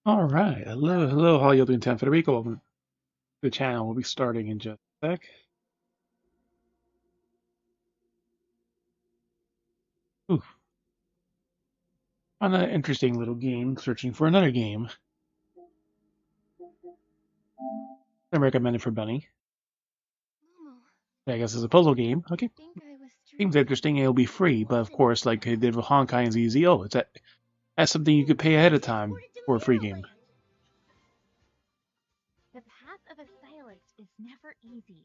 All right. Hello, hello. How are you doing, Tim Federico? Welcome to the channel. We'll be starting in just a sec. Ooh, on an interesting little game, searching for another game. I recommended for Bunny. Momo, I guess it's a puzzle game. Okay, I think I was seems dreaming. interesting. It'll be free, but of course, like they did with Honkai and ZZO, that's something you could pay ahead of time Teleported to for a free Mirror game. Land. The path of a stylist is never easy.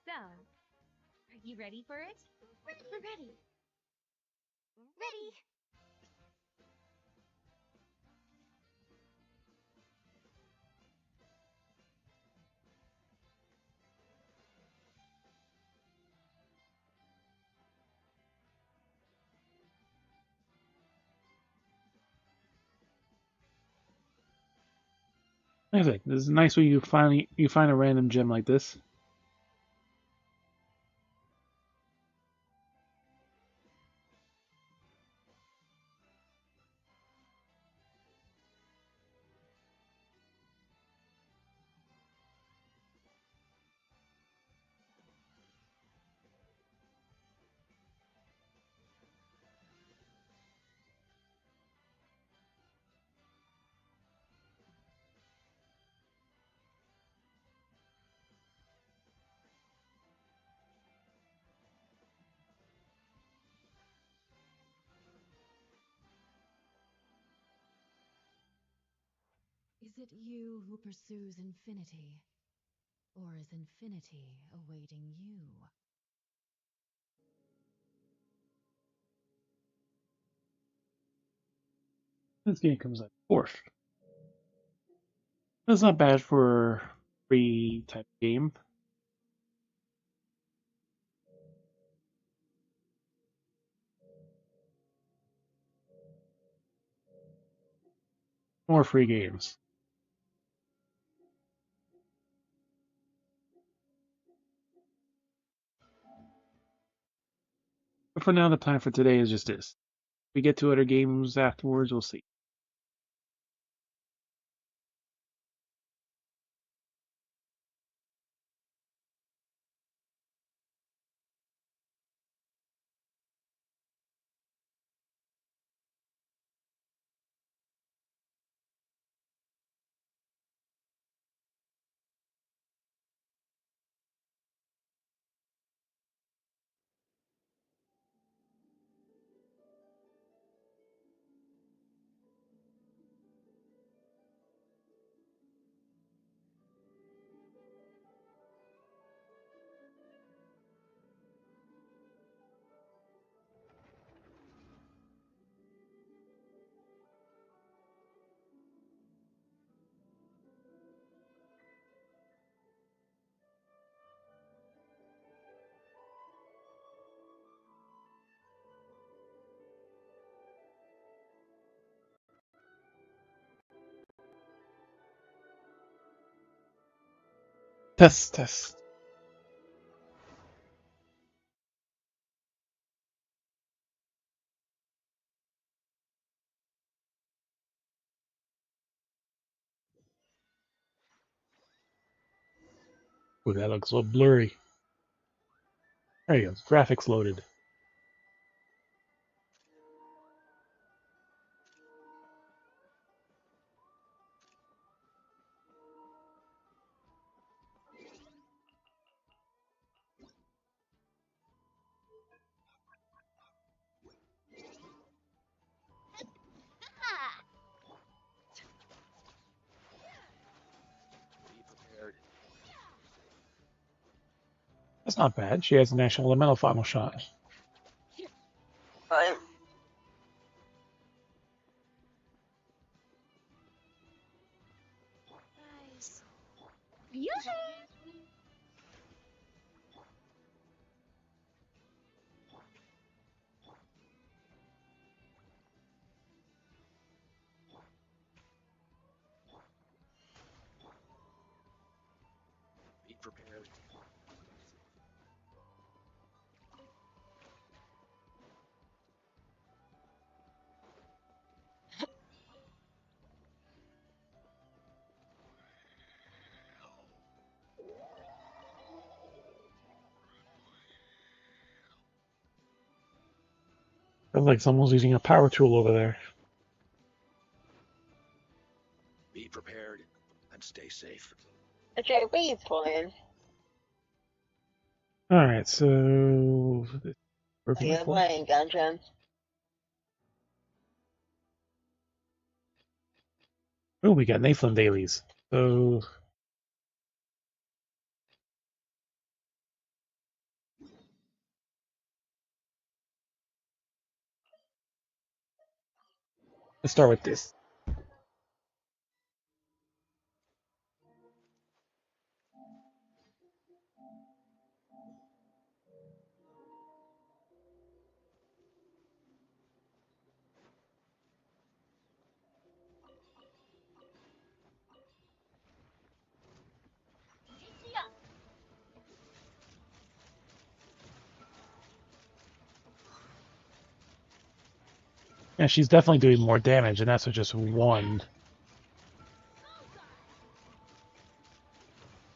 So, are you ready for it? We're ready. Ready. Like I say, this is nice when you find a random gem like this. Is it you who pursues infinity? Or is infinity awaiting you? This game comes like fourth. That's not bad for a free type game. More free games. But for now, the plan for today is just this. If we get to other games afterwards, we'll see. Test, test. Ooh, that looks so blurry. There you go. Graphics loaded. Ah! That's not bad. She has an actual elemental final shot. Guys. Yoo-hoo! Be prepared. Sounds like someone's using a power tool over there. Be prepared and stay safe. Okay, where you pulling? Alright, so... Are you playing Genshin? Oh, we got Nathan dailies. So... let's start with this. Yeah, she's definitely doing more damage, and that's with just one.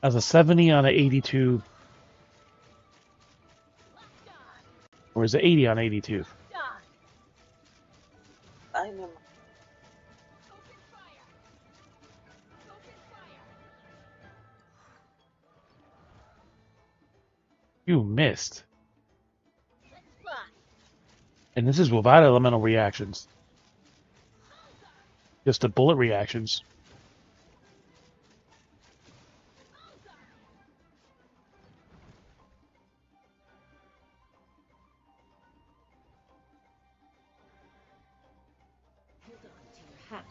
As a 70 on an 82. Or is it 80 on 82? I know. You missed. And this is without elemental reactions. Just the bullet reactions. Hold on to your hat.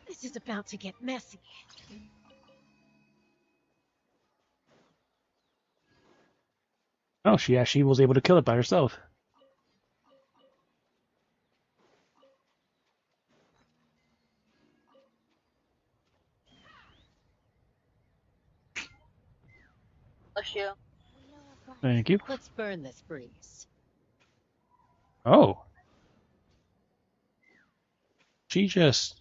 This is about to get messy. Oh, she actually was able to kill it by herself. Bless you. Thank you. Let's burn this breeze. Oh. She just...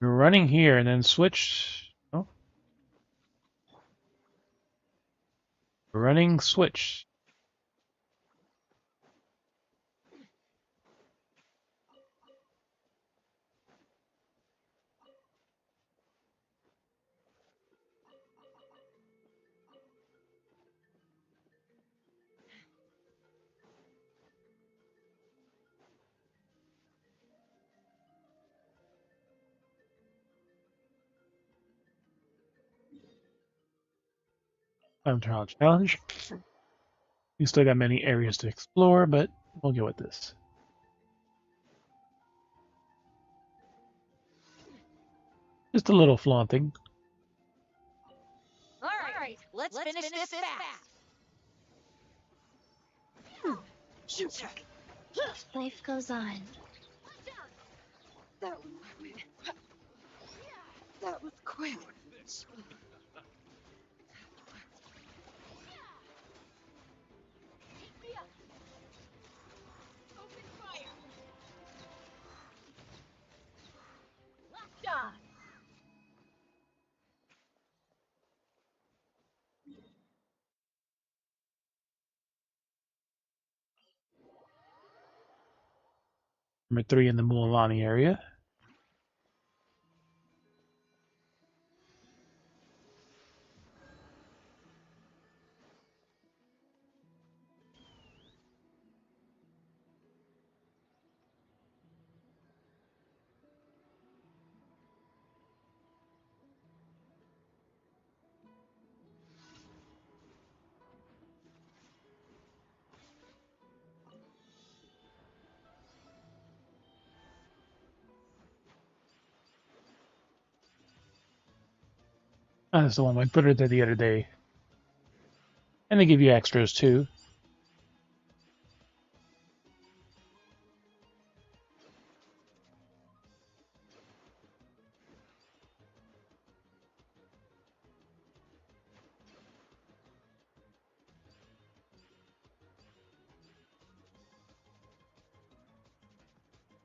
You're running here and then switch... Oh. Running switch. Time trial challenge. We still got many areas to explore, but we'll go with this. Just a little flaunting. All right, let's finish this fast. Shoot her. Life goes on. That was quick. Number 3 in the Mualani area. That's the one my brother did the other day. And they give you extras too.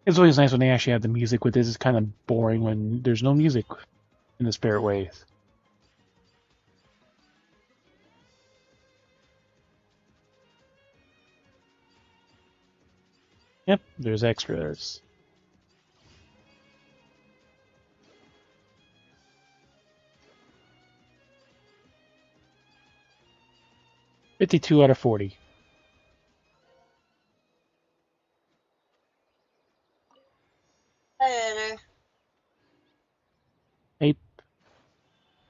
It's always nice when they actually have the music with this. It's kind of boring when there's no music in the Spirit Ways. Yep, there's extras. $52 out of 40. Hey, Hey,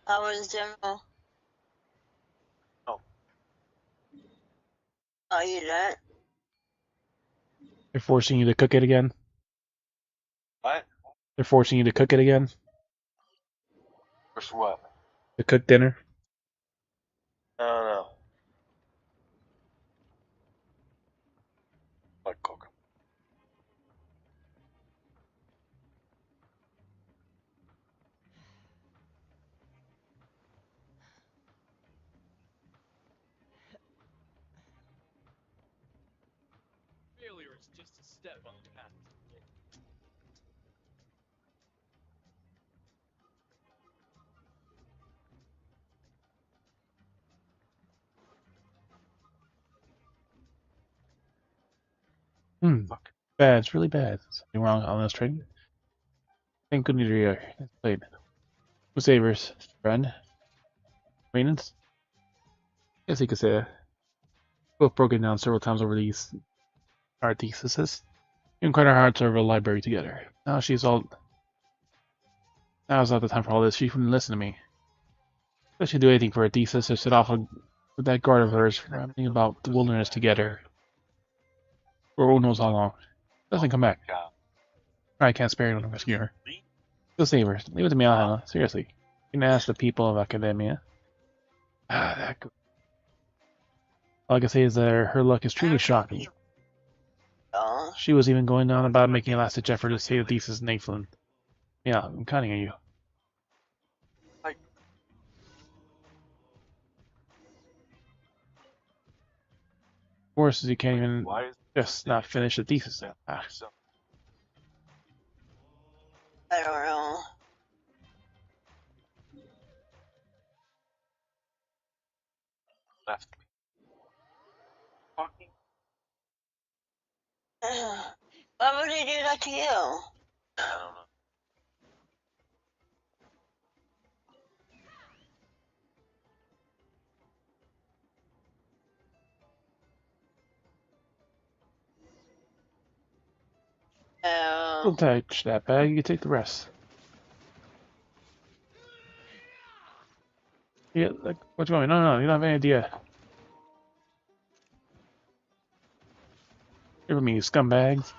how was dinner? Oh, you didn't? they're forcing you to cook it again. What? They're forcing you to cook it again. For what? To cook dinner. I don't know. Like cook. Failure is just a step on the path. Bad. It's really bad. Something wrong on this train. Thank goodness you're here. Let's play it. Who savers? Friend? Maintenance? Guess you could say that. Both broken down several times over these art theses. And quite our hearts over a library together. Now's not the time for all this. She wouldn't listen to me. She'd do anything for a thesis or sit off with that guard of hers rambling about the wilderness together. For who knows how long. Doesn't come back. I can't spare anyone to rescue her. Go save her. Leave it to me, I'll handle it. Seriously. You can ask the people of Academia. All I can say is that her luck is truly shocking. She was even going on about making a last-ditch effort to save the thesis in Nathan. Yeah, I'm counting on you. Of course, you can't even just not finish the thesis. I don't know. Left. Why would he do that to you? I don't know. Don't touch that bag, you can take the rest. Yeah, like, what you want me? No, you don't have any idea. Here with me, you scumbags.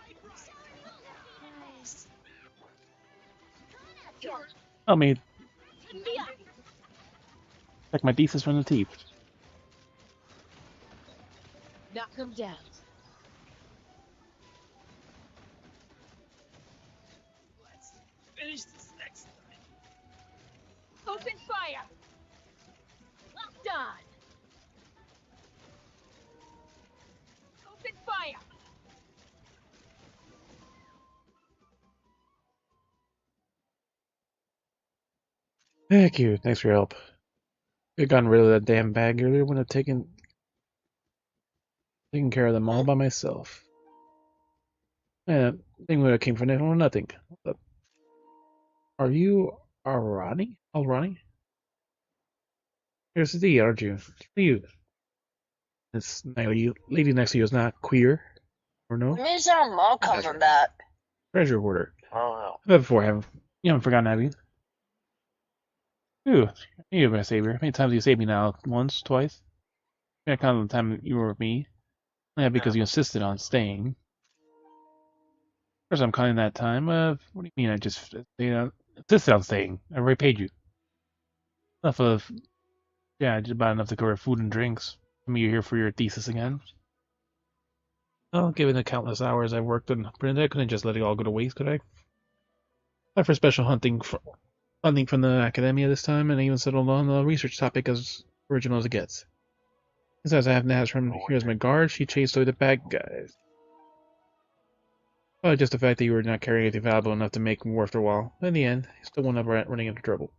Help me. Take my thesis from the teeth. Knock him down. Let's finish this next time. Open fire! Locked on! Open fire! Thank you. Thanks for your help. I gotten rid of that damn bag earlier when I'd taken care of them all by myself. And thing would have came from anyone or nothing. Are you Arani? Alrani? Here's the D, aren't you? You. This lady next to you is not queer, or no? When is our mom coming back? Treasure hoarder. I don't know. I've met before, you haven't forgotten, have you? Ooh, you're my savior. How many times have you saved me now? Once? Twice? I count the time you were with me. Yeah, because you insisted on staying. Of course, I'm counting that time. What do you mean? I just insisted on staying. I already paid you. Enough of, just about enough to cover food and drinks. You're here for your thesis again. Well, given the countless hours I worked on Brenda, I couldn't just let it all go to waste, could I? Applied for special funding from the Academia this time, and I even settled on the research topic as original as it gets. Besides, I have Naz from Here's My Guard. She chased away the bad guys. Well, just the fact that you were not carrying anything valuable enough to make them worth their while. In the end, you still wound up running into trouble.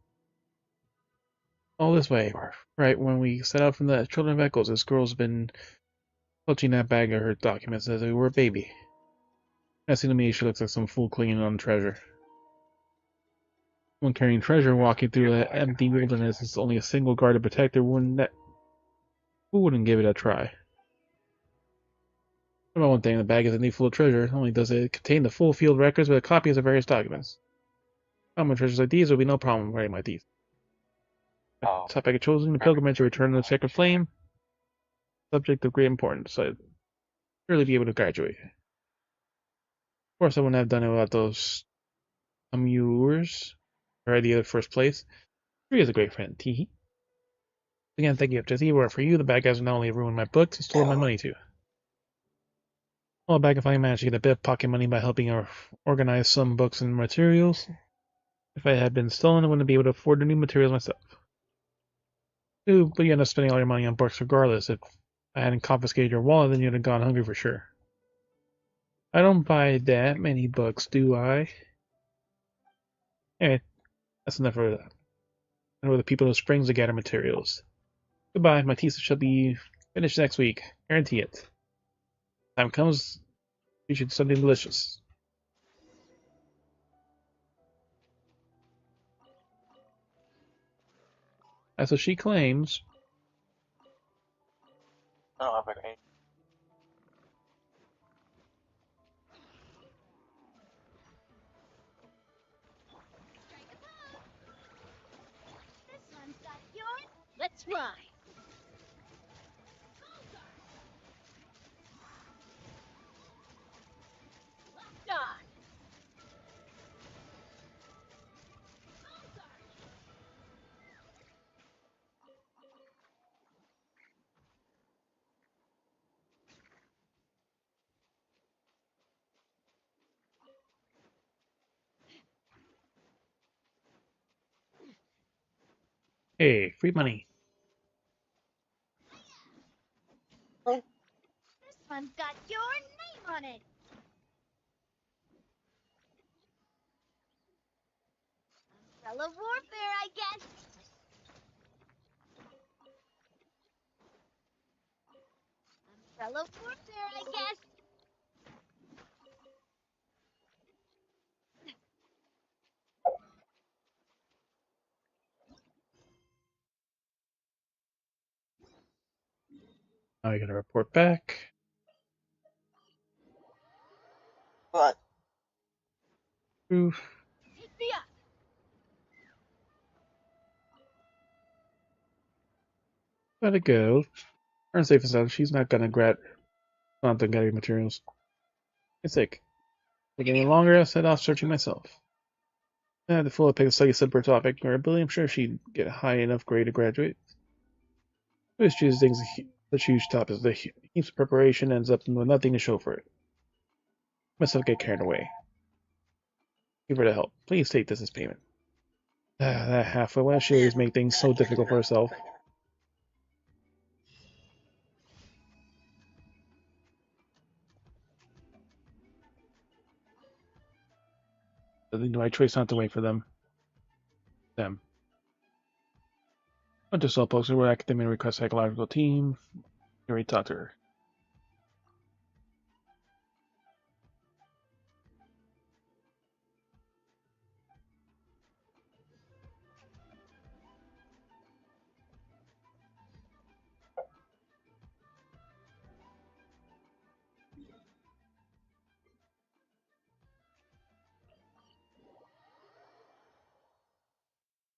All this way, right when we set out from the Children of Echoes, this girl's been clutching that bag of her documents as if it were a baby. That seems to me she looks like some fool clinging on treasure. When carrying treasure, walking through the empty wilderness is only a single guard to protect her. Who wouldn't give it a try? About one thing, the bag is indeed full of treasure. Not only does it contain the full field records, but copies of various documents. Common treasures like these will be no problem wearing my teeth. Oh. Top bag chosen, the pilgrimage to return to the sacred flame. Subject of great importance. I'd surely be able to graduate. Of course, I wouldn't have done it without those amures. Her idea of first place. He is a great friend, Teehee. Again, thank you, Jesse. Were for you, the bad guys would not only ruin my books, but stole my money too. Well, back if I managed to get a bit of pocket money by helping her organize some books and materials. If I had been stolen, I wouldn't be able to afford the new materials myself. Ooh, but you end up spending all your money on books regardless. If I hadn't confiscated your wallet, then you'd have gone hungry for sure. I don't buy that many books, do I? Anyway, that's enough for that. I know the people of Springs to gather materials. Goodbye, my thesis shall be finished next week. Guarantee it. Time comes, you should do something delicious. That's what she claims. I don't have any. This one's got yours. Let's ride. Done. Hey, free money. This one's got your name on it. Umbrella warfare, I guess. Umbrella warfare, I guess. Now I gotta report back. What? Oof. Hit me up. Gotta go. Her safe and sound. She's not gonna grab something getting materials. It's sick. Taking any longer, I set off searching myself. I had to fully pick a study simple topic or ability. I'm sure she'd get a high enough grade to graduate. Always choose things the huge top is the heaps of preparation ends up with nothing to show for it. Myself get carried away. Give her the help. Please take this as payment. That halfway. Why does she always make things so difficult for herself? Do I choice not to wait for them? Them. Went to Soulpox, where academia request psychological team. Here we talk to her.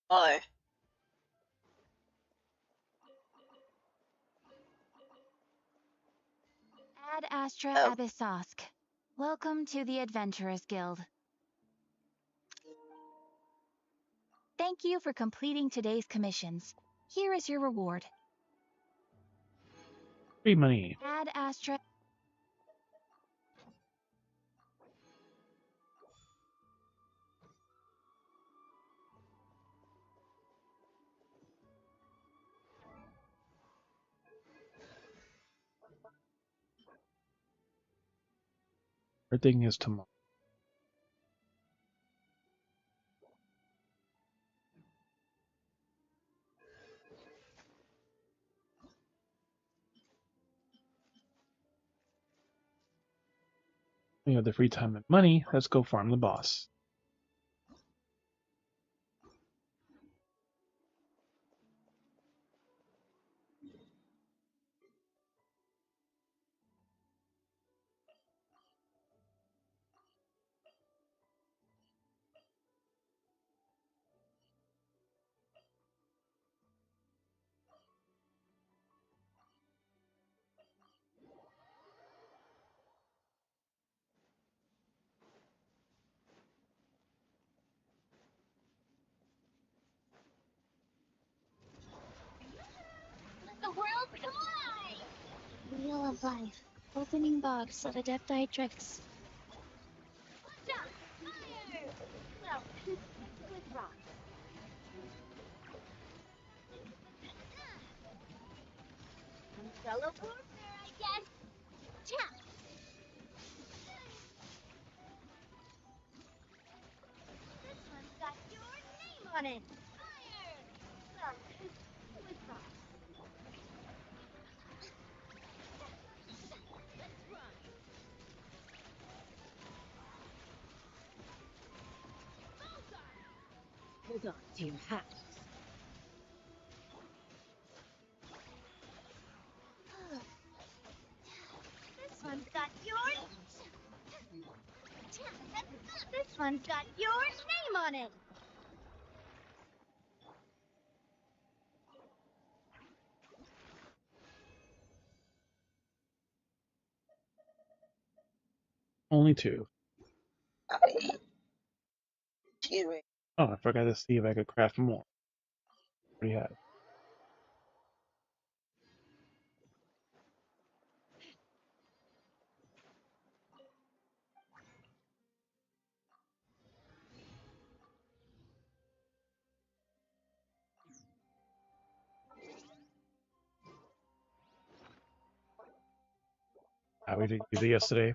Why? Ad Astra Oh. Abyssosk. Welcome to the Adventurers Guild. Thank you for completing today's commissions. Here is your reward. Free money. Ad Astra. Everything is tomorrow. We have the free time and money. Let's go farm the boss. Let the world collide! Wheel of Life. Opening box of Adepti-Trix. Watch out! Fire! Well, with rock. Umbrella warfare, I guess. Tap! This one's got your name on it. Fire! Well, with rock. Let's run. Hold on to your hat. This one's got your... This one's got your name on it. Only 2. Excuse me. Oh, I forgot to see if I could craft more. What do you have? We didn't use it yesterday.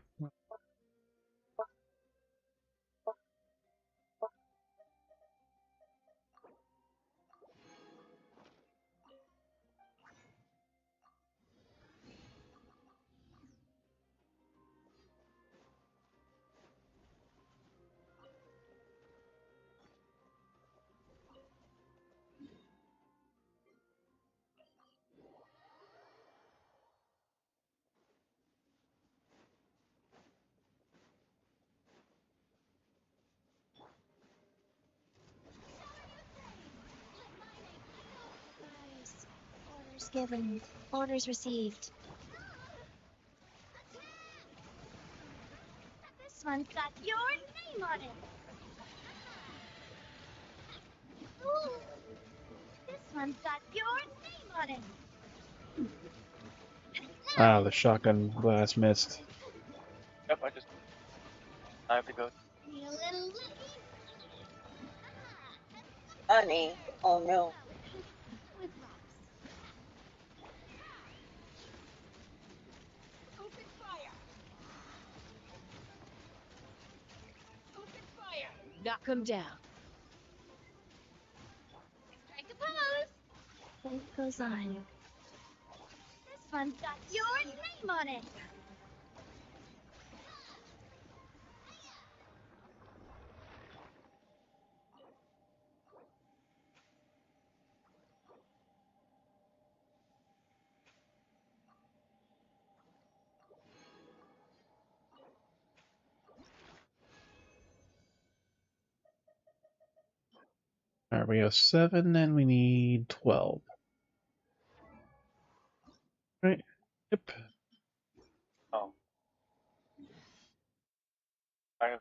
Guys, orders given, orders received. This one's got your name on it. Ooh. This one's got your name on it. Ah, the shotgun blast missed. Yep, I have to go. Be a little lucky. Honey. Oh no. With rocks. Open fire. Open fire. Knock him down. Strike a pose. Life goes on. This one's got your name on it. Alright, we have 7 and we need 12. Right? Yep. Oh. I have.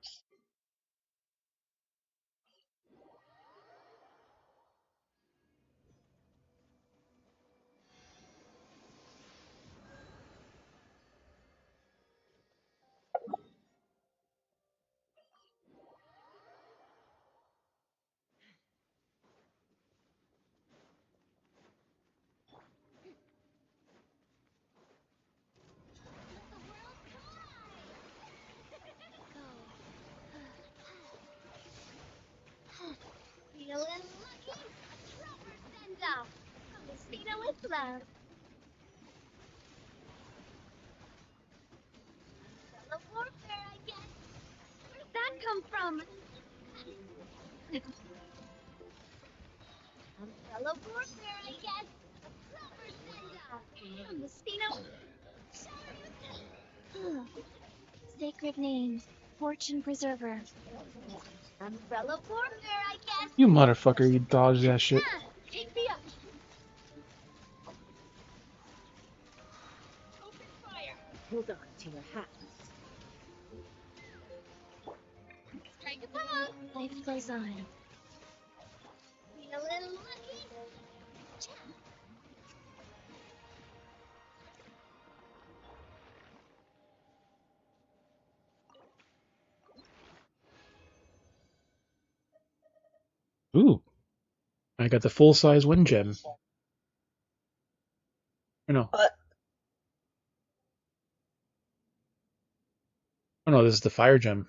Feeling lucky? Proper send off. Christina with love. Umbrella warfare, I guess. that come from? Umbrella warfare, I guess. Clover Senda. Mustino. Sacred names. Fortune preserver. Umbrella warfare, I guess. You motherfucker, you dodged that shit. Take me up. Open fire. Hold on to your hats. Strike a pose. Life goes on. Feeling lucky. Ooh, I got the full-size wind gem. Or no. But Oh no, this is the fire gem.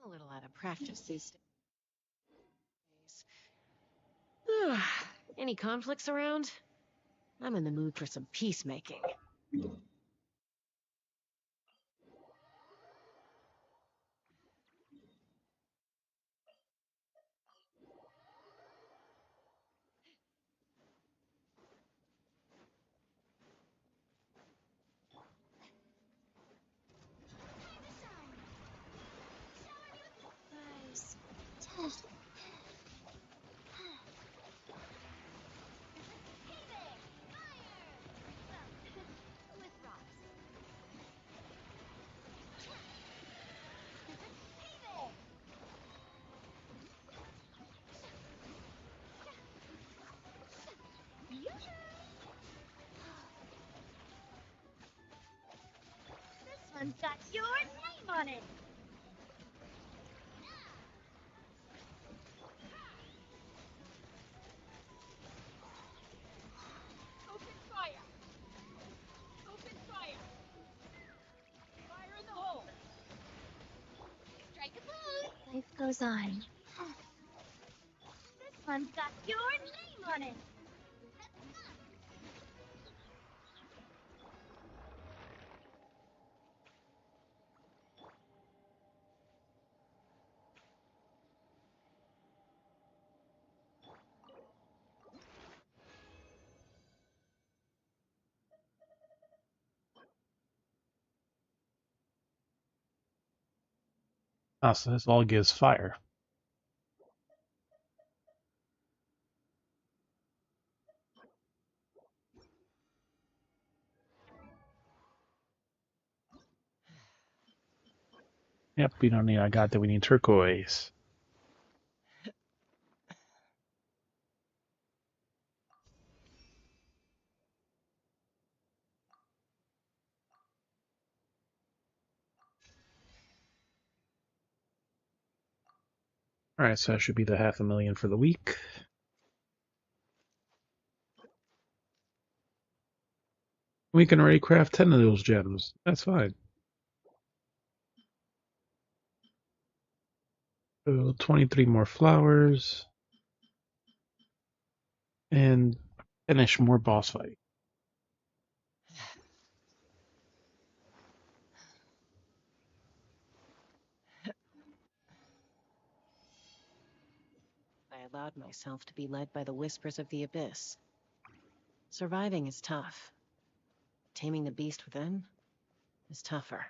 I'm a little out of practice these days. Any conflicts around? I'm in the mood for some peacemaking. Guys. With rocks. This one's got your name on it. Open fire. Open fire. Fire in the hole. Strike a pose. Life goes on. This one's got your name on it. Ah, so this all gives fire. Yep, we don't need. I got that. We need turquoise. All right, so that should be the 500,000 for the week. We can already craft 10 of those gems. That's fine. So 23 more flowers. And finish more boss fight. I allowed myself to be led by the whispers of the abyss. Surviving is tough. Taming the beast within is tougher.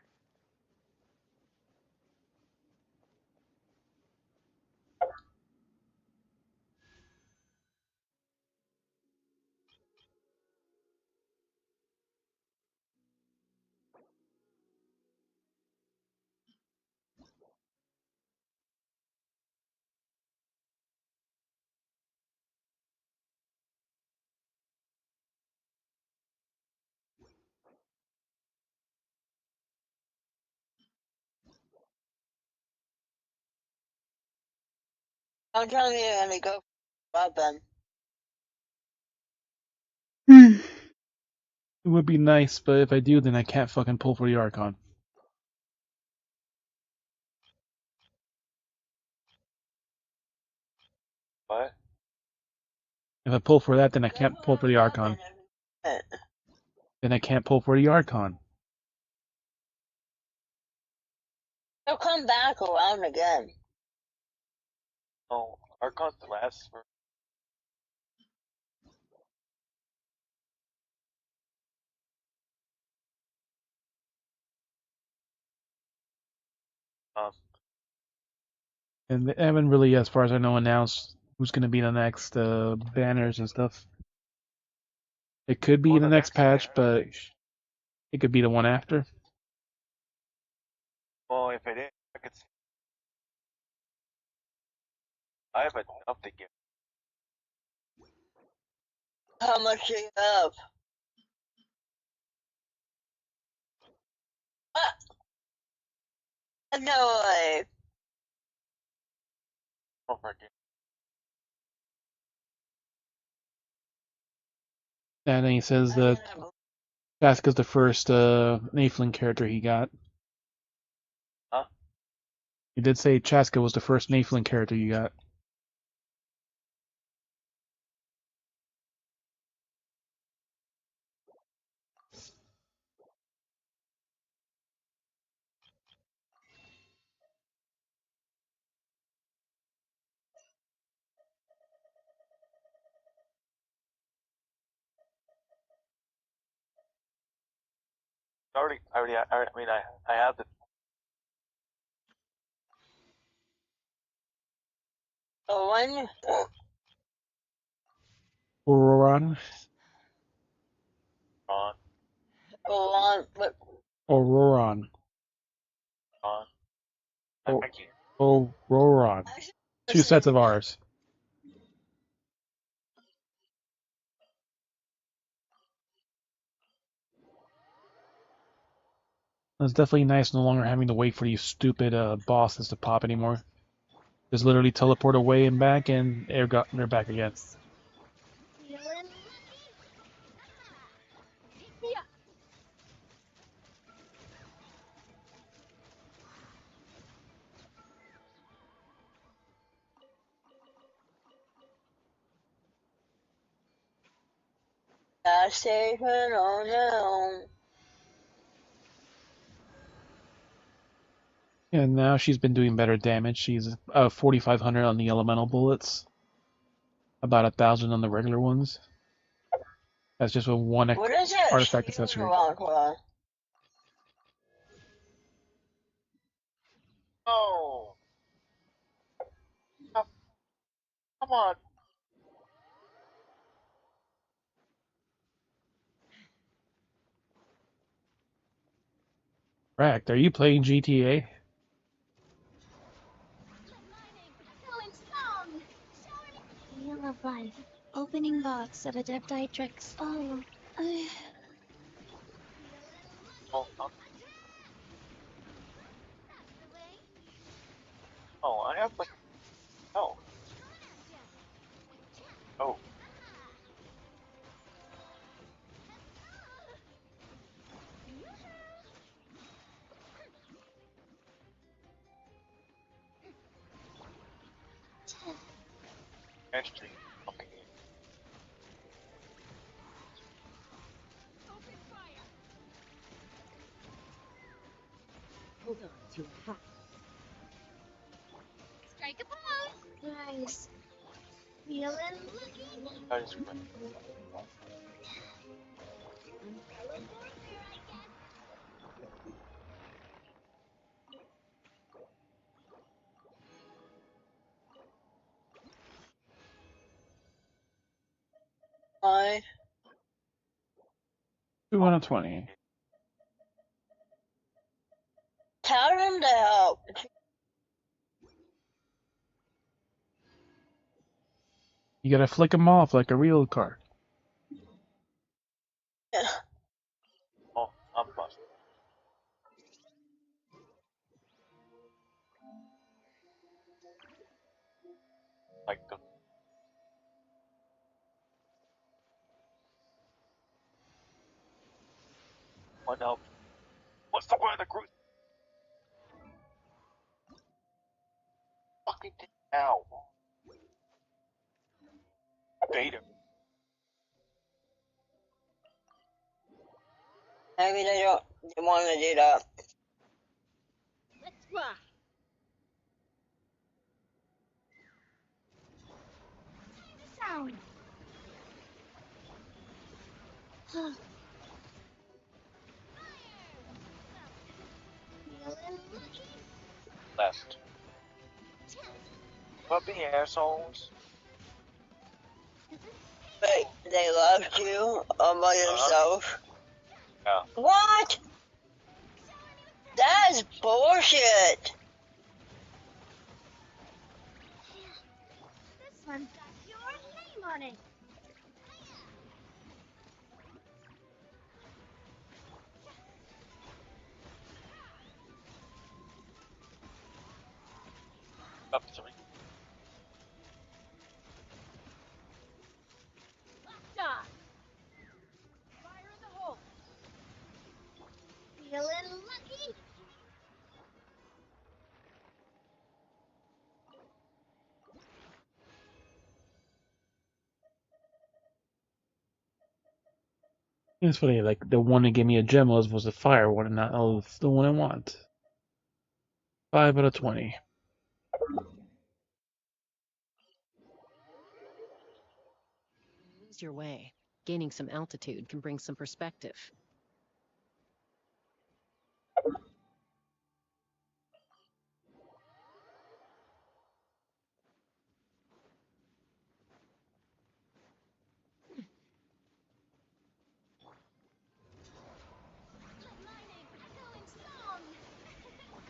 I'm telling you, and they go Bob then. It would be nice, but if I do, then I can't fucking pull for the Archon. What? If I pull for that, then I can't pull for the Archon. Then I can't pull for the Archon. He'll come back around again. Oh, Archon's the last. Um, And they haven't really, as far as I know, announced who's going to be the next banners and stuff. It could be Well, the the next next patch, banner. but it could be the one after. well, if it is, I could. I have enough to give. How much do you have? No way. Over again. And then he says that Chasca's the first Naflin character he got. Huh? He did say Chasca was the first Naflin character you got. I have the. The one, Auroran? On, but Auroran. on. Oh, Thank you. Auroran. Two sets of R's. It's definitely nice no longer having to wait for these stupid bosses to pop anymore. Just literally teleport away and back, and they're back again. gas station, oh no. And now she's been doing better damage. She's 4,500 on the elemental bullets, about 1,000 on the regular ones. That's just with one What is that artifact spewing accessory. around for? Oh, come on. Racked, are you playing GTA? Wheel of Life. Opening box of Adepti Tricks. Oh, Oh, oh, I have like. Oh, oh. Entry. Okay. Hold on to your hat. strike a pose. Nice. Feeling lucky. That is correct. I 220. tell him to help. You gotta flick them off like a real card. Oh, I'm busted. Like the. Oh no. What's the weather, Groot? Fucking now. Beta. Maybe they don't want to do that. Let's rock. The sound. Feeling lucky. Left. Puppy assholes. They left you all by yourself. Yeah. What? That is bullshit. This one's got your name on it. Up 3. Stop. Fire in the hole. Feeling lucky. It's funny, like the one that gave me a gem was the fire one, and not the one I want. 5 out of 20. Lose your way. Gaining some altitude can bring some perspective.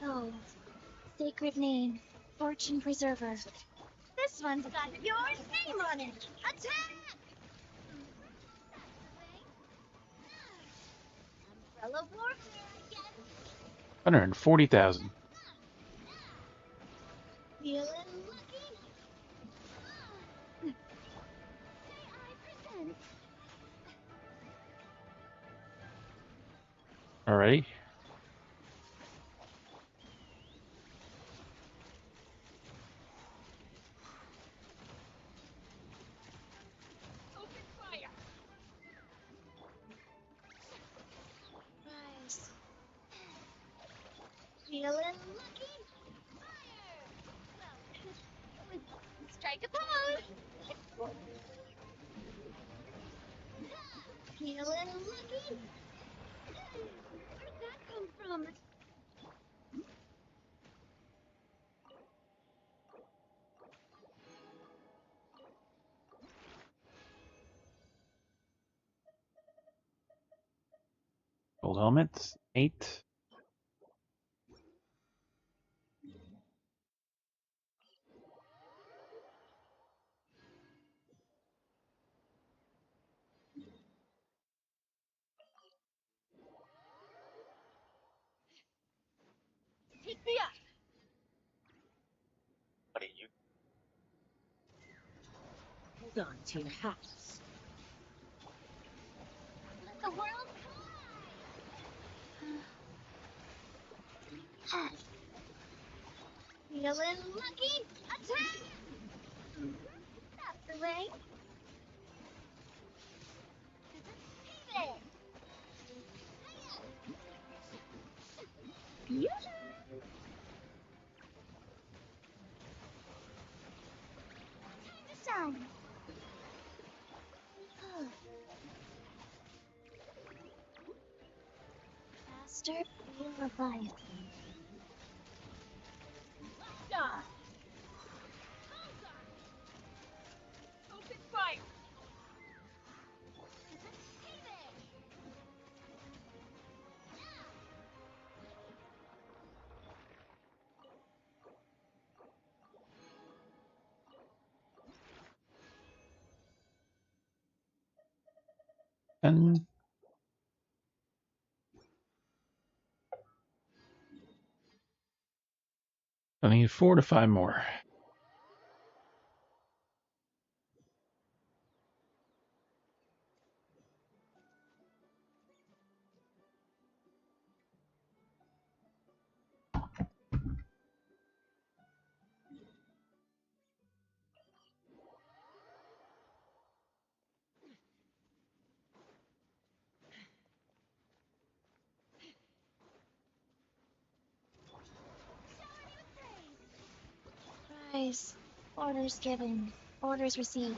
Gold. Sacred name. Fortune preserver. This one's got your name on it. Attack! Umbrella warfare again. 140,000. Feeling lucky. I present. Alrighty. Open fire. Rise. Feeling lucky. Fire. Well, strike a pose. Feeling lucky. Where'd that come from? Gold helmet. 8. Take me up. Buddy, you. Hold on to your hats. Let the world collide. Feeling lucky. Attack! That's the way. Hey there. You the sound. Faster, feel of life. Stop. Open fire. Hey there. And I need 4 to 5 more. Surprise. Orders given. Orders received.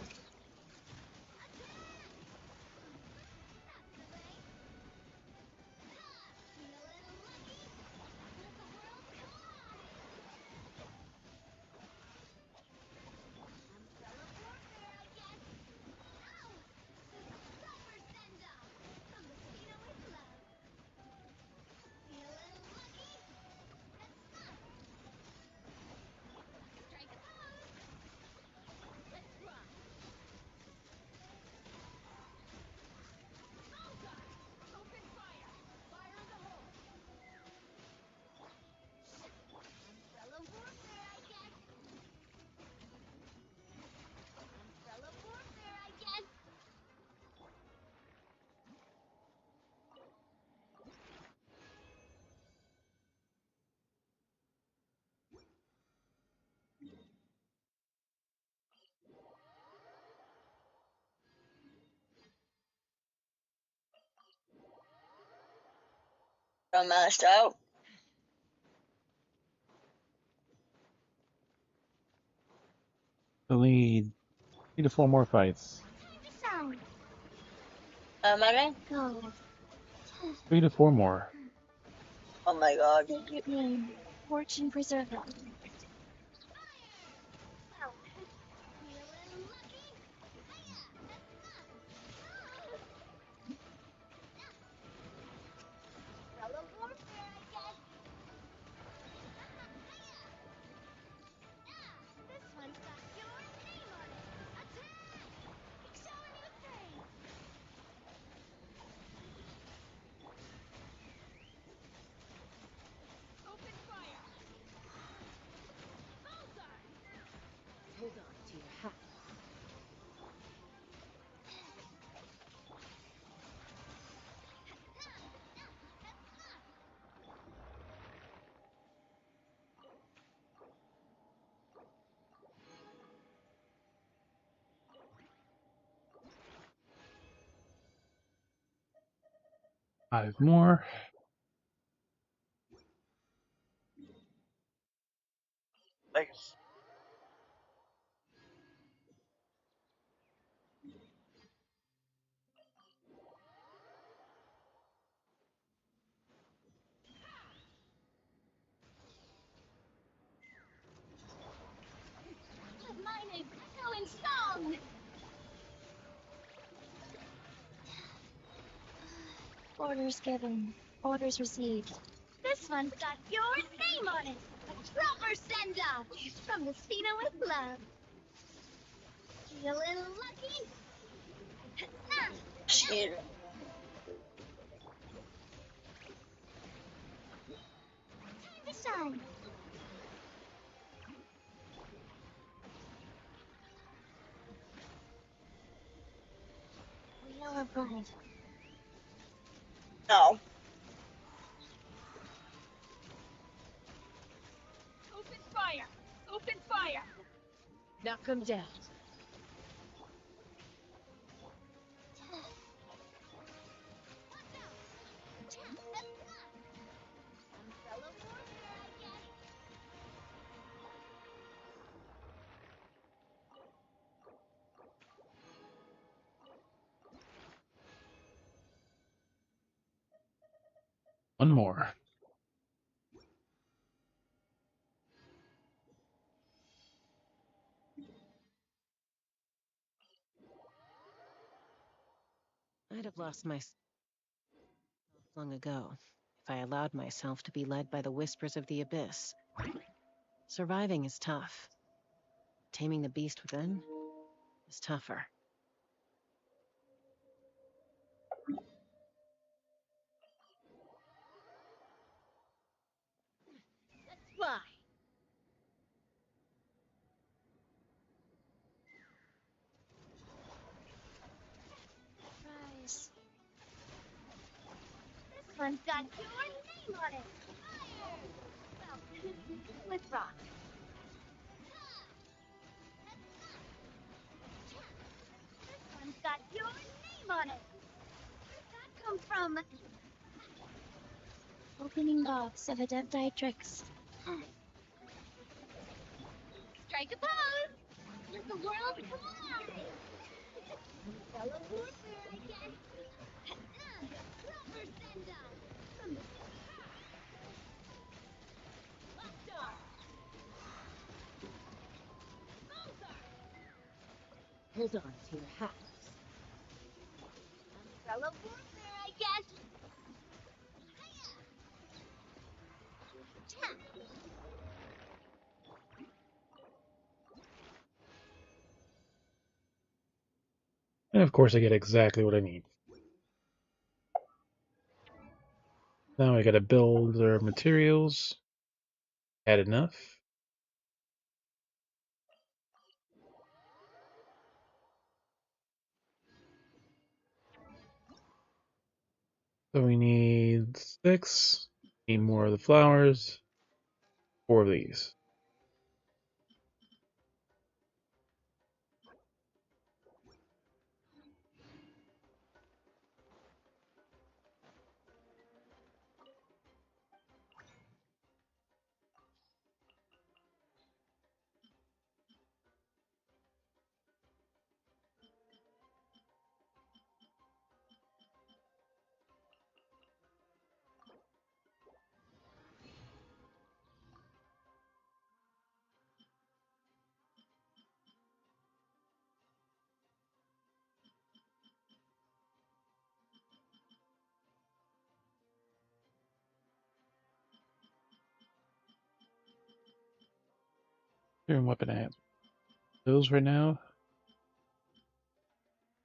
I'm mashed out. The lead. 3 to 4 more fights. Sound. Money? Go. 3 to 4 more. Oh my god. Sacred name. Fortune preserver. Hold on to your hat. 5 more. Thanks. With mine echo in song. Orders given. Orders received. This one's got your name on it. A proper send-off from the Cena with love. You a little lucky? Shit. Time to shine. Wheel of life. No. Open fire! Open fire! Knock him down. One more. I'd have lost myself long ago if I allowed myself to be led by the whispers of the abyss. Surviving is tough. Taming the beast within is tougher. Let's fly! Surprise. This one's got your name on it. Well, with rock. This one's got your name on it. Where'd that come from? Opening box of Adepti Tricks. Strike a pose! Let the world fly! Fellow warfare, I guess! Rubber send From the hold on to your hats. Fellow warfare, I guess! And of course I get exactly what I need. Now I gotta build our materials. Add enough. So we need 6. Need more of the flowers. 4 of these. Here, weapon ads. Those right now.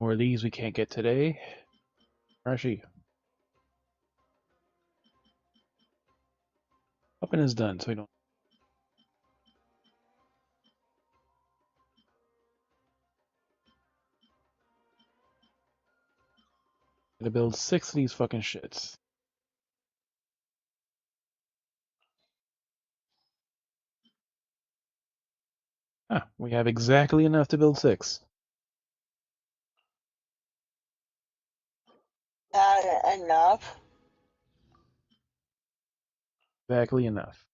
More of these we can't get today. Actually, weapon is done, so we don't. Gotta build 6 of these fucking shits. Ah, we have exactly enough to build 6. Enough. Exactly enough.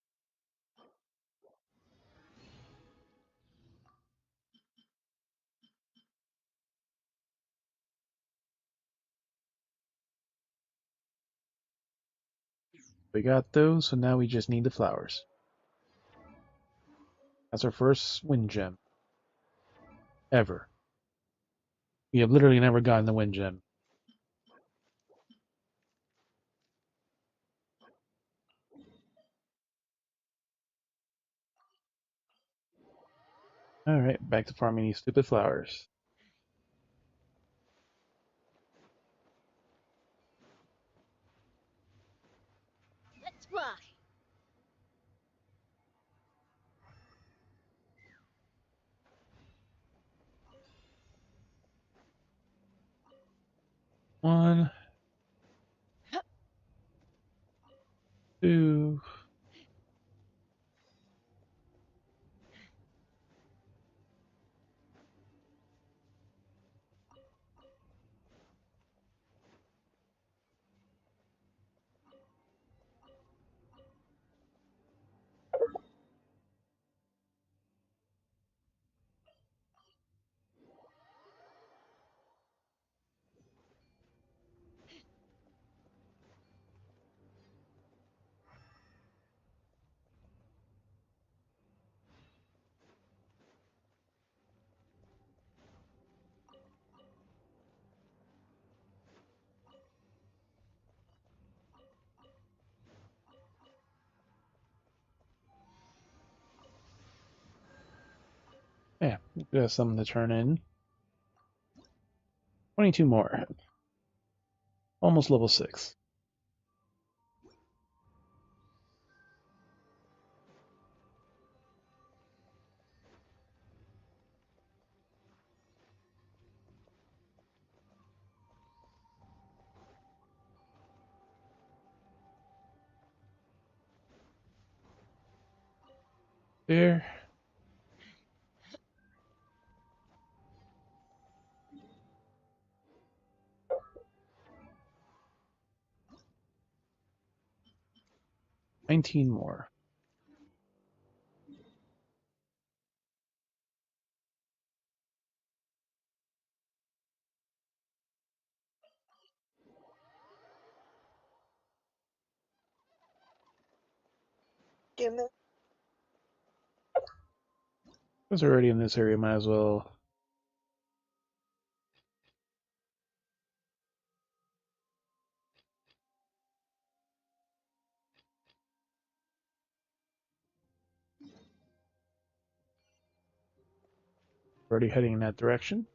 We got those, so now we just need the flowers. That's our first wind gem. Ever. We have literally never gotten the wind gem. Alright, back to farming these stupid flowers. Let's rock! 1, 2. Yeah, we got something to turn in. 22 more. Almost level 6. There. $19 more. Damn it. Since we're already in this area, might as well. Already heading in that direction.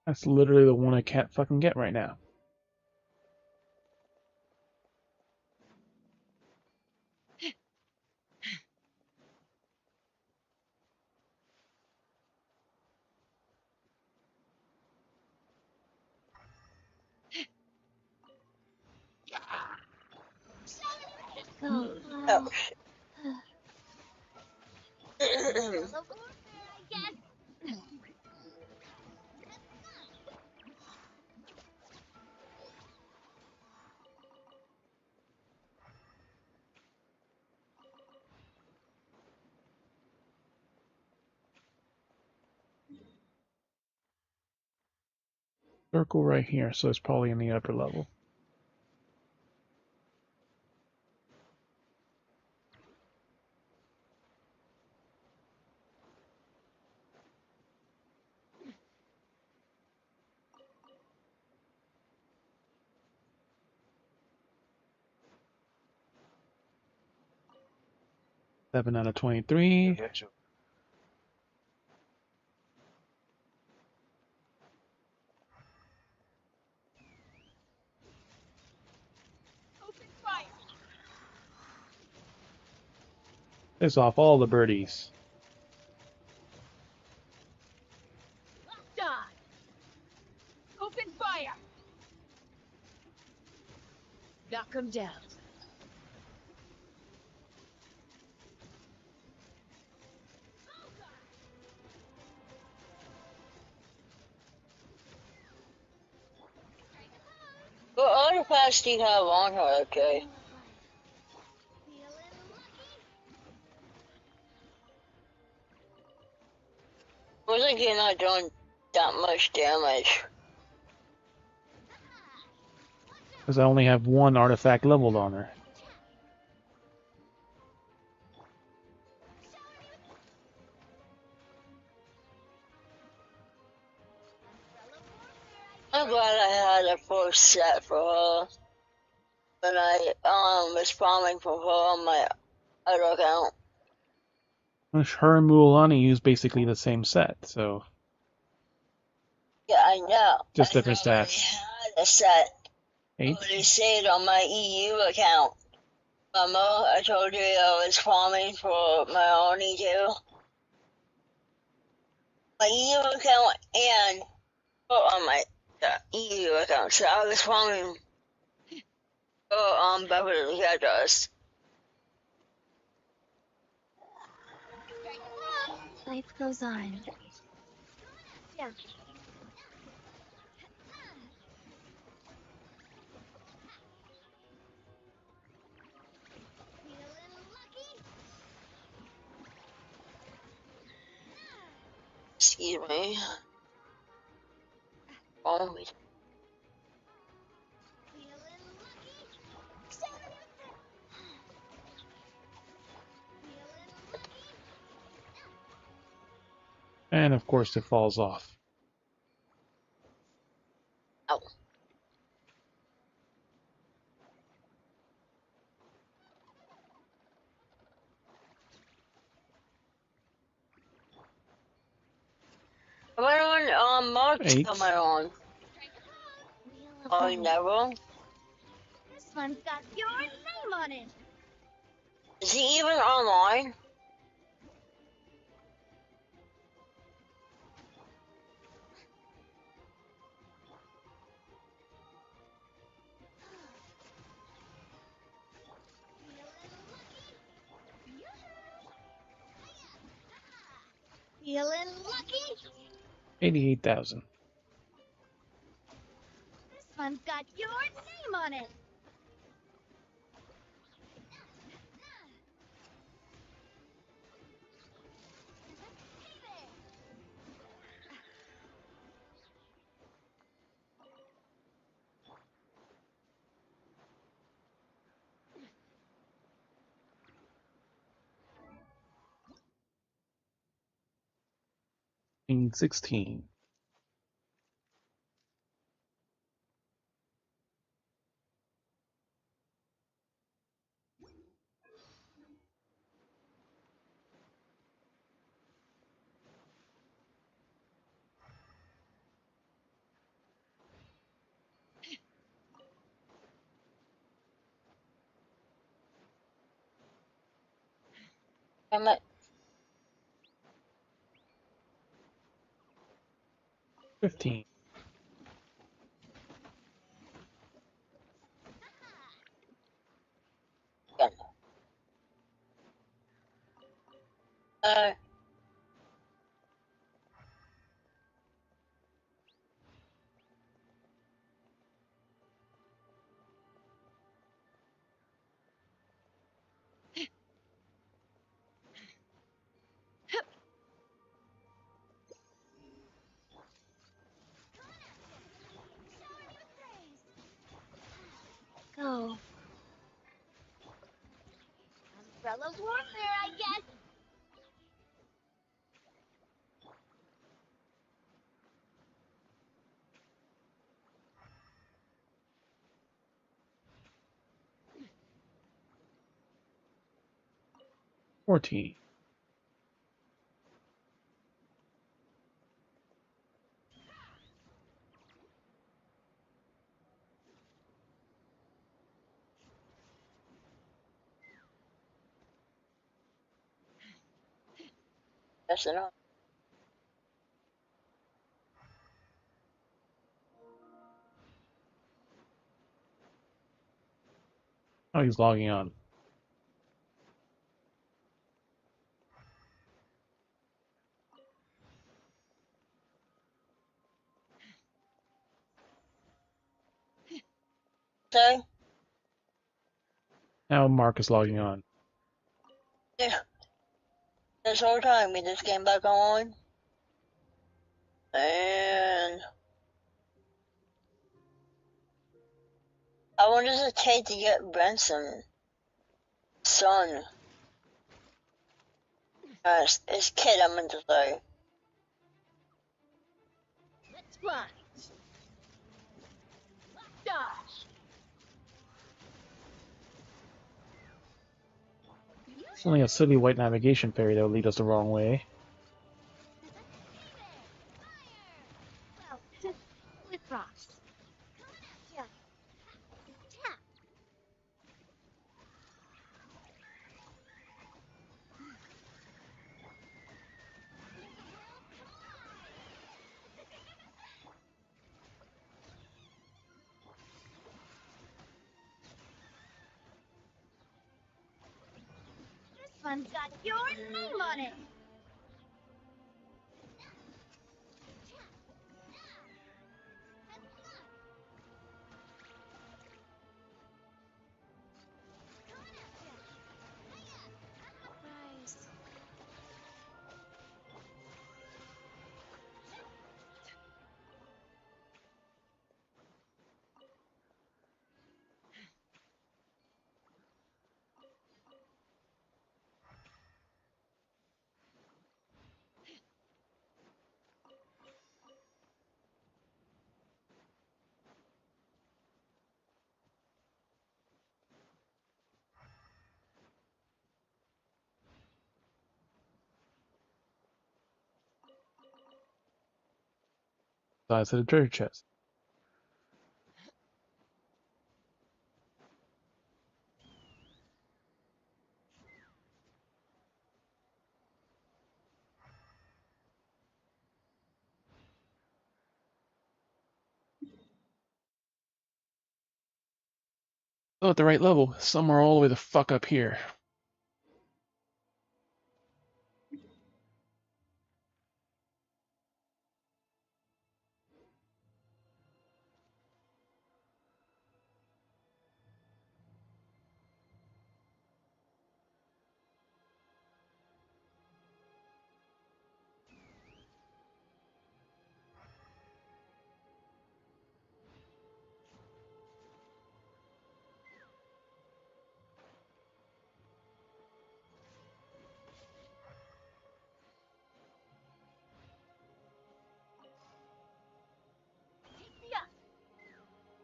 That's literally the one I can't fucking get right now. Go. Oh, Circle right here, so it's probably in the upper level. Seven out of 23. Get you. Piss off all the birdies. Die. Open fire. Knock him down. what artifacts do you have on her? Okay. Looks like you're not doing that much damage. Because I only have one artifact leveled on her. I'm glad I had a full set for her when I was farming for her on my other account. Her and Mulan use basically the same set, so Yeah, I know. just I different already stats. had a set. I 8. already saved on my EU account. Remember, I told you I was farming for my Oni too. My EU account and on my EU account. So I was farming for Beverly Hills. Life goes on. Yeah. Excuse me. Oh, And of course it falls off. ow. Come on, Mark's 8. coming on. Oh, never? This one's got your name on it. Is he even online? Feeling lucky? 88,000. one's got your name on it. In 16. Damn it. 15. Again. Uh, Go. Umbrella's warfare, I guess. Fourteen. that's enough. Oh, he's logging on. So, Now Mark is logging on. yeah, this whole time we just came back on. And I wanted to take to get Benson. Son. His kid, I meant to say. Let's fly. Dodge. It's only a silly white navigation fairy that would lead us the wrong way. Well, with rocks. Yeah. Tap. This one's got your name on it. Nice. Size of the treasure chest. Still at the right level. Somewhere all the way the fuck up here.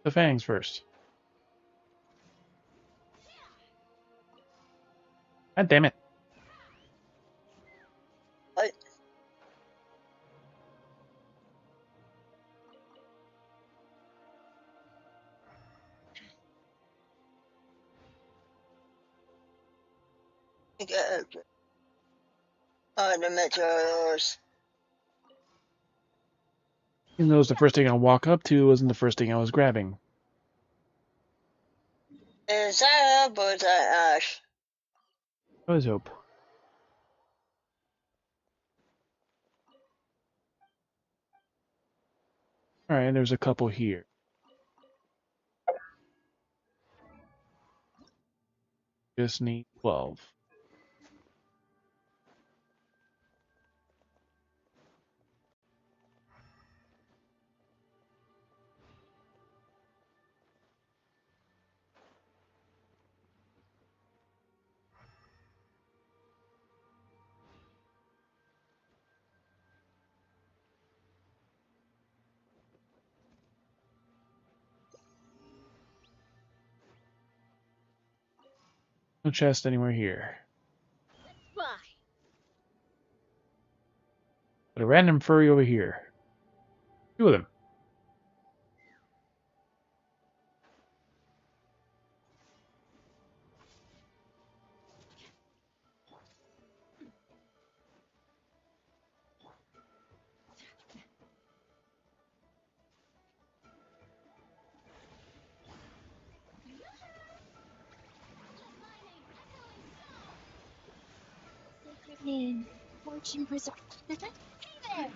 The fangs first. God damn it. What? Okay. Oh, the meteors. Even though it was the first thing I walk up to, it wasn't the first thing I was grabbing. Is that up or is that Ash? I always hope. Alright, there's a couple here. Just need 12. No chest anywhere here. Why? But a random furry over here. 2 of them. Sacred name. Fortune preserve. Hey there!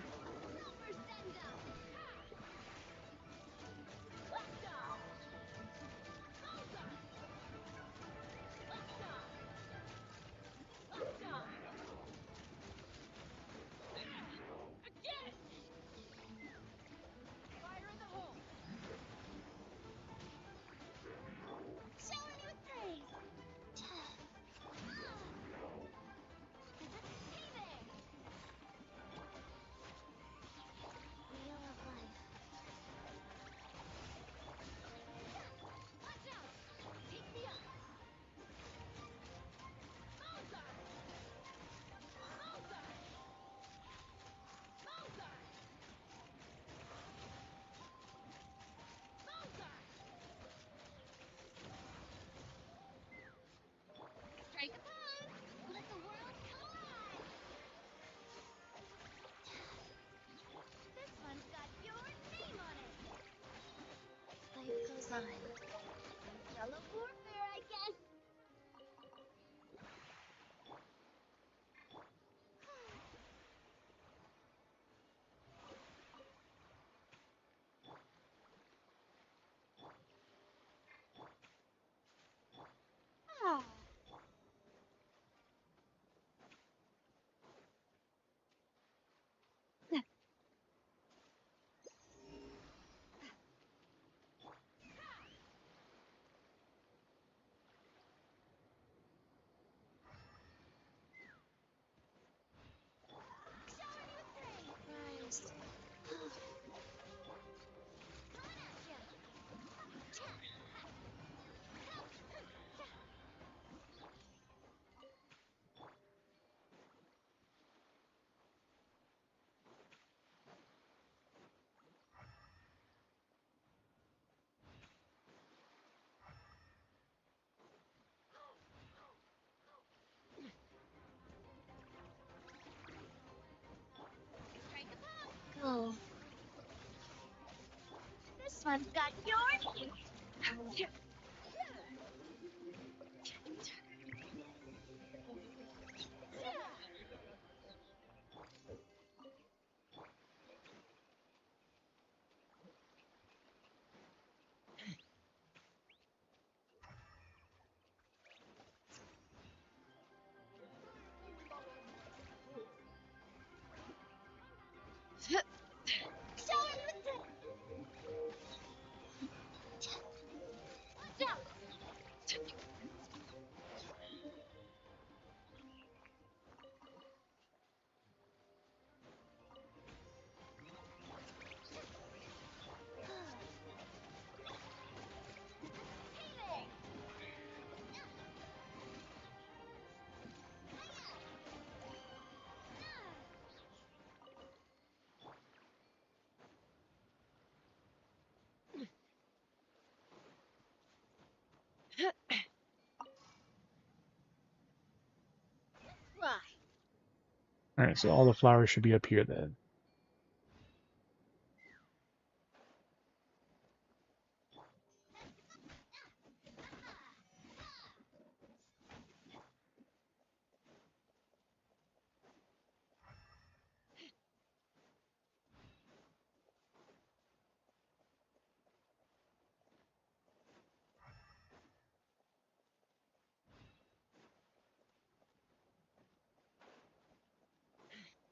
Showing you things! Hey there! Wheel of life. Watch out! Take me up! Strike a pose! Let the world collide! This one's got your name on it! Life goes on. Yellow warfare, I guess! Ah. Surprised. Coming at ya! Strike a pose! Go. This one's got your name! Showing you things! Alright, so all the flowers should be up here then.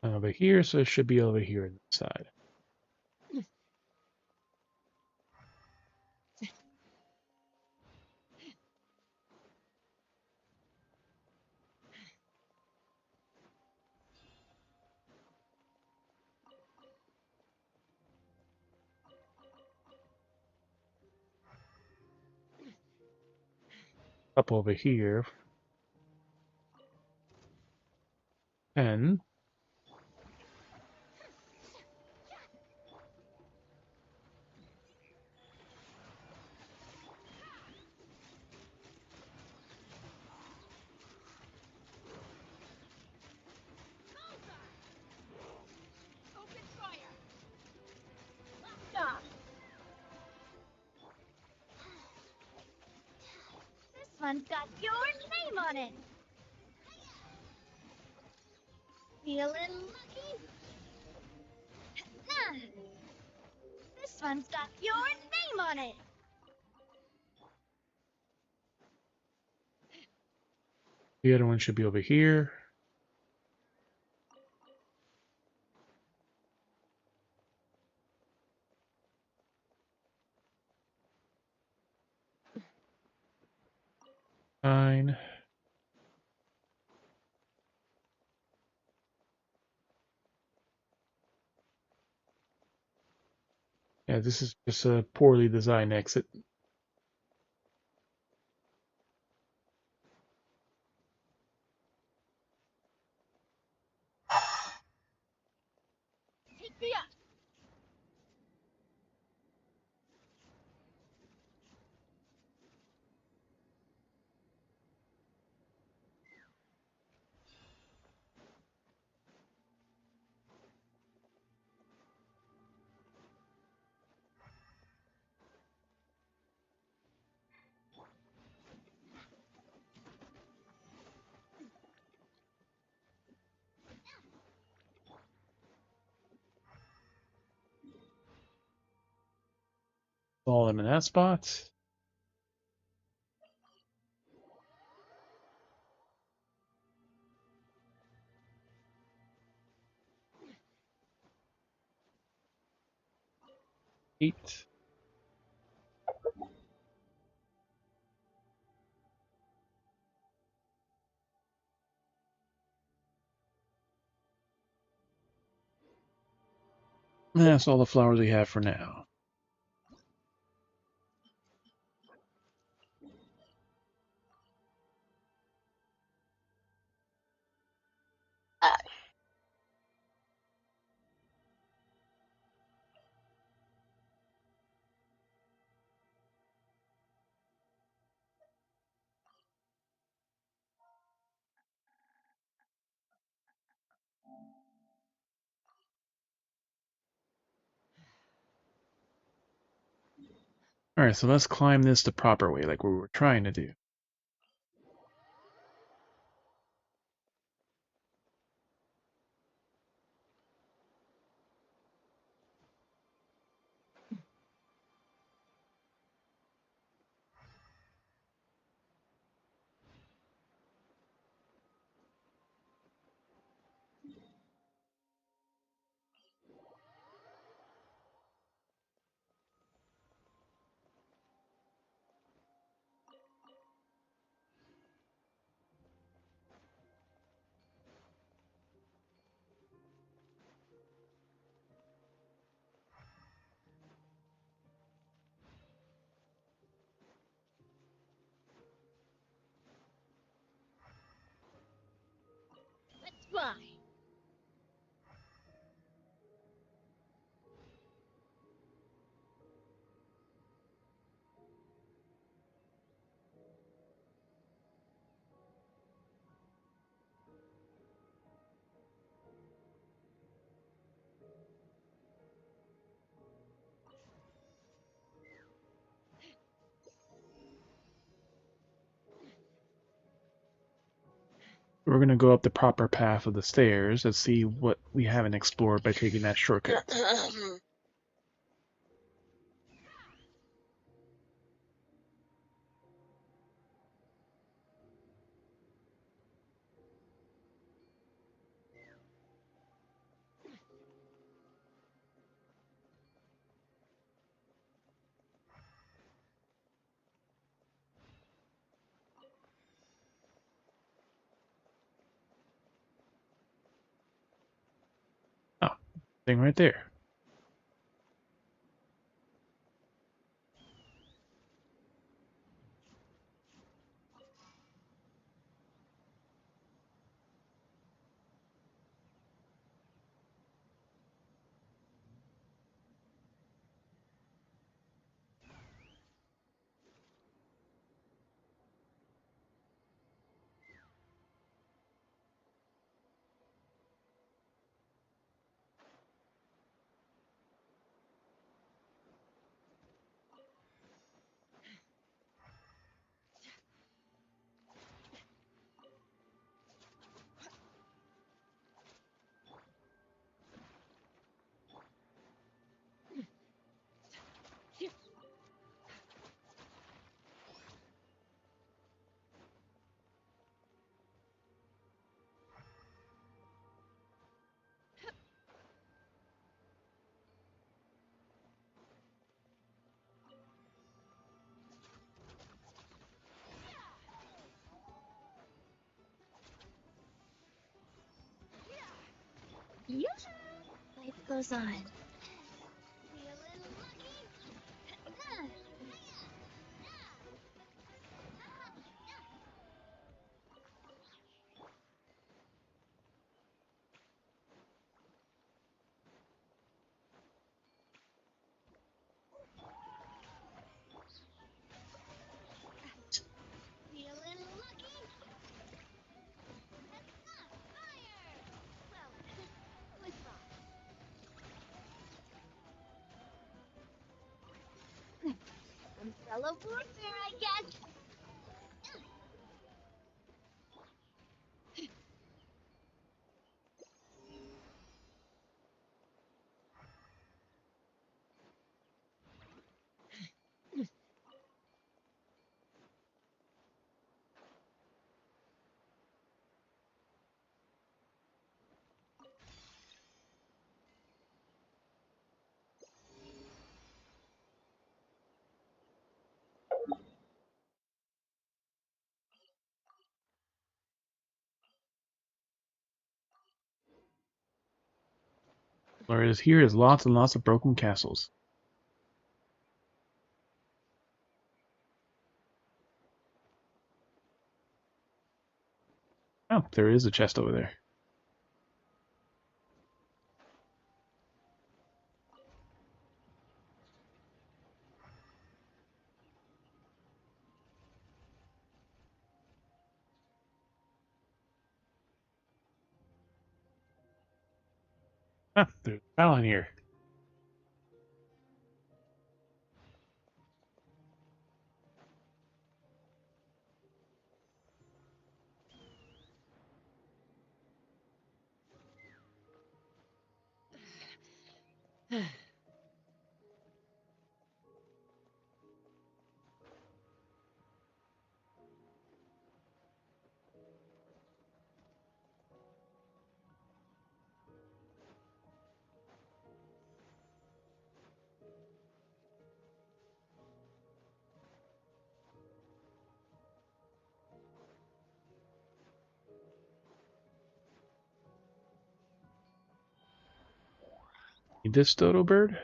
Over here, so it should be over here on the side. Up over here. And Stop. This one's got your name on it. Feeling lucky? Nah. This one's got your name on it. the other one should be over here. Fine. Yeah, this is just a poorly designed exit. Take me up. All them in that spot. Eight. That's all the flowers we have for now. Ah, Alright, so let's climb this the proper way, like we were trying to do. We're going to go up the proper path of the stairs and see what we haven't explored by taking that shortcut. Oh, thing right there. Life goes on. Fellow warfare, I guess. Whereas here is lots and lots of broken castles. Oh, there is a chest over there. Ah, there's a fountain here. Need this dodo bird?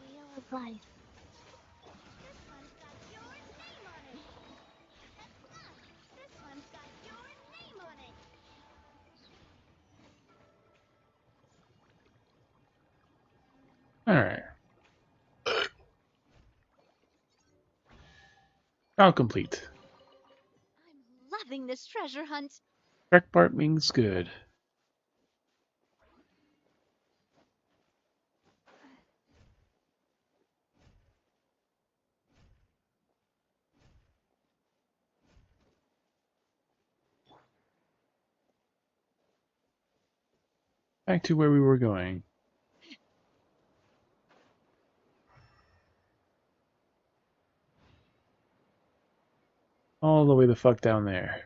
Wheel of life. Now complete. I'm loving this treasure hunt. Correct part means good. Back to where we were going. All the way the fuck down there.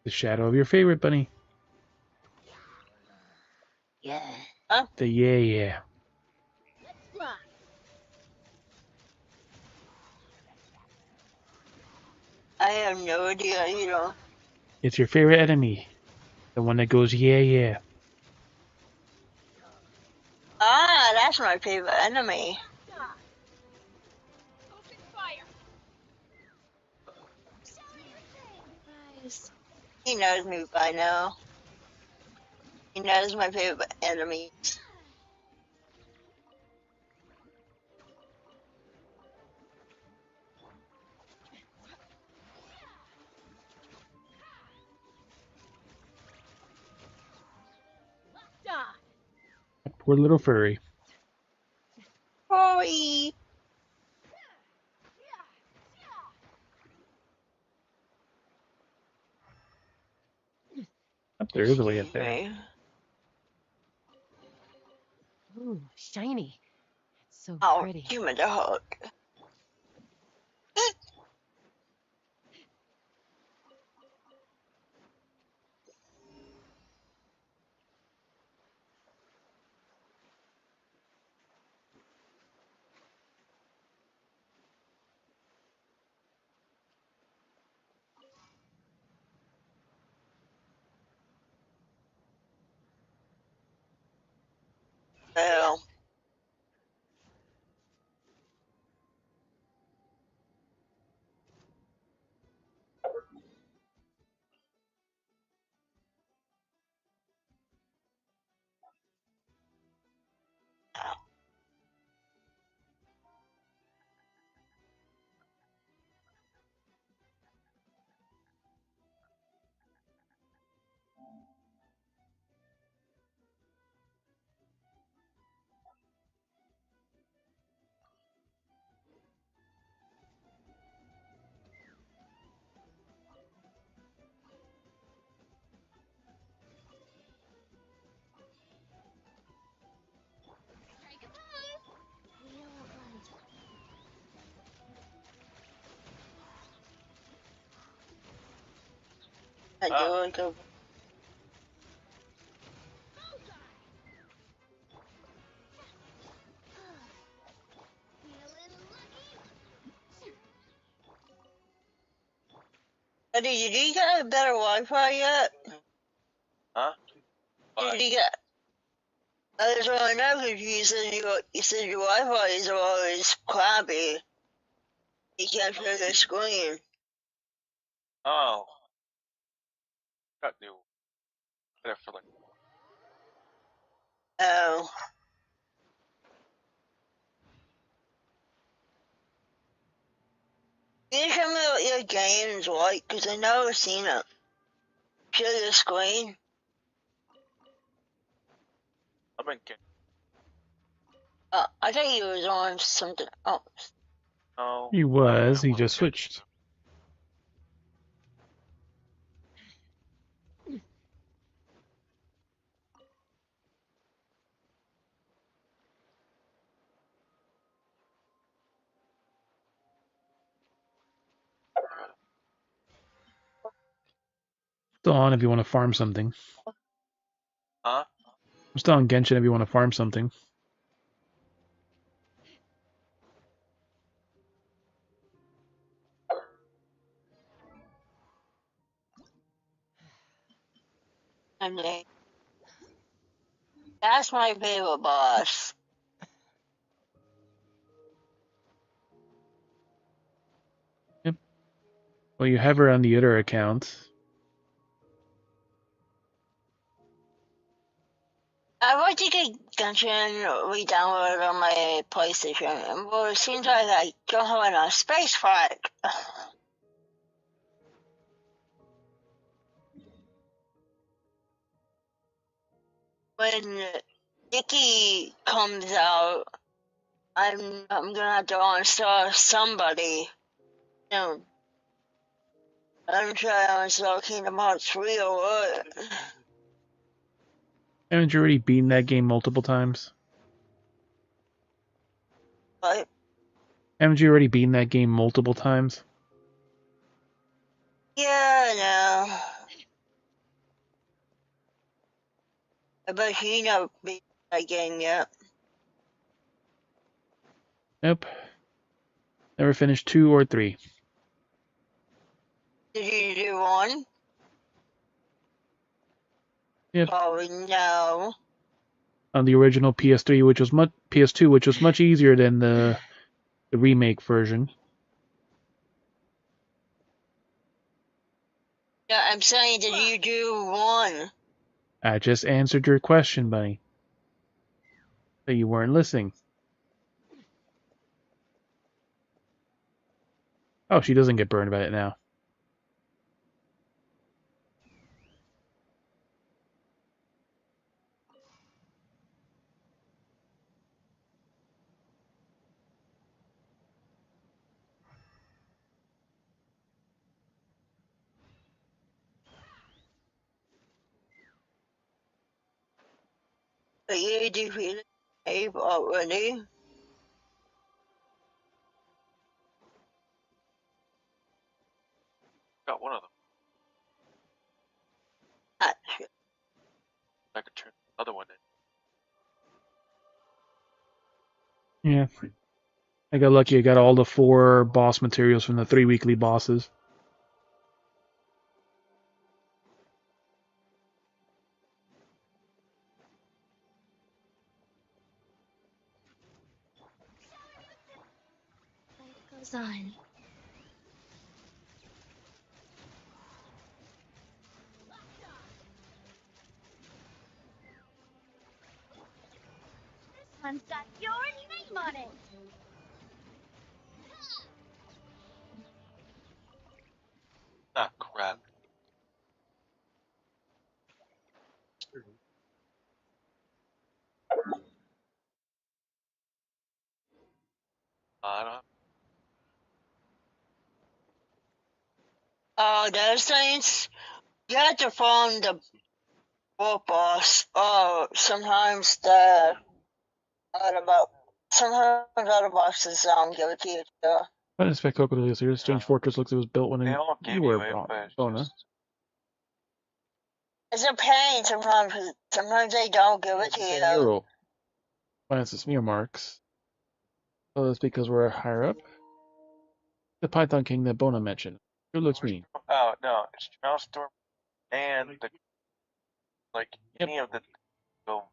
The shadow of your favorite bunny. Yeah. Huh? The yeah. Let's fly. I have no idea, you know. It's your favorite enemy. The one that goes yeah. Ah, that's my favorite enemy. Open fire. Surprise. He knows me by now. He knows my favorite enemy. Die. That poor little furry. Sorry. Up there is a way up there. Okay. Ooh, shiny. It's so Oh, pretty. give me the hug. Well, Say goodbye. Wheel of life. I do like a Feeling lucky. Buddy, did you get a better Wi-Fi yet? Huh? Did you get? I just want to know because you said your Wi-Fi is always crappy. You can't share the screen. Oh. Got new. There for like. Oh, can you tell me what your game's like? Because I never seen it. Share the screen. I've been getting. I thought he was on something else. Oh. He was. He just switched. Still on if you want to farm something. Huh? I'm still on Genshin if you want to farm something. I'm late. That's my favorite boss. Well, you have her on the other account. I want to get Genshin re-downloaded on my PlayStation, but it seems like I don't have enough space for it. When Nikki comes out, I'm gonna have to uninstall somebody soon. I'm trying to uninstall Kingdom Hearts 3 or what. Haven't you already beaten that game multiple times? But Haven't you already beaten that game multiple times? yeah, no. I bet you never beat that game yet. Nope. Never finished 2 or 3. Did you do one? Yep. Probably no. On the original PS3, which was PS2, which was much easier than the remake version. Yeah, I'm saying, did you do one? I just answered your question, buddy. But you weren't listening. Oh, she doesn't get burned by it now. But you defeated Abe already? Got one of them. Ah, I could turn the other one in. Yeah. I got lucky. I got all the 4 boss materials from the 3 weekly bosses. Life goes on. This one's got your name on it. Ah, crap. I don't. oh, those things? You have to find the book boss. Oh, sometimes the Autobot, sometimes Autobots give it to you too. I didn't expect Coco to do this. Your Strange Fortress looks like it was built when They all give you were you it, wrong, but it's Bona. just. It's a pain sometimes. Sometimes they don't give it to you. Euro. Minus the smear marks. Oh, that's because we're higher up. The Python King that Bona mentioned. It looks mean. Oh no, it's Storm and the like Yep. any of the. Go.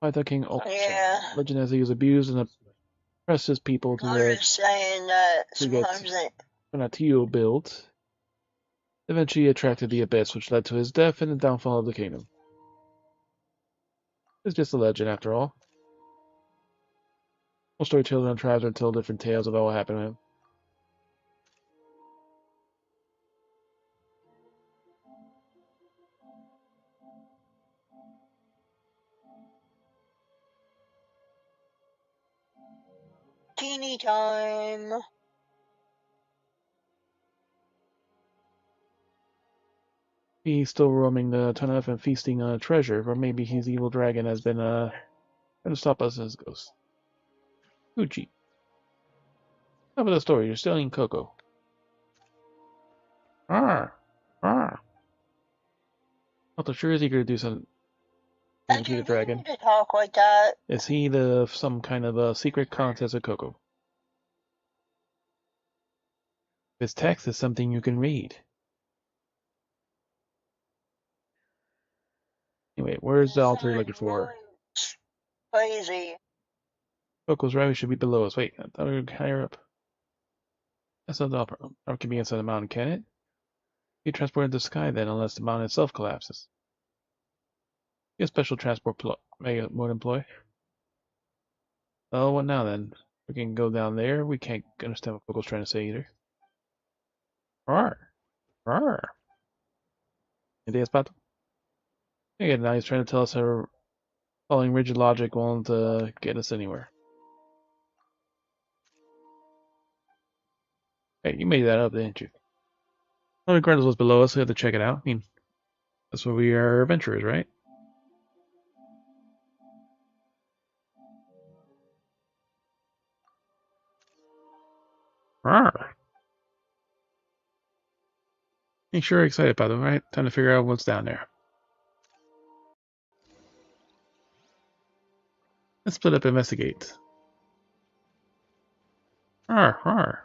Python King Ultra. Yeah. Legend as he was abused and oppresses people to I'm the just saying that to get sometimes they. Fanatio built. Eventually attracted the Abyss, which led to his death and the downfall of the kingdom. It's just a legend after all. Most storytellers and tribes are tell different tales about what happened to him. Teeny time. He's still roaming the Tanaf and feasting on a treasure, or maybe his evil dragon has been trying to stop us as ghosts. Uchi. Top of the story, you're stealing Coco. Ah! Ah! Not sure is he going to do something to defeat the dragon. To talk like that. Is he some kind of a secret contest with Coco? His text is something you can read. Anyway, where's the altar you're Sound looking for? really crazy. Coco's right, we should be below us. Wait, I thought we were higher up. That's not the upper. Or can be inside the mountain, can it? Be transported to the sky then, unless the mountain itself collapses. Get a special transport mode employ. Oh, what now then? We can go down there. We can't understand what Coco's trying to say either. Rawr. Rawr. Ideas, Pato? Yeah, now he's trying to tell us how following rigid logic won't get us anywhere. Hey, you made that up, didn't you? Well, regardless of what's below us, we have to check it out. I mean, that's what we are adventurers, right? Rawr. You sure excited, Pato, right? Time to figure out what's down there. Let's split up and investigate. Rawr, rawr.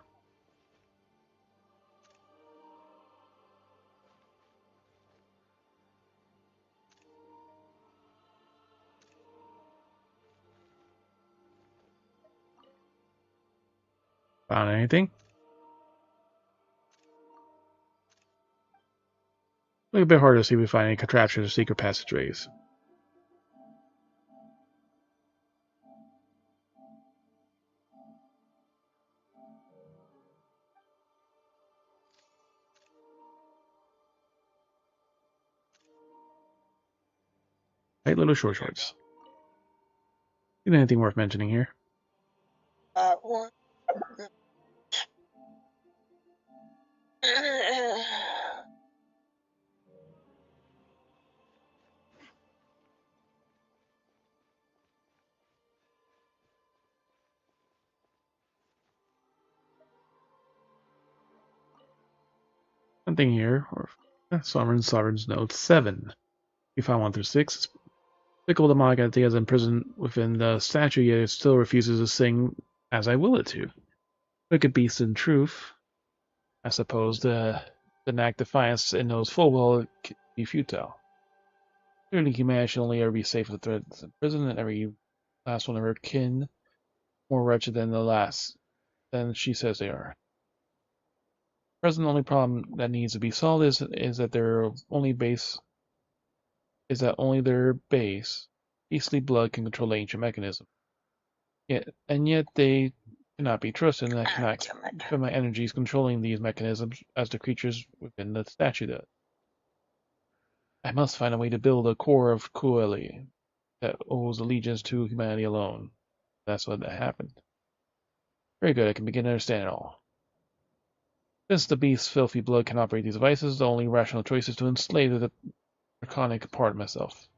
Found anything? Look a bit harder to see if we find any contraptions or secret passageways. Tight little shorts. Isn't anything worth mentioning here? One. Something here, or Sovereign's Note 7. We found 1 through 6. Despicable demonic entity is imprisoned within the statue, yet it still refuses to sing as I will it to. Wicked beast in truth, I suppose, to enact defiance and knows full well it can be futile. Clearly humanity should only ever be safe with threats in prison, and every last one of her kin more wretched than she says they are. Present only problem that needs to be solved is that only their base, beastly blood can control the ancient mechanism. Yet they cannot be trusted, and I cannot spend my energies controlling these mechanisms as the creatures within the statue does. I must find a way to build a core of Kueli that owes allegiance to humanity alone. That's what happened. Very good, I can begin to understand it all. Since the beast's filthy blood can operate these devices, the only rational choice is to enslave the draconic part of myself.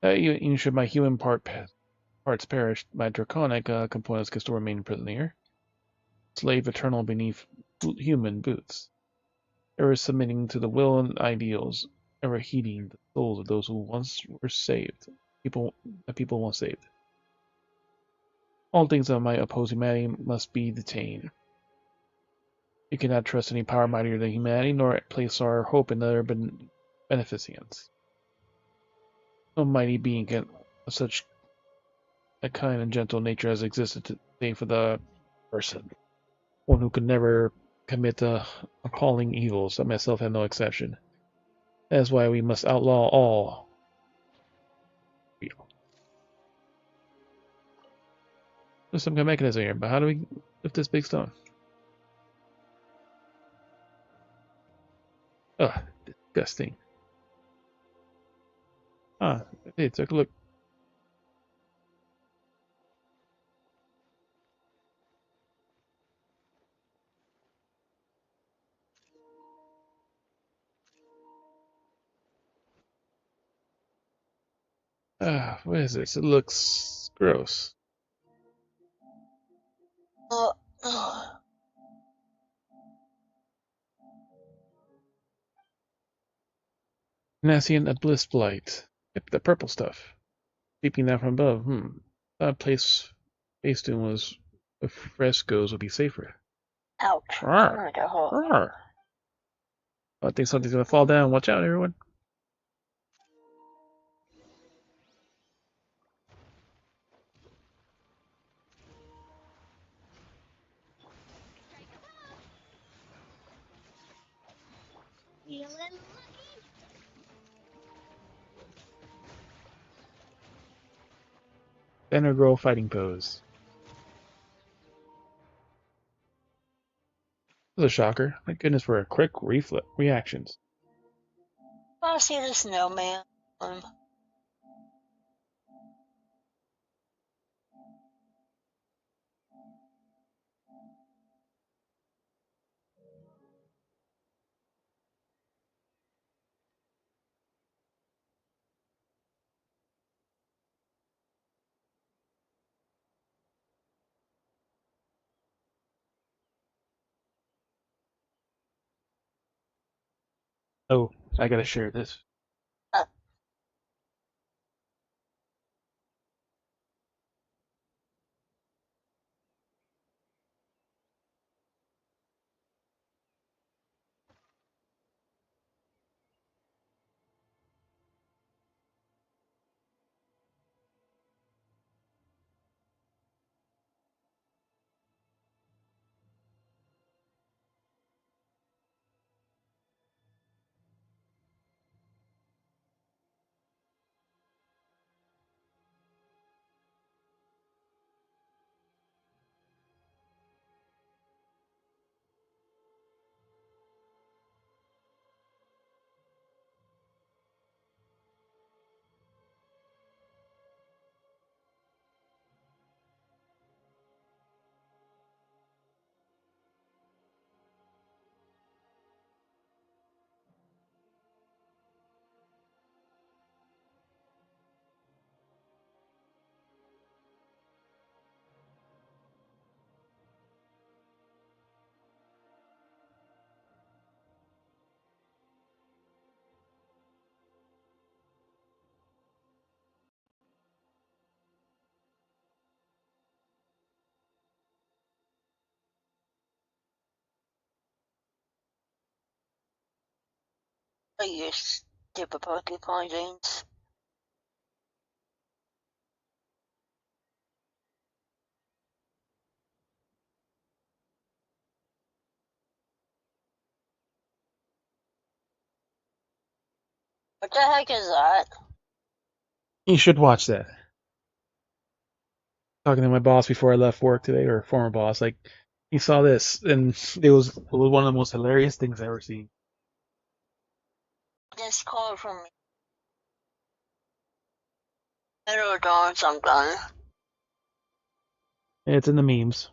Even should my human parts perish, my draconic components can still remain imprisoned here. Slave eternal beneath human boots. Ever submitting to the will and ideals, ever heeding the souls of those who once were saved. People once saved. All things that might oppose humanity must be detained. We cannot trust any power mightier than humanity, nor place our hope in their beneficence. No mighty being of such a kind and gentle nature has existed today for the person. One who could never commit appalling evils, I myself have no exception. That is why we must outlaw all. There's some kind of mechanism here, but how do we lift this big stone? Ugh, disgusting. Ah, hey, take a look. Ah, what is this? It looks gross. Nassian Abyss Blight. Yep, the purple stuff. Peeping down from above. That place Facetune was with frescoes would be safer. Ouch. Rawr. Rawr. I think something's gonna fall down. Watch out, everyone. Feeling lucky? Center girl fighting pose. This was a shocker. My goodness, for a quick reactions. I see the snowman. Oh, I gotta share this. I use stupid Pokemon games. What the heck is that? You should watch that. Talking to my boss before I left work today, or former boss, like he saw this, and it was one of the most hilarious things I've ever seen. This call from me. It'll dawn sometime. It's in the memes.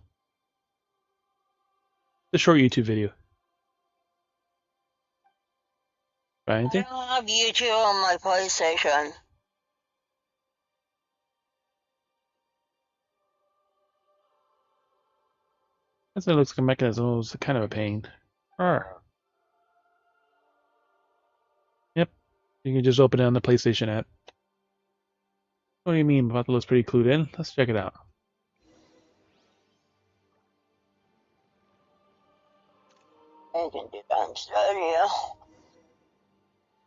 The short YouTube video. Right, I anything? don't have YouTube on my PlayStation. That looks like a mechanism. It was kind of a pain. Arr. Yep. You can just open it on the PlayStation app. What do you mean? About looks pretty clued in? Let's check it out. I can do that in studio.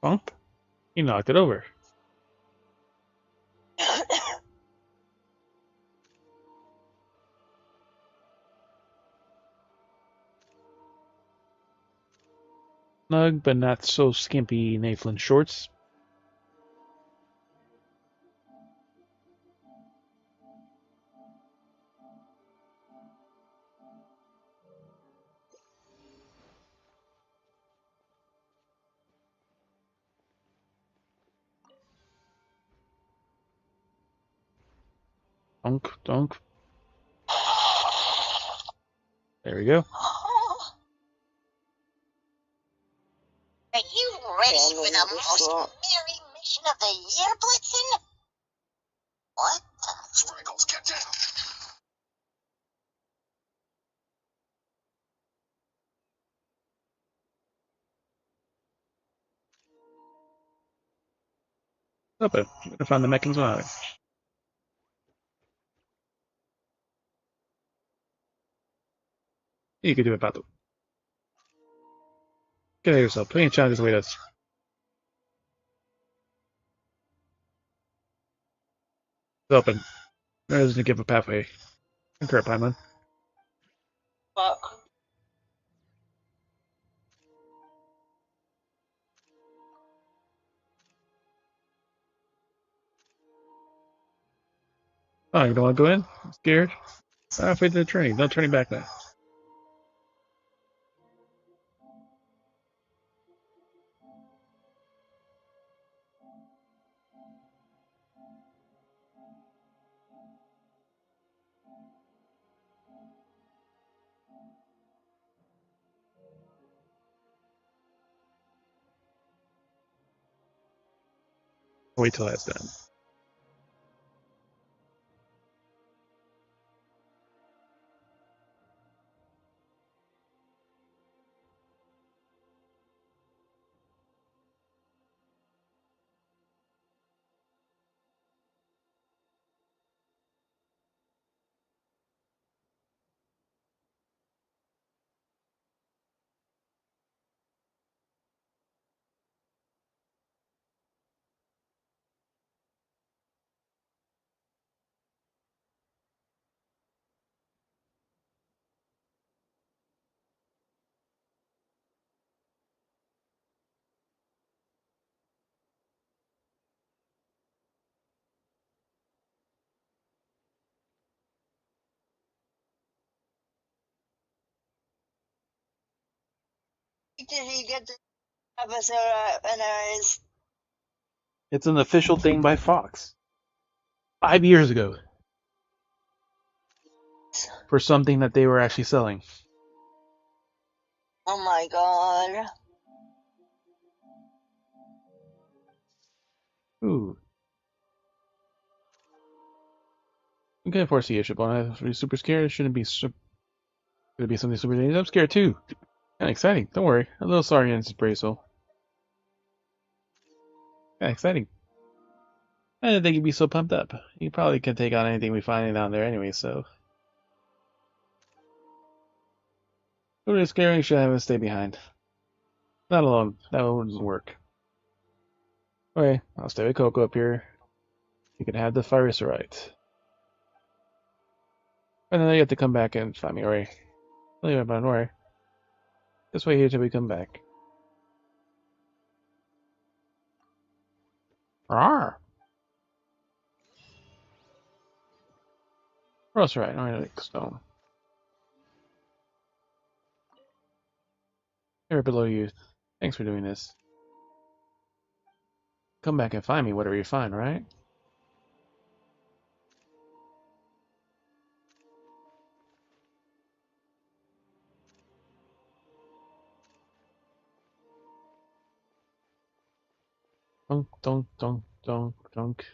Bump? He knocked it over. Snug, but not so skimpy Nathan shorts. Dunk, dunk. There we go. Are you ready for the most merry mission of the year, Blitzen? What? Sprinkles, get down! Open. I'm gonna find the mechanism on it. You can do it, Pato. Get out of yourself. Plenty of challenges await us. It's open. There isn't a give a pathway. Concur, Paimon. Fuck. Oh, you don't want to go in? I'm scared? Halfway to the train. Don't turn back now. Wait till that's done. Did he get the episode anyways? It's an official thing by Fox. 5 years ago. For something that they were actually selling. Oh my god. Ooh. I can't foresee it, but I'm super scared. It shouldn't be should it be something super dangerous? I'm scared too. Kinda exciting. Don't worry. A little sorry in Brazel. Kinda exciting. I didn't think you'd be so pumped up. You probably can take on anything we find down there anyway, so. Totally scary, should have to stay behind. Not alone. That wouldn't work. Okay, I'll stay with Coco up here. You can have the Phyrocerite. And then you have to come back and find me, alright? Leave it, don't worry. Just wait here till we come back. Rawr! Phyrocerite, alright, stone. Here below you. Thanks for doing this. Come back and find me, whatever you find, right? Dunk, dunk, dunk, dunk, dunk.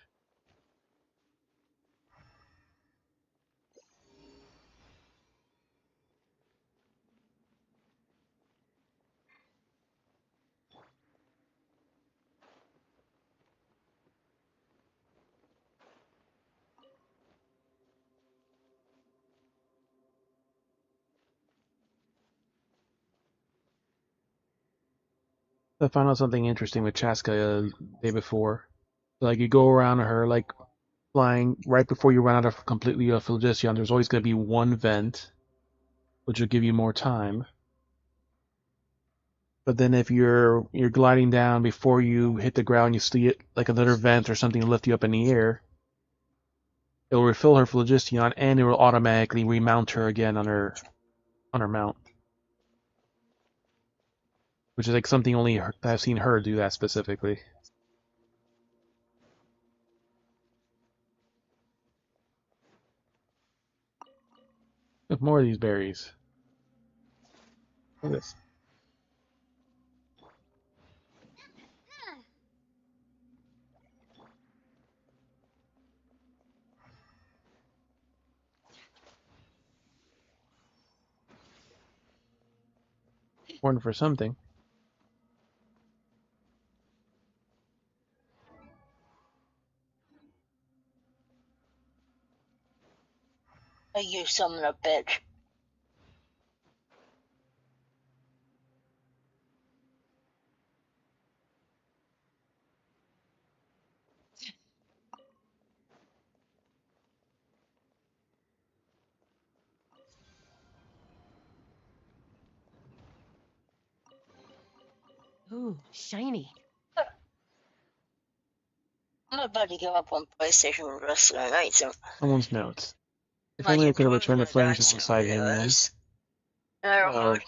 I found out something interesting with Chasca the day before. Like, you go around her, like, flying right before you run out of completely of phlogiston, there's always going to be one vent, which will give you more time. But then if you're gliding down before you hit the ground, you see it like another vent or something to lift you up in the air. It will refill her phlogiston and it will automatically remount her again on her mount. Which is like something only I've seen her do that specifically. Look, more of these berries. Look at this. Important for something. You summon a bitch. Ooh, shiny. I'm about to give up on PlayStation for the rest of the night, so Someone's notes. If my only I could have computer's returned the gonna die flames alongside him then. soon. Anyways,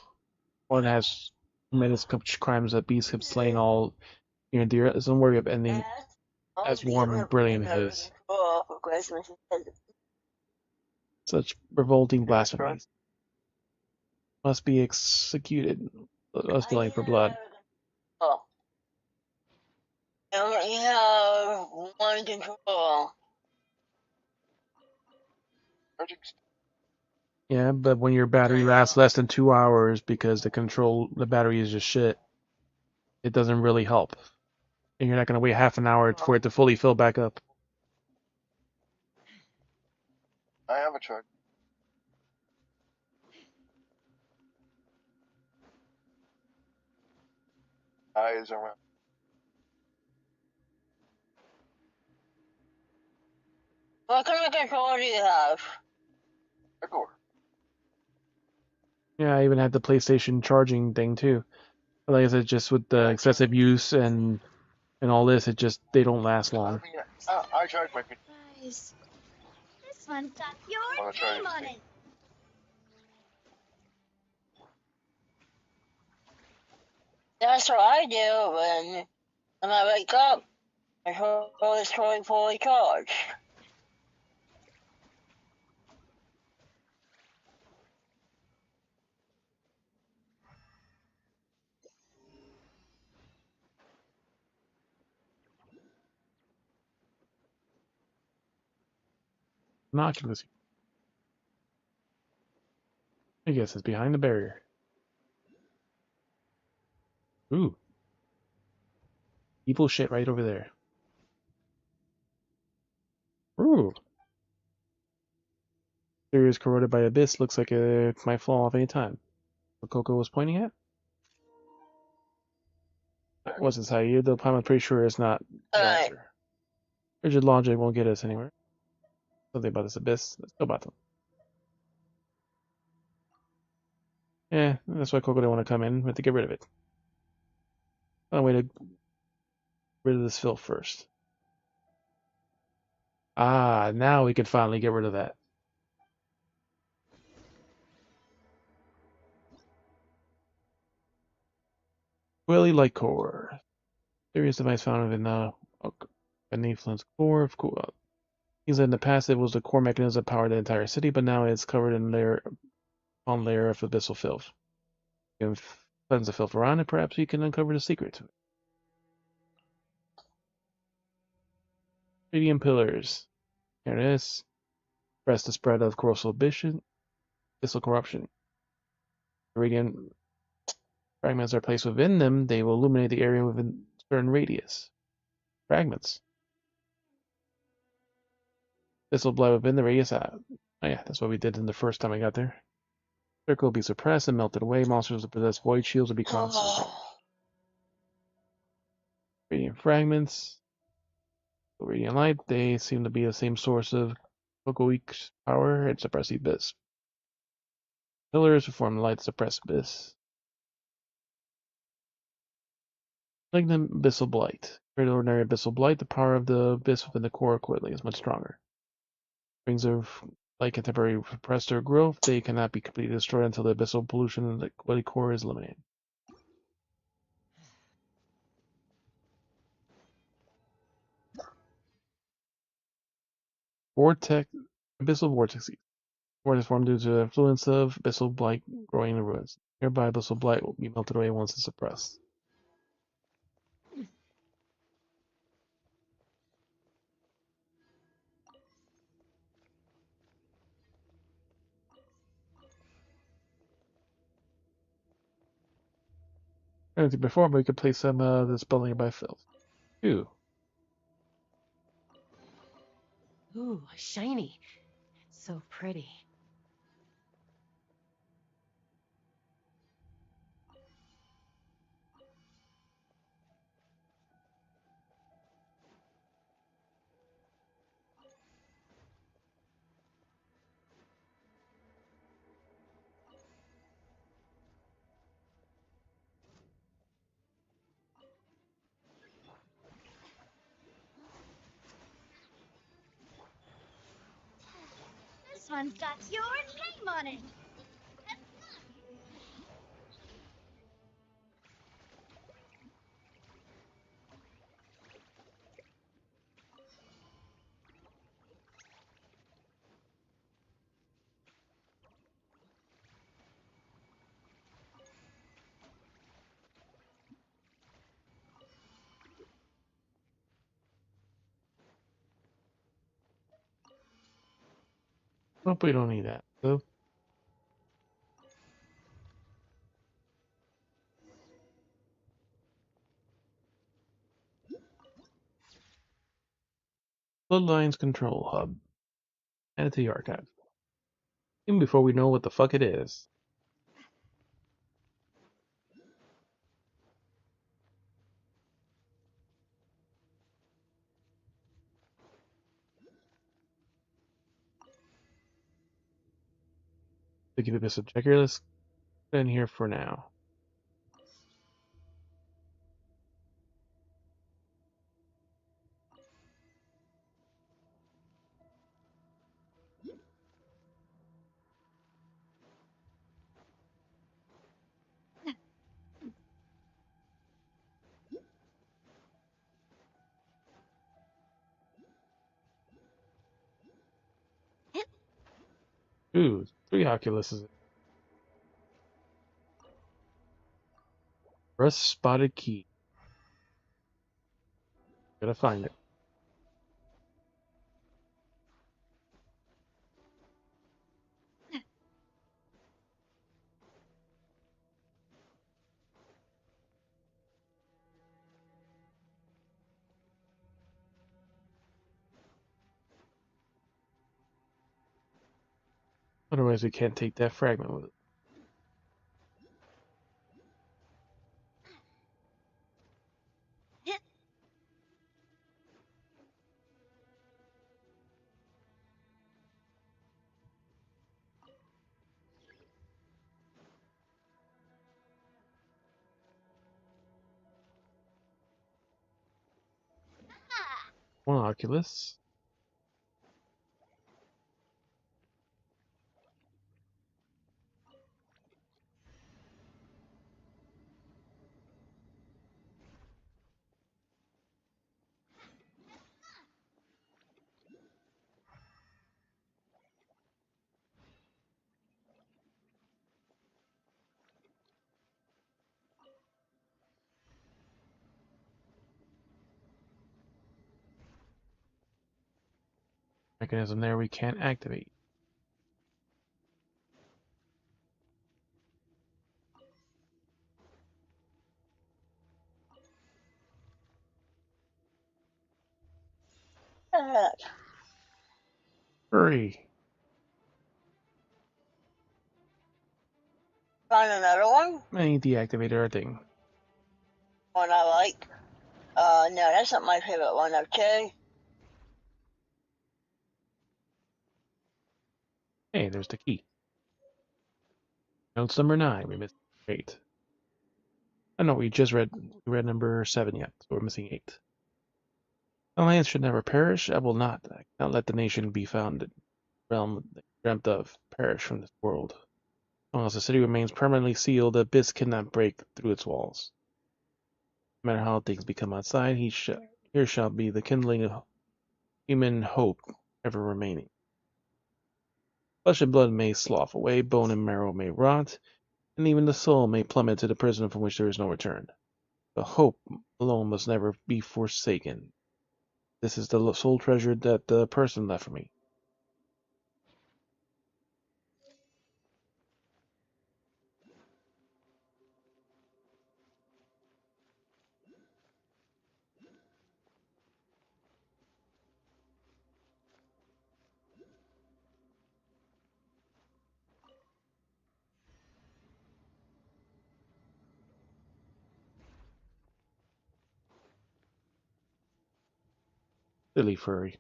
One has committed such crimes that beasts have slain all near and dear. It's unworthy of ending as warm and brilliant as his. for Christmas. Such revolting blasphemies must be executed, must be laid for blood. Oh. I only have one control. Yeah, but when your battery lasts less than 2 hours because the battery is just shit, it doesn't really help. And you're not going to wait half an hour for it to fully fill back up. I have a charge. Eyes around. What kind of control do you have? Record. Yeah, I even had the PlayStation charging thing too. But like I said, just with the excessive use and all this, they don't last long. I charge my computer. Guys, this one's got your Wanna try name to on see? it. That's what I do when I wake up. My control is fully charged. Binoculars. I guess it's behind the barrier. Ooh. Evil shit right over there. Ooh. Area is corroded by abyss. Looks like it might fall off any time. What Coco was pointing at? What's inside you? Though I'm pretty sure it's not the Alright. answer. Rigid logic won't get us anywhere. Something about this abyss. Let's go about them. Yeah, that's why Coco didn't want to come in. We have to get rid of it. Find a way to get rid of this filth first. Ah, now we can finally get rid of that. Willy light core. Serious device found beneath Flint's core. Of course, he said in the past it was the core mechanism that powered the entire city, but now it's covered in layer upon layer of abyssal filth. You can cleanse the filth around it, perhaps you can uncover the secret to it. Radiant pillars. Here it is. Press the spread of corrosive abyssal corruption. Radiant fragments are placed within them, they will illuminate the area within a certain radius. Fragments. This will blow within the radius. Oh yeah, that's what we did in the first time I got there. Circle will be suppressed and melted away. Monsters that possess void shields will be concentrated. Radiant fragments. Radiant light, they seem to be the same source of Cocoic's power and suppress the abyss. Pillars form light suppress abyss. Malignant abyssal blight. Compared to ordinary abyssal blight, the power of the abyss within the core accordingly is much stronger. Rings of light can temporarily suppress their growth. They cannot be completely destroyed until the abyssal pollution in the core is eliminated. Vortex, abyssal vortex. Vortex formed due to the influence of abyssal blight growing in the ruins. Nearby abyssal blight will be melted away once it's suppressed. I didn't think before, but we could place some this building by filth. Ooh. Ooh, shiny. It's so pretty. This one's got your name on it. Hope we don't need that. So, Bloodlines Control Hub. Add it to the archive. Even before we know what the fuck it is. To keep this a checker, let's get in here for now. Ooh, 3 Oculuses. Rust spotted key. Gotta find it. Otherwise, we can't take that fragment with it. One Oculus. Mechanism there we can't activate. Hurry. Find another one? I need to deactivate our thing. One I like. No, that's not my favorite one, okay? Hey, there's the key. Notes number 9. We missed 8. I know we just read number 7 yet, so we're missing 8. The lands should never perish. I will not. I cannot let the nation be founded. Realm they dreamt of perish from this world. As long as the city remains permanently sealed, the abyss cannot break through its walls. No matter how things become outside, here shall be the kindling of human hope ever remaining. Flesh and blood may slough away, bone and marrow may rot, and even the soul may plummet to the prison from which there is no return. But hope alone must never be forsaken. This is the sole treasure that the person left for me. Silly furry.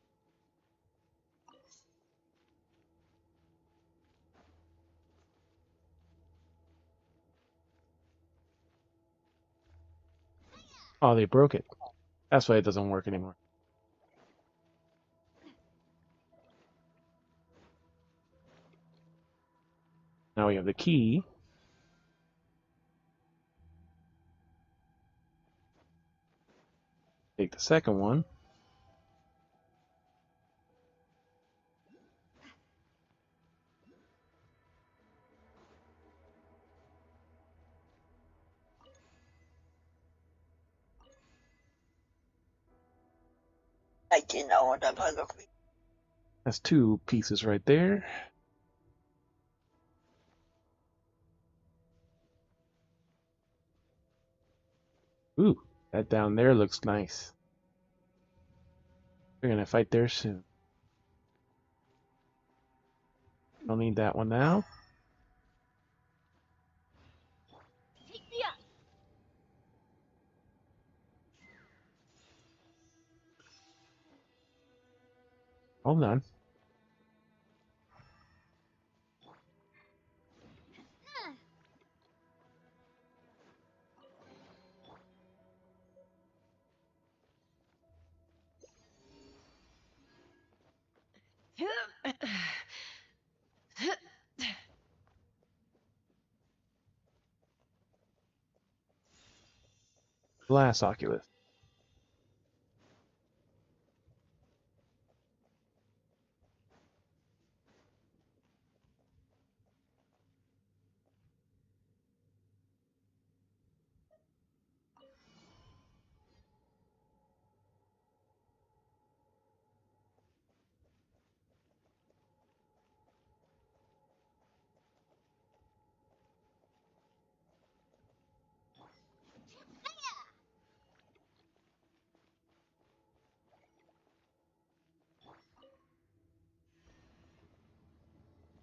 Oh, they broke it. That's why it doesn't work anymore. Now we have the key. Take the second one. I didn't know what that was. That's 2 pieces right there. Ooh, that down there looks nice. We're gonna fight there soon. Don't need that one now. Hold on. Glass Oculus.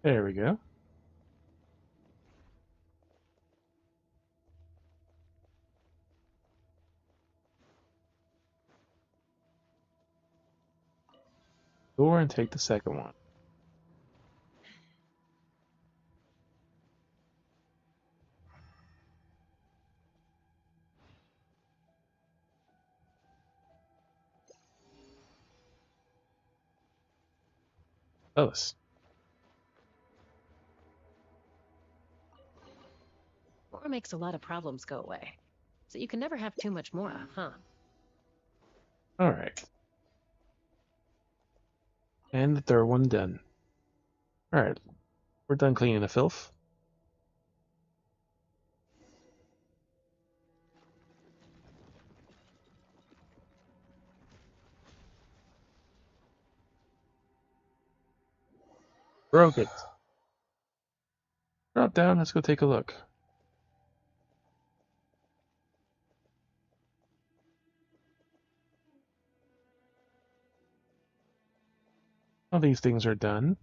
There we go. Door and take the second one. Close. More makes a lot of problems go away. So you can never have too much more, huh? Alright. And the third one done. Alright. We're done cleaning the filth. Broke it. Drop down, let's go take a look. All these things are done.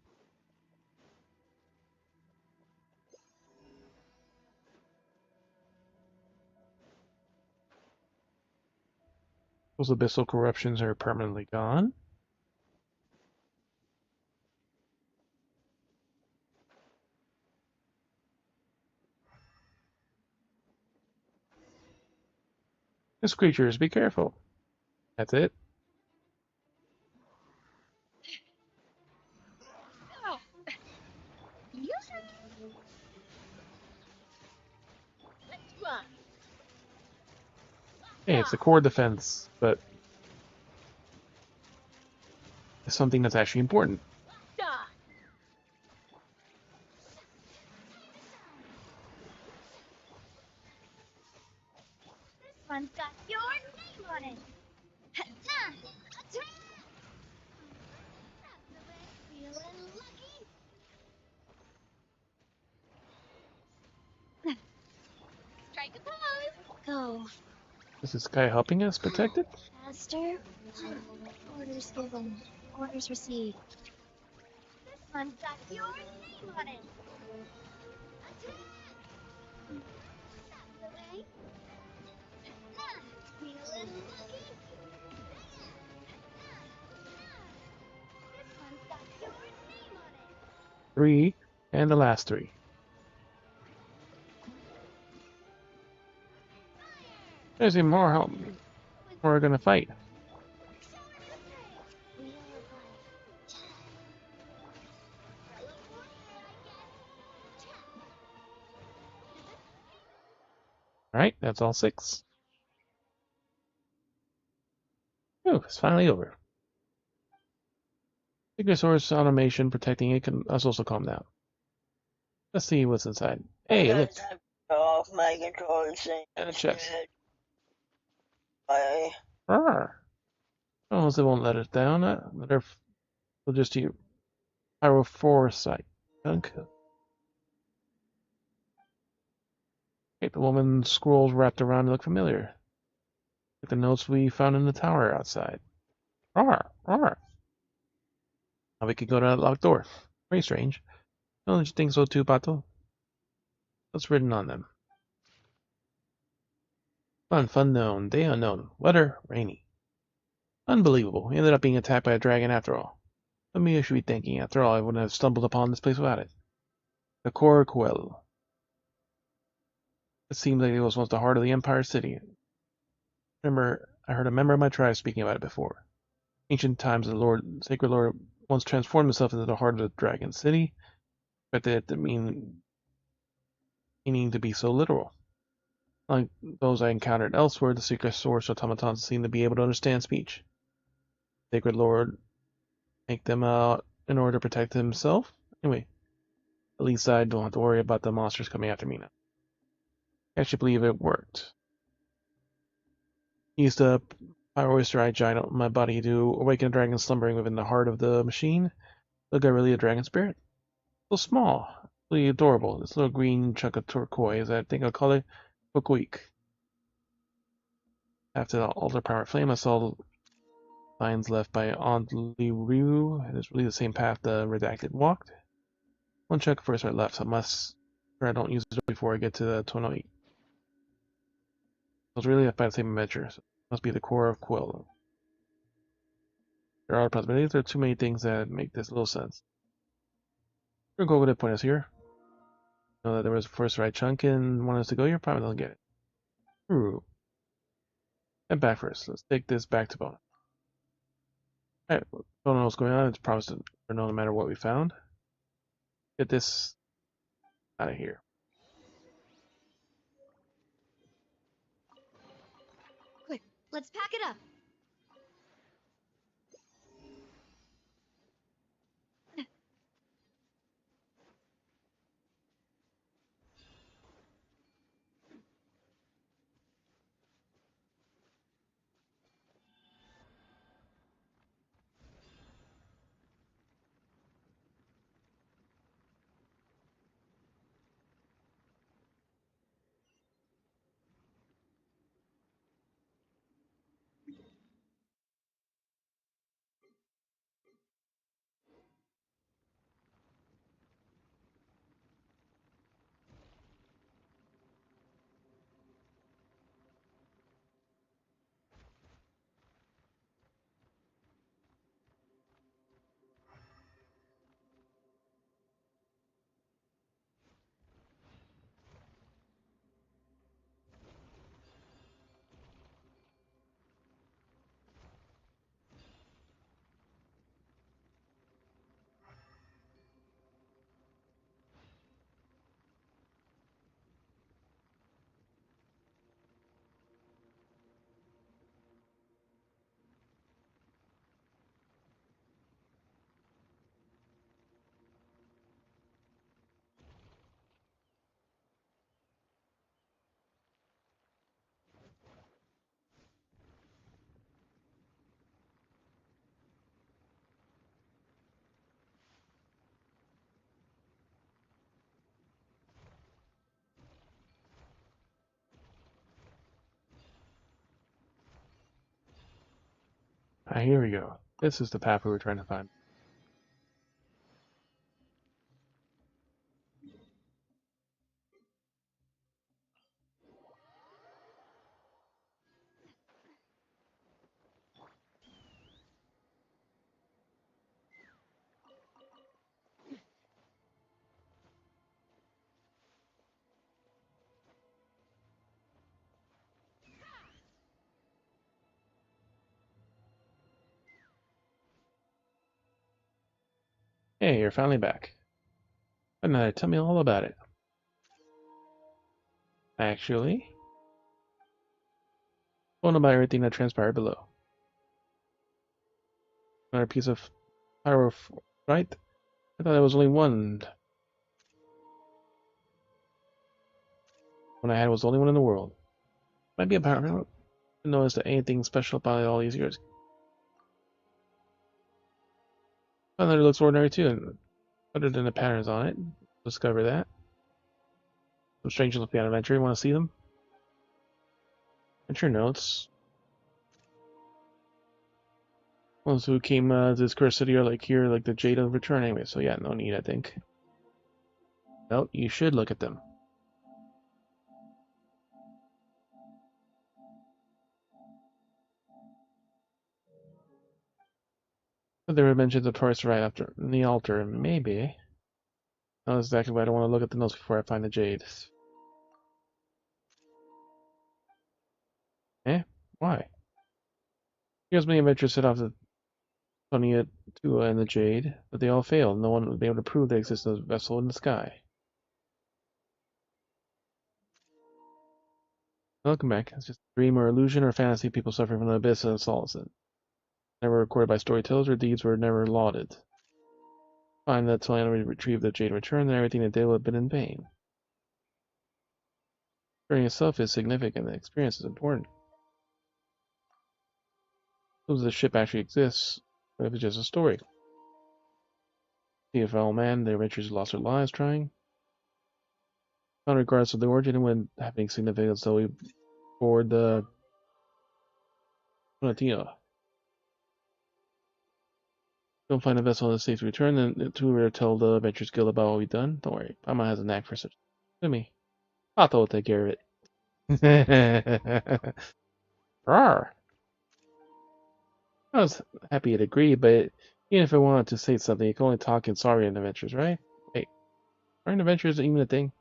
Those abyssal corruptions are permanently gone. This creatures, be careful. That's it. Hey, it's a core defense, but it's something that's actually important. One's got your name on it. Feeling lucky? Strike a pose. Go. Is this guy helping us protect it? Master. Orders given. Orders received. This one's got your name on it. Feeling lucky? This one's got your name on it. 3, and the last 3. There's even more help. We're gonna fight. Alright, that's all 6. Ooh, it's finally over. Secret source automation protecting it can us also calm down. Let's see what's inside. Hey, look. Off my controller saying And a chest. I Rawr. Oh, they won't let us down. We'll just use Pyro 4 site. Okay, the woman's scrolls wrapped around look familiar. Like the notes we found in the tower outside. Rawr, rawr. Now we could go to that locked door. Very strange. Don't you think so too, Pato? What's written on them? Month unknown, day unknown, weather rainy. Unbelievable. We ended up being attacked by a dragon after all. What me should be thinking? After all, I wouldn't have stumbled upon this place without it. The Cor Quell. It seemed like it was once the heart of the Empire City. I heard a member of my tribe speaking about it before. Ancient times, Sacred Lord, once transformed himself into the heart of the Dragon City. Expected it to meaning to be so literal. Like those I encountered elsewhere, the secret source automatons seem to be able to understand speech. Sacred Lord make them out in order to protect himself? Anyway, at least I don't have to worry about the monsters coming after me now. I actually believe it worked. Used a pyroisterite giant on my body to awaken a dragon slumbering within the heart of the machine. Look, I really a dragon spirit? So small, really adorable. This little green chunk of turquoise, I think I'll call it Bookweek. After the altar power flame, I saw signs left by Aunt Liru, and it's really the same path the redacted walked. One check first right left, so I must sure I don't use it before I get to the 208. It was really up by the same adventure, so it must be the core of Quill. There are possibilities, there are too many things that make this little sense. We're going to go with the point us here. Know that there was a first right chunk and want us to go here, probably don't get it. Ooh. And back first. Let's take this back to bone. Alright, don't know what's going on, it's promised to know no matter what we found. Get this out of here. Quick, let's pack it up. Here we go. This is the path we were trying to find. Hey, you're finally back. And tell me all about it. Actually, Don't know about everything that transpired below. Another piece of pyro, right? I thought there was only one. When I had it was the only one in the world. Might be a pyro. I don't notice that anything special about it all these years. I thought it looks ordinary too, and other than the patterns on it. Discover that. Some strangers looking at adventure. You want to see them? Adventure notes. Ones who came to this cursed city are like here, like the Jade of Return anyway, so yeah, no need, I think. Well, you should look at them. But there were mentions of Taurus right after the altar, maybe. Not exactly why I don't want to look at the notes before I find the Jade. Eh? Why? Here's many adventurers set off to Tonia, Tua, and the Jade, but they all failed. No one would be able to prove the existence of a vessel in the sky. Welcome back. It's just a dream or illusion or fantasy people suffering from the abyss and assaults. Never recorded by storytellers or deeds were never lauded. Find that Tonia retrieved the Jade return, then everything they did would have been in vain. The journey itself is significant, the experience is important. Suppose the ship actually exists, or if it's just a story. See if old man, the adventurers lost their lives trying. Found regardless of the origin and when having significance, so we board the Donatino. Don't find a vessel in a safe return, then the two will tell the Adventurers Guild about what we've done. Don't worry, Mama has a knack for such. To me. Otto will take care of it. Rawr. I was happy he'd agree, but even if I wanted to say something, you can only talk in Saurian adventures, right? Wait, aren't adventures even a thing?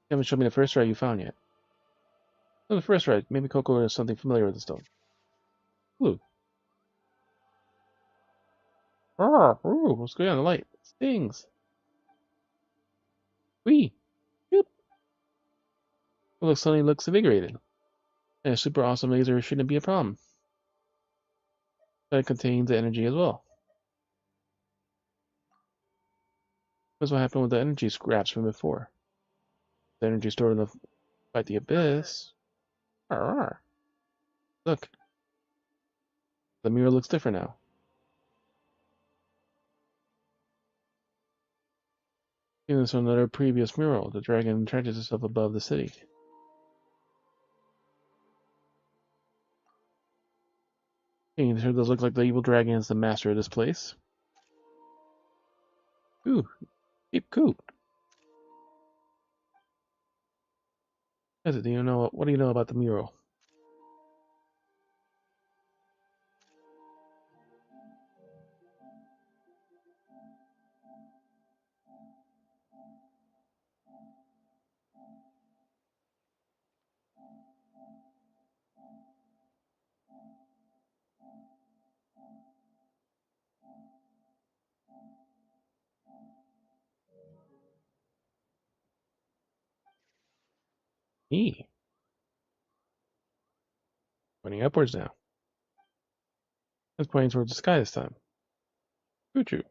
You haven't shown me the first ride you found yet. Oh, the first ride. Maybe Coco is something familiar with the stone. Ooh. Ooh, what's going on? The light. It stings. Wee. Yoop. It looks suddenly looks invigorated. And a super awesome laser shouldn't be a problem. But it contains the energy as well. That's what happened with the energy scraps from before. The energy stored in the fight the abyss. Arr. Look. The mirror looks different now. Seen this on another previous mural. The dragon entrenches itself above the city. It sure does look like the evil dragon is the master of this place. Ooh, keep cool. Do you know what do you know about the mural? E. Pointing upwards now. It's pointing towards the sky this time. Choo-choo.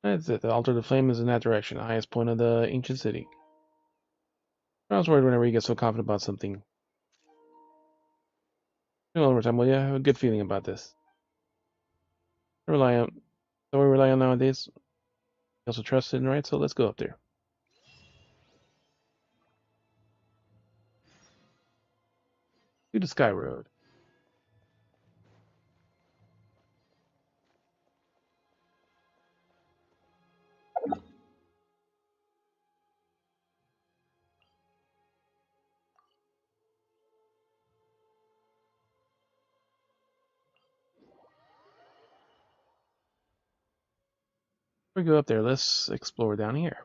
That's it. The altar of the flame is in that direction, the highest point of the ancient city. I was worried whenever you get so confident about something. Over time, will you? I have a good feeling about this. I rely on, so we rely on nowadays. You also trust it, right? So let's go up there. To the Sky Road. Before we go up there, let's explore down here.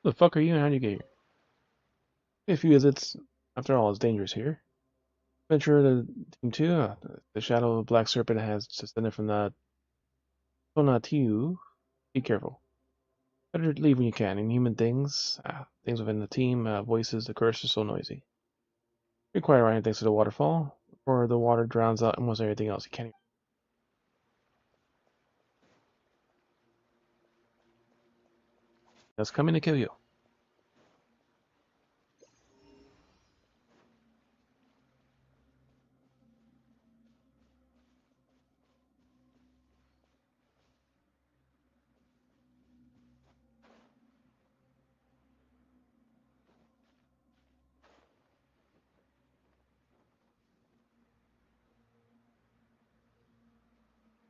Who the fuck are you and how'd you get here? A few visits. After all, it's dangerous here. Venture to Team 2. The shadow of the Black Serpent has descended from the Tonatiuh. Be careful. Better leave when you can. Inhuman things, things within the team, voices, the curse is so noisy. Be quiet around thanks to the waterfall, or the water drowns out almost everything else. You can't even... That's coming to kill you.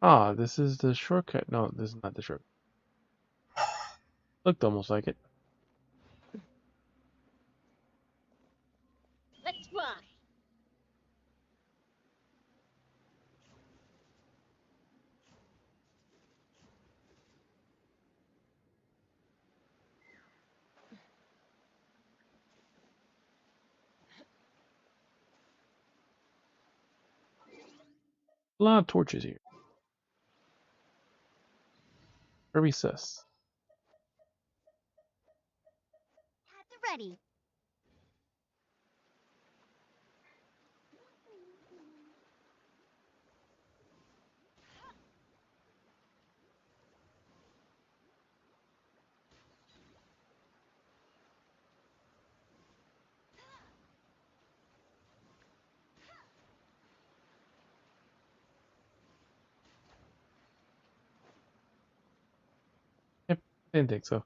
Ah, this is the shortcut. No, this is not the shortcut. Looked almost like it. Let's fly. A lot of torches here. Very sus. At the ready. Yep, didn't think so.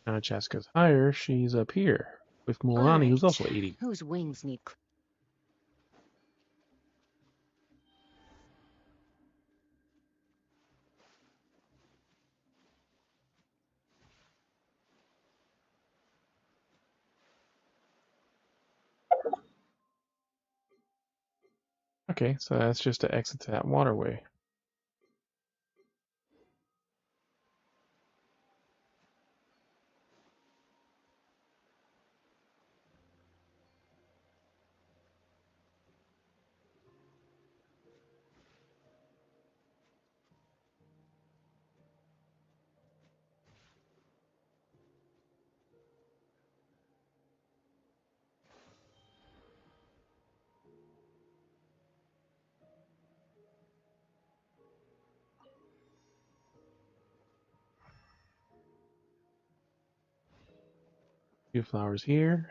Now Chasca's higher, she's up here. With All Mulani, who's right. also 80. Whose wings need... Okay, so that's just to exit to that waterway. Few flowers here.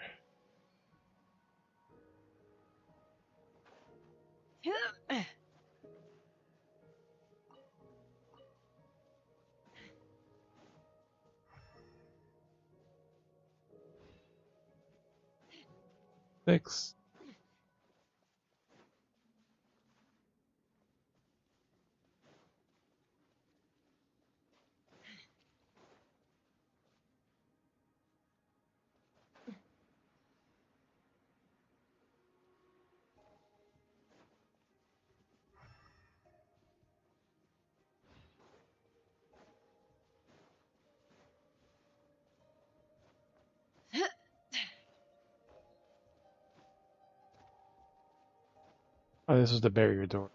Six. Oh, this is the barrier door.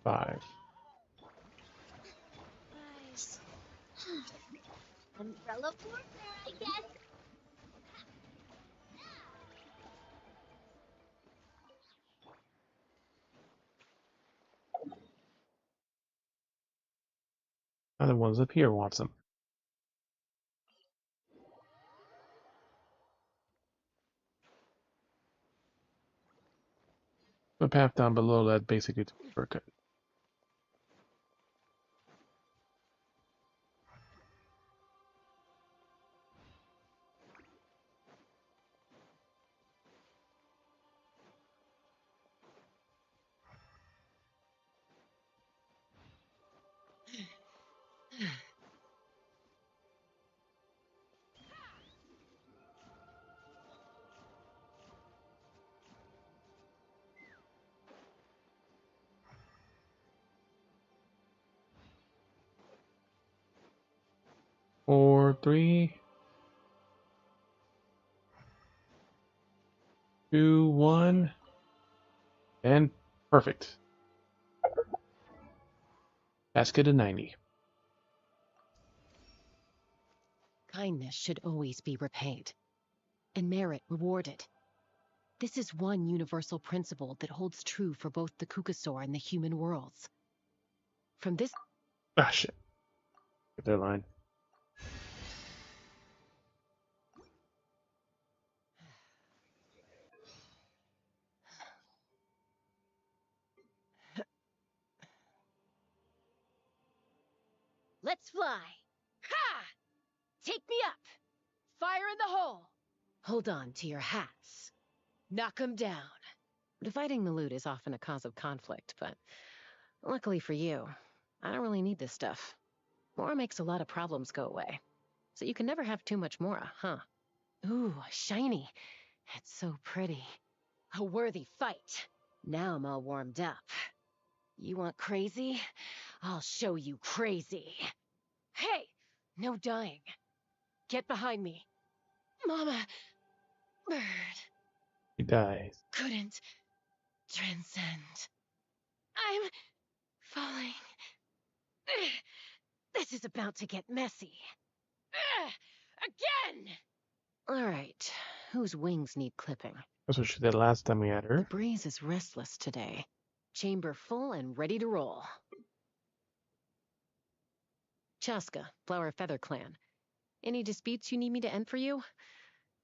Five. Nice. Umbrella fort, I guess. Now the ones up here wants them. The path down below that basically to a shortcut. Four, 3, 2, 1, and perfect. Chasca to 90. Kindness should always be repaid, and merit rewarded. This is one universal principle that holds true for both the Kukasaur and the human worlds. From this... Ah, shit. Get their line. Let's fly! Ha! Take me up! Fire in the hole! Hold on to your hats. Knock 'em down. Dividing the loot is often a cause of conflict, but luckily for you, I don't really need this stuff. Mora makes a lot of problems go away. So you can never have too much Mora, huh? Ooh, shiny. It's so pretty. A worthy fight. Now I'm all warmed up. You want crazy? I'll show you crazy. Hey! No dying. Get behind me. Mama! Bird. He dies. Couldn't transcend. I'm falling. This is about to get messy. Again! Alright, whose wings need clipping? That's what she did last time we had The her. breeze is restless today. Chamber full and ready to roll. Chasca, Flower Feather Clan. Any disputes you need me to end for you?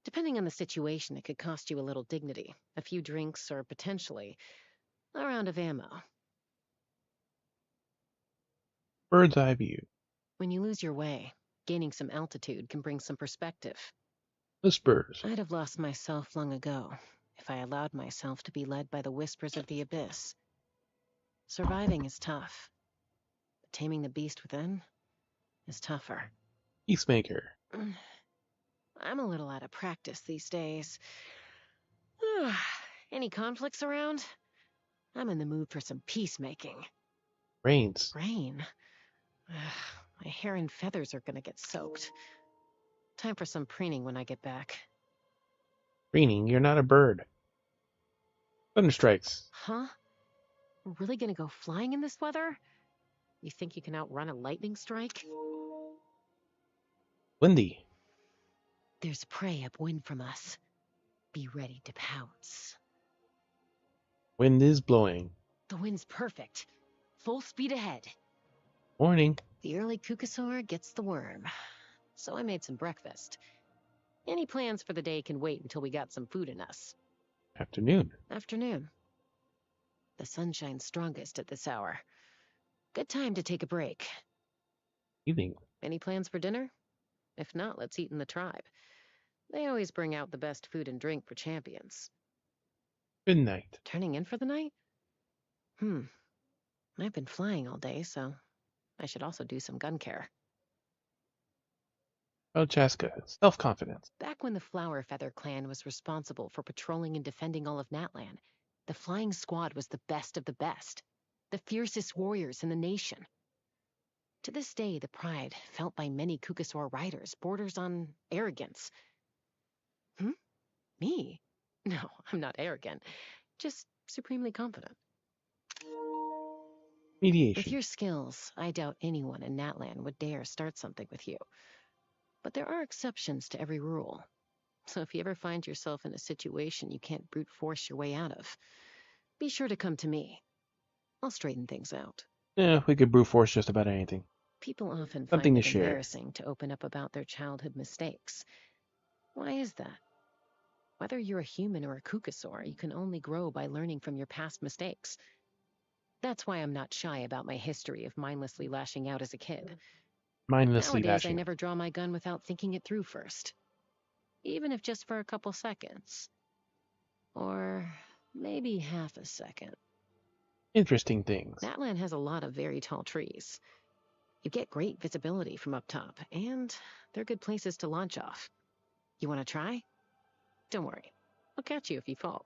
Depending on the situation, it could cost you a little dignity, a few drinks, or potentially a round of ammo. Bird's eye view. When you lose your way, gaining some altitude can bring some perspective. Whispers. I'd have lost myself long ago if I allowed myself to be led by the whispers of the abyss. Surviving is tough, but taming the beast within is tougher. Peacemaker. I'm a little out of practice these days. Any conflicts around? I'm in the mood for some peacemaking. Rains. Rain? My hair and feathers are gonna get soaked. Time for some preening when I get back. Preening, you're not a bird. Thunderstrikes. Huh? We're really gonna go flying in this weather? You think you can outrun a lightning strike? Windy. There's prey upwind from us. Be ready to pounce. Wind is blowing. The wind's perfect. Full speed ahead. Morning. The early Kukasaur gets the worm. So I made some breakfast. Any plans for the day can wait until we got some food in us. Afternoon. Afternoon. The sun shines strongest at this hour. Good time to take a break. Evening. Any plans for dinner? If not, let's eat in the tribe. They always bring out the best food and drink for champions. Midnight. Turning in for the night? I've been flying all day, so I should also do some gun care. Oh, Chasca. Self-confidence. Back when the Flower Feather Clan was responsible for patrolling and defending all of Natlan, the Flying Squad was the best of the best, the fiercest warriors in the nation. To this day, the pride felt by many Kukasaur riders borders on arrogance. Me? No, I'm not arrogant, just supremely confident. Mediation. With your skills, I doubt anyone in Natlan would dare start something with you. But there are exceptions to every rule. So if you ever find yourself in a situation you can't brute force your way out of, be sure to come to me. I'll straighten things out. Yeah, we could brute force just about anything. People often Something find to it share. embarrassing to open up about their childhood mistakes. Why is that? Whether you're a human or a kookasaur, you can only grow by learning from your past mistakes. That's why I'm not shy about my history of mindlessly lashing out as a kid. Mindlessly Nowadays, I lashing. never draw my gun without thinking it through first. Even if just for a couple seconds. Or maybe half a second. Interesting things. That land has a lot of very tall trees. You get great visibility from up top, and they're good places to launch off. You want to try? Don't worry. I'll catch you if you fall.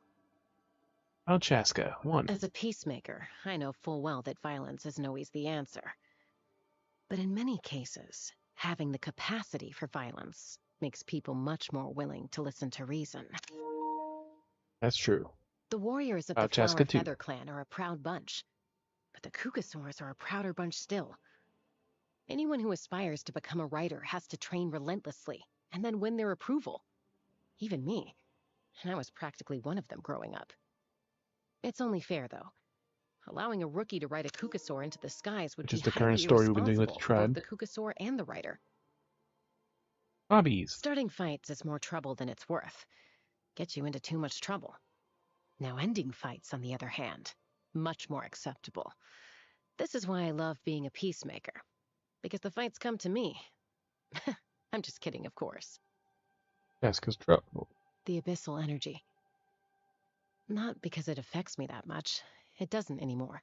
Al Chasca, 1. As a peacemaker, I know full well that violence isn't always the answer. But in many cases, having the capacity for violence makes people much more willing to listen to reason. That's true. The warriors of the Al Chasca, Flower 2. Feather clan are a proud bunch, but the kookasaurs are a prouder bunch still. Anyone who aspires to become a writer has to train relentlessly and then win their approval. Even me. And I was practically one of them growing up. It's only fair, though. Allowing a rookie to ride a kookasaur into the skies would Which be is the highly current story we've been doing with the irresponsible for both tribe. the kookasaur and the rider. Hobbies. Starting fights is more trouble than it's worth. Gets you into too much trouble. Now ending fights, on the other hand, much more acceptable. This is why I love being a peacemaker. Because the fights come to me. I'm just kidding, of course. Chasca's trouble. The abyssal energy. Not because it affects me that much. It doesn't anymore.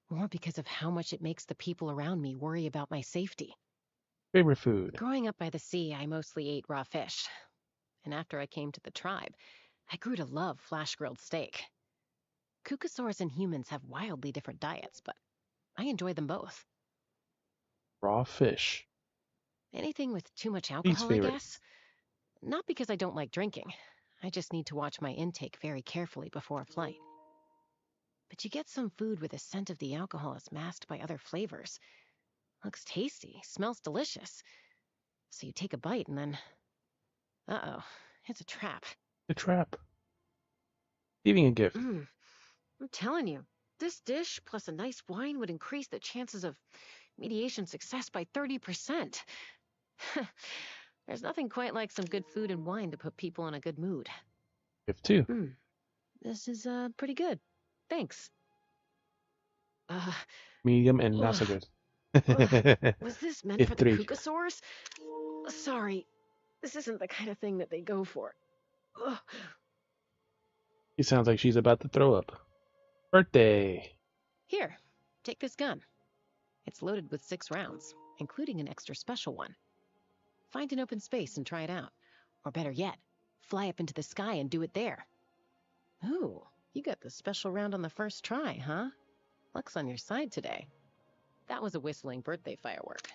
More because of how much it makes the people around me worry about my safety. Favorite food. Growing up by the sea, I mostly ate raw fish. And after I came to the tribe, I grew to love flash-grilled steak. Kookasaurs and humans have wildly different diets, but I enjoy them both. Raw fish. Anything with too much Least alcohol, I favorite. guess? Not because I don't like drinking. I just need to watch my intake very carefully before a flight. But you get some food where the scent of the alcohol is masked by other flavors. Looks tasty, smells delicious. So you take a bite and then... Uh-oh, it's a trap. The trap. Giving a gift. I'm telling you, this dish plus a nice wine would increase the chances of mediation success by 30%. There's nothing quite like some good food and wine to put people in a good mood. Gift 2. This is, pretty good. Thanks. Medium and not so good. Was this meant Gift for the 3. kookasaurs? Sorry, this isn't the kind of thing that they go for. Ugh. She sounds like she's about to throw up. Birthday. Here, take this gun. It's loaded with 6 rounds, including an extra special one. Find an open space and try it out. Or better yet, fly up into the sky and do it there. Ooh, you got the special round on the first try, huh? Luck's on your side today. That was a whistling birthday firework.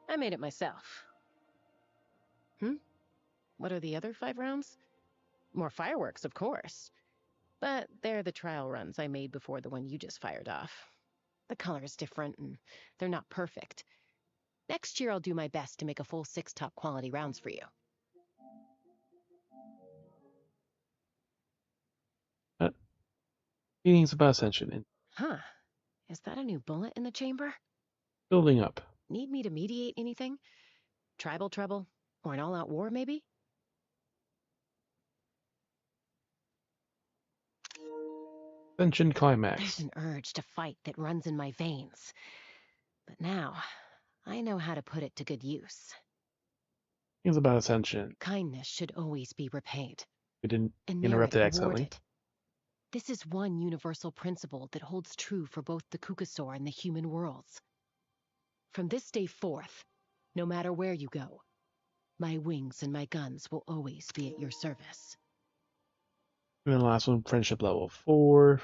I made it myself. What are the other 5 rounds? More fireworks, of course. But they're the trial runs I made before the one you just fired off. The color is different, and they're not perfect. Next year I'll do my best to make a full 6 top quality rounds for you. Feelings about Ascension. Huh. Is that a new bullet in the chamber? Building up. Need me to mediate anything? Tribal trouble? Or an all-out war, maybe? Ascension There's climax. an urge to fight that runs in my veins. But now, I know how to put it to good use. Feelings about Ascension. Kindness should always be repaid. We didn't And interrupt it merit accidentally. rewarded. This is one universal principle that holds true for both the kookasaur and the human worlds. From this day forth, no matter where you go, my wings and my guns will always be at your service. And then the last one, friendship level 4,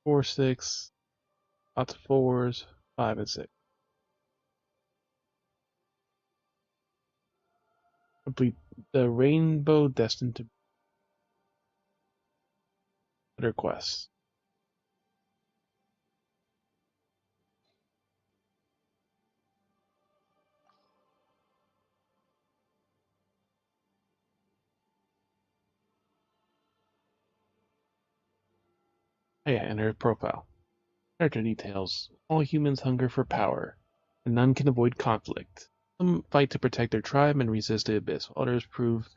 4, 6, lots of 4s, 5, and 6. Complete the rainbow destined to better quests. Oh yeah, and her profile. Character details. All humans hunger for power, and none can avoid conflict. Some fight to protect their tribe and resist the abyss, while others prove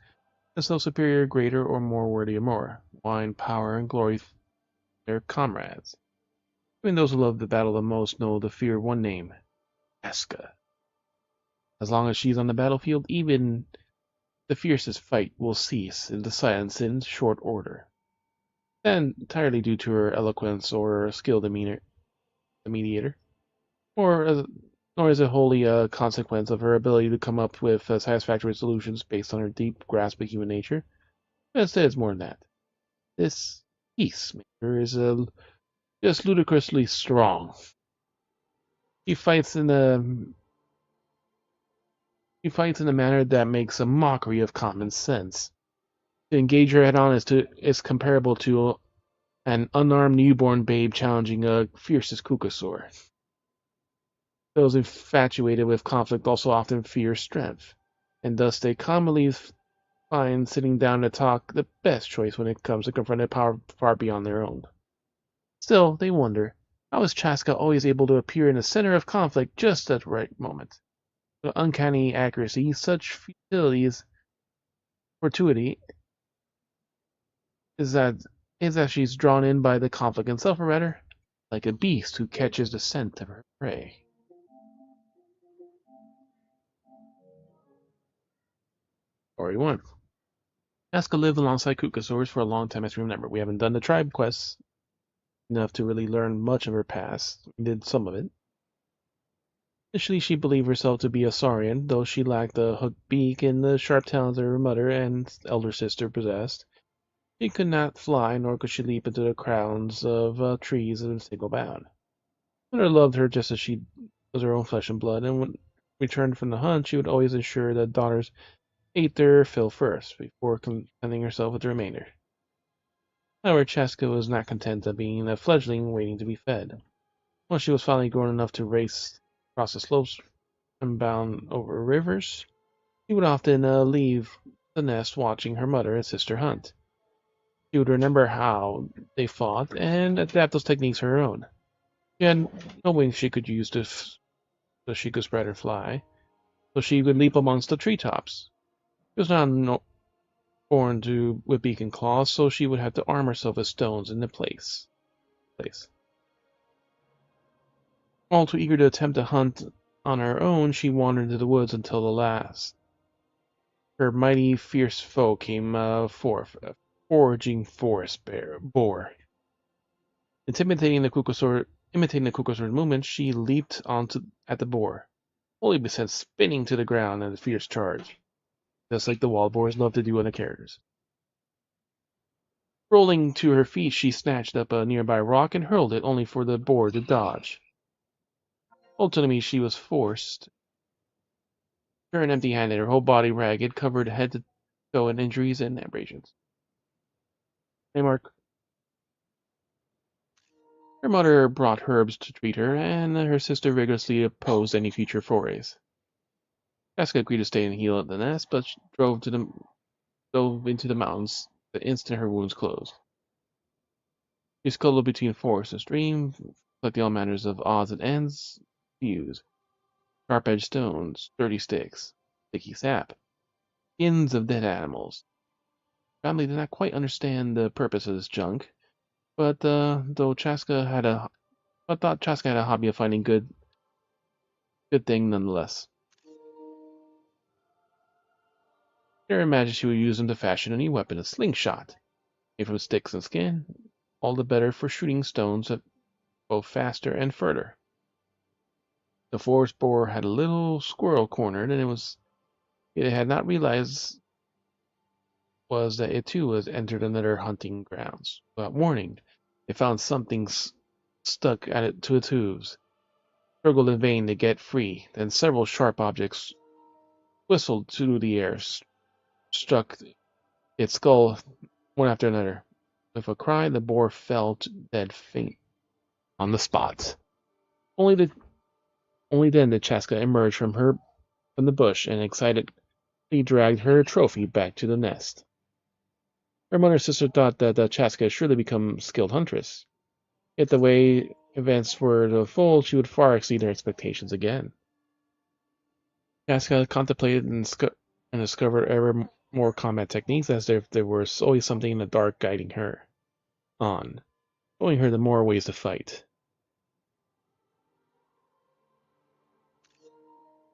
as though superior, greater, or more worthy of more. Wine, power, and glory their comrades. Even those who love the battle the most know the fear of one name, Chasca. As long as she's on the battlefield, even the fiercest fight will cease into silence in short order. And entirely due to her eloquence or skill the mediator, or nor is it wholly a consequence of her ability to come up with satisfactory solutions based on her deep grasp of human nature. Instead, it's more than that. This peacemaker is just ludicrously strong. He fights in a manner that makes a mockery of common sense. To engage her head-on is comparable to an unarmed newborn babe challenging a fiercest kukasaur. Those infatuated with conflict also often fear strength, and thus they commonly find sitting down to talk the best choice when it comes to confronting power far beyond their own. Still, they wonder, how is Chasca always able to appear in the center of conflict just at the right moment? With uncanny accuracy, such fortuity is that she's drawn in by the conflict itself, or rather, like a beast who catches the scent of her prey. Story 1. Chasca lived alongside kukasaurs for a long time, as we remember. We haven't done the tribe quests enough to really learn much of her past. We did some of it. Initially, she believed herself to be a saurian, though she lacked the hooked beak and the sharp talons that her mother and elder sister possessed. She could not fly, nor could she leap into the crowns of trees in a single bound. Mother loved her just as she was her own flesh and blood, and when returned from the hunt, she would always ensure that daughters ate their fill first, before contenting herself with the remainder. However, Chasca was not content of being a fledgling waiting to be fed. Once she was finally grown enough to race across the slopes and bound over rivers, she would often leave the nest watching her mother and sister hunt. She would remember how they fought and adapt those techniques her own. She had no wings she could use so she could spread or fly, so she would leap amongst the treetops. She was not born with beak and claws, so she would have to arm herself with stones in the place. All too eager to attempt to hunt on her own, she wandered into the woods until the last. Her mighty, fierce foe came forth, a foraging forest boar. Imitating the kukasaur's movement, she leaped at the boar, only be sent spinning to the ground in a fierce charge, just like the wild boars love to do on the characters. Rolling to her feet, she snatched up a nearby rock and hurled it, only for the boar to dodge. Ultimately, she was forced to turn empty-handed, her whole body ragged, covered head to toe in injuries and abrasions. Her mother brought herbs to treat her, and her sister vigorously opposed any future forays. Chasca agreed to stay and heal at the nest, but she dove into the mountains the instant her wounds closed. She scuttled between forest and stream, collecting all manners of odds and ends to use. Sharp-edged stones, sturdy sticks, sticky sap, skins of dead animals. Family did not quite understand the purpose of this junk, but thought Chasca had a hobby of finding good thing nonetheless. Her imagined she would use them to fashion a new weapon, a slingshot, made from sticks and skin, all the better for shooting stones both faster and further. The forest boar had a little squirrel cornered, and it had not realized was that it too was entered another hunting grounds. Without warning, it found something stuck to its hooves. Struggled in vain to get free. Then several sharp objects whistled through the air, struck its skull one after another. With a cry, the boar fell dead faint on the spot. Only then did Chasca emerge from the bush and excitedly dragged her trophy back to the nest. Her mother and sister thought that Chasca had surely become a skilled huntress. Yet the way events were to unfold, she would far exceed their expectations again. Chasca contemplated and discovered more combat techniques, as if there was always something in the dark guiding her on, showing her the more ways to fight.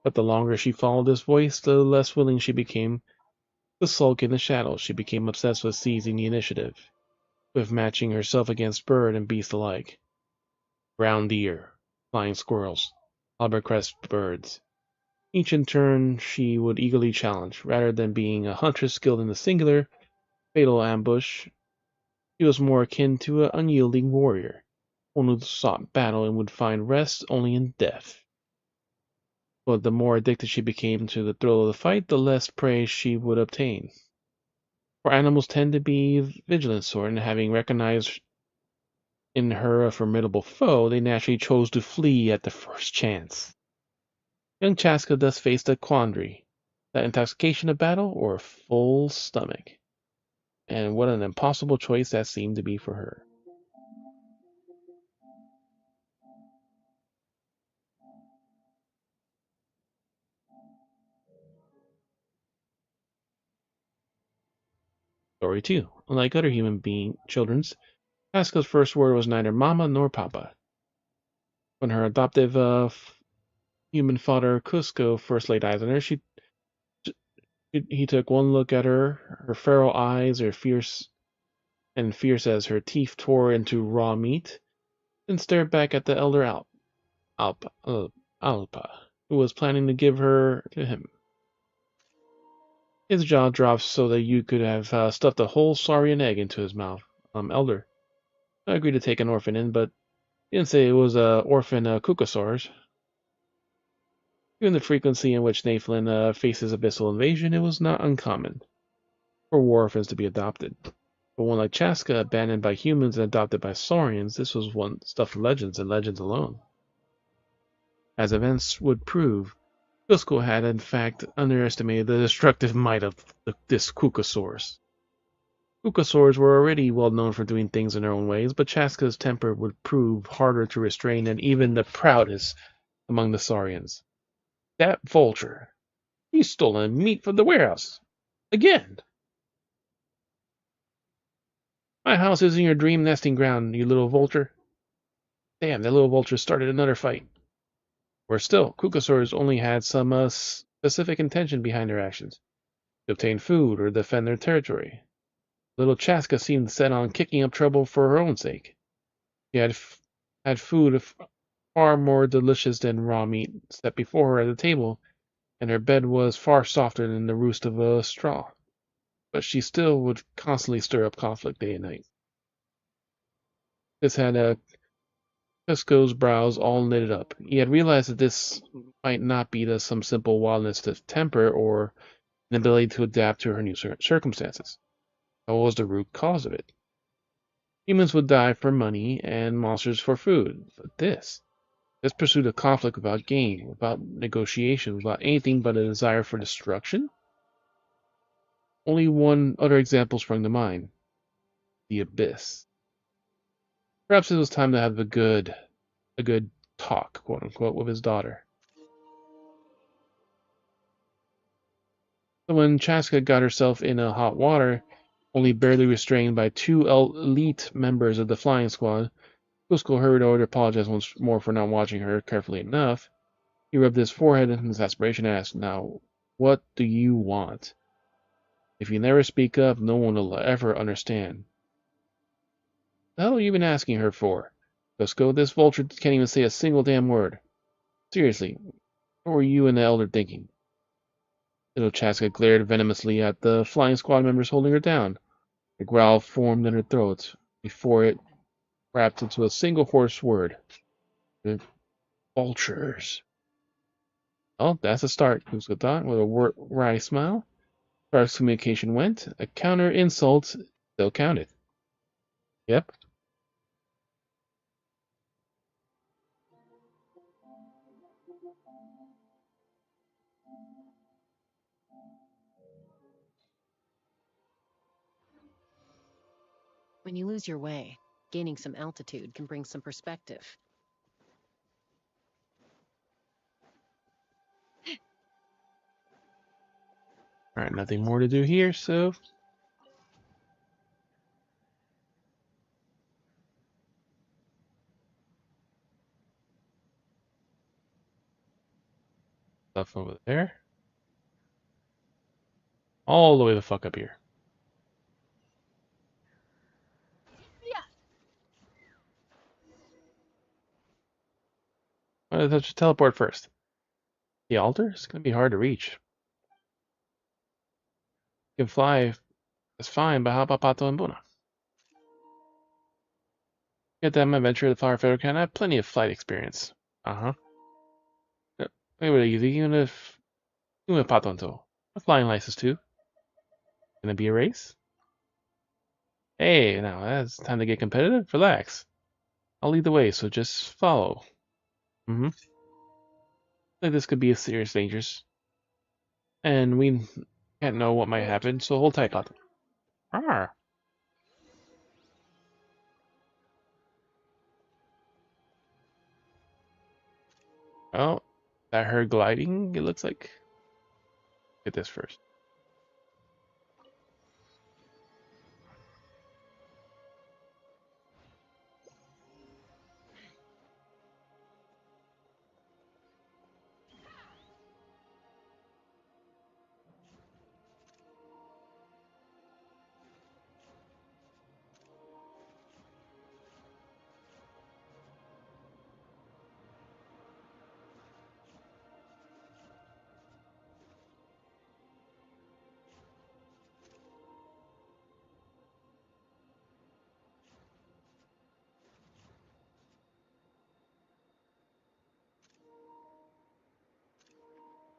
But the longer she followed this voice, the less willing she became to sulk in the shadows. She became obsessed with seizing the initiative, with matching herself against bird and beast alike. Brown deer, flying squirrels, albatross birds. Each in turn she would eagerly challenge. Rather than being a huntress skilled in the singular, fatal ambush, she was more akin to an unyielding warrior, one who sought battle and would find rest only in death. But the more addicted she became to the thrill of the fight, the less prey she would obtain. For animals tend to be vigilant sort, and having recognized in her a formidable foe, they naturally chose to flee at the first chance. Young Chasca thus faced a quandary: that intoxication of battle or a full stomach. And what an impossible choice that seemed to be for her. Story 2. Unlike other children's, Chasca's first word was neither mama nor papa. When her adoptive human father Cusco first laid eyes on her, he took one look at her. Her feral eyes are fierce as her teeth tore into raw meat, then stared back at the elder Alpa, who was planning to give her to him. His jaw dropped so that you could have stuffed a whole saurian egg into his mouth. Elder, I agreed to take an orphan in, but he didn't say it was a orphan Kukasaurs. Given the frequency in which Nathan faces abyssal invasion, it was not uncommon for war orphans to be adopted. But one like Chasca, abandoned by humans and adopted by saurians, this was one stuff of legends and legends alone. As events would prove, Cusco had in fact underestimated the destructive might of this Kukasaurus. Kukasaurs were already well known for doing things in their own ways, but Chasca's temper would prove harder to restrain than even the proudest among the saurians. That vulture! He's stolen meat from the warehouse. Again! My house isn't your dream nesting ground, you little vulture. Damn, that little vulture started another fight. Worse still, Kukasaurs only had some specific intention behind their actions: to obtain food or defend their territory. Little Chasca seemed set on kicking up trouble for her own sake. She had food far more delicious than raw meat set before her at the table, and her bed was far softer than the roost of a straw. But she still would constantly stir up conflict day and night. This had Cusco's brows all knitted up. He had realized that this might not be some simple wildness of temper or an ability to adapt to her new circumstances. What was the root cause of it? Humans would die for money and monsters for food. But this pursuit of conflict without gain, without negotiation, without anything but a desire for destruction? Only one other example sprung to mind: the abyss. Perhaps it was time to have a good talk, quote unquote, with his daughter. So when Chasca got herself in a hot water, only barely restrained by two elite members of the flying squad, Cusco hurried over to apologize once more for not watching her carefully enough. He rubbed his forehead in his exasperation and asked, "Now, what do you want? If you never speak up, no one will ever understand." "The hell are you even asking her for? Cusco, this vulture can't even say a single damn word. Seriously, what were you and the elder thinking?" Little Chasca glared venomously at the flying squad members holding her down. A growl formed in her throat before it wrapped into a single hoarse word: "The vultures." "Oh, that's a start," Cusco thought, with a wry smile. As far as communication went, a counter insult still counted. Yep. When you lose your way, gaining some altitude can bring some perspective. All Alright, nothing more to do here, so... Stuff over there. All the way the fuck up here. Let's just teleport first. The altar is going to be hard to reach. You can fly, that's fine, but how about Pato and Buna? Get them adventure the Flower Feather can. I have plenty of flight experience. Uh-huh. Yep. Really easy, even with Pato and Toe. A flying license too. Gonna be a race? Hey, now that's time to get competitive. Relax. I'll lead the way, so just follow. Mm-hmm. Like this could be a serious dangers. And we can't know what might happen, so hold tight, Pato. Arr. Oh, that her gliding, it looks like. Get this first.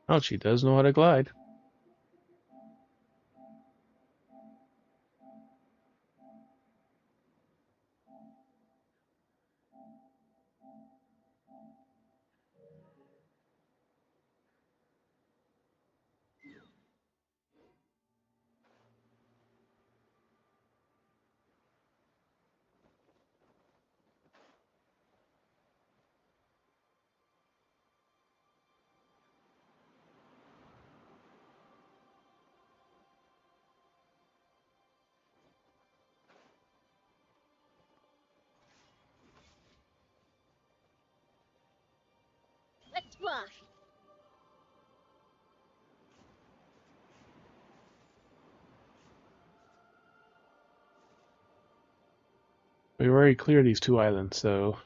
Oh, she does know how to glide. Let's fly. We already cleared these two islands, so...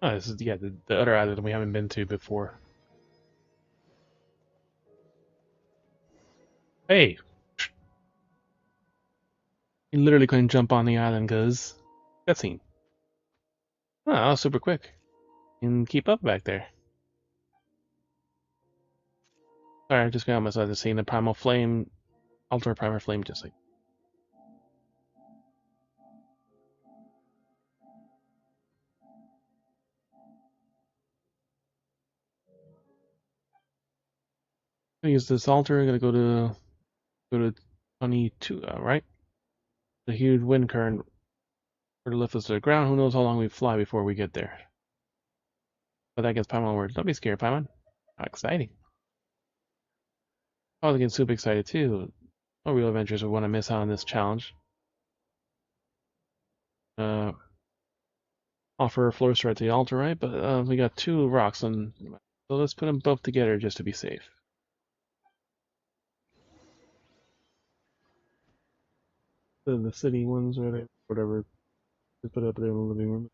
Oh, this is, yeah, the other island we haven't been to before. Hey! You literally couldn't jump on the island, cause... Cutscene. Oh, that was super quick. You can keep up back there. Sorry, I just got myself to seeing the Primal Flame... Altar Primal Flame, just like... I'm gonna use this altar, I'm gonna go to 22, right? The huge wind current to lift us to the ground. Who knows how long we fly before we get there. But that gets Paimon words. Don't be scared, Paimon. How exciting. I was getting super excited too. No real adventurers would want to miss out on this challenge. Offer a floor straight to the altar, right? But we got two rocks, and so let's put them both together just to be safe. The city ones or whatever. Just put it up there in the living room.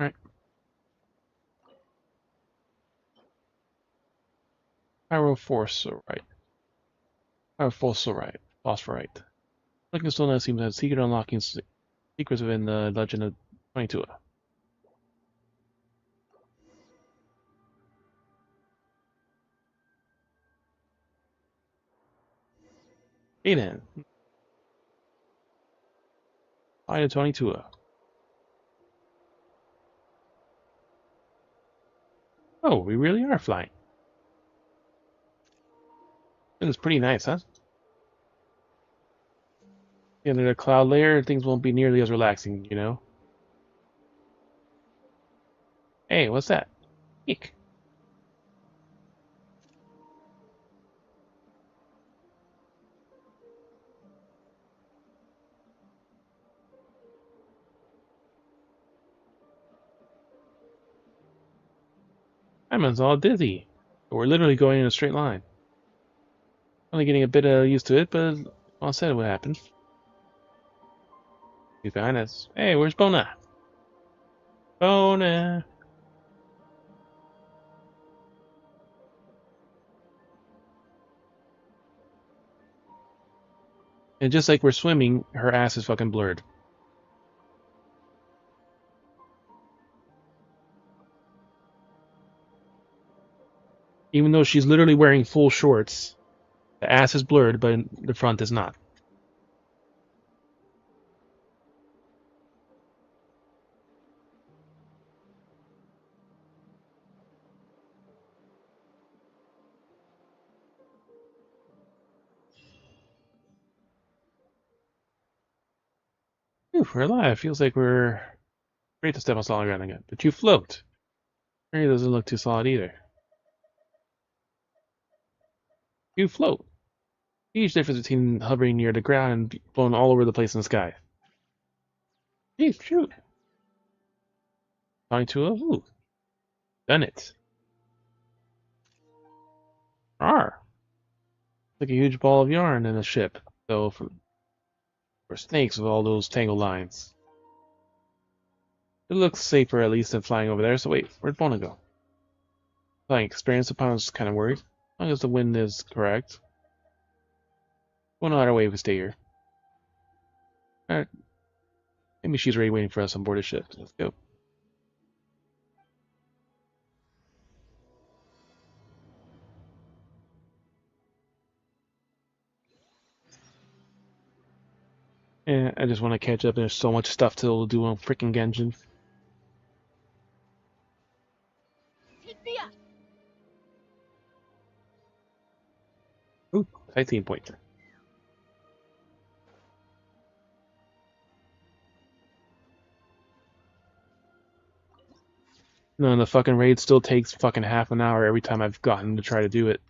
Alright. Pyrophosphorite. Pyrophosphorite. Phosphorite. Looking still seems to have secret unlocking secrets within the Legend of 22. Hey then. Fly to 22. Oh, we really are flying. It's pretty nice, huh? Under the cloud layer, things won't be nearly as relaxing, you know? Hey, what's that? Eek. I'm all dizzy. We're literally going in a straight line. Only getting a bit used to it, but all said what happened. He's behind us. Hey, where's Bona? Bona! And just like we're swimming, her ass is fucking blurred. Even though she's literally wearing full shorts, the ass is blurred, but the front is not. Whew, we're alive. Feels like we're great to step on solid ground again. But you float. It doesn't look too solid either. You float. Huge difference between hovering near the ground and blown all over the place in the sky. Hey, shoot. 22. Ooh. Done it. Rawr. Like a huge ball of yarn in a ship, though, for snakes with all those tangled lines. It looks safer at least than flying over there, so wait, where'd Bona go? Flying experience upon us kind of worried. As long as the wind is correct. Well, no matter way if we stay here. Alright. Maybe she's already waiting for us on board the ship. Let's go. Yeah, I just want to catch up. There's so much stuff to do on freaking Genshin. Ooh, sightseeing point. No, the fucking raid still takes fucking half an hour every time I've gotten to try to do it.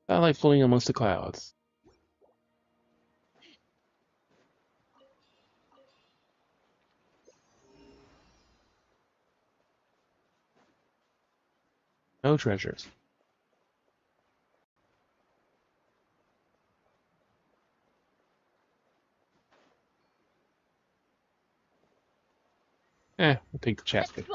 I like floating amongst the clouds. No treasures. We'll take the Chasca.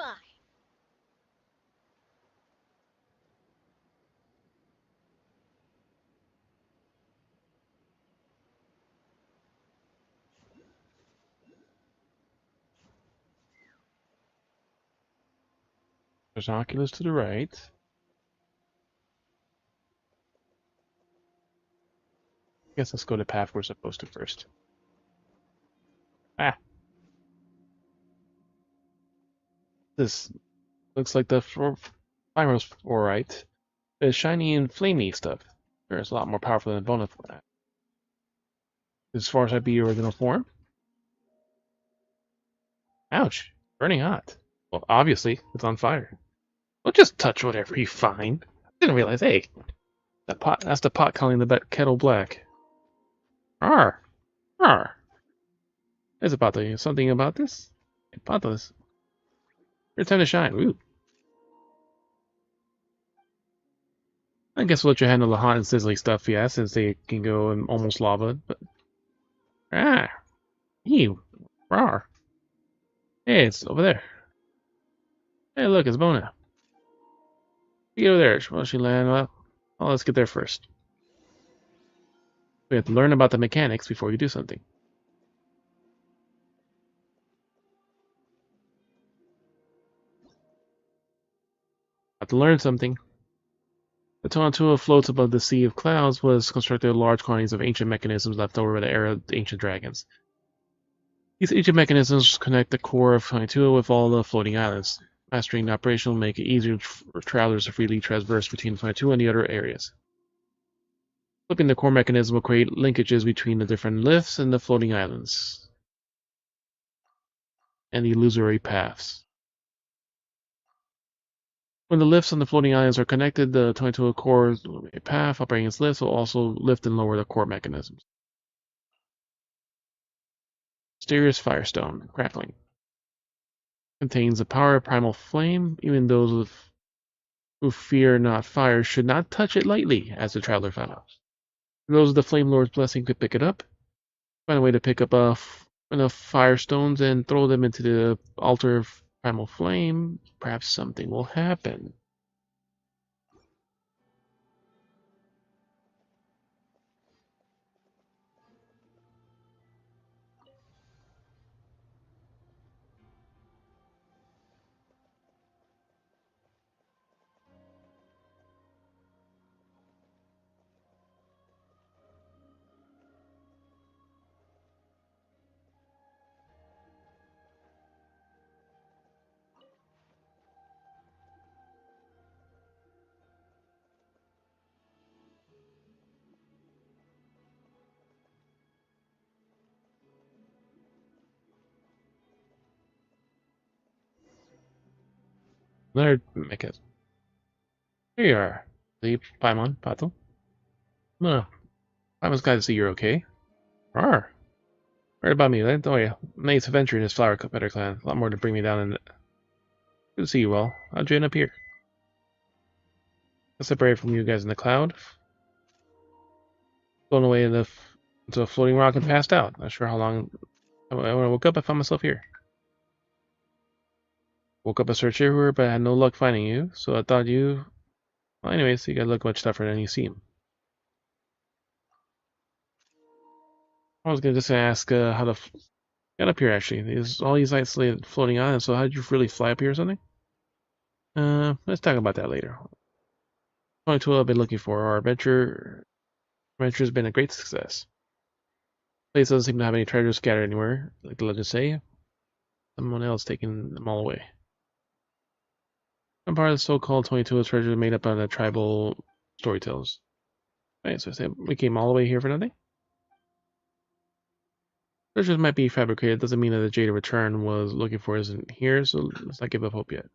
There's an Oculus to the right. Guess let's go to the path we're supposed to first. Ah. This looks like the Pyros alright. It's shiny and flamey stuff. Sure, it's a lot more powerful than Bona for that. As far as I be original form. Ouch. Burning hot. Well, obviously, it's on fire. Well, just touch whatever you find. Didn't realize, hey, that's the pot calling the kettle black. Arr! Arr! There's a Pato. Something about this? Hey, Patos. Your time to shine. Ooh. I guess we'll let you handle the hot and sizzly stuff, yeah, since they can go in almost lava, but... Ew. Rawr. Hey, it's over there. Hey, look, it's Bona. You get over there. Will she land up? Well, let's get there first. We have to learn about the mechanics before you do something. Have to learn something. The Tontua floats above the sea of clouds was constructed with large quantities of ancient mechanisms left over by the era of the ancient dragons. These ancient mechanisms connect the core of Tontua with all the floating islands. Mastering the operation will make it easier for travelers to freely traverse between Tontua and the other areas. Flipping the core mechanism will create linkages between the different lifts and the floating islands and the illusory paths. When the lifts on the floating islands are connected, the Tontua core path operating its lifts will also lift and lower the core mechanisms. Mysterious Firestone, crackling. Contains the power of primal flame. Even those who fear not fire should not touch it lightly, as the traveler found out. Those of the Flame Lord's blessing could pick it up. Find a way to pick up enough firestones and throw them into the altar of primal flame. Perhaps something will happen. Another mechanism. Here you are. The Paimon, Pato. No, Paimon's glad to see you're okay. Rawr. Right about me, don't worry. Nate's adventure in his flower cutter clan. A lot more to bring me down in. Good to see you all. How'd you end up here? I separated from you guys in the cloud. Blown away into a floating rock and passed out. Not sure how long. When I woke up, I found myself here. Woke up a search everywhere, but I had no luck finding you, so I thought you. Well, anyways, you guys look much tougher than you seem. I was just gonna ask how to get up here. Actually, there's all these isolated floating islands. So how did you really fly up here or something? Let's talk about that later. Only tool I've been looking for. Our adventure has been a great success. The place doesn't seem to have any treasures scattered anywhere, like the legends say. Someone else taking them all away. Some part of the so-called 22 treasure made up of the tribal storytellers. Right, so I said we came all the way here for nothing? Treasures might be fabricated, doesn't mean that the Jade of Return was looking for isn't here, so let's not give up hope yet.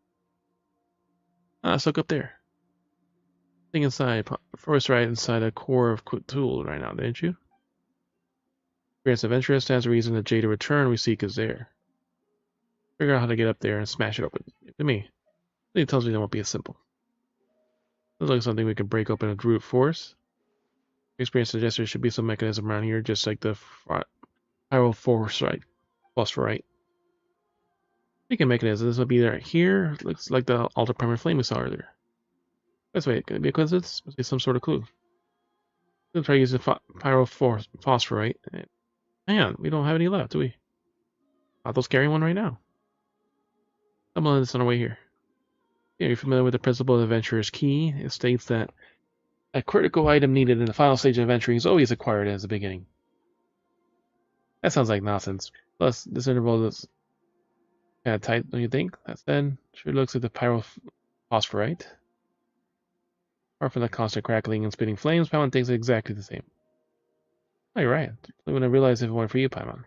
Look up there. Thing inside, first right inside a core of Cthulhu right now, didn't you? Experience adventurous stands to reason the Jade of Return we seek is there. Figure out how to get up there and smash it open. To me, it tells me that won't be as simple. Looks like something we can break open with brute force. Experience suggests there should be some mechanism around here, just like the phosphorite. Speaking of mechanism, this will be there here. Looks like the altar primary flame we saw earlier. This way, could it be a coincidence? Must be some sort of clue. We'll try using phosphorite. Man, we don't have any left, do we? Otto's carrying one right now. Stumble on this on our way here. Yeah, you're familiar with the principle of adventurer's key. It states that a critical item needed in the final stage of adventuring is always acquired as the beginning. That sounds like nonsense. Plus, this interval is kind of tight, don't you think? That said, sure looks like the pyrophosphorite. Apart from the constant crackling and spitting flames, Paimon thinks exactly the same. Oh, you're right. I wouldn't have realized if it weren't for you, Paimon.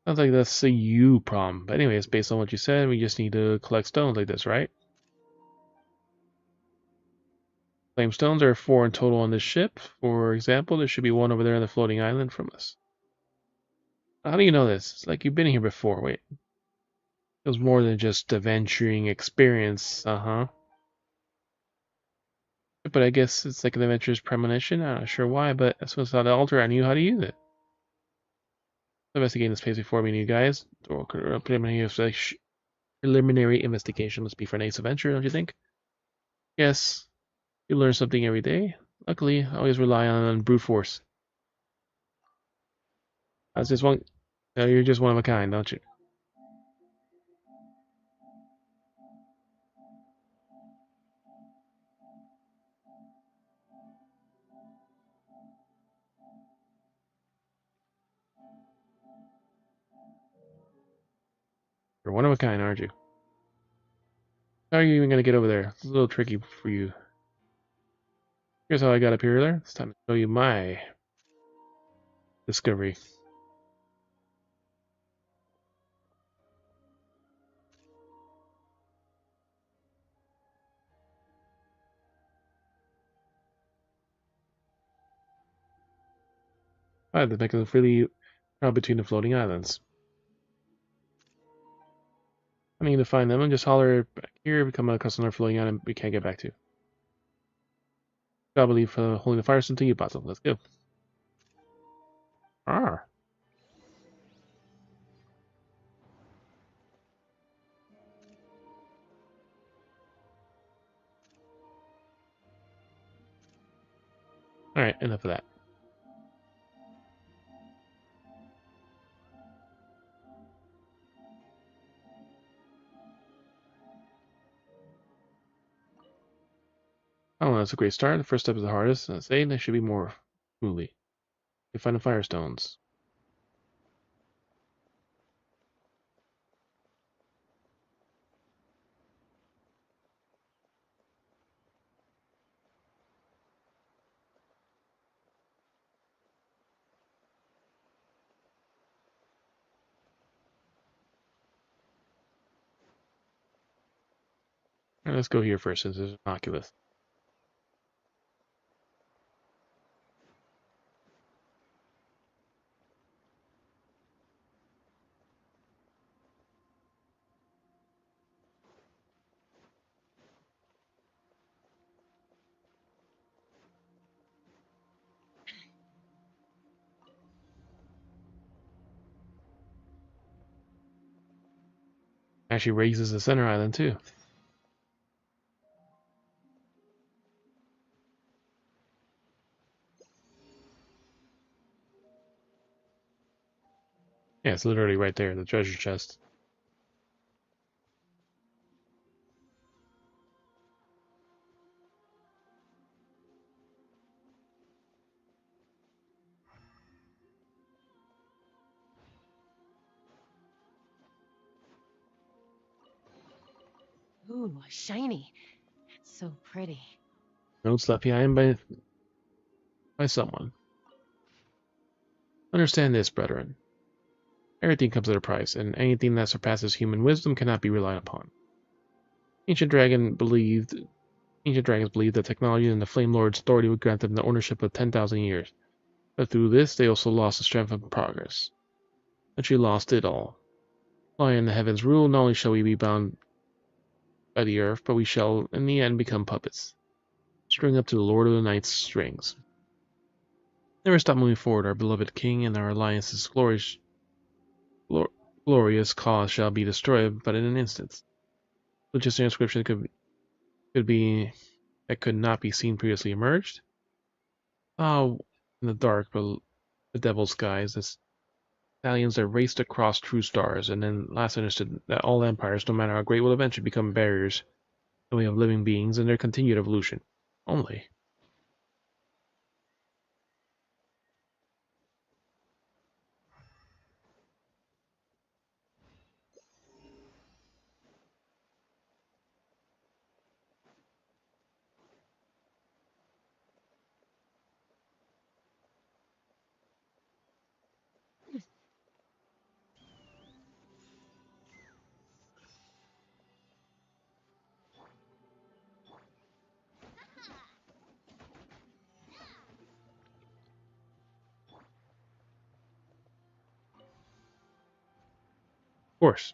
Sounds like that's a you problem. But anyways, based on what you said, we just need to collect stones like this, right? Flame stones are 4 in total on this ship. For example, there should be 1 over there on the floating island from us. How do you know this? It's like you've been here before. Wait. It was more than just a venturing experience. Uh-huh. But I guess it's like an adventurous premonition. I'm not sure why, but as soon as I saw the altar, I knew how to use it. Investigating this place before me, you guys. Or preliminary investigation must be for an ace adventure, don't you think? Yes. You learn something every day. Luckily, I always rely on brute force. That's just one. You're just one of a kind, don't you? You're one of a kind, aren't you? How are you even going to get over there? It's a little tricky for you. Here's how I got up here earlier. It's time to show you my discovery. The mechanism freely travel between the floating islands. I need to find them and just holler back here, become a customer floating island we can't get back to. I believe holding the fire stone to you, Basil. Let's go. Ah. Alright, enough of that. Oh, that's a great start. The first step is the hardest. Let's say there should be more smoothly. You find the firestones. Alright, let's go here first since there's innocuous. Actually raises the center island too. Yeah, it's literally right there, the treasure chest. Ooh, shiny. It's so pretty. Notes left behind by someone. Understand this, brethren. Everything comes at a price, and anything that surpasses human wisdom cannot be relied upon. Ancient dragons believed that technology and the Flame Lord's authority would grant them the ownership of 10,000 years. But through this, they also lost the strength of progress. And she lost it all. Lying in the heavens rule, not only shall we be bound by the earth, but we shall in the end become puppets. String up to the Lord of the Night's strings. Never stop moving forward, our beloved king, and our alliance's glorious cause shall be destroyed but in an instant. So just an inscription that could not be seen previously emerged. Oh, in the dark, but the devil's skies, the stallions that raced across true stars, and then last understood that all empires, no matter how great, will eventually become barriers in the way of living beings and their continued evolution. Only. Of course.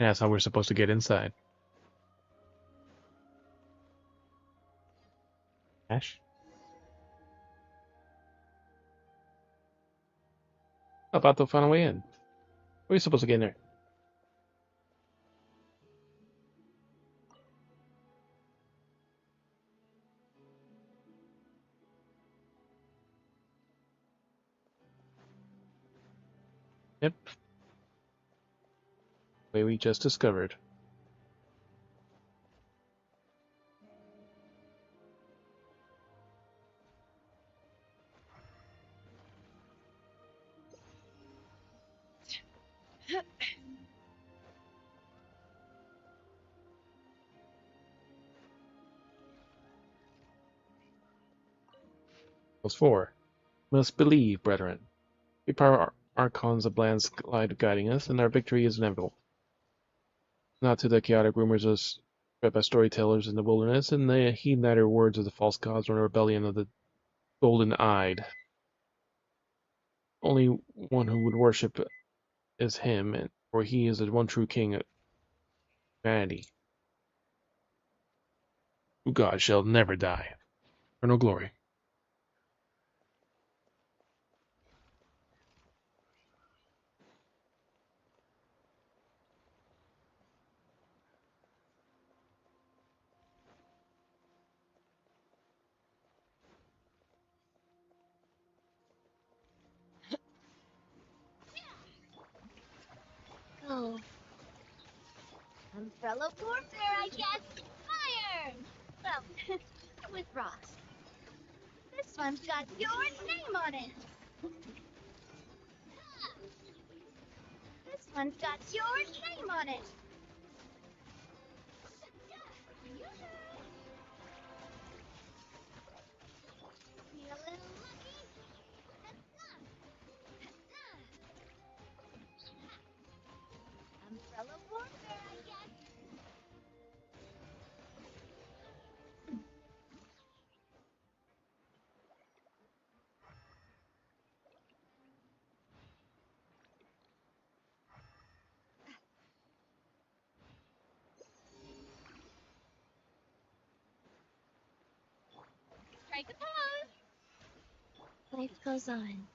And that's how we're supposed to get inside. Ash? How about to find a way in? Where are you supposed to get in there? Yep. Way we just discovered. Those four. Must believe, brethren. We power archons of Bland's light guiding us, and our victory is inevitable. Not to the chaotic rumors of spread by storytellers in the wilderness, and heed neither words of the false gods nor the rebellion of the golden-eyed. Only one who would worship is him, for he is the one true king of humanity. Who God shall never die. Eternal glory. Go. Umbrella warfare, I guess. Fire! Well, with Ross. This one's got your name on it. This one's got your name on it. Be a little lucky. Umbrella warfare, I guess. Strike a pose. Life goes on.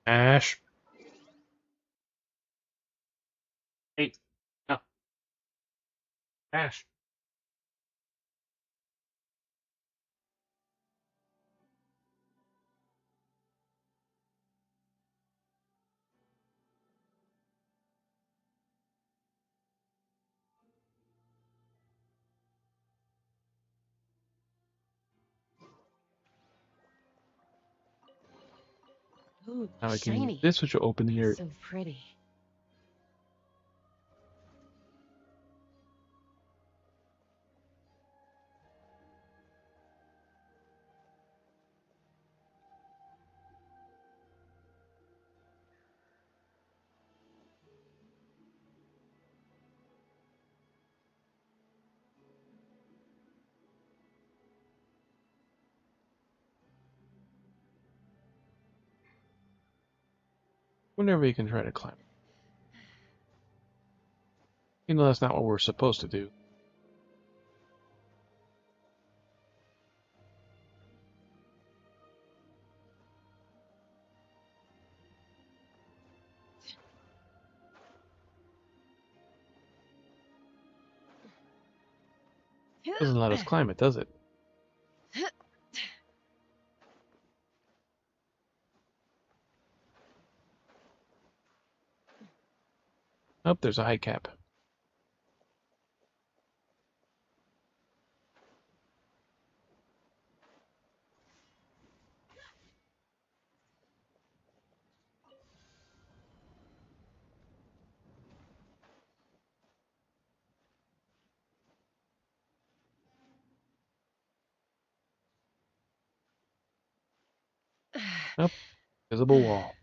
Ash. Hey. No. Ash. Ooh, Now I can use shiny. this, which will open your... So pretty. Whenever you can try to climb. You know that's not what we're supposed to do. Doesn't let us climb it, does it? Oh, there's a height cap. Nope. Visible wall.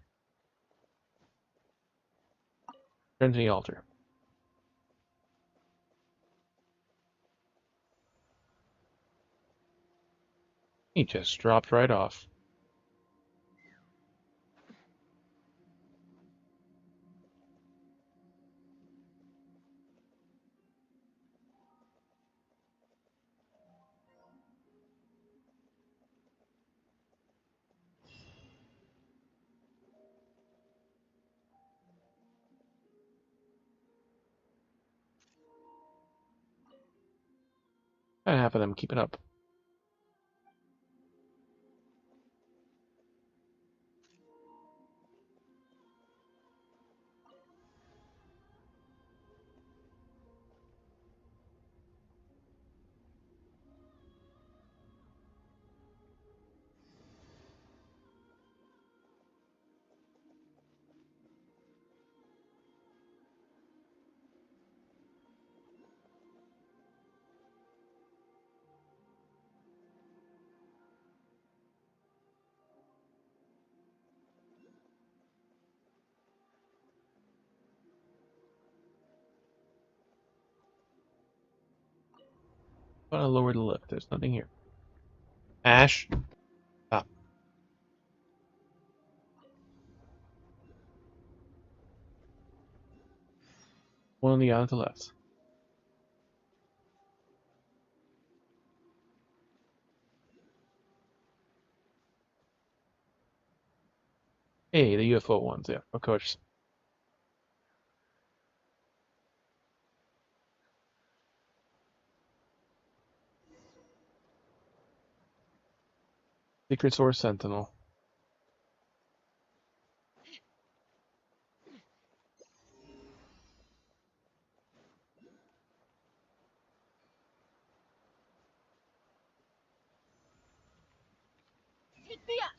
Turn to the altar. He just dropped right off. And half of them keep it up. But I lower the lift. There's nothing here. Ash, stop. One on the island to the left. Hey, the UFO ones, yeah, of course. Secret Source Sentinel. Take me up.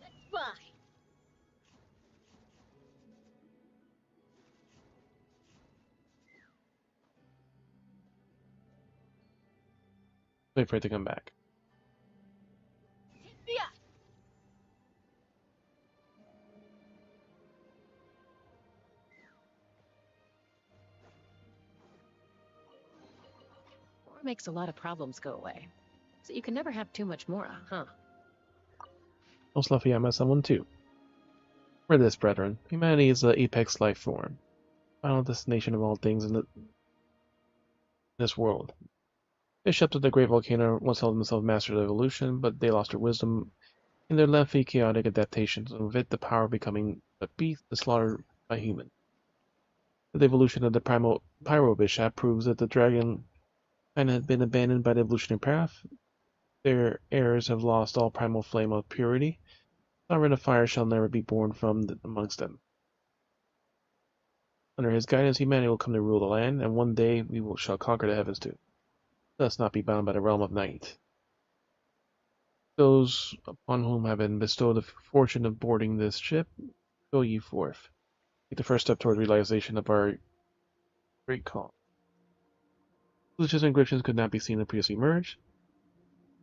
Let's fly. Wait for it to come back. Take me up. War makes a lot of problems go away. So you can never have too much more, huh? Most lucky I met someone too. For this, brethren, humanity is the apex life form, final destination of all things in this world. Bishops of the great volcano once held themselves masters of evolution, but they lost their wisdom in their lengthy, chaotic adaptations, and with it the power of becoming a beast slaughtered by humans. The evolution of the primal Pyro Bishop proves that the dragon kind had been abandoned by the evolutionary path. Their heirs have lost all primal flame of purity. Sovereign of fire shall never be born from amongst them. Under his guidance, humanity will come to rule the land, and one day shall conquer the heavens too. Let us not be bound by the realm of night. Those upon whom have been bestowed the fortune of boarding this ship, go ye forth. Take the first step toward realization of our great call. Glitches and glitches could not be seen in previously merged.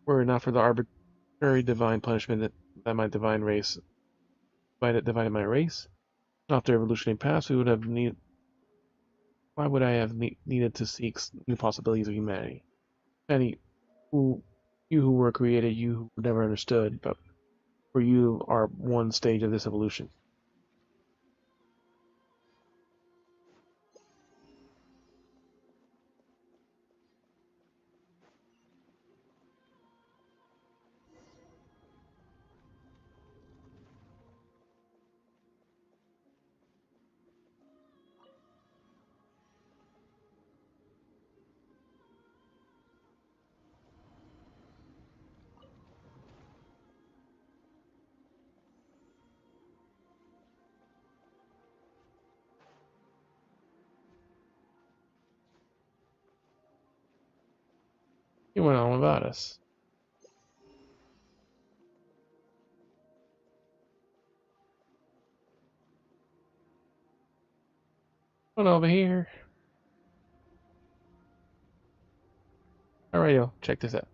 Were it not for the arbitrary divine punishment that my divine race divided my race, after evolutionary paths, we would have needed. Why would I have needed to seek new possibilities of humanity? Humanity, you who were created, you who never understood, but for you are one stage of this evolution. He went on without us. Come on over here. Alright, yo, check this out.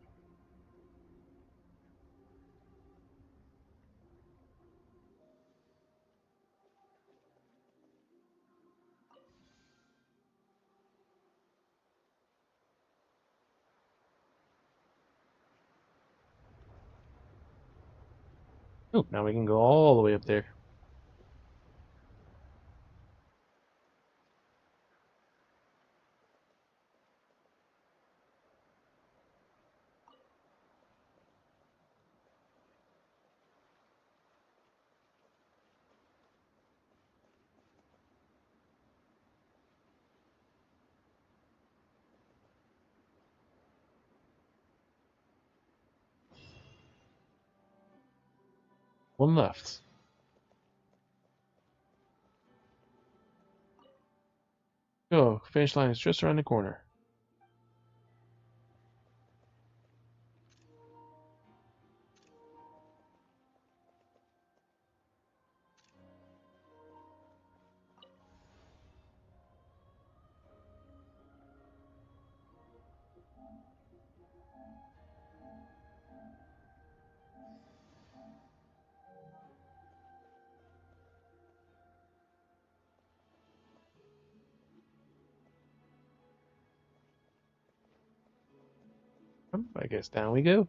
Oh, now we can go all the way up there. One left. Go, finish line is just around the corner. I guess down we go.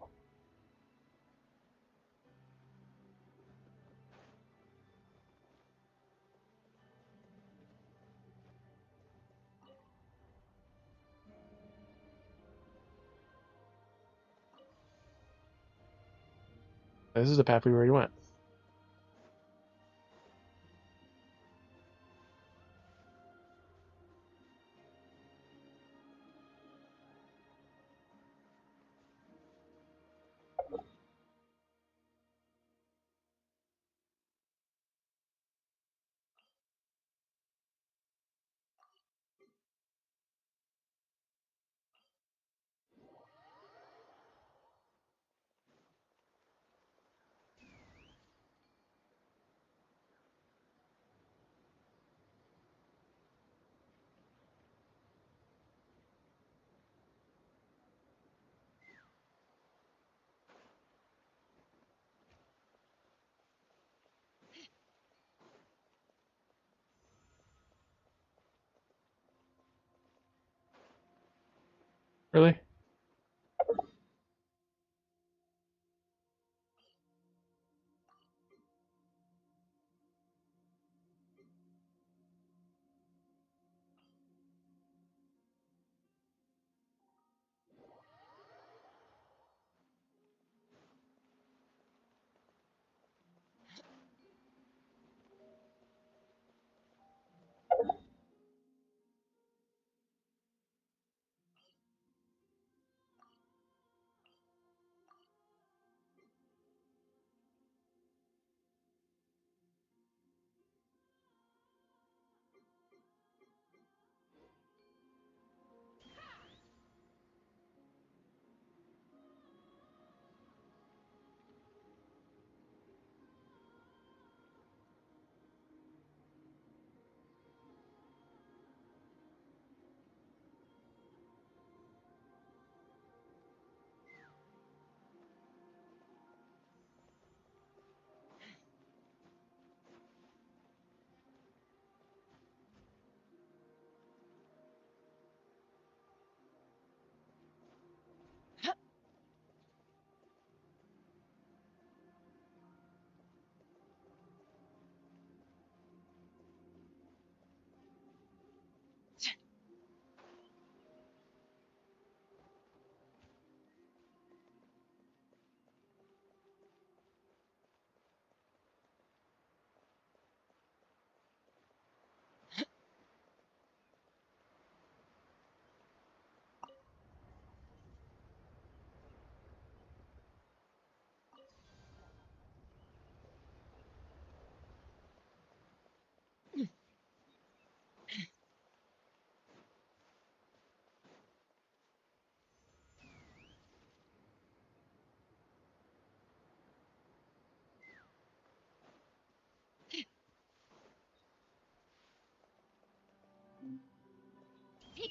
This is the path we already went. Really?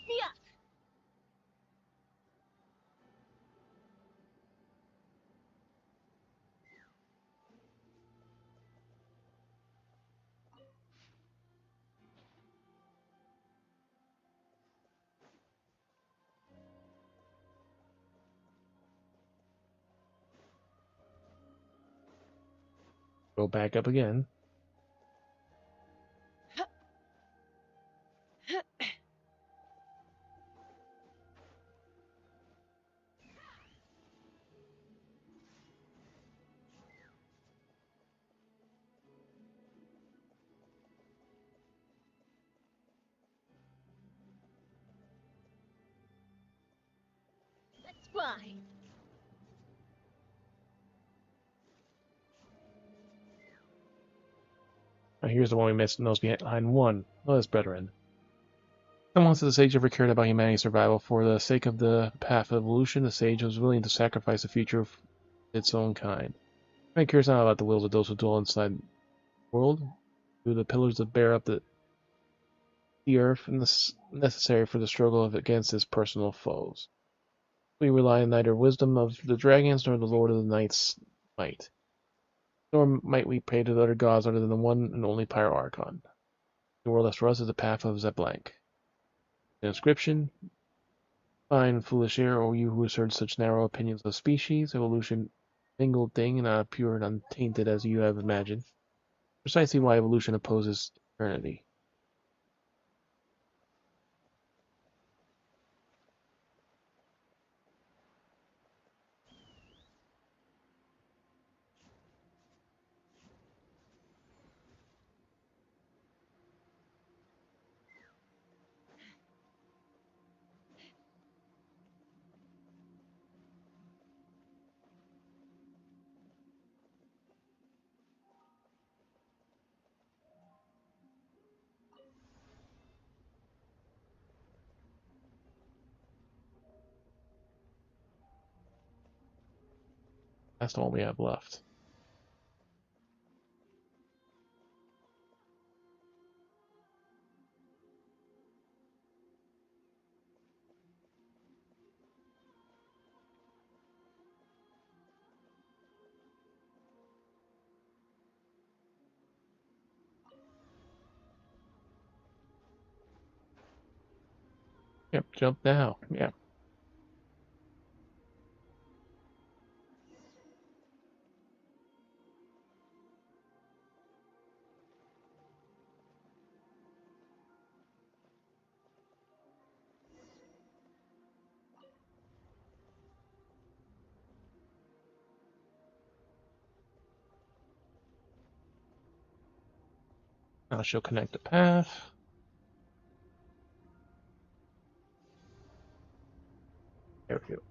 Yeah. Go back up again. Let's fly. Now here's the one we missed, and those behind one. Let us, brethren. Once the sage ever cared about humanity's survival, for the sake of the path of evolution, the sage was willing to sacrifice the future of its own kind. Man cares not about the wills of those who dwell inside the world, who the pillars that bear up the earth, and necessary for the struggle against his personal foes. We rely on neither wisdom of the dragons nor the Lord of the Night's might. Nor might we pray to the other gods other than the one and only Pyre Archon. The world as for us is the path of Zeblank. The inscription: Fine, foolish air, O you who assert such narrow opinions of species, evolution, mingled thing, and not pure and untainted as you have imagined. Precisely why evolution opposes eternity. That's the one we have left. Yep, jump now. Yeah. Now she'll connect the path. There we go.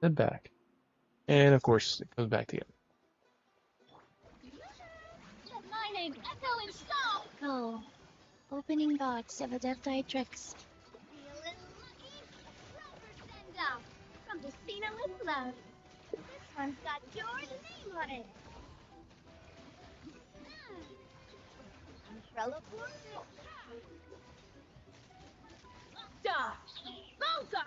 Then back. And of course, it comes back together. Let my name echo in song. Oh, opening box of Adepti Tricks. Be a little lucky. Proper send off from Decina with love. This one's got your name on it. Umbrella Force. Dodge. Bullseye.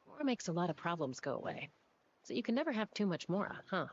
War makes a lot of problems go away. So you can never have too much Mora, huh?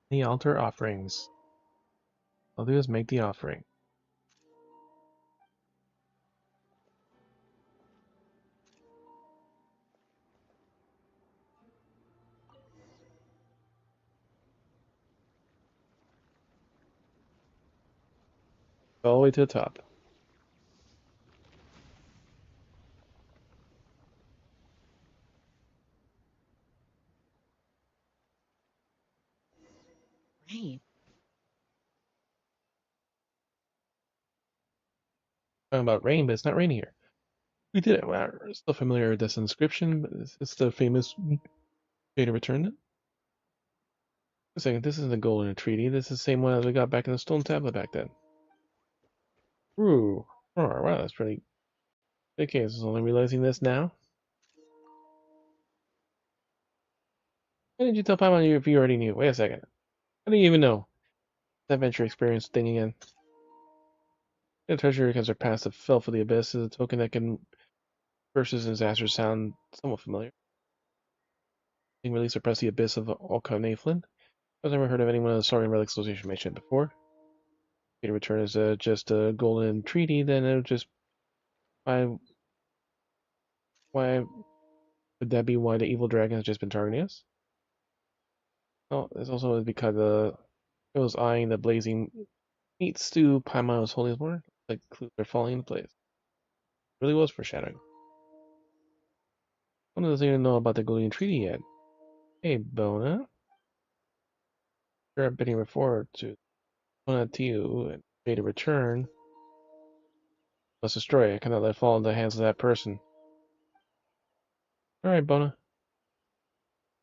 The altar offerings. All I'll do is make the offering. all the way to the top. Rain. Talking about rain, but it's not raining here. We did it. Wow, we're still familiar with this inscription, but it's the famous data return. Wait a second, this isn't the golden treaty. This is the same one as we got back in the stone tablet back then. Ooh. Oh, wow, that's pretty. Okay, so I'm only realizing this now. Why did you tell Paimon if you already knew? Wait a second. How do you even know? Adventure experience thing again. The treasure can surpass the fell for the abyss is a token that can versus and disasters sound somewhat familiar. Being really suppress the abyss of Alkanathlin. I've never heard of anyone in the Saurian Relic Association mentioned before. Data return is just a golden treaty, then it would just why would that be why the evil dragon has just been targeting us? Oh, it's also because it was eyeing the blazing meat stew Paimon was holding his morning. Like clues are falling into place. It really was foreshadowing. One doesn't even know about the Golden Treaty yet. Hey, Bona. Sure, I've been here before to Bona to you and made a return. Must destroy it. I cannot let it fall into the hands of that person. Alright, Bona.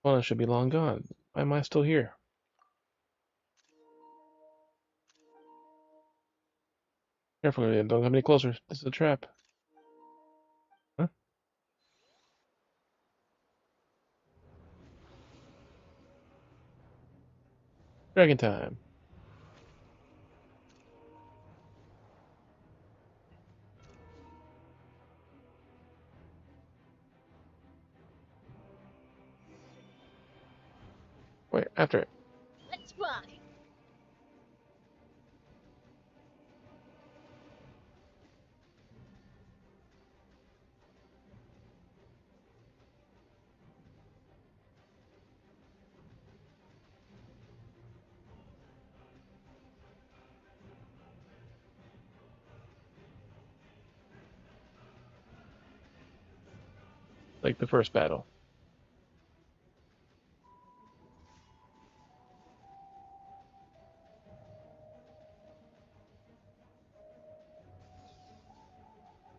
Bona should be long gone. Why am I still here? Careful, don't come any closer. This is a trap. Huh? Dragon time. Wait, after it. Let's ride. Like the first battle.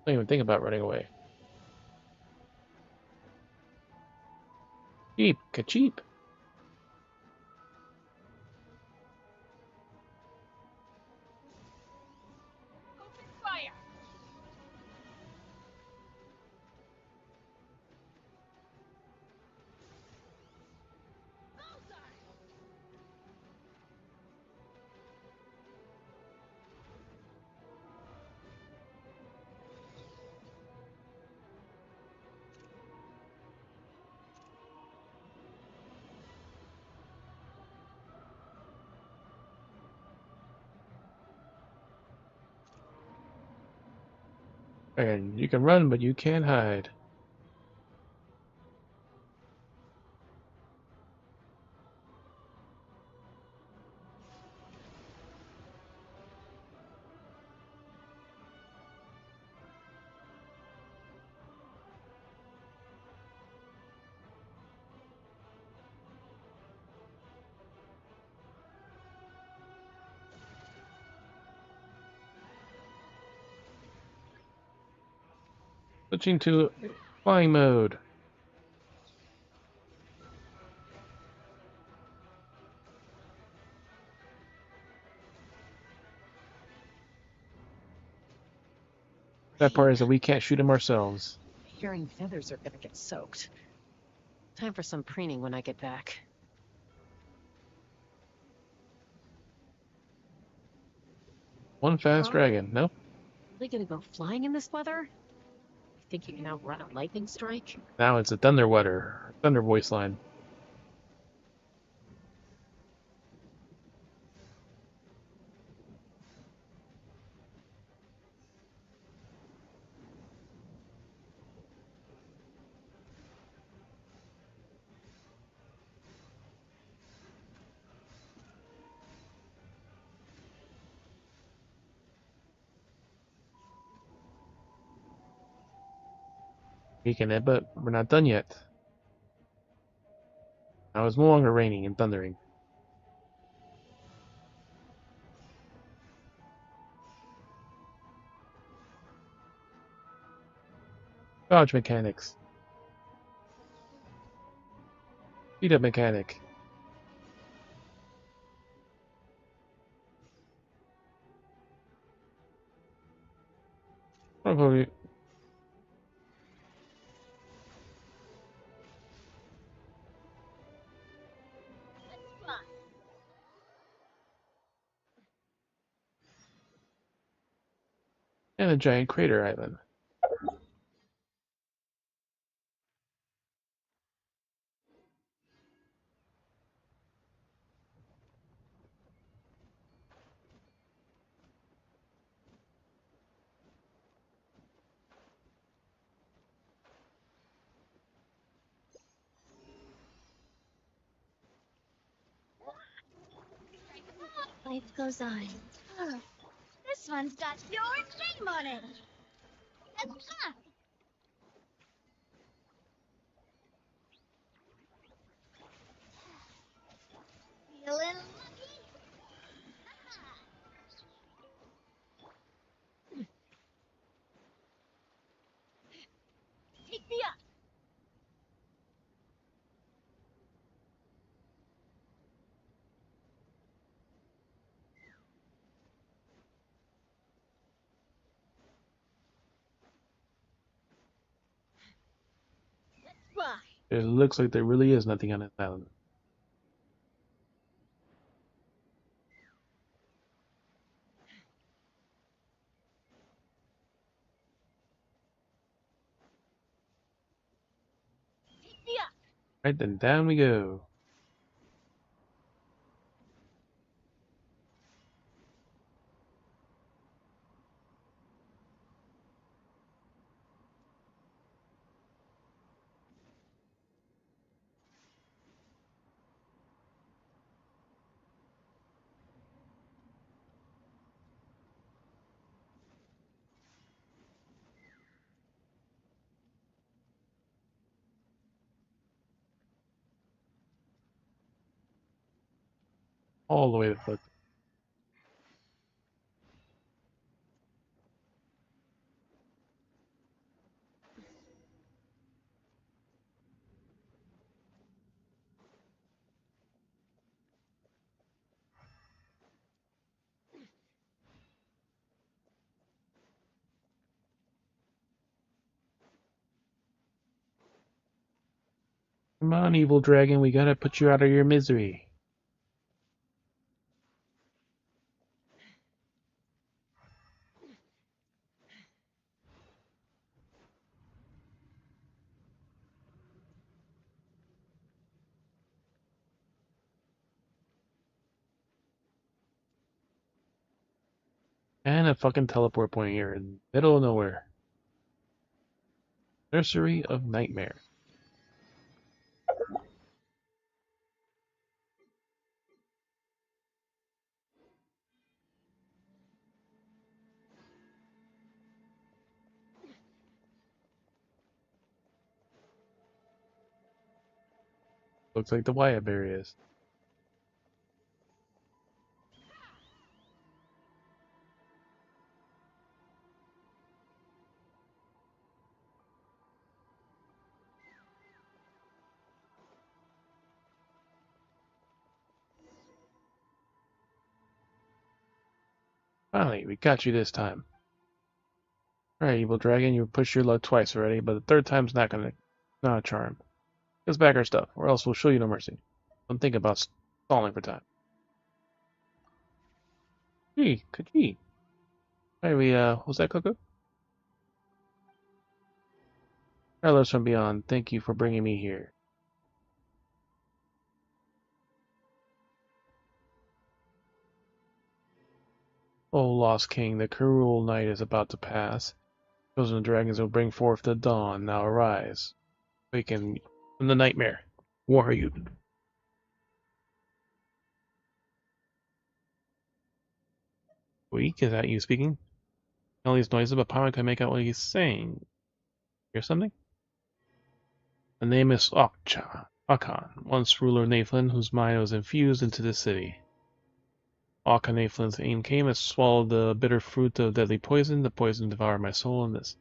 Don't even think about running away. Cheap, ka-cheap. Open fire. And you can run, but you can't hide. Switching to flying mode. That part is that we can't shoot him ourselves. Hearing feathers are gonna get soaked. Time for some preening when I get back. One fast dragon. Nope. Really gonna go flying in this weather? You think you can outrun a lightning strike? Now it's a thunder weather. Thunder voice line. Making it, but we're not done yet. Now it's no longer raining and thundering. Dodge mechanics. Speed up mechanic. Probably. And a giant crater island. Life goes on. This one's got your name on it. Feeling lucky? Take me up. Let's fly. It looks like there really is nothing on this island. Take me up. Right then, down we go. All the way to foot. Come on, evil dragon, we gotta put you out of your misery. And a fucking teleport point here in the middle of nowhere. Nursery of Nightmare. Looks like the Wyatt Bear is. Finally, we got you this time. Alright, evil dragon, you pushed your luck twice already, but the third time's not a charm. Give us back our stuff, or else we'll show you no mercy. Don't think about stalling for time. Gee, Kaji. Alright, was that Coco? Travelers from beyond, thank you for bringing me here. O lost king, the cruel night is about to pass. Chosen dragons will bring forth the dawn. Now arise. Waken from the nightmare. Who are you? Weak? Is that you speaking? All these noises, but Palmer can make out what he's saying. Hear something? The name is Akan, once ruler of Nathan, whose mind was infused into the city. Akan Nathan's aim came as swallowed the bitter fruit of deadly poison. The poison devoured my soul, and this.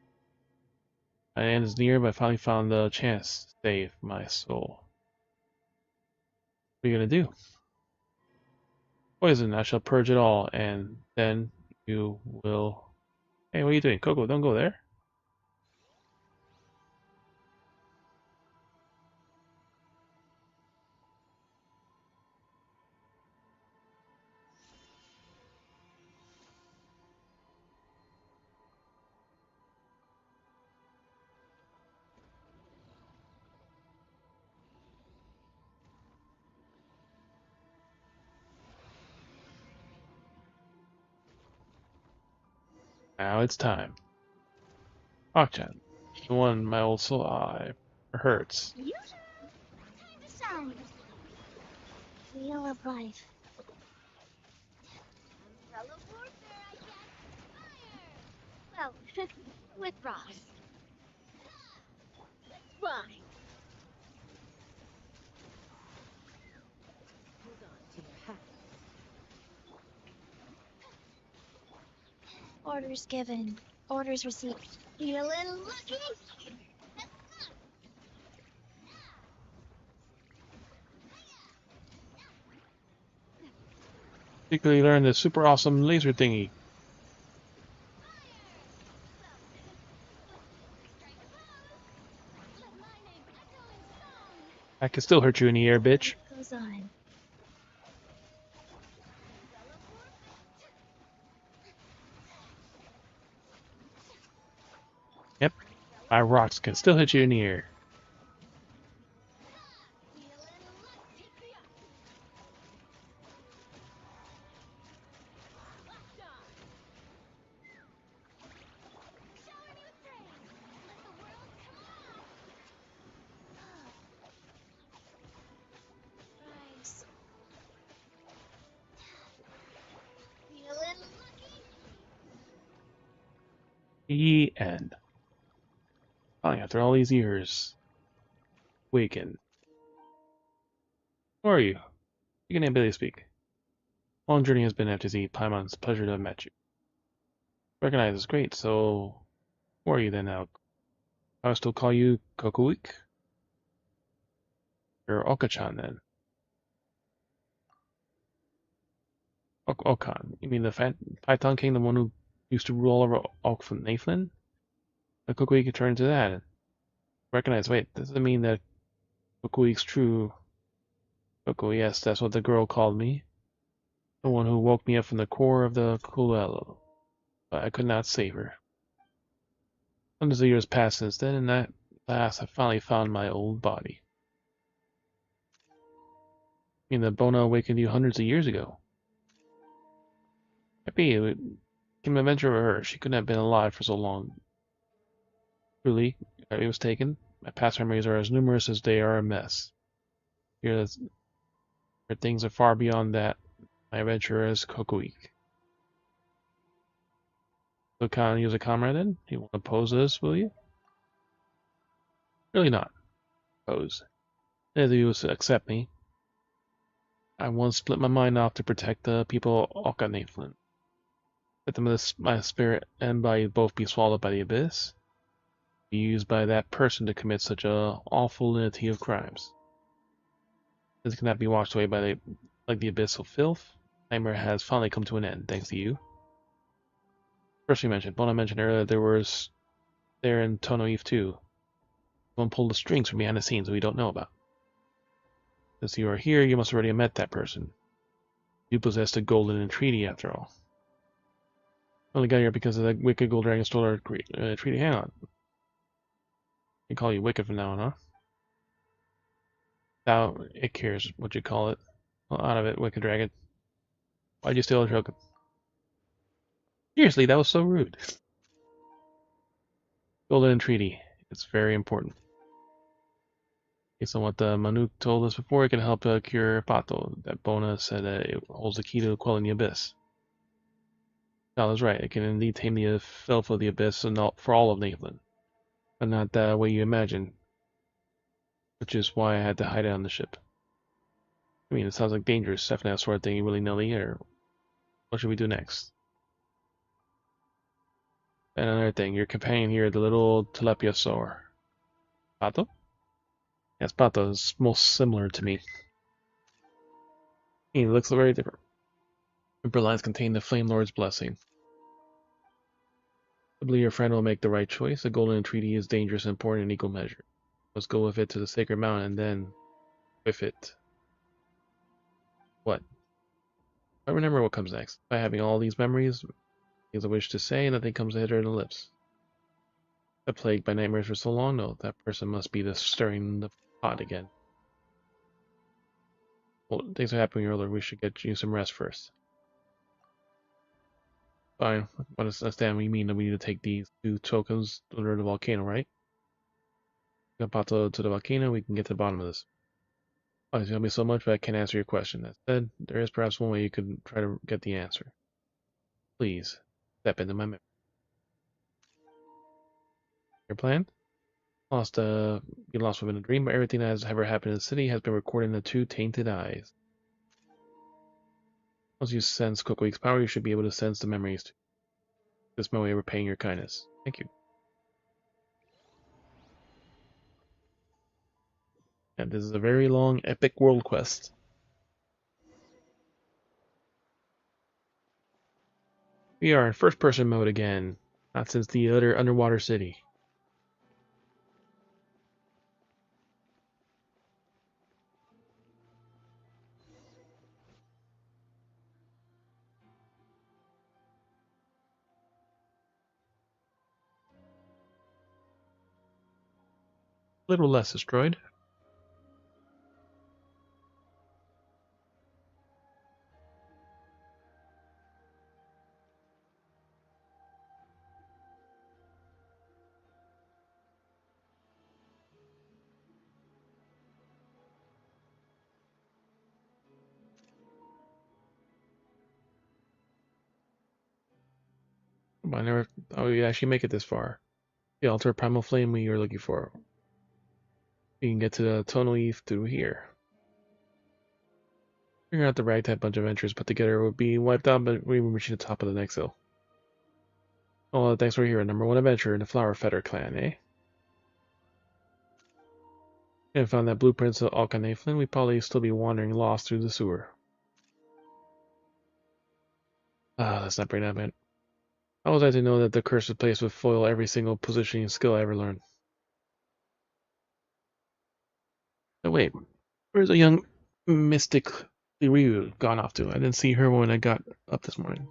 My end is near, but I finally found the chance to save my soul. What are you gonna do? Poison, I shall purge it all, and then you will... Hey, what are you doing? Coco, don't go there. Now it's time. Akchan, the one my old soul eye hurts. You time to shine. Wheel of life. Umbrella warfare, I guess. Fire! Well, with Ross. Fine. Hold on to your hat. Orders given. Orders received. Feeling lucky? Particularly learned the super awesome laser thingy. I can still hurt you in the air, bitch. Life goes on. Yep, my rocks can still hit you in the air. Rise. Feeling lucky? The end. Finally, after all these years, waken. Who are you? You can barely speak. Long journey has been FTZ. Paimon's pleasure to have met you. Recognize is great, so who are you then now? I still call you Kokuik? You're Okachan then. Okan. You mean the Python King, the one who used to rule over Nathan? The Kokuik turned to that. Recognize, wait, does it mean that Kokuik's true? Koku, yes, that's what the girl called me. The one who woke me up from the core of the Kulelo. But I could not save her. Hundreds of years passed since then, and at last I finally found my old body. I mean, the Bona awakened you hundreds of years ago. Happy, it came an adventure for her. She couldn't have been alive for so long. Truly, it was taken. My past memories are as numerous as they are a mess. Here, where things are far beyond that. My adventurer is Kokuik. So can I use a comrade then? You want to pose this, will you? Really not. Pose. Neither of you will accept me. I once split my mind off to protect the people of Okanathlan. Let them my spirit and body both be swallowed by the abyss. Be used by that person to commit such a awful linity of crimes. This cannot be washed away by like the abyssal filth. Nightmare has finally come to an end, thanks to you. First you mentioned, Bona mentioned earlier there in Tono Eve too. Someone pulled the strings from behind the scenes that we don't know about. Since you are here, you must already have met that person. You possess the golden entreaty, after all. I only got here because of that wicked gold dragon stole our treaty. Hang on. I call you wicked from now on, huh? Now, it cares what you call it. Well, out of it, wicked dragon. Why'd you steal a token? Seriously, that was so rude. Golden entreaty. It's very important. Based on what the Manuk told us before, it can help cure Pato. That Bona said that it holds the key to quelling the abyss. Val is right. It can indeed tame the filth of the abyss and for all of Nathan. But not the way you imagine. which is why I had to hide it on the ship. I mean, it sounds like dangerous, stepping that sort of thing willy-nilly, or what should we do next? And another thing, your companion here, the little telepiasaur. Pato? Yes, Pato is most similar to me. He looks very different. Emperor lines contain the Flame Lord's blessing. I believe your friend will make the right choice. The Golden Entreaty is dangerous and important in equal measure. Let's go with it to the Sacred Mountain, and then with it. What? I remember what comes next. By having all these memories, things I wish to say, nothing comes to hit her in the lips. I'm plagued by nightmares for so long, no, that person must be the stirring the pot again. Well, things are happening earlier. We should get you some rest first. Fine. But understand what you mean that we need to take these 2 tokens under the volcano, right? We can pop to the volcano, we can get to the bottom of this. Oh, you helped me so much, but I can't answer your question. That said, there is perhaps one way you could try to get the answer. Please, step into my memory. Your plan? You lost within a dream, but everything that has ever happened in the city has been recorded in the 2 tainted eyes. Once you sense Cookweek's power, you should be able to sense the memories too. This is my way of repaying your kindness. Thank you. And this is a very long, epic world quest. We are in first-person mode again, not since the other underwater city. A little less destroyed. I never thought we'd actually make it this far. The altar of primal flame we are looking for. We can get to the tonal eve through here. Figuring out the ragtag bunch of adventurers put together would be wiped out, but we were reaching the top of the next hill. Oh, thanks for here, number 1 adventurer in the Flower Feather clan, eh? And found that blueprints of Alkanathlin, we'd probably still be wandering lost through the sewer. Ah, let's not bring that up. How was I to know that the cursed place would foil every single positioning skill I ever learned? Oh wait, where's a young mystic Ryu gone off to? I didn't see her when I got up this morning.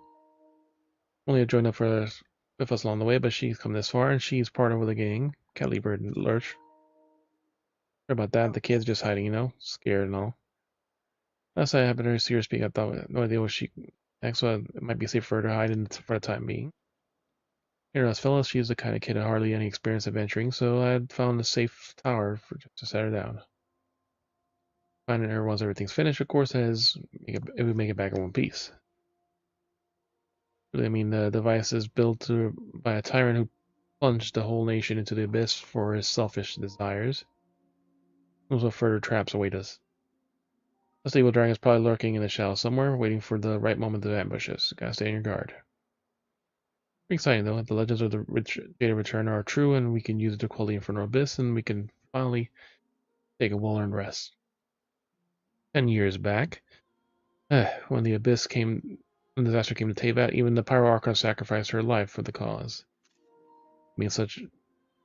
Only had joined up with us along the way, but she's come this far, and she's partnered with a gang. Caliber and Lurch. Sorry about that, the kid's just hiding, you know, scared and all. Last I happened to see her speak, I thought, no idea what she next, so it might be safe for her to hide for the time being. Here, us fellas, she's the kind of kid with hardly any experience adventuring, so I had found a safe tower to set her down. Finding her once everything's finished, of course, it would make it back in one piece. I mean, the device is built by a tyrant who plunged the whole nation into the abyss for his selfish desires. Those what further traps await us. The evil dragon is probably lurking in the shadows somewhere, waiting for the right moment to ambush us. Gotta stay on your guard. Pretty exciting though. The legends of the Data Return are true, and we can use it to quell the Infernal Abyss, and we can finally take a well-earned rest. 10 years back, when the disaster came to Teyvat, even the Pyro Archon sacrificed her life for the cause. It means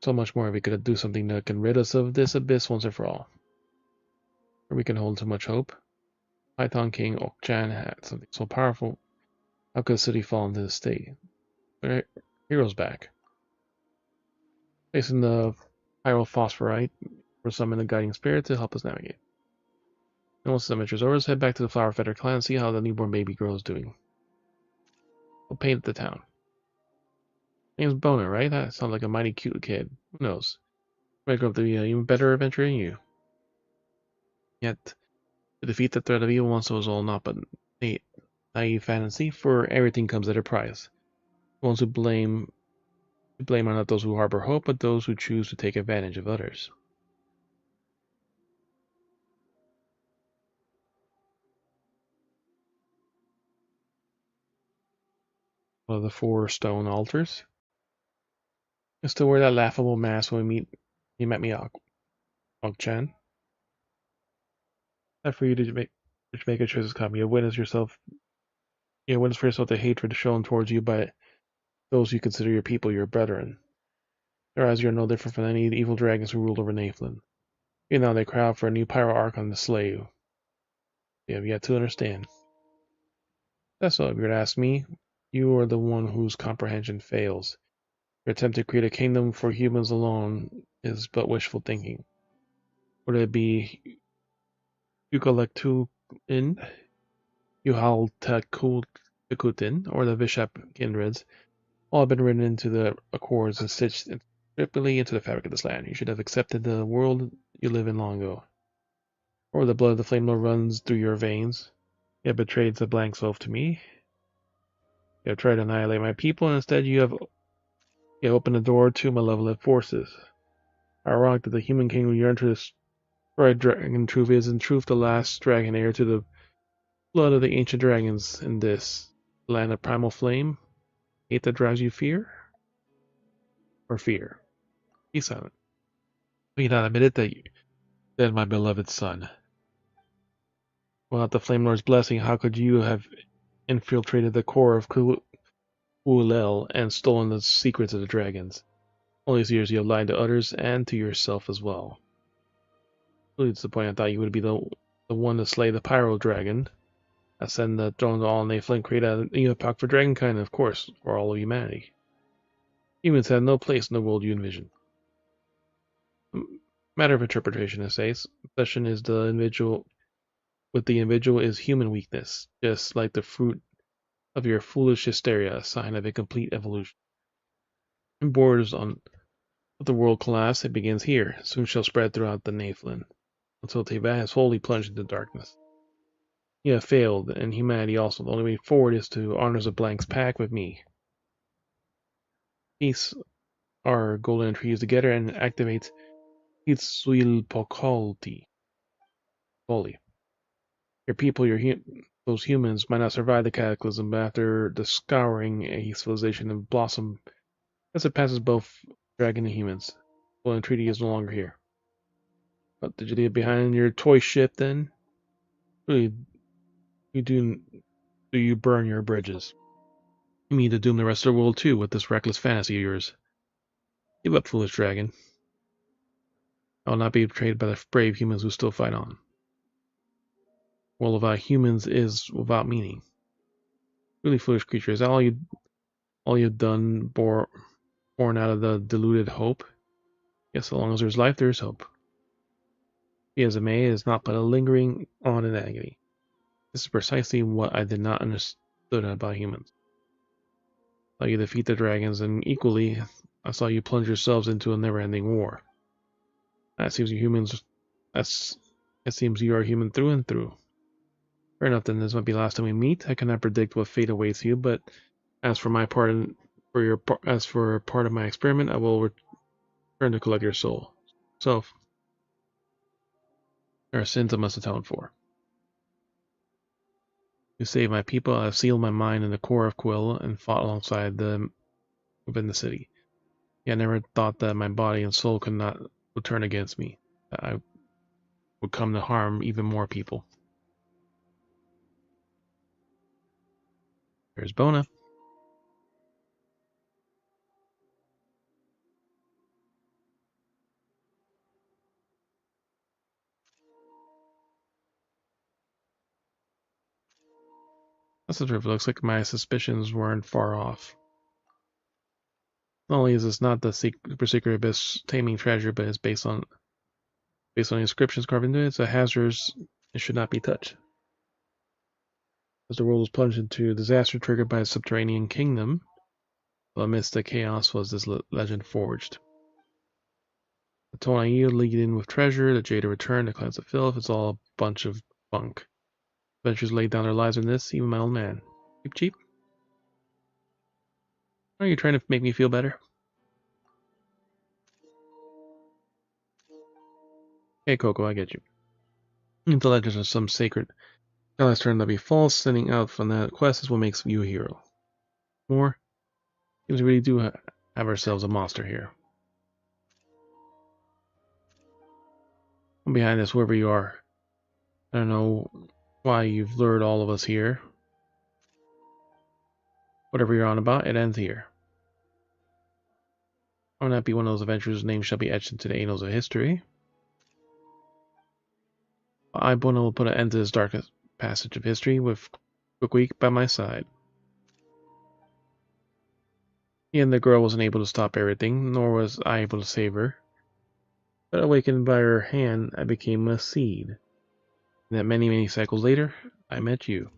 so much more if we could do something that can rid us of this abyss once and for all. Or we can hold too much hope. Python King Okchan had something so powerful. How could a city fall into this state? Our hero's back. Facing the pyrophosphorite, we're summoning the guiding spirit to help us navigate. And once the adventure's over, let's head back to the Flower Feather clan and see how the newborn baby girl is doing. We'll paint the town. Name's Boner, right? That sounds like a mighty cute kid. Who knows? Might grow up to be an even better adventurer than you. Yet, to defeat the threat of evil once was all not but naive fantasy, for everything comes at a price. The ones who blame are not those who harbor hope, but those who choose to take advantage of others. one of the 4 stone altars. I still wear that laughable mask when you met me, Og-chan. Not for you to make a choice this come. You witness for yourself the hatred shown towards you by those you consider your people, your brethren. Whereas you're no different from any evil dragons who ruled over Nathan. You know they cry out for a new pyro archon to slay you. You have yet to understand. That's all. If you were to ask me, you are the one whose comprehension fails. Your attempt to create a kingdom for humans alone is but wishful thinking. Whether it be Ukalektuin, Uhaltekutin, or the Vishap kindreds, all have been written into the accords and stitched intricately into the fabric of this land. You should have accepted the world you live in long ago. Or the blood of the Flame Lord runs through your veins. You have betrayed the blank self to me. You have tried to annihilate my people, and instead you have opened the door to malevolent forces. Ironic that the human king who yearned to destroy dragon truth is in truth the last dragon heir to the blood of the ancient dragons in this land of primal flame. Hate that drives you fear? Or fear? Be silent. Be not admitted that you dead, my beloved son. Without the Flame Lord's blessing, how could you have infiltrated the core of Kulel and stolen the secrets of the dragons? All these years you have lied to others and to yourself as well. Really disappointed. I thought you would be the one to slay the Pyro Dragon, ascend the throne of all Nathan, create a new epoch for dragonkind, and of course, for all of humanity. Humans have no place in the world you envision. Matter of interpretation, it says. Obsession is the individual. With the individual is human weakness, just like the fruit of your foolish hysteria, a sign of a complete evolution. It borders on the world collapse, it begins here, soon shall spread throughout the Nathan, until Teva has wholly plunged into darkness. You have failed, and humanity also. The only way forward is to honor the Blank's pact with me. Piece our golden trees together and activate Hitsuilpokalti. Your people, those humans, might not survive the cataclysm, but after the scouring, a civilization of blossom as it passes both dragon and humans. The golden treaty is no longer here. What did you leave behind in your toy ship then? Really, do you burn your bridges? You mean to doom the rest of the world too with this reckless fantasy of yours? Give up, foolish dragon. I will not be betrayed by the brave humans who still fight on. World without humans is without meaning. Really foolish creature. Is that all you've done born out of the deluded hope? Yes, so long as there's life, there's hope. Be as it may, it is not but a lingering on in agony. This is precisely what I did not understand about humans. I saw you defeat the dragons, and equally, I saw you plunge yourselves into a never-ending war. It seems you are human through and through. Fair enough, then this might be the last time we meet. I cannot predict what fate awaits you, but as for part of my experiment, I will return to collect your soul. So, there are sins I must atone for. To save my people, I have sealed my mind in the core of Quill and fought alongside them within the city. Yet I never thought that my body and soul would turn against me, that I would come to harm even more people. There's Bona. That's the truth. It looks like my suspicions weren't far off. Not only is this not the super secret abyss taming treasure, but it's based on inscriptions carved into it, it's a hazard. It should not be touched. As the world was plunged into disaster triggered by a subterranean kingdom, amidst the chaos was this legend forged. The Tonai laden with treasure, the Jada returned, the clouds of filth, it's all a bunch of bunk. Adventurers laid down their lives in this, even my old man. Cheap? Are you trying to make me feel better? Hey Coco, I get you. If the legends of some sacred goddess turned out to be false, sending out from that quest is what makes you a hero. more. Seems we really do have ourselves a monster here. I'm behind this, whoever you are. I don't know why you've lured all of us here. Whatever you're on about, it ends here. I will not be one of those adventurers whose name shall be etched into the annals of history. I will put an end to this darkest passage of history with Quick by my side. He and the girl wasn't able to stop everything, nor was I able to save her. But awakened by her hand, I became a seed. And that many, many cycles later, I met you.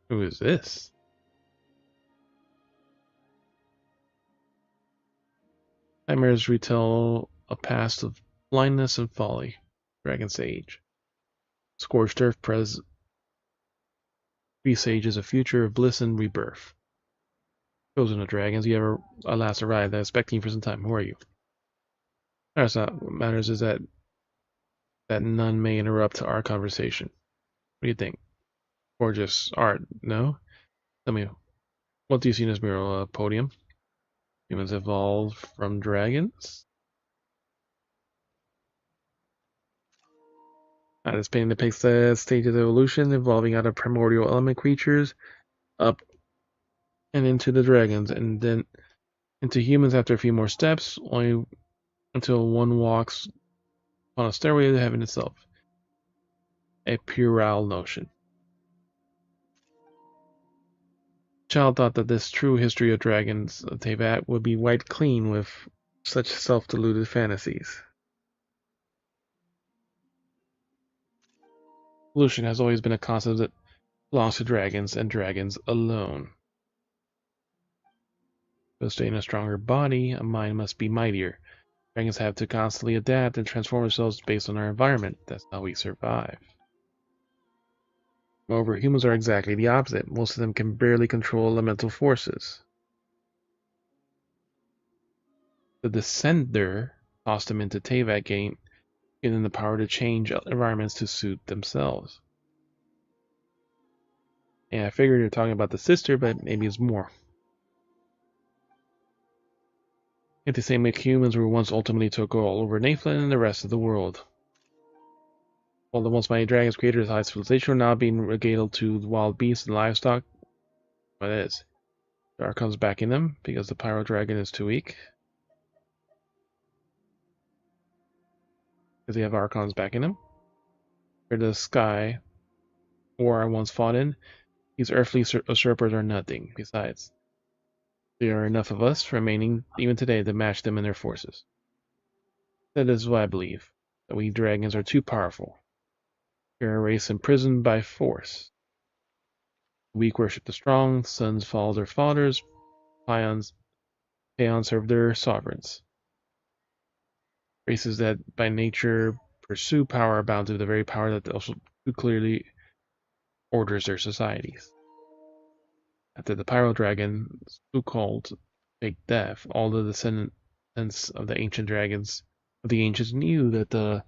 Who is this? Nightmares retell a past of blindness and folly. Dragon Sage. Scorched earth presages a future of bliss and rebirth. Chosen of dragons, you ever alas arrived. I was expecting you for some time. Who are you? That's not what matters, is that none may interrupt our conversation. What do you think? Or just art, no? Tell me, what do you see in this mural podium? Humans evolved from dragons? This painting depicts the stage of evolution, evolving out of primordial element creatures, up and into the dragons, and then into humans after a few more steps, only until one walks on a stairway to heaven itself. A puerile notion. Child thought that this true history of dragons of Teyvat would be wiped clean with such self-deluded fantasies. Evolution has always been a concept that belongs to dragons and dragons alone. To stay in a stronger body, a mind must be mightier. Dragons have to constantly adapt and transform themselves based on our environment. That's how we survive. Moreover, humans are exactly the opposite. Most of them can barely control elemental forces. The Descender tossed them into Teyvat, giving them the power to change environments to suit themselves. And I figured you're talking about the sister, but maybe it's more. Yet the same humans were once ultimately took all over Nathan and the rest of the world. While the once mighty dragons created a high civilization are now being regaled to the wild beasts and livestock. What is? The Archon's backing them because the Pyro Dragon is too weak. Because they have Archons backing them. Or the sky war I once fought in. These earthly usurpers are nothing. Besides, there are enough of us remaining even today to match them in their forces. That is what I believe. That we dragons are too powerful. We are a race imprisoned by force. The weak worship the strong, sons follow their fathers, peons serve their sovereigns. Races that by nature pursue power are bound to the very power that also too clearly orders their societies. After the Pyro Dragon, so-called Big Death, all the descendants of the ancient dragons of the ancients knew that the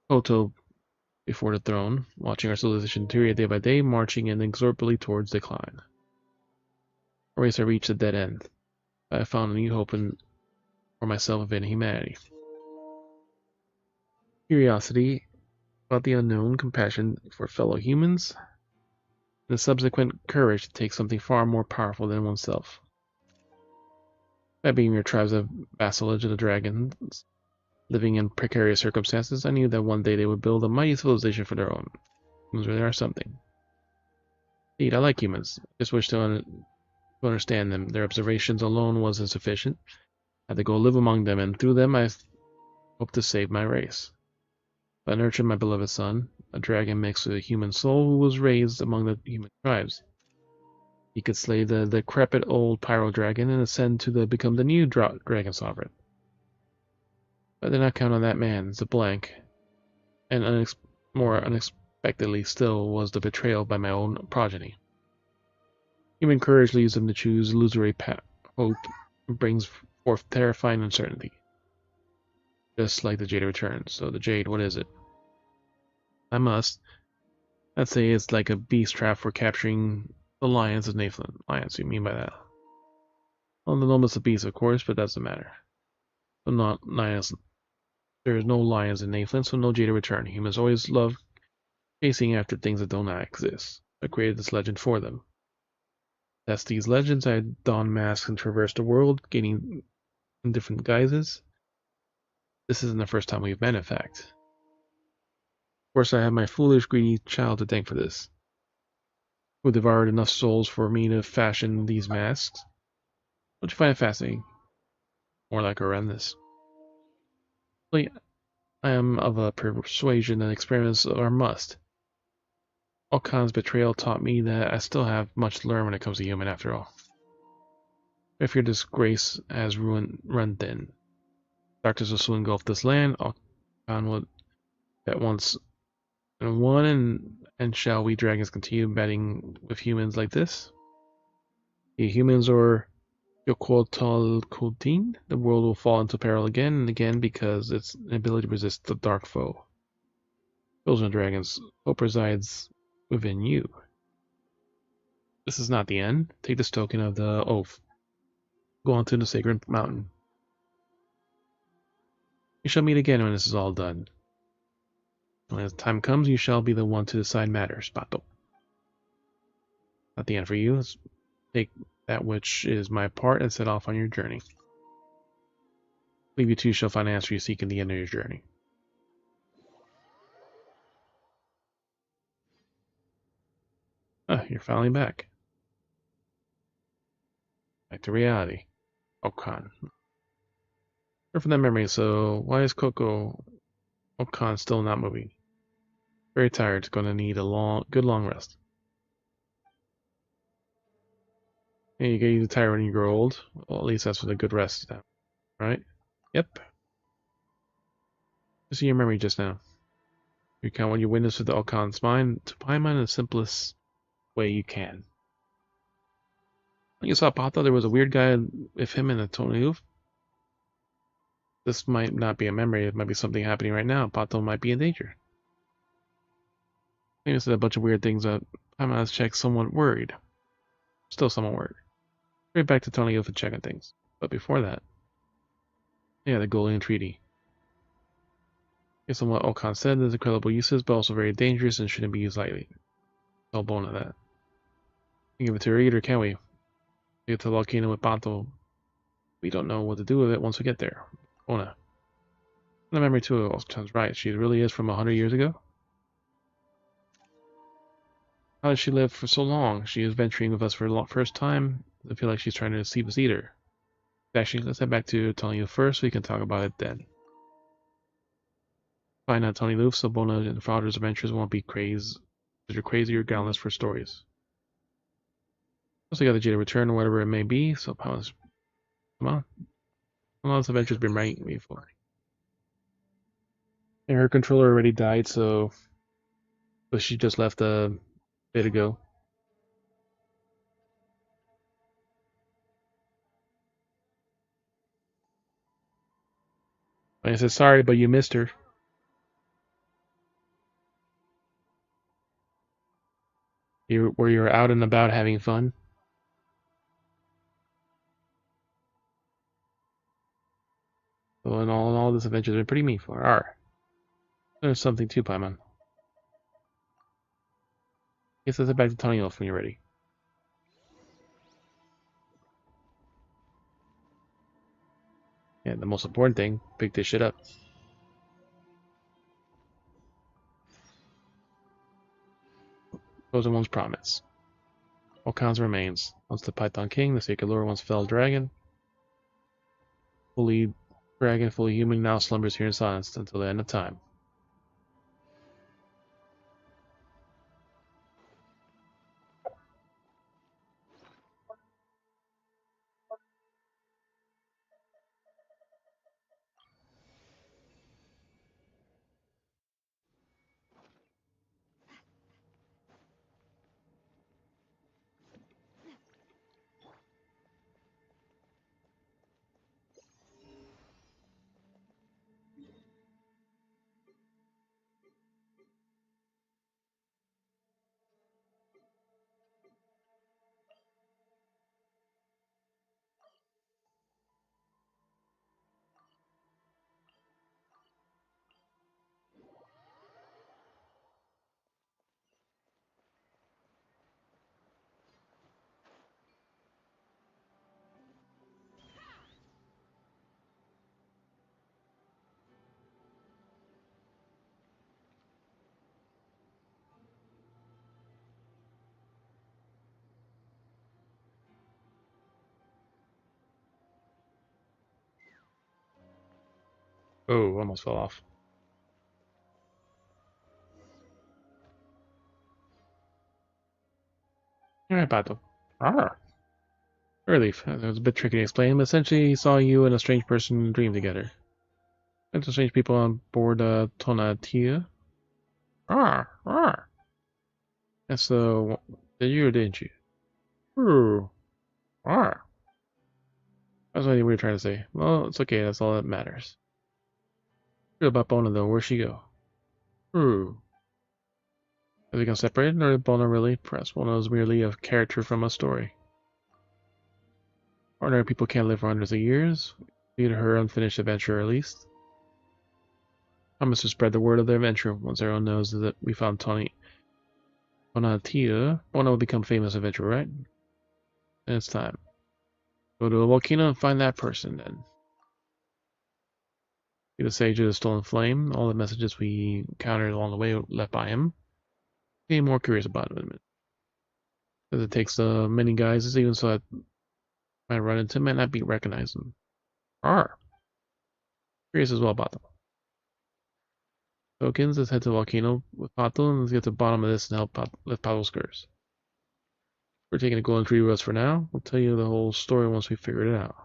Koto before the throne, watching our civilization deteriorate day by day, marching inexorably towards decline. Our race had reached a dead end. I found a new hope for myself and humanity. Curiosity about the unknown, compassion for fellow humans, and the subsequent courage to take something far more powerful than oneself. By being your tribes of vassalage of the dragons, living in precarious circumstances, I knew that one day they would build a mighty civilization for their own. Humans really are something. Indeed, I like humans. I just wish to understand them. Their observations alone was insufficient. I had to go live among them, and through them I hope to save my race. I nurtured my beloved son, a dragon mixed with a human soul who was raised among the human tribes. He could slay the decrepit old Pyro Dragon and ascend to become the new Dragon Sovereign. But I did not count on that man, Zablank, and more unexpectedly still was the betrayal by my own progeny. Human courage leads them to choose illusory hope and brings forth terrifying uncertainty. Just like the Jade returns. So the Jade, what is it? I must. I'd say it's like a beast trap for capturing the lions of Nathan. Lions, you mean by that? Well, the noblest of beasts, of course, but that's the matter. But not lions. There is no lions in Nathan, so no Jade to return. Humans always love chasing after things that do not exist. I created this legend for them. That's these legends. I don masks and traverse the world, gaining in different guises. This isn't the first time we've met, in fact. Of course, I have my foolish, greedy child to thank for this, who devoured enough souls for me to fashion these masks. Don't you find it fascinating? More like horrendous. Really, I am of a persuasion that experiments are a must. Alcon's betrayal taught me that I still have much to learn when it comes to human, after all. If your disgrace has run thin, darkness will soon engulf this land. Alcon will at once and one, and shall we dragons continue betting with humans like this? The humans or Yokotalkutin, the world will fall into peril again and again because its inability to resist the dark foe. Children of dragons, hope resides within you. This is not the end. Take this token of the oath. Go on to the sacred mountain. We shall meet again when this is all done. When the time comes, you shall be the one to decide matters, Pato. Not the end for you. Let's take that which is my part and set off on your journey. I believe you too shall find an answer you seek in the end of your journey. Ah, you're finally back. Back to reality. Okan. From that memory, so why is Okan still not moving? Very tired, it's gonna need a good long rest. And you get used to tired when you grow old. Well, at least that's what a good rest is now, right? Yep. Just see your memory just now. Recount what you witnessed with the Okan's mind to Paimon in the simplest way you can. When you saw Pato, there was a weird guy with him and a Tony. This might not be a memory, it might be something happening right now. Pato might be in danger. Maybe said a bunch of weird things that Paimon has checked, somewhat worried. Still somewhat worried. Right back to Tony for checking things. But before that, yeah, the Golian Treaty. Based on what Okan said, there's incredible uses, but also very dangerous and shouldn't be used lightly. No bone of that. We can give it to her either, can we? Get to the volcano with Pato. We don't know what to do with it once we get there. Ona. The memory too sounds right. She really is from 100 years ago. How did she live for so long? She is venturing with us for the first time. I feel like she's trying to deceive us either. Actually, let's head back to telling you first. We can talk about it then. Find out Tony Loof, so Bona and Father's adventures won't be crazy. Because you're crazy or groundless for stories. Also got the Jada return or whatever it may be. So come on. How long has adventure's been writing me for? And her controller already died, so but she just left a bit ago. And I said, sorry, but you missed her. You were out and about having fun. So in all this adventure's been pretty meaningful. Arr. There's something too, Paimon. Guess let's head back to Tony Elf when you're ready. Yeah, the most important thing, pick this shit up. Chosen One's promise. Okan's remains. Once the Python King, the Sacred Lord once fell dragon. Fully dragon, fully human, now slumbers here in silence until the end of time. Oh, almost fell off. Alright, Pato. Ah. Relief. It was a bit tricky to explain, but essentially he saw you and a strange person dream together. And some strange people on board Tonatia. Ah. That's did you or didn't you? Ooh. Ah. That's what you were trying to say. Well, it's okay, that's all that matters. What about Bona though? Where'd she go? Ooh. Have they become separated, or did Bona really? Perhaps Bona is merely a character from a story. Ordinary people can't live for hundreds of years. Due to her unfinished adventure, at least. Promise to spread the word of their adventure once everyone knows that we found Tony Bonatia. Bona will become famous adventurer, right? And it's time. Go to a volcano and find that person, then. Be the sage of the stolen flame. All the messages we encountered along the way left by him. Be more curious about him. Because it takes many guises, even so I might run into him, might not be recognize him. Arr! Curious as well about them. Tokens, let's head to the volcano with Pato and let's get to the bottom of this and help lift Pato's curse. We're taking a golden tree with us for now. We'll tell you the whole story once we figure it out.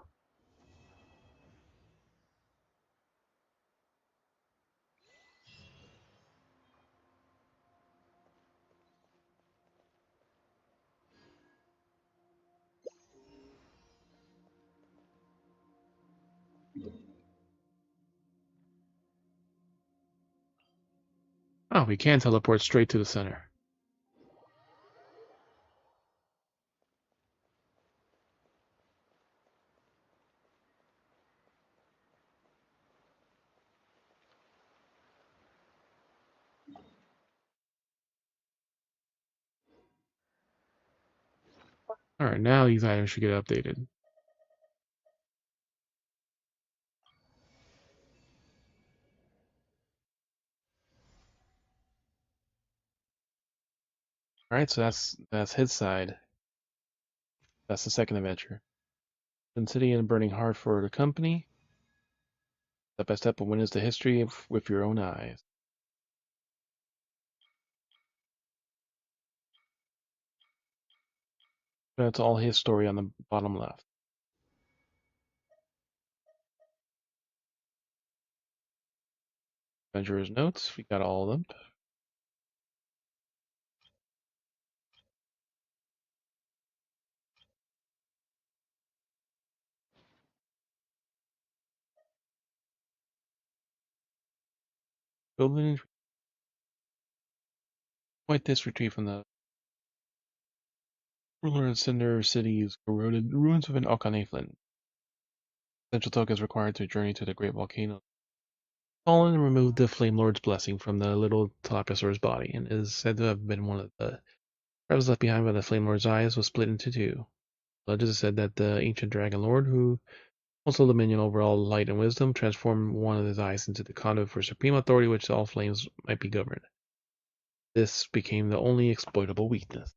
Oh, we can teleport straight to the center. Alright, now these items should get updated. Alright, so that's his side. That's the second adventure. Sin City and Burning Heart for the company. Step by step, witness the history with your own eyes. That's all his story on the bottom left. Adventurer's notes, we got all of them. Building quite this retreat from the ruler and cinder city's corroded ruins of an Alkanay flint. Essential tokens required to journey to the great volcano. Fallen removed the Flame Lord's blessing from the little Teloposaur's body, and is said to have been one of the crevices left behind by the Flame Lord's eyes was split into two. Legends said that the ancient Dragon Lord, who also dominion over all light and wisdom, transformed one of his eyes into the conduit for supreme authority which all flames might be governed. This became the only exploitable weakness.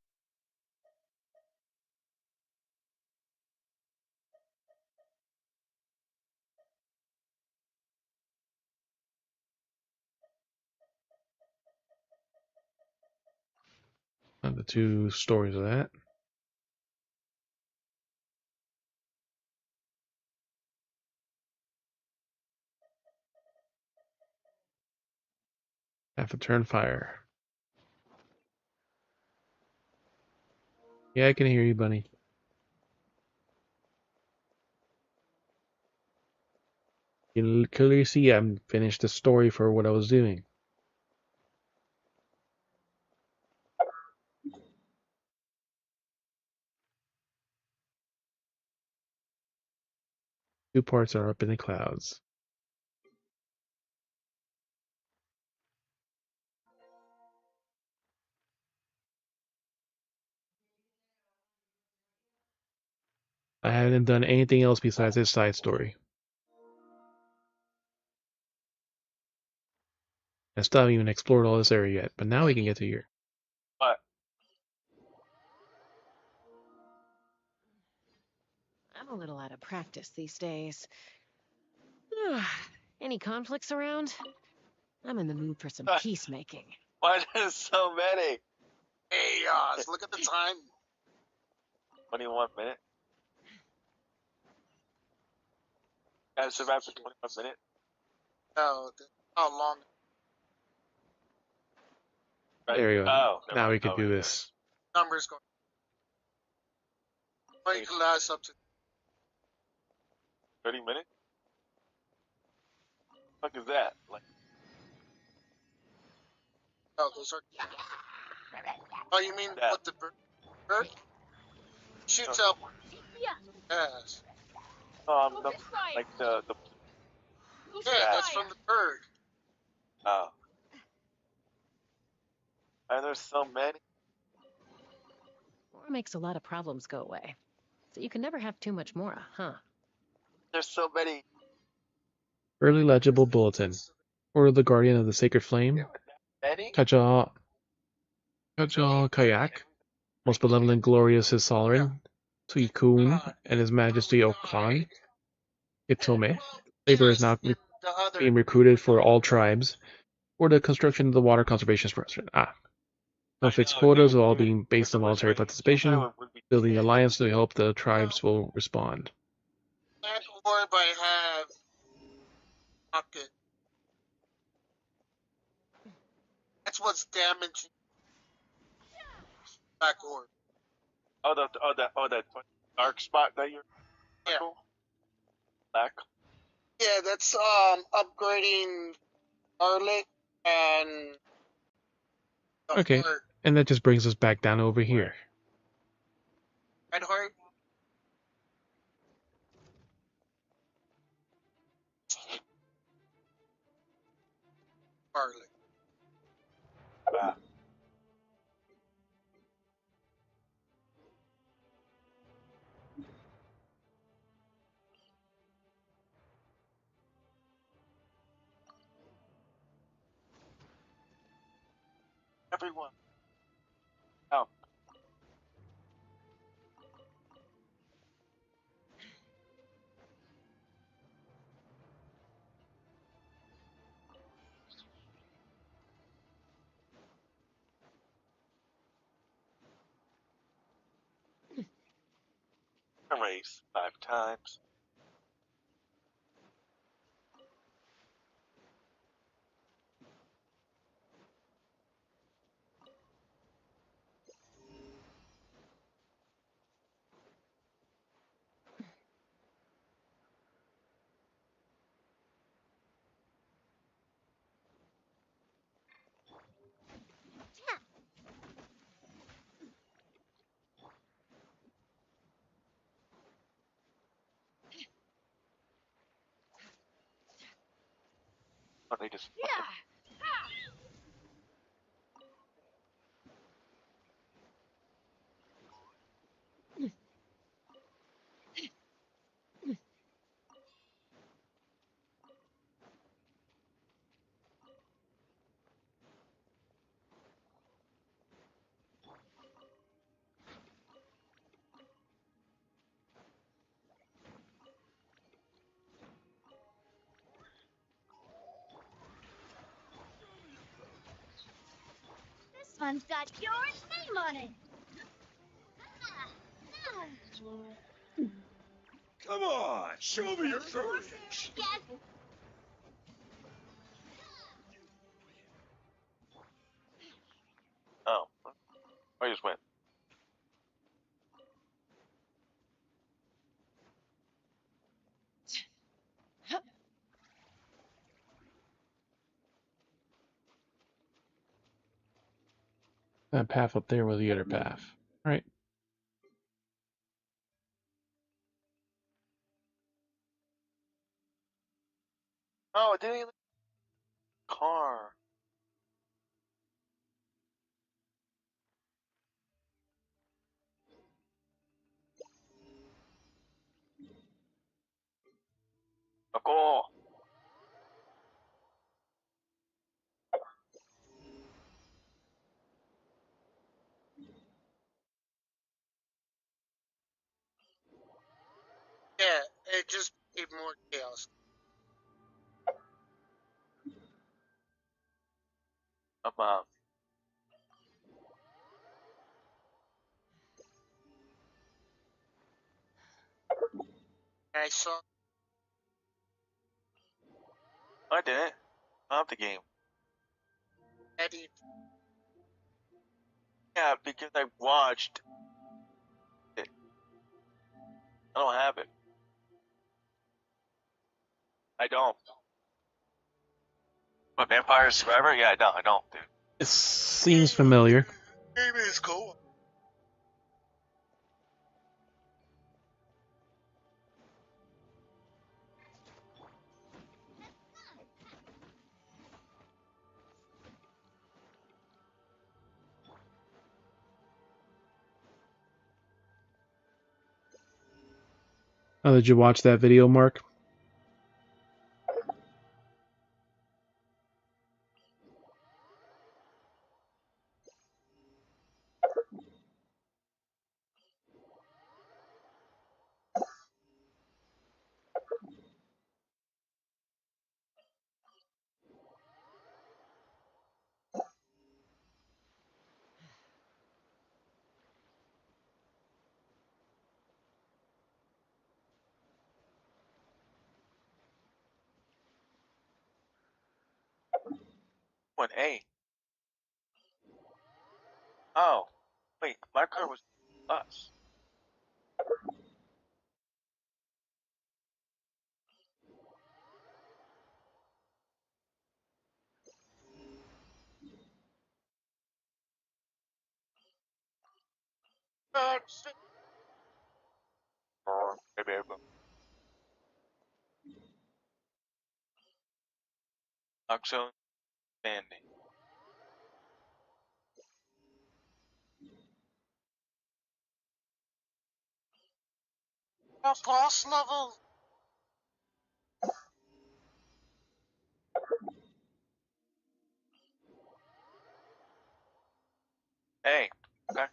The two stories of that. Half a turn fire. Yeah, I can hear you, bunny. You can clearly see I'm finished the story for what I was doing. Two parts are up in the clouds. I haven't done anything else besides this side story. I still haven't even explored all this area yet, but now we can get to here. But I'm a little out of practice these days. Any conflicts around? I'm in the mood for some peacemaking. Why there's so many? Hey, look at the time. 21 minutes. Gotta survive for 21 minutes. No, how long? Right. There we go. Oh, never Now mind. we can Oh, do yeah. this. Numbers going. But you can last up to 30 minutes? What the fuck is that? Like, oh, those are. Oh, you mean Yeah. what the bird shoots up? Yes. like the Yeah, that's from the bird. oh. And there's so many. War makes a lot of problems go away. So you can never have too much Mora, huh? There's so many. Early legible bulletin. Order the guardian of the sacred flame. Many? Kaja Kayak, most benevolent, glorious his sovereign, Tuikun, and his majesty Okan, Itome. Labor is now The other. being recruited for all tribes for the construction of the water conservation structure. No fixed quotas, all being based on voluntary participation. Building alliance to help the tribes will respond. That orb I have. Pocket. That's what's damaging. Black orb. That dark spot that you're. Yeah. Black. Yeah, that's upgrading garlic and. the Okay, heart. and that just brings us back down over here. Red heart. Garlic. Everyone. Oh. Erase 5 times. Oh, they just. This one's got your name on it. Come on, show me your courage. Yes. Oh. I just went. That path up there was the other path. Right. Oh, it didn't even. Car. Ako. Yeah, it just gave more chaos. I saw I didn't. I have the game. Eddie. Yeah, because I watched it. I don't have it. I don't. But Vampire Survivor? Yeah, I don't, dude. It seems familiar. Maybe it's cool. Oh, did you watch that video, Mark? What, A? Oh. Wait, my car was us. Or maybe I will. Oxo standing. A boss level. Hey, okay.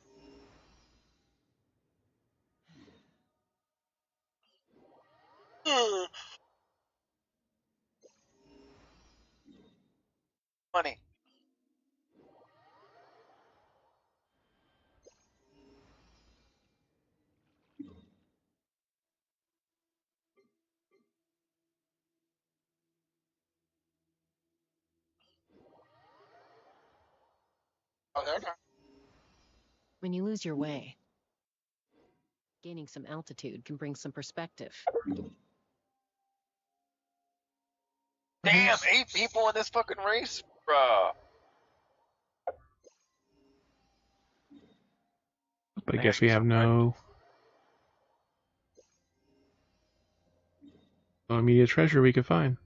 Money. Oh, they're not. When you lose your way, gaining some altitude can bring some perspective. Damn, 8 people in this fucking race? Bruh. But I guess we have no immediate treasure we could find.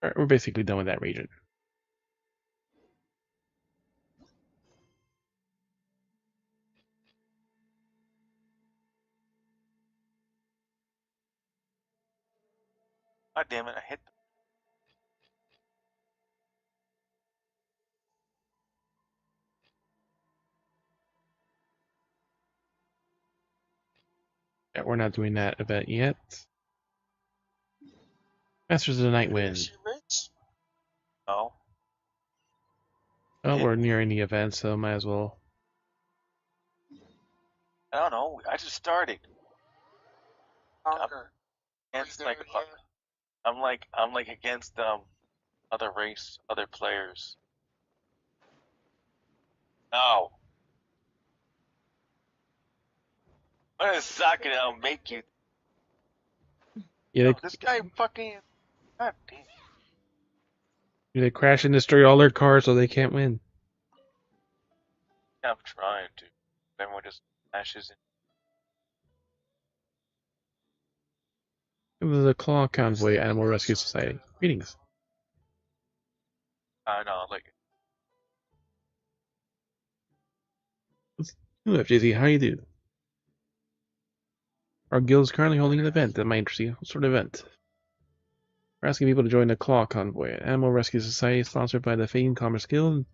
Alright, we're basically done with that region. God damn it, I hit the Yeah, we're not doing that event yet. Masters of the Night Wind. She rich? no. Oh, we're nearing the event, so might as well. I don't know. I just started. Conquer. Against There like we go. I'm like against other players. No. I'm gonna suck it. I'll make you. Yeah, This guy fucking. God damn. they crash and destroy all their cars so they can't win. I'm trying to. Everyone just smashes in. It was a Claw Convoy Animal Rescue Society. Greetings. I know, like. Hello, FJZ, how you do? Our guild is currently holding an event that might interest you. What sort of event? We're asking people to join the Claw Convoy, an animal rescue society sponsored by the Fame Commerce Guild,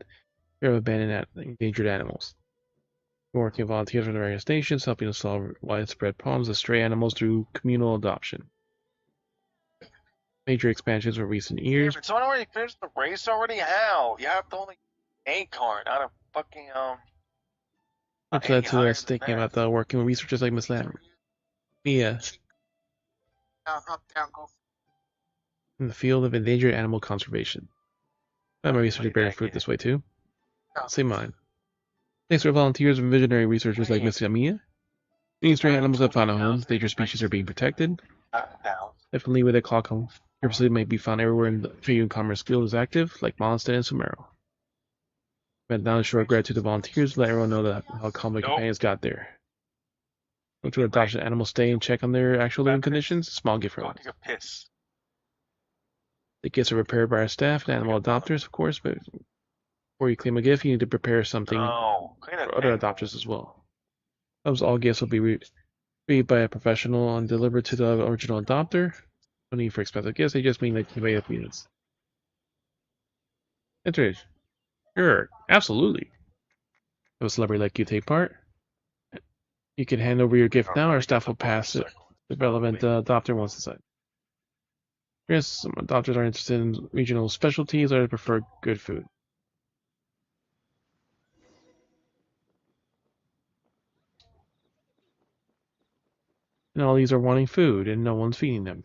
care of abandoned endangered animals. Working volunteers from the various nations, helping to solve widespread problems of stray animals through communal adoption. Major expansions of recent years. If it's already finished the race already, how? You have to only a card, not a fucking Which led to us thinking about working with researchers like Miss Lam. Mia. Down, up, down, go. In the field of endangered animal conservation. My research is bearing fruit this way too. Say mine. Thanks to volunteers and visionary researchers like Miss Yamiya, many stray animals have found a home, endangered species are being protected. Definitely with a clock home. Your facility may be found everywhere in the trade and commerce field is active, like Mollinston and Sumero. But now to show our gratitude to volunteers, let everyone know that how calm companions got there. Go to adoption animals stay and check on their actual living conditions. Small gift for them. The gifts are prepared by our staff and animal adopters, of course, but before you claim a gift, you need to prepare something for other adopters as well. Those all gifts will be read by a professional and delivered to the original adopter. No need for expensive gifts, they just mean that you made up units. Enter. Sure, absolutely. If a celebrity like you take part, you can hand over your gift now, our staff will pass it to the relevant adopter once decided. Yes, some adopters are interested in regional specialties or prefer good food. And all these are wanting food, and no one's feeding them.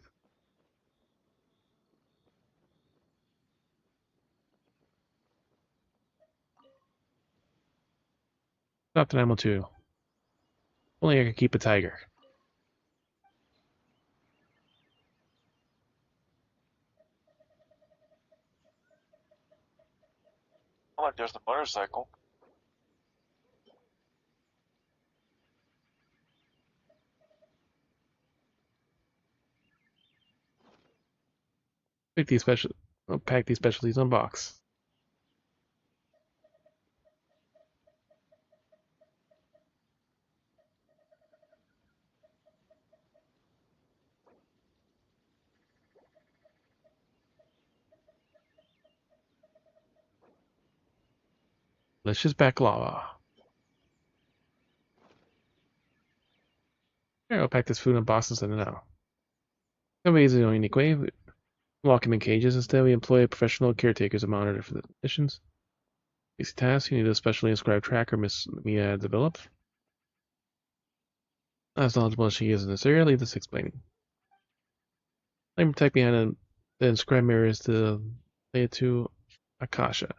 Adopt an animal too. Only I could keep a tiger. Oh, there's the motorcycle. Pack these specialties on box. Let's just baklava. Here, I'll pack this food in boxes and send it out. Nobody uses it in a unique way. We lock them in cages. Instead, we employ professional caretakers to monitor for the conditions. These tasks, you need a specially inscribed tracker Miss Mia developed. Not as knowledgeable as she is in this area, leave this explaining. Let me protect behind the inscribed mirrors to lay it to Akasha.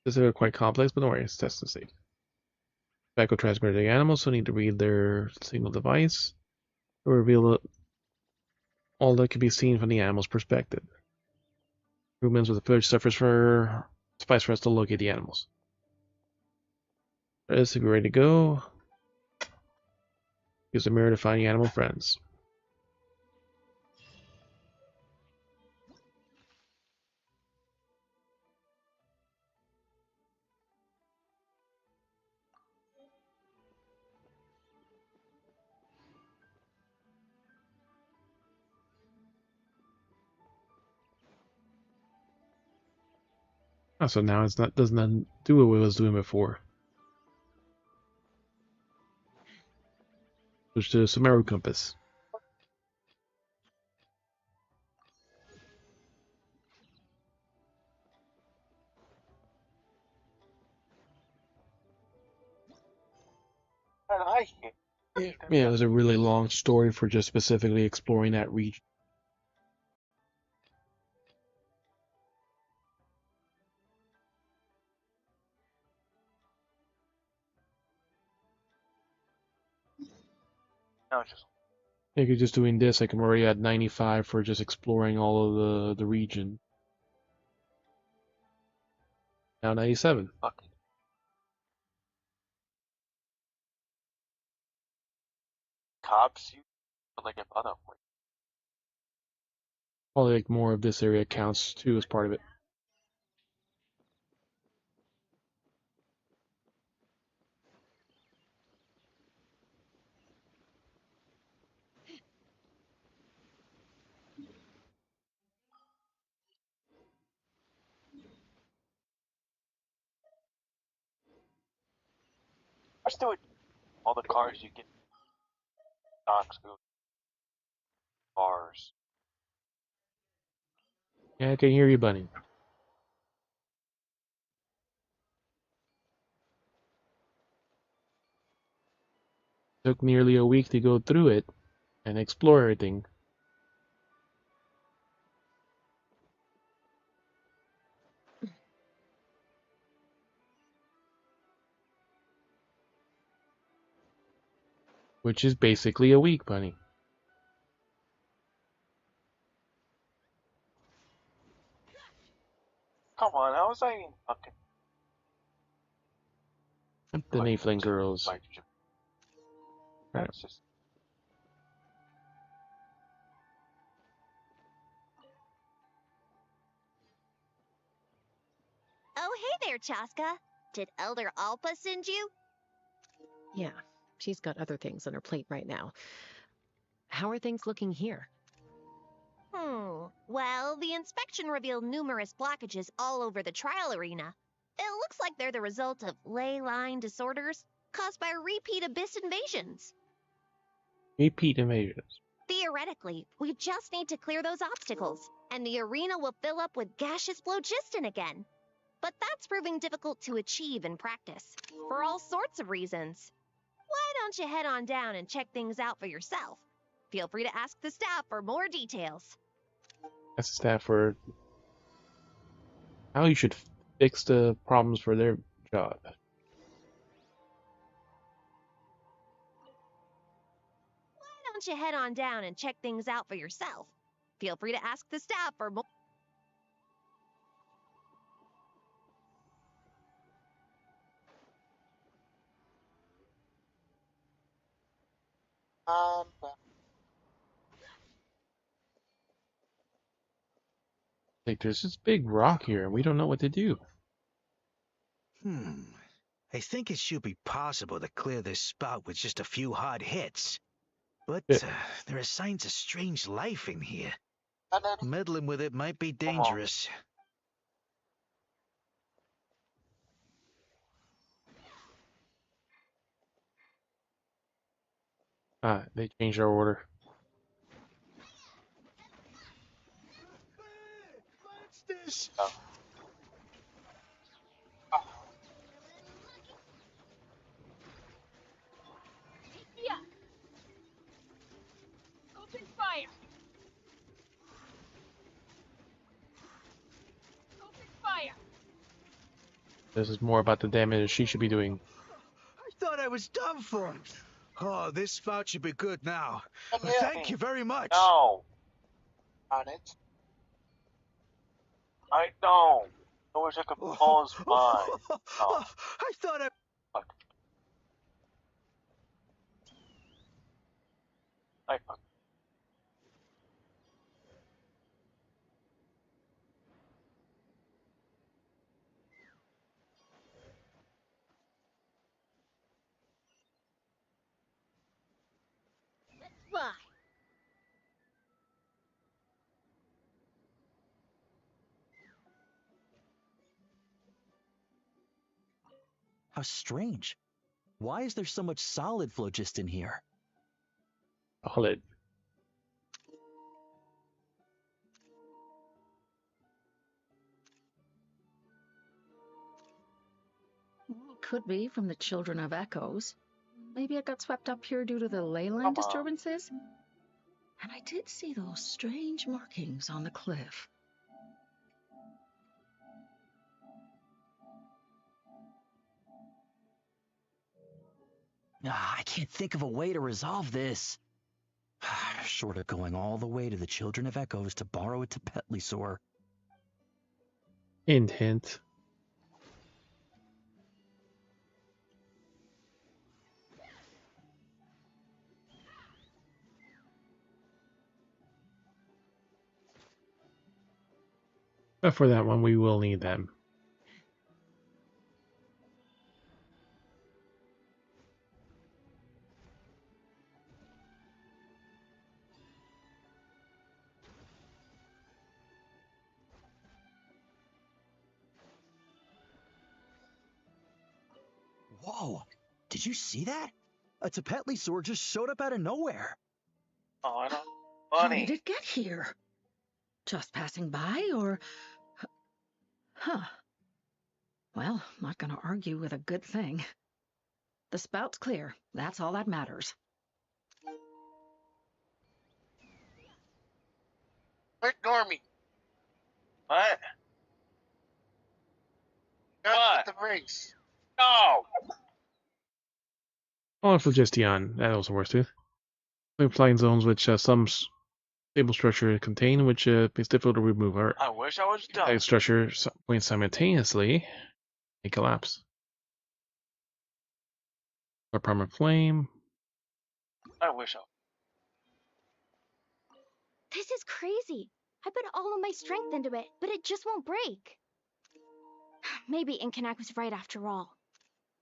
This is quite complex, but don't worry, it's test and safe. Tobacco transmitting animals, so need to read their signal device to reveal all that can be seen from the animal's perspective. Humans with the footage suffers for suffice for us to locate the animals. Let's be ready to go. Use the mirror to find the animal friends. Oh, so now it's not doesn't do what it was doing before. Switch to Sumeru compass. Yeah, it was a really long story for just specifically exploring that region. No, just I think just doing this, like I'm already at 95 for just exploring all of the region. Now 97. fucking cops. You like if other. Probably like more of this area counts too as part of it. Let's do it. All the cars you get. Stocks, cars. Yeah, I can hear you, Bunny. Took nearly a week to go through it and explore everything. Which is basically a week, Bunny. Come on, how was I even fucking The Naflin girls. That's just Oh, hey there, Chasca. Did Elder Alpa send you? Yeah, she's got other things on her plate right now. How are things looking here? Well, the inspection revealed numerous blockages all over the trial arena. It looks like they're the result of ley line disorders caused by repeat abyss invasions. Repeat invasions. Theoretically, we just need to clear those obstacles, and the arena will fill up with gaseous phlogiston again. But that's proving difficult to achieve in practice, for all sorts of reasons. Why don't you head on down and check things out for yourself? Feel free to ask the staff for more details. That's the staff for how you should fix the problems for their job. Why don't you head on down and check things out for yourself? Feel free to ask the staff for more. Like, there's this big rock here, and we don't know what to do. I think it should be possible to clear this spot with just a few hard hits. But Yeah. there are signs of strange life in here. Meddling with it might be dangerous. Ah, they changed our order. What's this? Yeah. Open fire. Open fire. This is more about the damage she should be doing. I thought I was done for. Oh, this spout should be good now. Thank you very much. no. On it. I don't. I wish I could pause by. No. I thought I. Fuck. I fuck. Let's fly. How strange. Why is there so much solid phlogiston here? Solid. Could be from the Children of Echoes. Maybe it got swept up here due to the ley line Come on. disturbances? And I did see those strange markings on the cliff. I can't think of a way to resolve this. Short of going all the way to the Children of Echoes to borrow it to Petlisor. Hint, hint. But for that one, we will need them. Whoa! Did you see that? A Tepetli just showed up out of nowhere. Oh, I know. How Funny. did it get here? Just passing by, or... Huh. Well, not gonna argue with a good thing. The spout's clear. That's all that matters. Ignore me. What? Got What? the race. No! Oh, phlogiston. That also works too. Flying zones which some stable structure contain, which is difficult to remove. Or I wish I was done. structure points simultaneously, they collapse. Or permanent flame. I wish I. This is crazy. I put all of my strength into it, but it just won't break. Maybe Inkanak was right after all.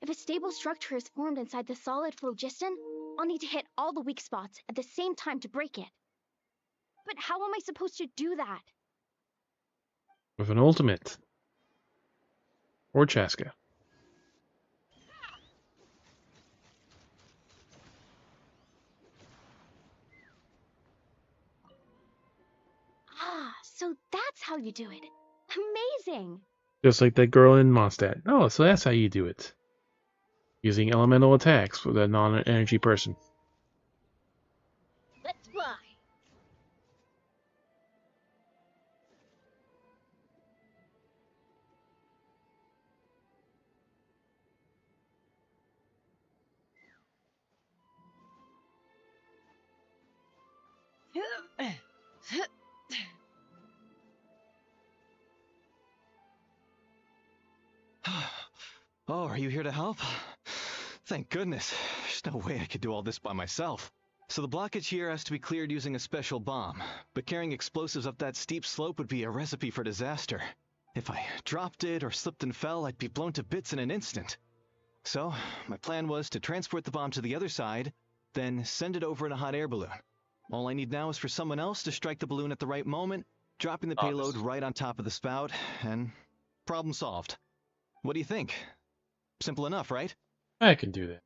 If a stable structure is formed inside the solid phlogiston, I'll need to hit all the weak spots at the same time to break it. But how am I supposed to do that? With an ultimate. Or Chasca. Ah, so that's how you do it. Amazing! Just like that girl in Mondstadt. Oh, so that's how you do it. Using elemental attacks with a non-energy person. Let's fly. Oh, are you here to help? Thank goodness. There's no way I could do all this by myself. So the blockage here has to be cleared using a special bomb, but carrying explosives up that steep slope would be a recipe for disaster. If I dropped it or slipped and fell, I'd be blown to bits in an instant. So, my plan was to transport the bomb to the other side, then send it over in a hot air balloon. All I need now is for someone else to strike the balloon at the right moment, dropping the payload right on top of the spout, and problem solved. What do you think? Simple enough, right? I can do that.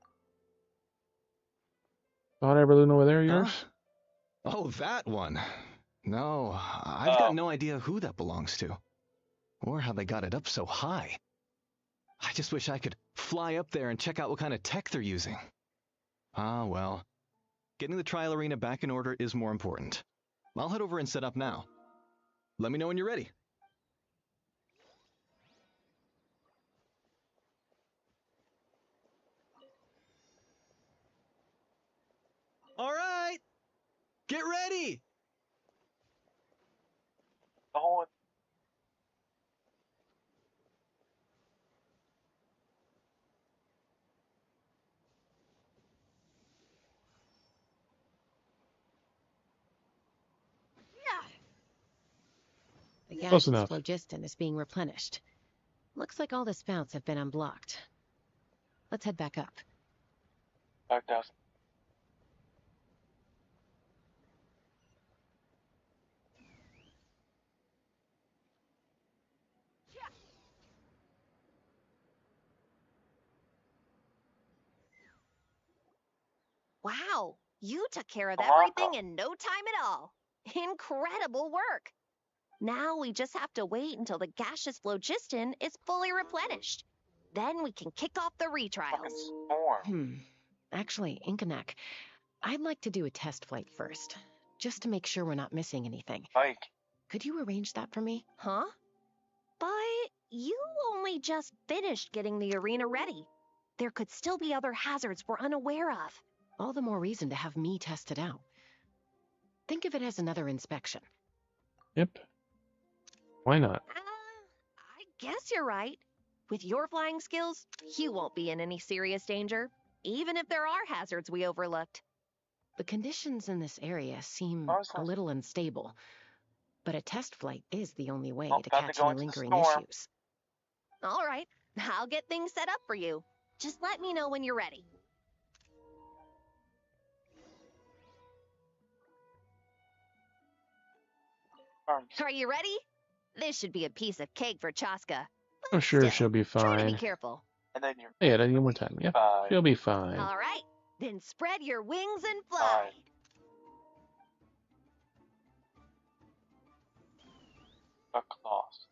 The hot air balloon over there, yours? Oh, that one. No, I've got no idea who that belongs to. Or how they got it up so high. I just wish I could fly up there and check out what kind of tech they're using. Ah, well. Getting the trial arena back in order is more important. I'll head over and set up now. Let me know when you're ready. All right! Get ready! Oh. The Close gaseous enough. phlogiston is being replenished. Looks like all the spouts have been unblocked. Let's head back up. Back down. Wow, you took care of Blanca. everything in no time at all. Incredible work. Now we just have to wait until the gaseous phlogiston is fully replenished. Then we can kick off the retrials. Actually, Inkanak, I'd like to do a test flight first, just to make sure we're not missing anything. Could you arrange that for me? Huh? But you only just finished getting the arena ready. There could still be other hazards we're unaware of. All the more reason to have me test it out. Think of it as another inspection. Yep. Why not? I guess you're right. With your flying skills, you won't be in any serious danger, even if there are hazards we overlooked. The conditions in this area seem a little unstable, but a test flight is the only way to catch any lingering issues. All right, I'll get things set up for you. Just let me know when you're ready. Are you ready? This should be a piece of cake for Chasca. I'm sure she'll be Try to be fine. careful. And then you're Yeah, then one more time. Yep. fine. She'll be fine. All right, then spread your wings and fly. Fine. A claws.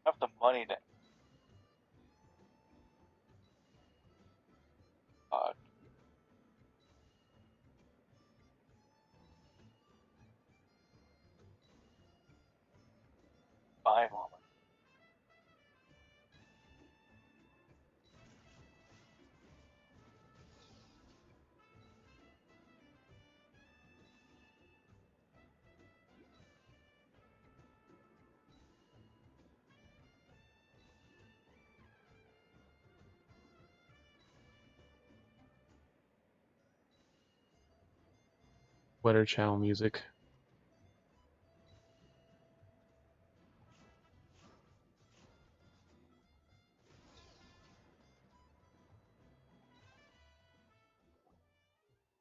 Have the money to. God. Buy one. Weather channel music.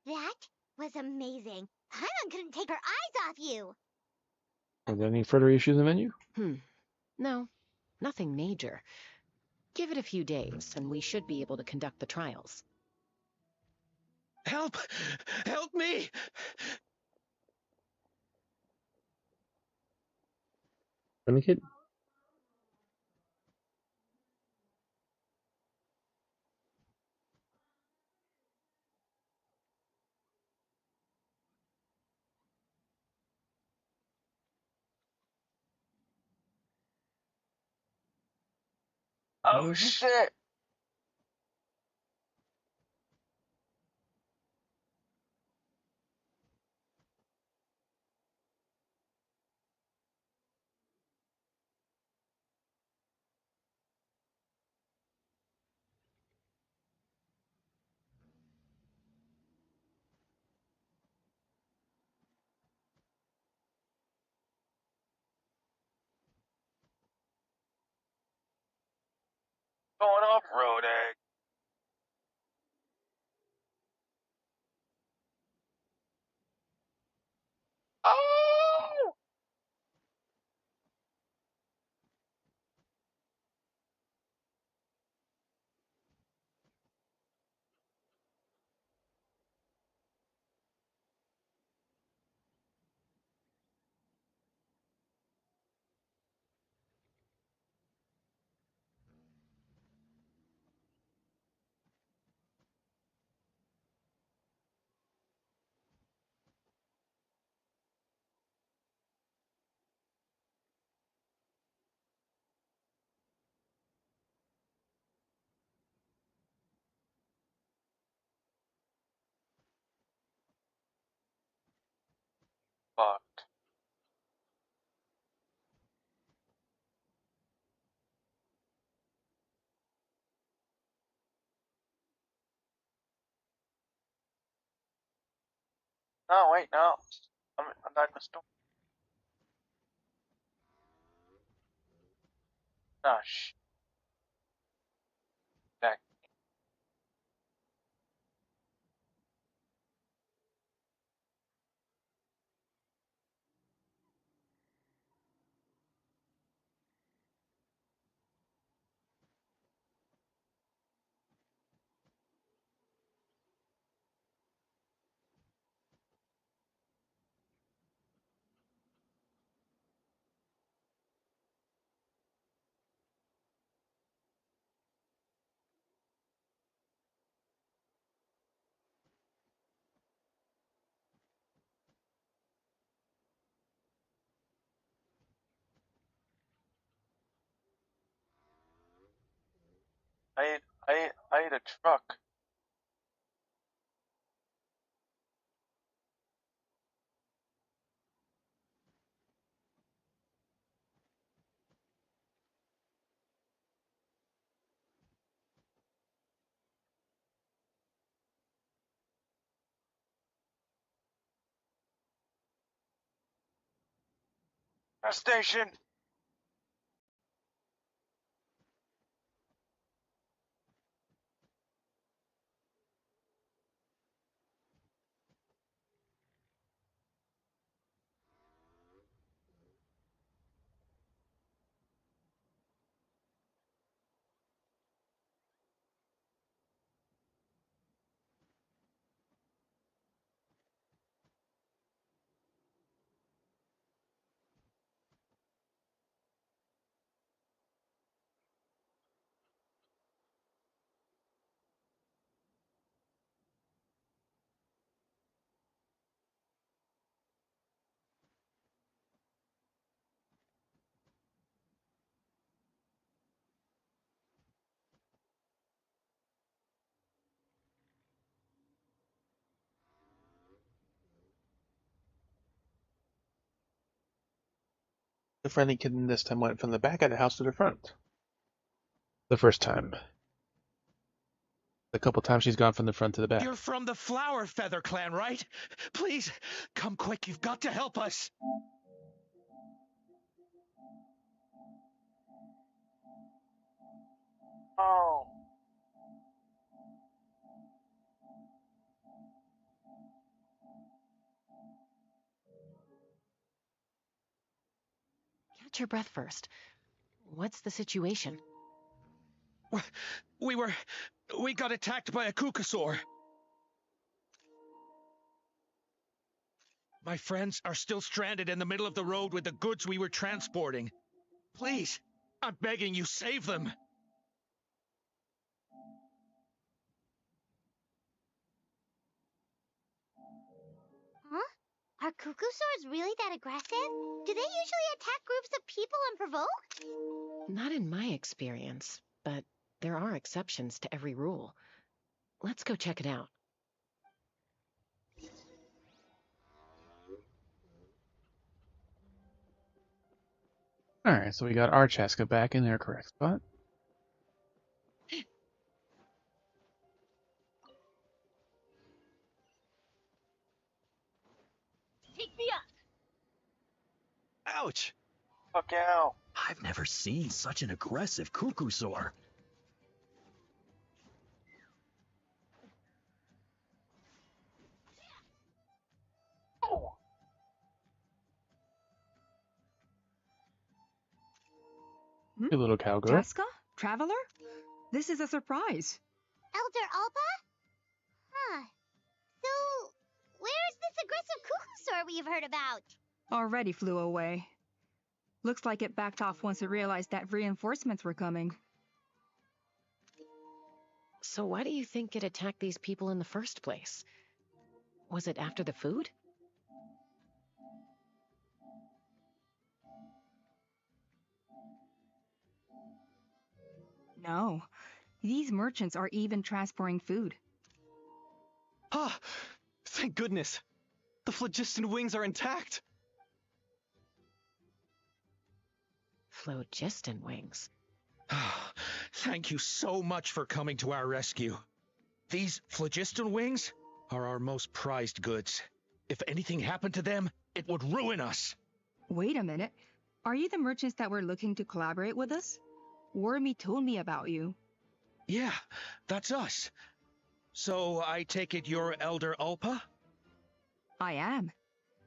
That was amazing. Paimon couldn't take her eyes off you. Are there any further issues in the menu? No, nothing major. Give it a few days, and we should be able to conduct the trials. Help! Help me! Tourniquet? Oh shit! Going off roading. Oh! Fucked. No, wait, no. I'm not in the store. Ah, shit. Back. I ate a truck. Gas station. The friendly kitten this time went from the back of the house to the front. The first time. A couple times she's gone from the front to the back. You're from the Flower Feather clan, right? Please, come quick. You've got to help us. Oh. Catch your breath first. What's the situation? We got attacked by a Kukasaur. My friends are still stranded in the middle of the road with the goods we were transporting. Please, I'm begging you, save them. Huh? Are Kukusaurs really that aggressive? Do they usually attack groups of people unprovoked? Not in my experience, but there are exceptions to every rule. Let's go check it out. Alright, so we got our Chasca back in their correct spot. Take me up. Ouch! Fuck out. I've never seen such an aggressive Kukusaur. Oh. Good little cowgirl. Chasca? Traveler? This is a surprise. Elder Alpa? Huh. So, where's this aggressive Kukusaur we've heard about? Already flew away. Looks like it backed off once it realized that reinforcements were coming. So why do you think it attacked these people in the first place? Was it after the food? No. These merchants are even transporting food. Ah, thank goodness. The phlogiston wings are intact. Phlogiston wings. Thank you so much for coming to our rescue. These phlogiston wings are our most prized goods. If anything happened to them, it would ruin us. Wait a minute. Are you the merchants that were looking to collaborate with us? Wormy told me about you. Yeah, that's us. So I take it you're Elder Alpa? I am.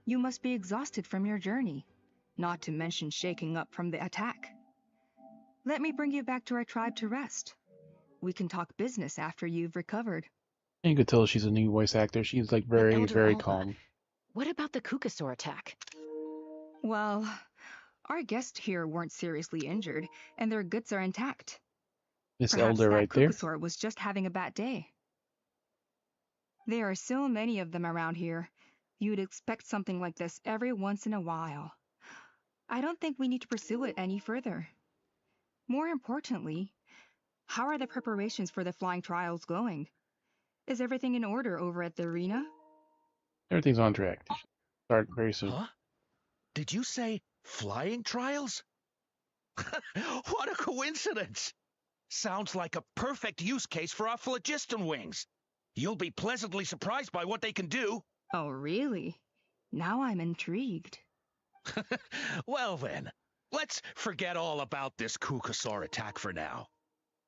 You must be exhausted from your journey, not to mention shaking up from the attack. Let me bring you back to our tribe to rest. We can talk business after you've recovered. And you could tell she's a new voice actor. She's like very, Elder very Alpa, calm. What about the Kukasaur attack? Well, our guests here weren't seriously injured, and their goods are intact. This Perhaps elder that right there. Kukasaur was just having a bad day. There are so many of them around here. You'd expect something like this every once in a while. I don't think we need to pursue it any further. More importantly, how are the preparations for the flying trials going? Is everything in order over at the arena? Everything's on track. Start very soon. Huh? Did you say flying trials? What a coincidence! Sounds like a perfect use case for our phlogiston wings. You'll be pleasantly surprised by what they can do. Oh, really? Now I'm intrigued. Well then, let's forget all about this Kukasaur attack for now.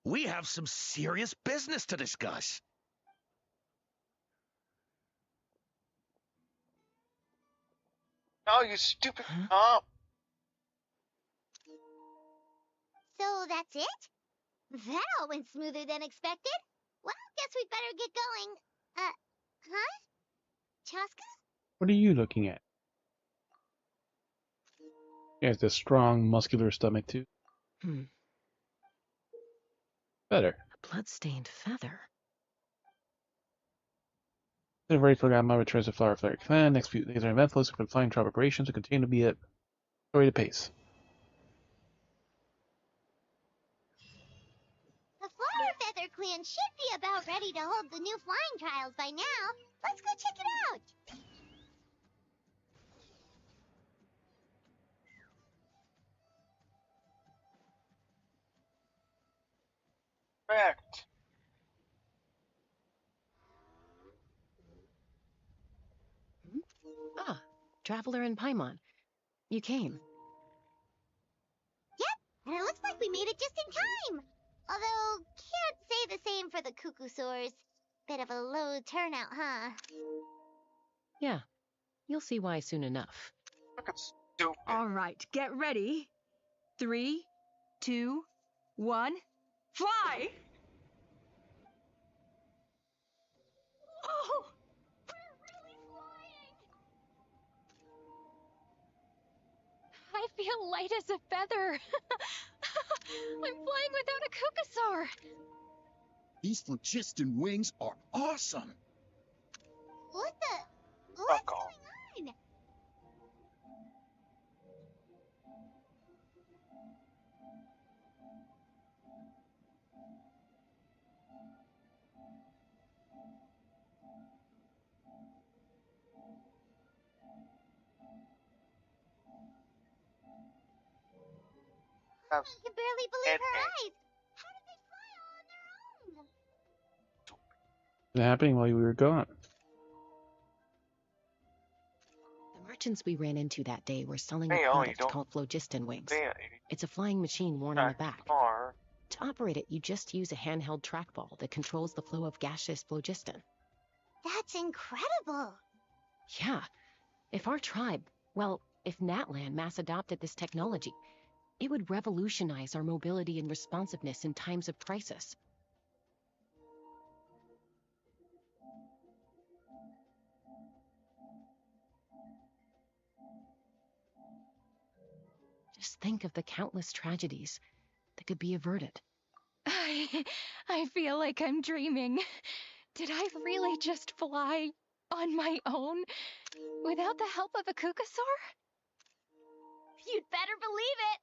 We have some serious business to discuss. No, you stupid cop. So that's it? That all went smoother than expected. Well, guess we'd better get going. Huh? Chasca? What are you looking at? He has this strong, muscular stomach too. Better. A blood-stained feather. I've already forgotten my returns to Flower Flare Clan. Next few days are eventful, for flying trial operations will continue to be at story to pace. The Flower Feather Clan should be about ready to hold the new flying trials by now. Let's go check it out. Correct. Ah, Traveler and Paimon. You came. Yep, and it looks like we made it just in time. Although, can't say the same for the Cuckoosaurs. Bit of a low turnout, huh? Yeah, you'll see why soon enough. Look at stupid. All right, get ready. 3, 2, 1, fly! Oh, we're really flying! I feel light as a feather. I'm flying without a Kukasaur. These phlogiston wings are awesome. What's Fuck off. going on? I can barely believe her eyes. How did they fly all on their own? What's happening while we were gone? The merchants we ran into that day were selling Hey, a oh, you product don't- called phlogiston wings. Yeah, It's a flying machine worn on the back. car. To operate it, you just use a handheld trackball that controls the flow of gaseous phlogiston. That's incredible. Yeah, if our tribe, well, if Natlan mass adopted this technology, it would revolutionize our mobility and responsiveness in times of crisis. Just think of the countless tragedies that could be averted. I feel like I'm dreaming. Did I really just fly on my own without the help of a Kukasaur? You'd better believe it.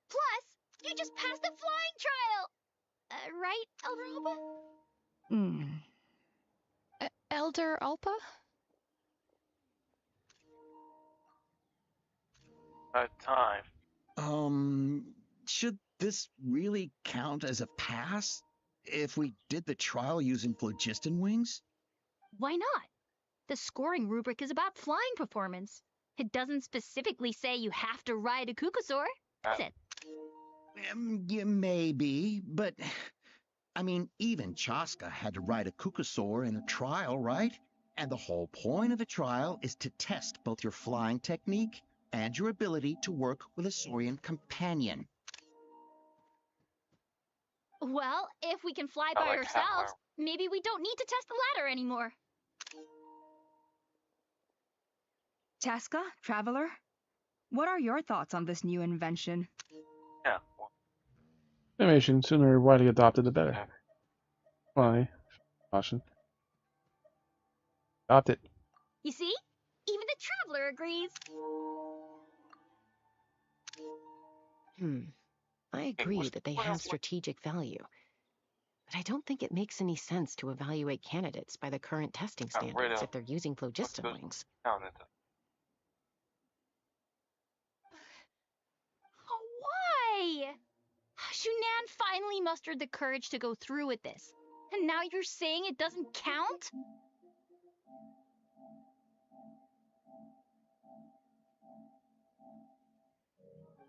Plus, you just passed the flying trial. Right, Elder Alpa? Elder Alpa? Time. Should this really count as a pass if we did the trial using phlogiston wings? Why not? The scoring rubric is about flying performance. It doesn't specifically say you have to ride a Kukasaur, does it? Yeah, maybe, but I mean, even Chasca had to ride a Kukasaur in a trial, right? And the whole point of the trial is to test both your flying technique and your ability to work with a Saurian companion. Well, if we can fly by ourselves, maybe we don't need to test the ladder anymore. Chasca, Traveler, what are your thoughts on this new invention? Yeah. Animation, sooner widely adopted, the better. Why? Caution. Adopt it. You see? Even the Traveler agrees. I agree that they have strategic value. But I don't think it makes any sense to evaluate candidates by the current testing standards if they're using phlogiston wings. Why? Shunan finally mustered the courage to go through with this. And now you're saying it doesn't count?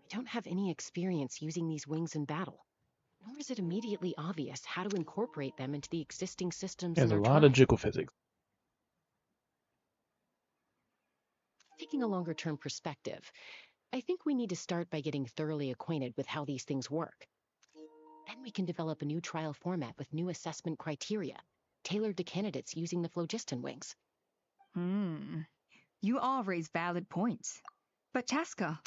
I don't have any experience using these wings in battle, nor is it immediately obvious how to incorporate them into the existing systems There's in a our lot tribe. of jiggle physics. Taking a longer-term perspective, I think we need to start by getting thoroughly acquainted with how these things work. Then we can develop a new trial format with new assessment criteria, tailored to candidates using the phlogiston wings. You all raise valid points. But Chasca,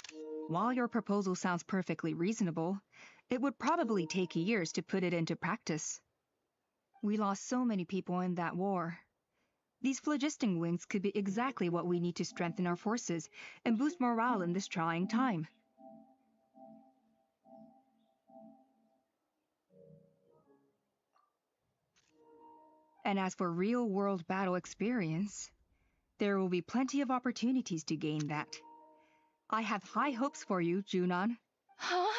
while your proposal sounds perfectly reasonable, it would probably take years to put it into practice. We lost so many people in that war. These phlogiston wings could be exactly what we need to strengthen our forces and boost morale in this trying time. And as for real-world battle experience, there will be plenty of opportunities to gain that. I have high hopes for you, Junon. Huh?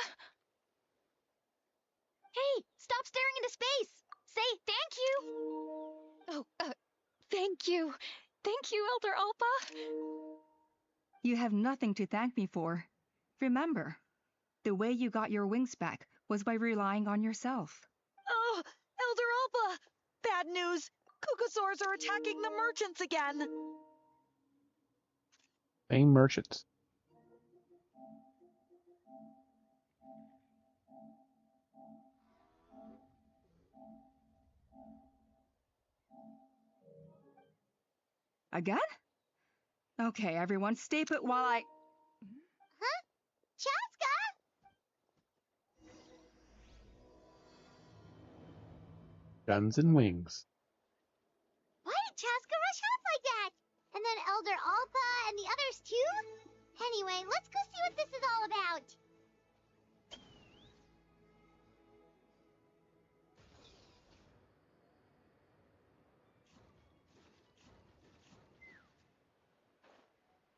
Hey, stop staring into into space. Say thank you. Oh, thank you. Thank you, Elder Alpa. You have nothing to thank me for. Remember, the way you got your wings back was by relying on yourself. Oh, Elder Alpa! Bad news! Kukasaurs are attacking the merchants again! Same merchants. Again? Okay, everyone, stay put while I... Huh? Chasca? Guns and wings. Why did Chasca rush off like that? And then Elder Alpa and the others too? Anyway, let's go see what this is all about.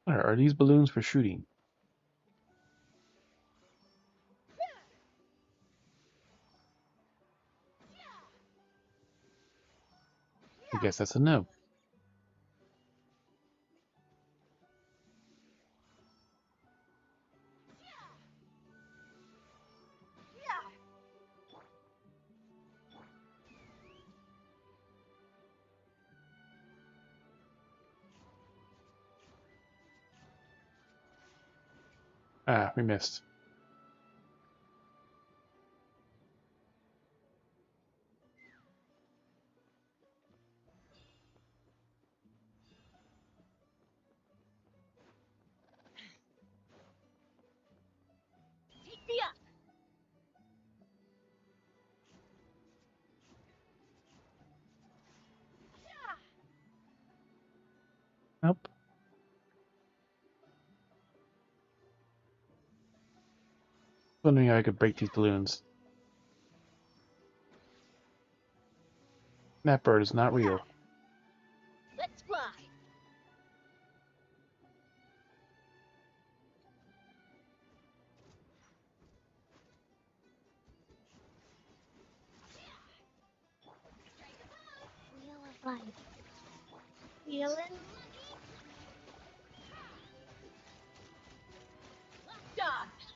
Are these balloons for shooting? I guess that's a no. Ah, we missed. Take me up! Nope. Wondering how I could break these balloons. That bird is not real. Let's fly! Wheel of life. Feeling Dodge!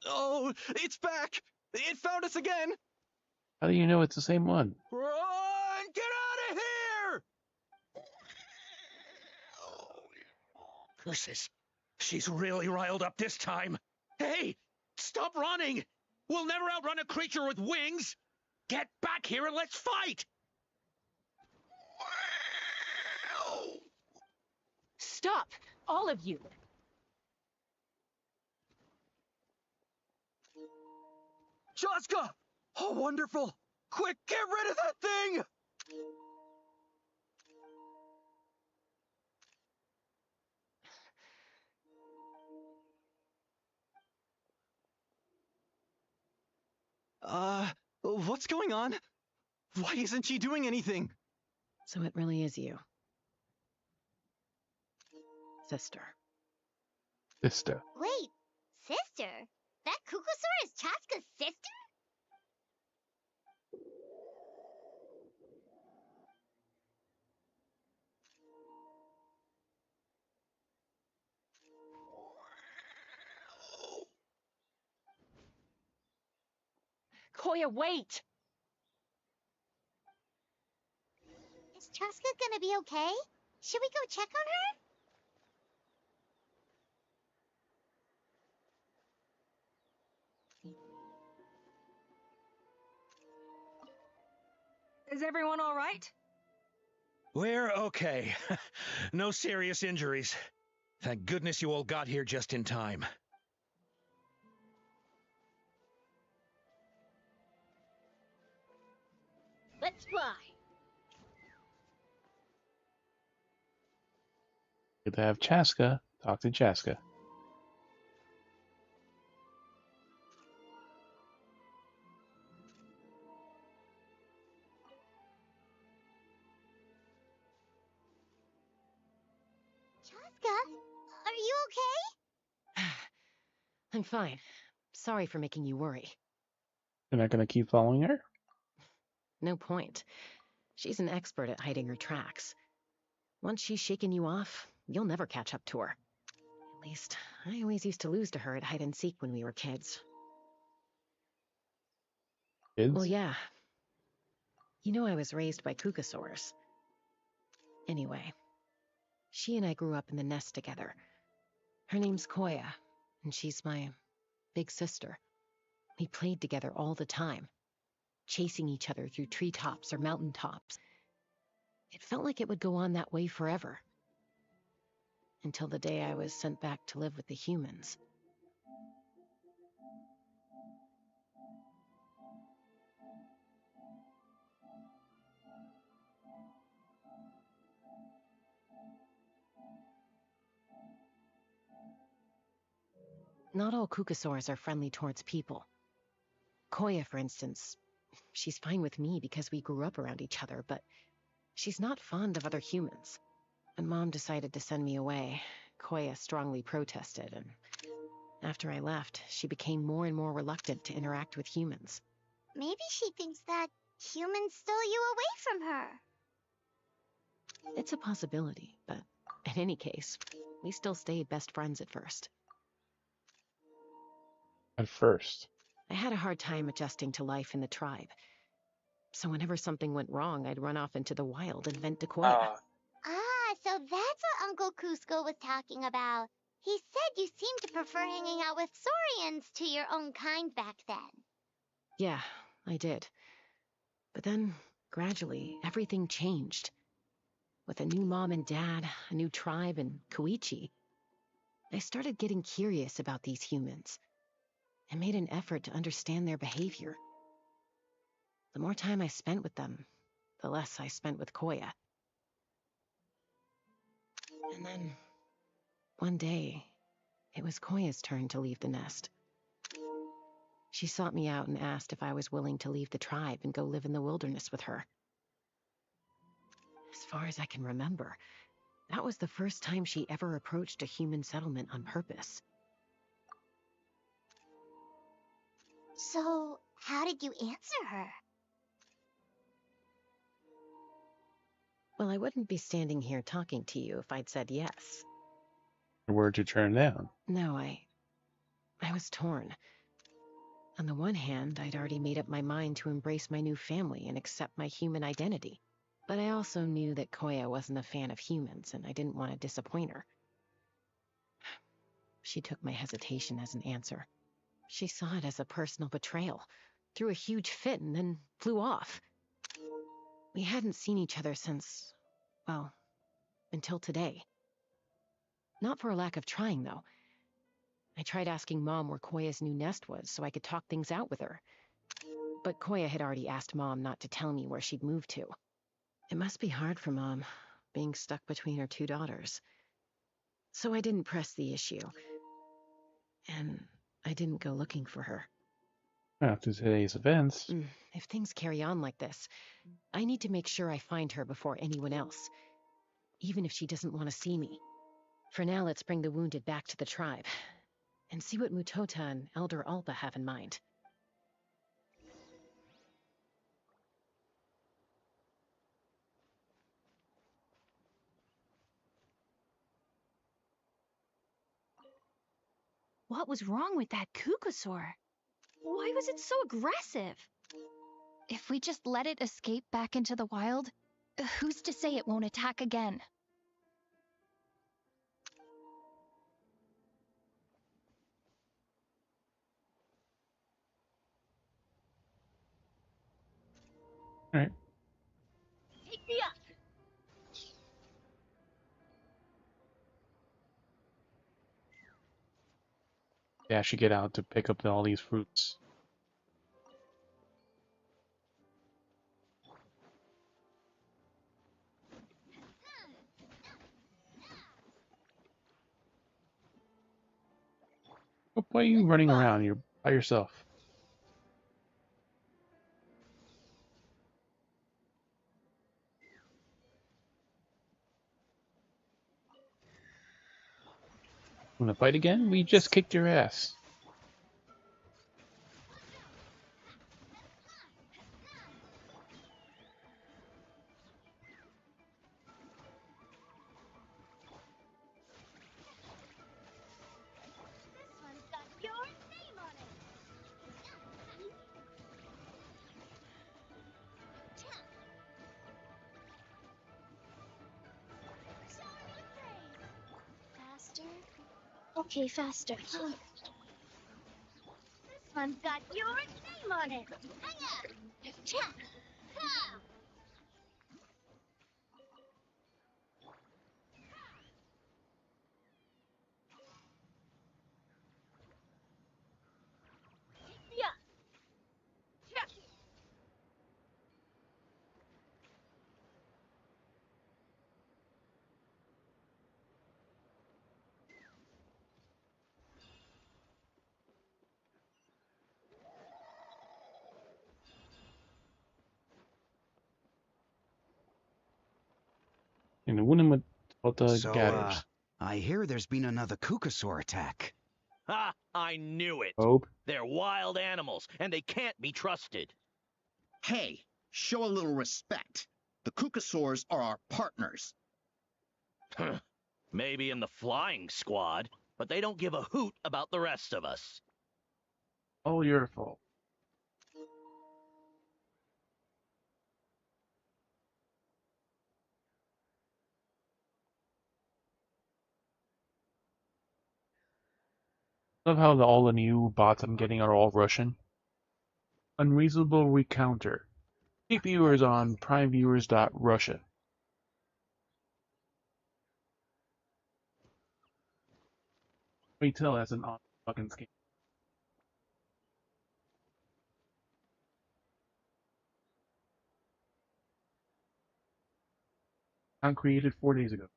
Oh, it's back! It found us again! How do you know it's the same one? Run! Get out of here! Curses. She's really riled up this time. Hey! Stop running! We'll never outrun a creature with wings! Get back here and let's fight! Stop! All of you! Chasca! Oh, wonderful! Quick, get rid of that thing! What's going on? Why isn't she doing anything? So it really is you. Sister. Sister. Wait, sister? That Kukasaur is Chasca's sister? Koya, wait! Is Chasca gonna be okay? Should we go check on her? Is everyone all right? We're okay. No serious injuries. Thank goodness you all got here just in time. Let's fly! Good to have Chasca. Talk to Chasca. okay? I'm fine. Sorry for making you worry. You're not gonna keep following her? No point. She's an expert at hiding her tracks. Once she's shaken you off, you'll never catch up to her. At least, I always used to lose to her at hide and seek when we were kids. Kids? Well, yeah. You know I was raised by Kukasaurs. Anyway, she and I grew up in the nest together. Her name's Koya, and she's my big sister. We played together all the time, chasing each other through treetops or mountaintops. It felt like it would go on that way forever. Until the day I was sent back to live with the humans. Not all Kukasaurs are friendly towards people. Koya, for instance, she's fine with me because we grew up around each other, but she's not fond of other humans. When Mom decided to send me away, Koya strongly protested, and after I left, she became more and more reluctant to interact with humans. Maybe she thinks that humans stole you away from her. It's a possibility, but in any case, we still stayed best friends at first. At first. I had a hard time adjusting to life in the tribe. So whenever something went wrong, I'd run off into the wild and vent to Koya. So that's what Uncle Cusco was talking about. He said you seemed to prefer hanging out with Saurians to your own kind back then. Yeah, I did. But then, gradually, everything changed. With a new mom and dad, a new tribe, and Koichi, I started getting curious about these humans. I made an effort to understand their behavior. The more time I spent with them, the less I spent with Koya. And then, one day, it was Koya's turn to leave the nest. She sought me out and asked if I was willing to leave the tribe and go live in the wilderness with her. As far as I can remember, that was the first time she ever approached a human settlement on purpose. So, how did you answer her? Well, I wouldn't be standing here talking to you if I'd said yes. Where'd you turn down? No, I was torn. On the one hand, I'd already made up my mind to embrace my new family and accept my human identity. But I also knew that Koya wasn't a fan of humans, and I didn't want to disappoint her. She took my hesitation as an answer. She saw it as a personal betrayal, threw a huge fit, and then flew off. We hadn't seen each other since, well, until today. Not for a lack of trying, though. I tried asking Mom where Koya's new nest was so I could talk things out with her. But Koya had already asked Mom not to tell me where she'd moved to. It must be hard for Mom, being stuck between her two daughters. So I didn't press the issue. And I didn't go looking for her. After today's events. If things carry on like this, I need to make sure I find her before anyone else. Even if she doesn't want to see me. For now, let's bring the wounded back to the tribe. And see what Mutota and Elder Alpa have in mind. What was wrong with that Kukasaur? Why was it so aggressive? If we just let it escape back into the wild, who's to say it won't attack again? Alright. Take me up! Yeah, I should get out to pick up all these fruits. Why are you running around? You're by yourself. Wanna fight again? We just kicked your ass. Faster? Okay, faster. This one's got your name on it. Hiya! And the woman with all the So, gathers. I hear there's been another Kukasaur attack. Ha! I knew it. Hope. They're wild animals, and they can't be trusted. Hey, show a little respect. The Kukasaurs are our partners. Maybe in the flying squad, but they don't give a hoot about the rest of us. All your fault. Love how all the new bots I'm getting are all Russian. Unreasonable recounter. Keep viewers on primeviewers.russia. Wait till that's an fucking scam. Account created 4 days ago.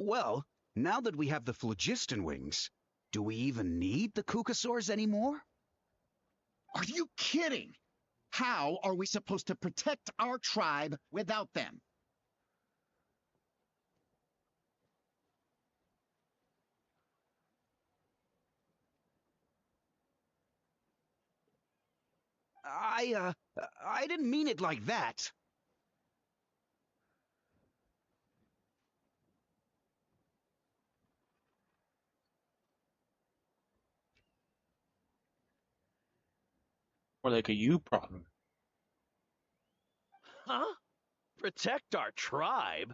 Well, now that we have the phlogiston wings, do we even need the Kukasaurs anymore? Are you kidding? How are we supposed to protect our tribe without them? I didn't mean it like that. Or like a you problem. Huh? Protect our tribe?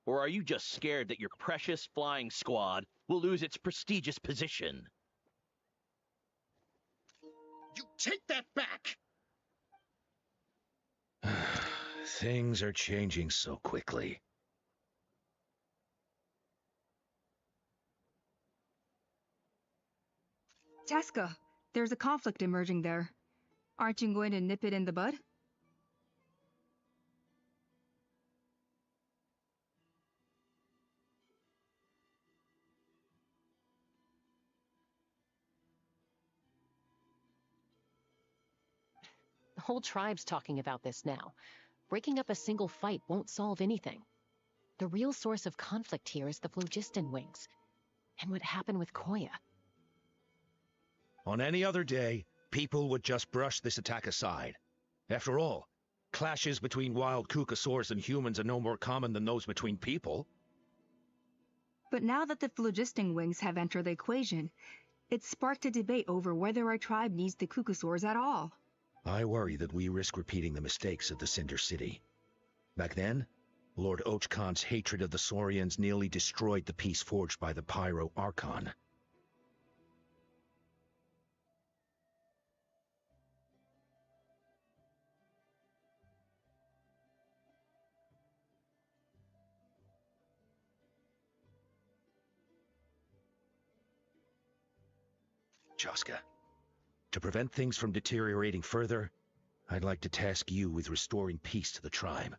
Or are you just scared that your precious flying squad will lose its prestigious position? You take that back! Things are changing so quickly. Chasca, there's a conflict emerging there. Aren't you going to nip it in the bud? The whole tribe's talking about this now. Breaking up a single fight won't solve anything. The real source of conflict here is the phlogiston wings, and what happened with Koya. On any other day, people would just brush this attack aside. After all, clashes between wild Kukasaurs and humans are no more common than those between people. But now that the phlogiston wings have entered the equation, it's sparked a debate over whether our tribe needs the Kukasaurs at all. I worry that we risk repeating the mistakes of the Cinder City. Back then, Lord Ochkon's hatred of the Saurians nearly destroyed the peace forged by the Pyro Archon. Chasca, to prevent things from deteriorating further, I'd like to task you with restoring peace to the tribe.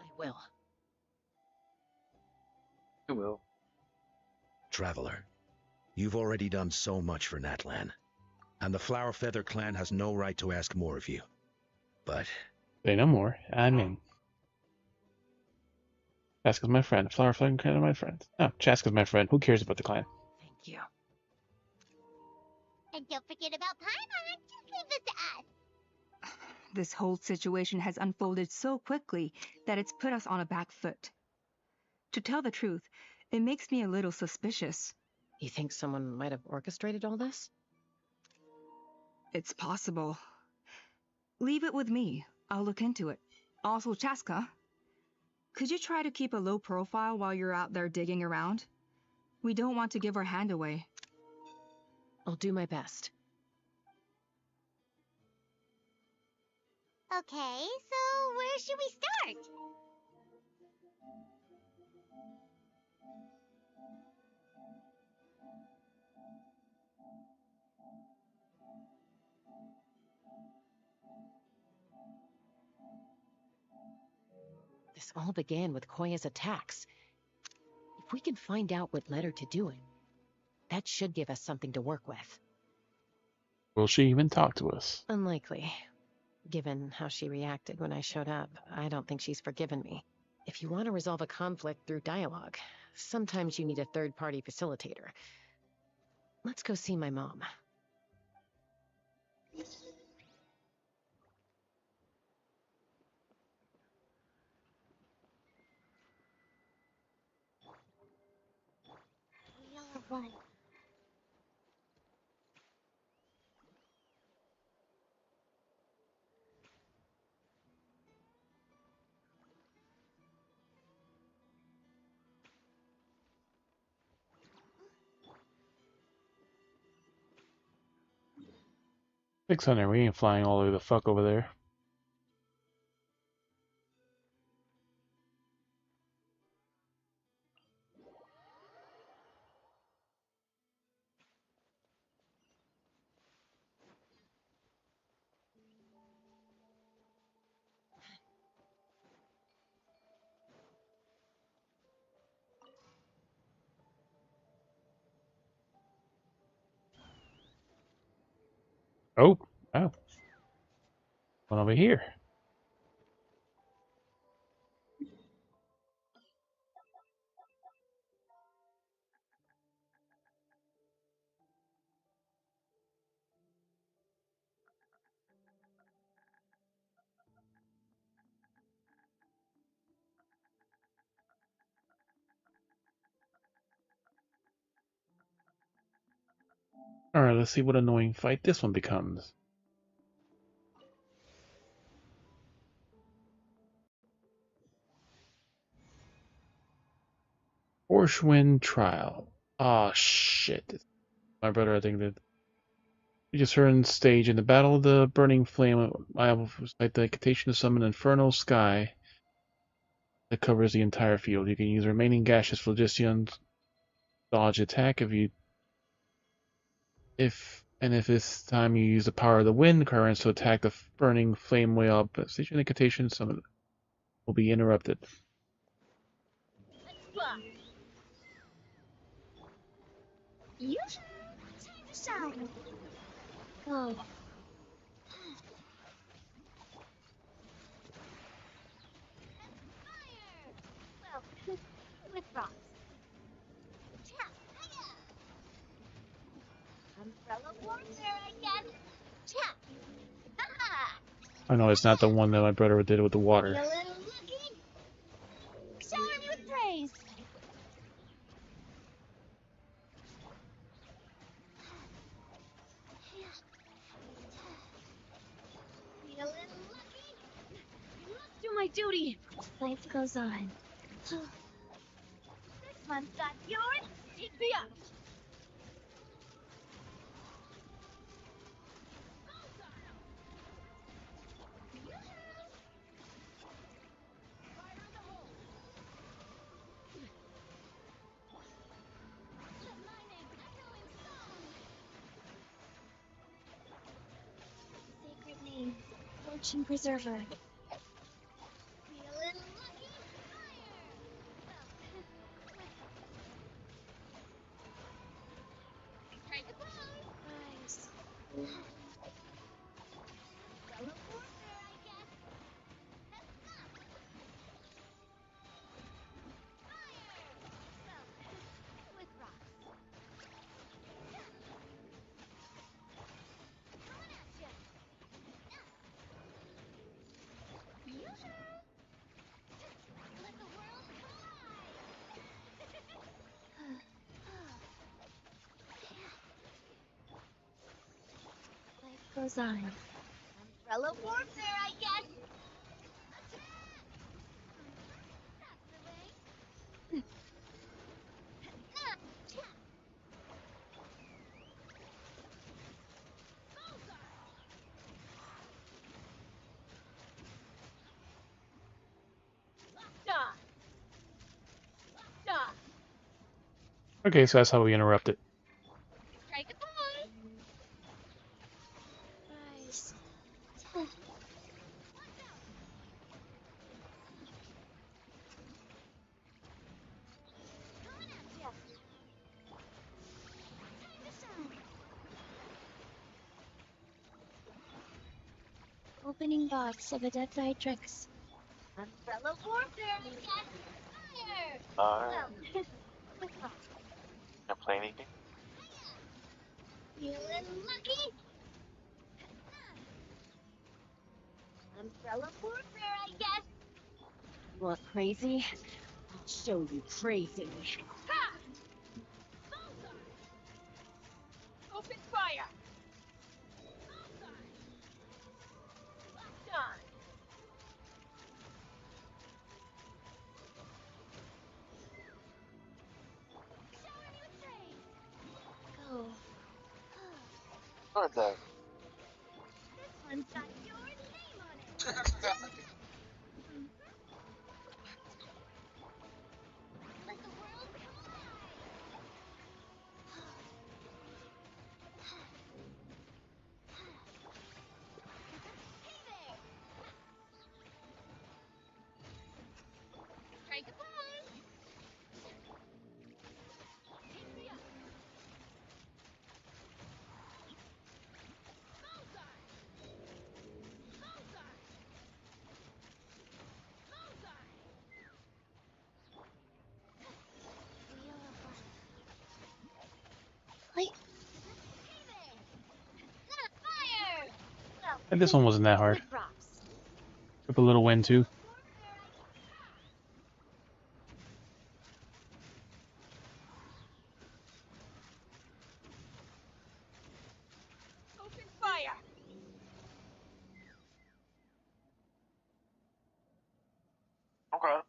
I will. I will. Traveler, you've already done so much for Natlan, and the Flower Feather clan has no right to ask more of you. But... Say no more. I'm in. Chaska's my friend. Flower Flag clan are my friends. Oh, Chaska's my friend. Who cares about the clan? Thank you. And don't forget about Paimon. Just leave this to us. This whole situation has unfolded so quickly that it's put us on a back foot. To tell the truth, it makes me a little suspicious. You think someone might have orchestrated all this? It's possible. Leave it with me. I'll look into it. Also, Chasca, could you try to keep a low profile while you're out there digging around? We don't want to give our hand away. I'll do my best. Okay, so where should we start? This all began with Koya's attacks. If we can find out what led her to do it, that should give us something to work with. Will she even talk to us? Unlikely. Given how she reacted when I showed up, I don't think she's forgiven me. If you want to resolve a conflict through dialogue, sometimes you need a third-party facilitator. Let's go see my mom. Wheel of Life. $600. We ain't flying all the way the fuck over there. Oh, wow. One over here. Alright, let's see what annoying fight this one becomes. Orshwin Trial. Ah, shit. My brother, I think, did. You just heard on stage in the Battle of the Burning Flame, I will recite the incantation to summon an infernal sky that covers the entire field. You can use remaining gaseous phlogistians dodge attack if this time you use the power of the wind currents to attack the burning flame way up. Station incantation summon will be interrupted. You time to shine. Go. Well, with rocks. Umbrella warfare, I guess. Chap. Ha! I know it's not the one that my brother did with the water. Be a little lucky. Shower me with praise. Be a little lucky. I must do my duty. Life goes on. This one's got yours. Take me up. Fortune Preserver. Life goes on. Umbrella warfare, I guess. Okay, so that's how we interrupt it. Rise. Opening box of Adept Tricks. Umbrella warfare, I guess. Fire. Can't play anything. Feeling lucky. Umbrella warfare, I guess. You want crazy? I'll show you crazy. Ha! Open fire. Go. What the? This one's got your name on it. Let the world Hey there. Strike a pose. Take me up. Wait. Hey there. Fire. Well, And this one wasn't that hard. with rocks. With a little wind too. Open fire. Okay.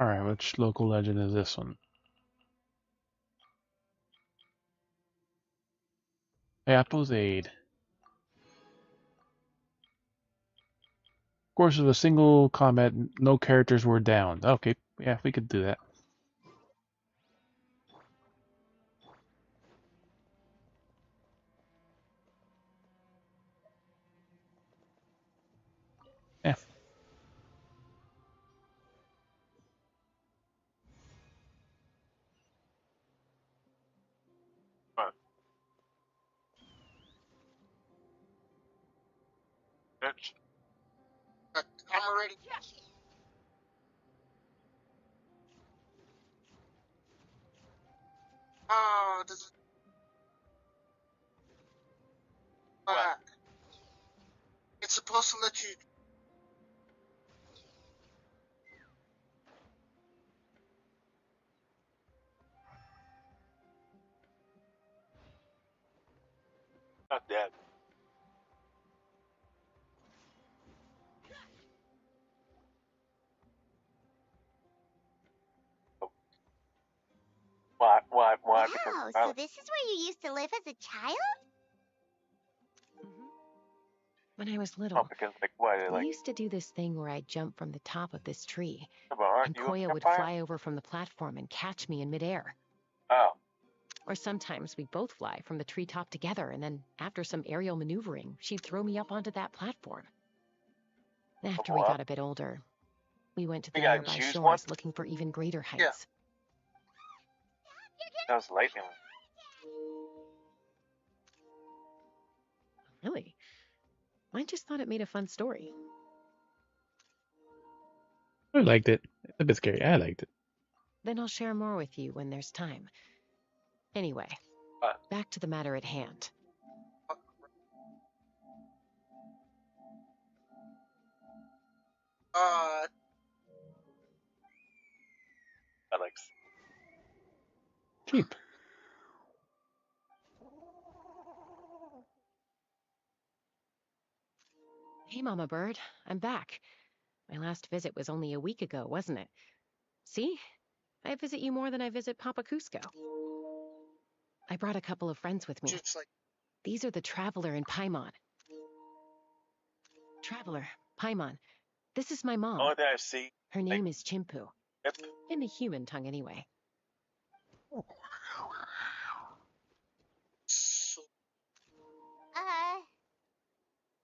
Alright, which local legend is this one? Apple's Aid. Course of a single combat, no characters were downed. Okay, yeah, we could do that. Yeah. Right. Bitch. I'm ready. Yes. Oh, this is What? It's supposed to let you. Not dead. Why? Wow, so this is where you used to live as a child? When I was Oh, little, because like what? I Like used to do this thing where I'd jump from the top of this tree, aren't and you a Koya would vampire? fly over from the platform and catch me in midair. Oh. Or sometimes we'd both fly from the treetop together, and then after some aerial maneuvering, she'd throw me up onto that platform. After we got a bit older, we went to the You gotta nearby choose shores one? looking for even greater heights. That was lightning. Really? I just thought it made a fun story. I liked it. It's a bit scary. I liked it. Then I'll share more with you when there's time. Anyway, back to the matter at hand. Alex. Cheap. Hey, Mama Bird, I'm back. My last visit was only a week ago, wasn't it? See? I visit you more than I visit Papa Cusco. I brought a couple of friends with me. These are the Traveler and Paimon. Traveler, Paimon, this is my mom. Only thing I see. Her name is Chimpu. Yep. In the human tongue, anyway.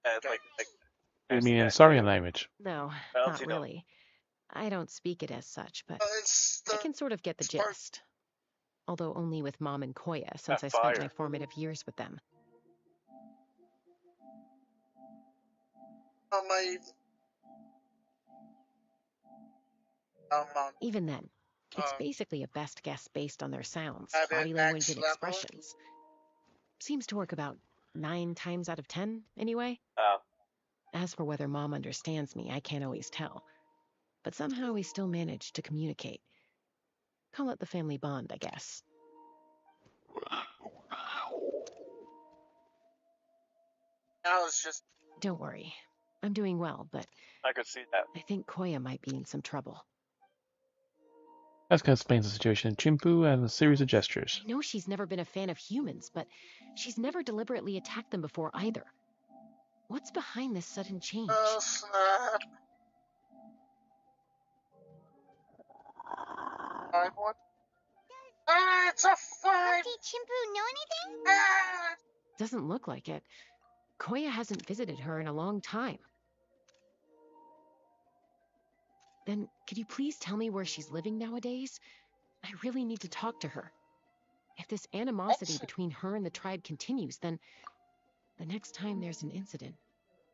Like You mean in Saurian language? No, Well, not you know. really. I don't speak it as such, but I can sort of get the gist. Although only with Mom and Koya, since I spent my formative years with them. Even then, it's basically a best guess based on their sounds, body language, and expressions. Seems to work about 9 times out of 10, anyway. As for whether Mom understands me, I can't always tell. But somehow we still manage to communicate. Call it the family bond, I guess. Don't worry. I'm doing well, but I could see that. I think Koya might be in some trouble. Chasca explains the situation. Chimpu has a series of gestures. I know she's never been a fan of humans, but she's never deliberately attacked them before either. What's behind this sudden change? It's a fight! Did Chimpu know anything? Doesn't look like it. Koya hasn't visited her in a long time. Then, could you please tell me where she's living nowadays? I really need to talk to her. If this animosity between her and the tribe continues, then the next time there's an incident,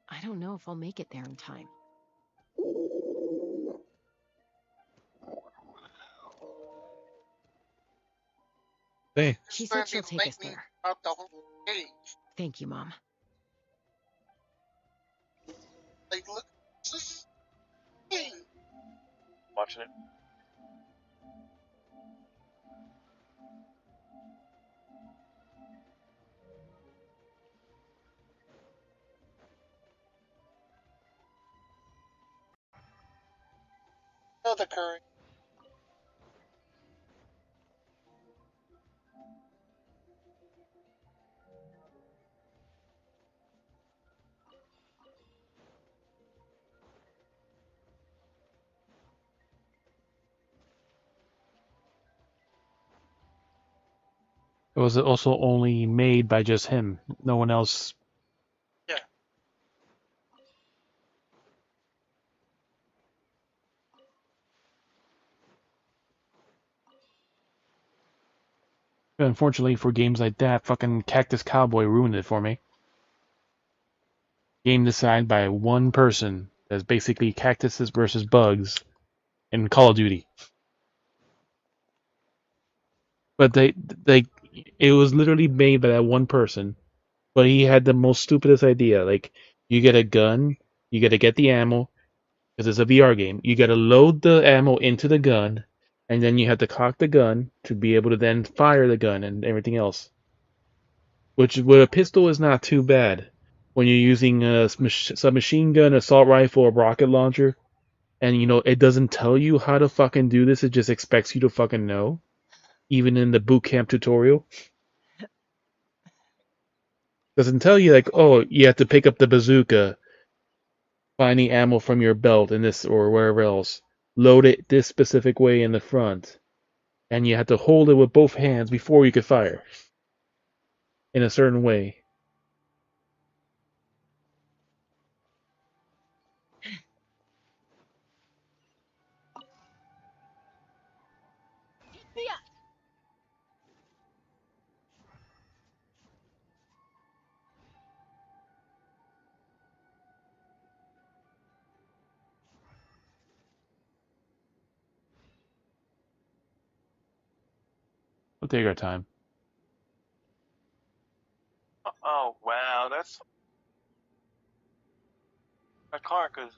I don't know if I'll make it there in time. Hey. She said she'll take us there. Thank you, Mom. Watching it. Another curry. It was also only made by just him. No one else. Yeah. Unfortunately for games like that, fucking Cactus Cowboy ruined it for me. Game designed by one person. That's basically cactuses versus bugs in Call of Duty. But it was literally made by that one person. But he had the most stupidest idea. Like, you get a gun, you gotta get the ammo, because it's a VR game. You gotta load the ammo into the gun, and then you have to cock the gun to be able to then fire the gun and everything else. Which, with a pistol, is not too bad. When you're using a submachine gun, assault rifle, or rocket launcher, and it doesn't tell you how to fucking do this, it just expects you to fucking know. Even in the boot camp tutorial. Doesn't tell you like, oh, you have to pick up the bazooka, find the ammo from your belt in this or wherever else, load it this specific way in the front, and you have to hold it with both hands before you could fire in a certain way. We'll take our time. Oh wow, that's my car. Cause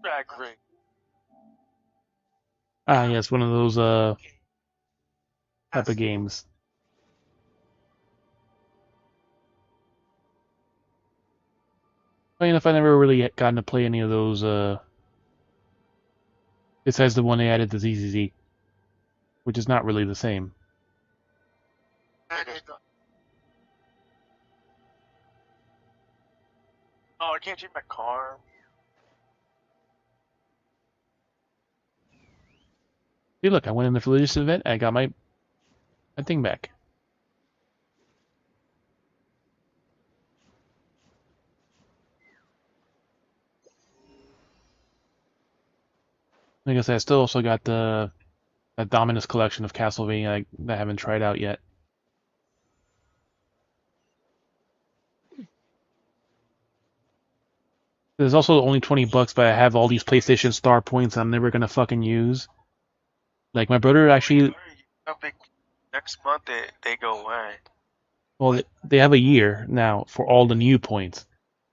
drag ring. Ah, yes, one of those type of games. Funny enough, I never really gotten to play any of those. Besides the one they added to ZZZ, which is not really the same. Oh, I can't change my car. See, look, I went in the religious event. I got my thing back. Like I said, I still also got the Dominus collection of Castlevania that I haven't tried out yet. There's also only $20, but I have all these PlayStation Star points I'm never gonna fucking use. Like my brother actually. Next month they go away. Well, they have a year now for all the new points,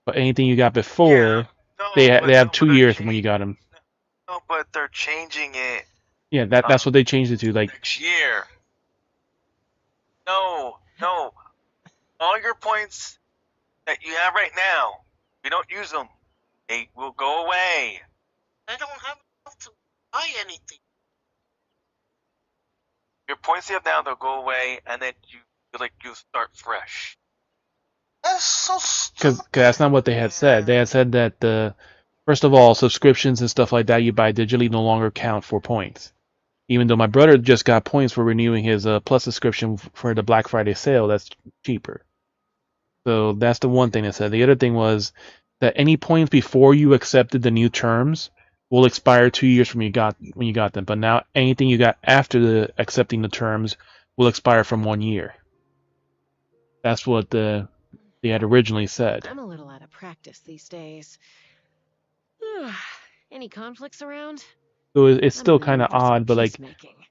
but anything you got before, they have 2 years from when you got them. No, but they're changing it. Yeah, that's what they changed it to. Like next year. No. All your points that you have right now, if you don't use them, they will go away. I don't have enough to buy anything. Your points you have now, they'll go away, and then you start fresh. That's so stupid. Because that's not what they had said. They had said that first of all, subscriptions and stuff like that you buy digitally no longer count for points. Even though my brother just got points for renewing his Plus subscription for the Black Friday sale, that's cheaper. So that's the one thing they said. The other thing was that any points before you accepted the new terms will expire 2 years from when you got them. But now anything you got after accepting the terms will expire from 1 year. That's what they had originally said. I'm a little out of practice these days. Any conflicts around? So it's still kind of odd, but like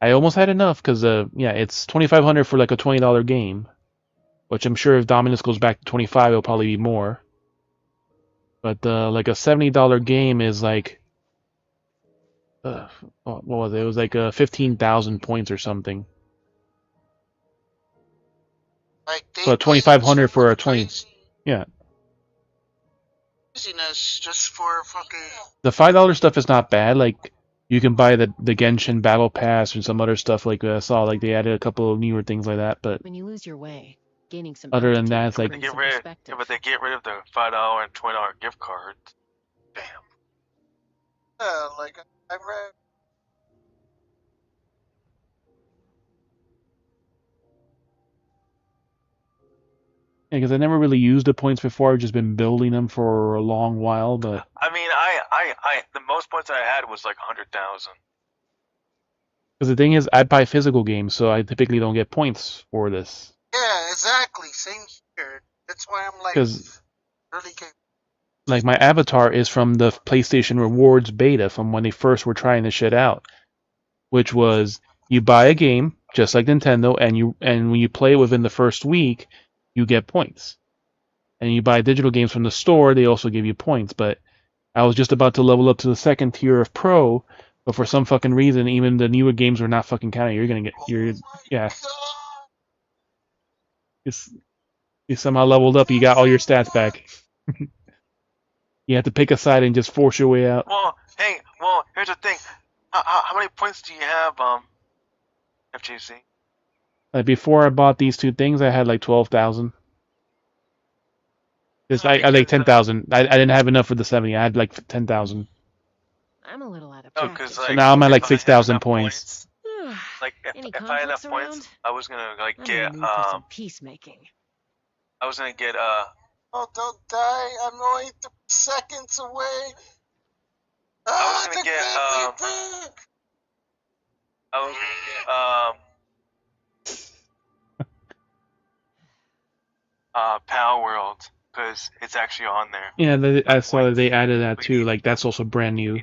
I almost had enough because yeah, it's $2,500 for like a $20 game, which I'm sure if Dominus goes back to $25, it'll probably be more. But like a $70 game is like what was it? It was like 15,000 points or something. Like so 2,500 for a 20. Yeah. Just for fucking. The $5 stuff is not bad. Like you can buy the Genshin Battle Pass and some other stuff. Like I saw, like they added a couple of newer things like that. But when you lose your way, gaining some other than that, it's like but they get rid of the $5 and $20 gift cards. Damn. Yeah, like I read. Yeah, because I never really used the points before. I've just been building them for a long while. But I mean, the most points I had was like 100,000. Because the thing is, I buy physical games, so I typically don't get points for this. Yeah, exactly. Same here. That's why I'm like, because really can't. Like my avatar is from the PlayStation Rewards beta from when they first were trying this shit out, which was you buy a game, just like Nintendo, and when you play within the first week, you get points. And you buy digital games from the store, they also give you points. But I was just about to level up to the second tier of Pro, but for some fucking reason, even the newer games were not fucking counting. Yeah. You somehow leveled up, you got all your stats back. You have to pick a side and just force your way out. Well, here's the thing. How many points do you have, FJC? Like before I bought these two things, I had like 12,000. I like 10,000. I didn't have enough for the 70. I had like 10,000. I'm a little out of No, practice. So now I'm at like 6,000 points. Like if I had enough points, I was gonna like I'm get in the mood for some peacemaking. I was gonna get Oh, don't die. I'm only 3 seconds away. I was gonna get Power World because it's actually on there. Yeah, I saw that they added that too. Like that's also brand new.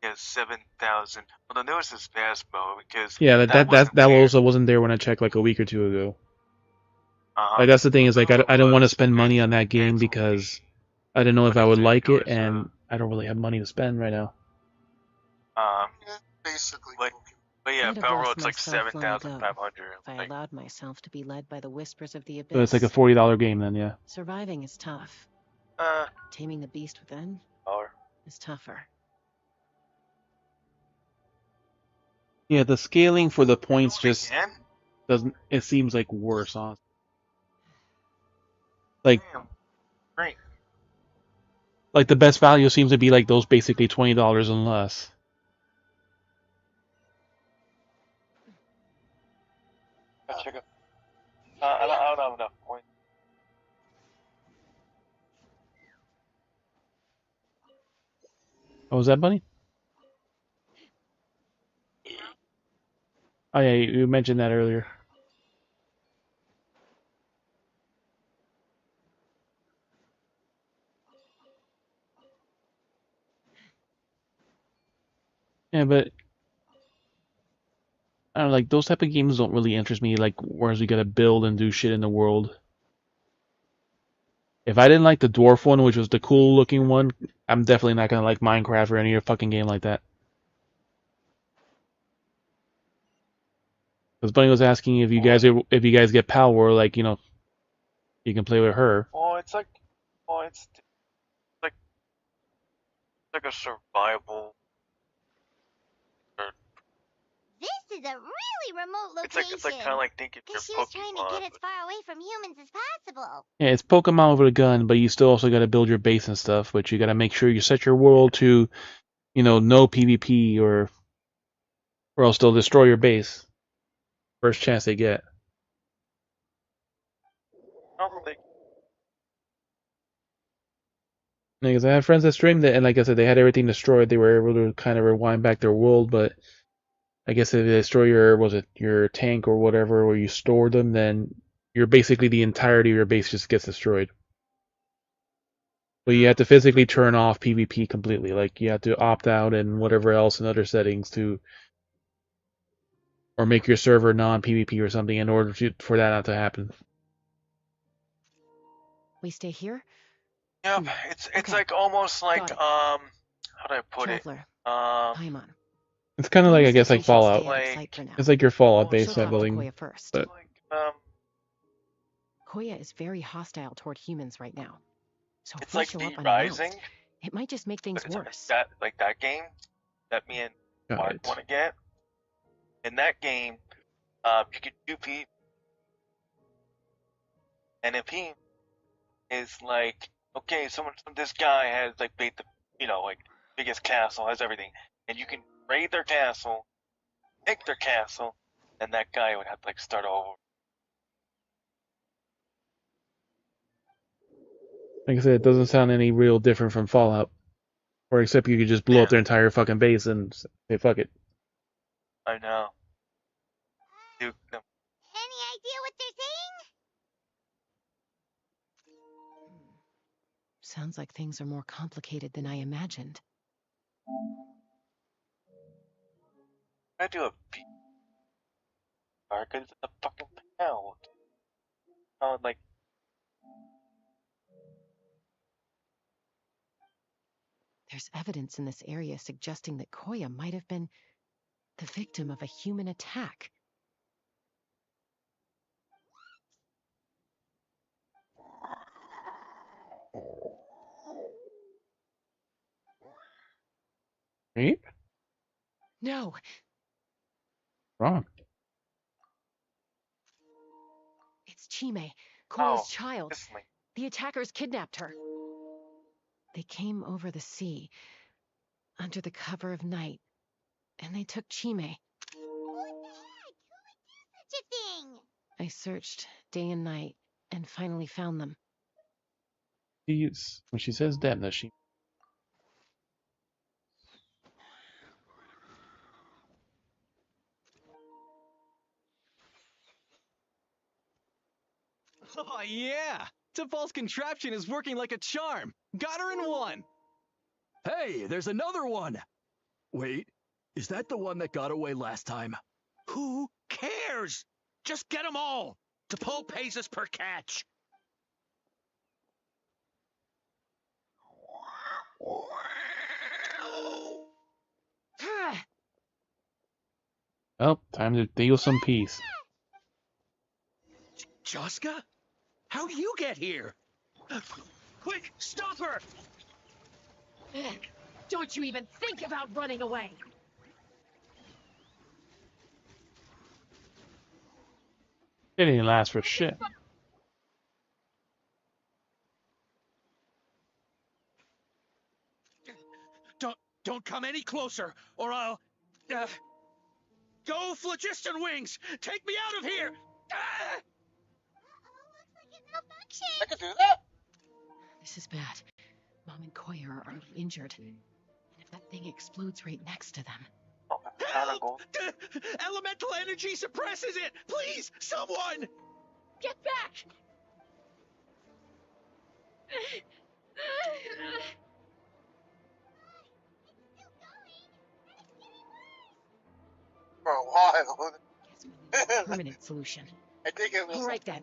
Yeah, 7,000. Well, the newest is Phasmo because Yeah, that also wasn't there when I checked like a week or two ago. Like that's the thing is like I don't want to spend money on that game because I don't know if I would like it, and I don't really have money to spend right now. Basically. But yeah, I'd have Power lost World's like myself long ago 7,500. If I allowed myself to be led by the whispers of the abyss. So it's like a $40 game then, yeah. Surviving is tough. Taming the beast within is tougher. Yeah, the scaling for the points just doesn't. It seems like worse, honestly. Like the best value seems to be like those basically $20 and less. Check it. I don't have enough points. Oh, was that Bunny? Oh yeah, you mentioned that earlier. Yeah, but I don't know, like those type of games don't really interest me. Like, whereas you gotta build and do shit in the world. If I didn't like the dwarf one, which was the cool looking one, I'm definitely not gonna like Minecraft or any other fucking game like that. Because Bunny was asking if you guys get power, like you can play with her. Oh, it's like a survival. This is a really remote location. It's like kind of like thinking you're she was trying to Pokemon. get as far away from humans as possible. Yeah, it's Pokemon with a gun, but you still also gotta build your base and stuff. But you gotta make sure you set your world to, no PvP or else they'll destroy your base. First chance they get. Because I have friends that streamed it, and like I said, they had everything destroyed. They were able to kind of rewind back their world, but I guess if they destroy your tank or whatever, where you store them, then you're basically the entirety of your base just gets destroyed. But you have to physically turn off PvP completely. Like you have to opt out and whatever else in other settings or make your server non-PvP or something in order for that not to happen. We stay here? Yep, it's like almost like how do I put Traveler. it? Paimon. It's kind of like I guess like Fallout. It's like your Fallout base She'll type talk to building. Koya first. But Koya is very hostile toward humans right now. So if it's we like show the up unannounced, Rising. it might just make things worse. That game that me and Mark want to get. In that game, you can do PvP, and if he is like, okay, this guy has like made the like biggest castle, has everything, and you can raid their castle, take their castle, and that guy would have to like start over. like I said, it doesn't sound any real different from Fallout. Or except you could just blow up their entire fucking base and say fuck it. I know. Duke them. Any idea what they're saying? Sounds like things are more complicated than I imagined. I do a Because it's a fucking pound. Oh, like. There's evidence in this area suggesting that Koya might have been the victim of a human attack. Right? No, Wrong. it's Chime, Oh, Koya's child. this link. The attackers kidnapped her. They came over the sea, under the cover of night, and they took Chime. What the heck? Who would do such a thing? I searched day and night, and finally found them. When she says them, does she? Oh, yeah! T'Pol's contraption is working like a charm. Got her in one! Hey, there's another one! Wait, is that the one that got away last time? Who cares? Just get them all. T'Pol pays us per catch. Well, time to deal some peace. Chasca? How'd you get here? Quick, stop her! Don't you even think about running away! It didn't last for shit. Don't come any closer, or I'll... Go, Phlogiston Wings! Take me out of here! Ah! I could do that. This is bad. Mom and Koya are already injured. And if that thing explodes right next to them... Help! Elemental energy suppresses it! Please, someone! Get back! For a while. Permanent solution. I think it was All right, then.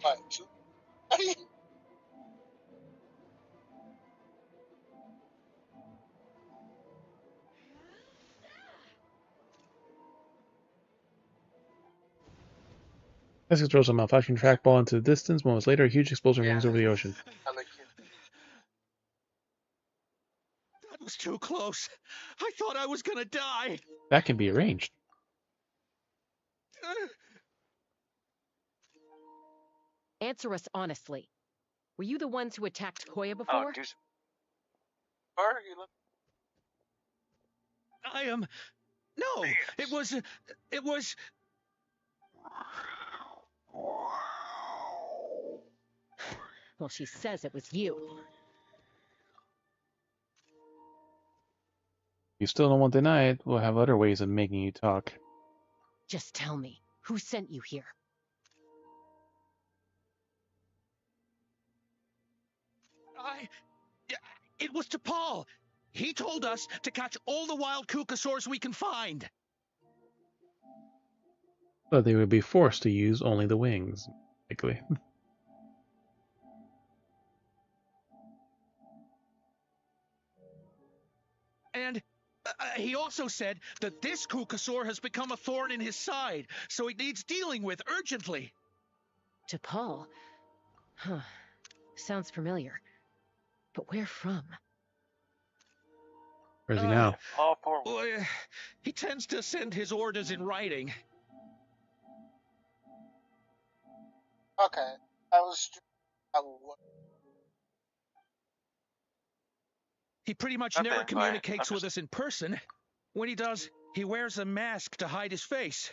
Chasca throws a malfunctioning trackball into the distance. Moments later, a huge explosion rings over the ocean. That was too close. I thought I was gonna die. That can be arranged. Answer us honestly. Were you the ones who attacked Koya before? Oh, dude. I am... No, it was... Well, she says it was you. You still don't want to deny it, we'll have other ways of making you talk. Just tell me, who sent you here? It was T'Pol. He told us to catch all the wild Kukasaurs we can find. But they would be forced to use only the wings, likely. And he also said that this Kukasaur has become a thorn in his side, so it needs dealing with urgently. T'Pol? Huh. Sounds familiar. But where from? Where's he now? He tends to send his orders in writing. Okay, He pretty much Okay, never communicates with us in person. When he does, he wears a mask to hide his face.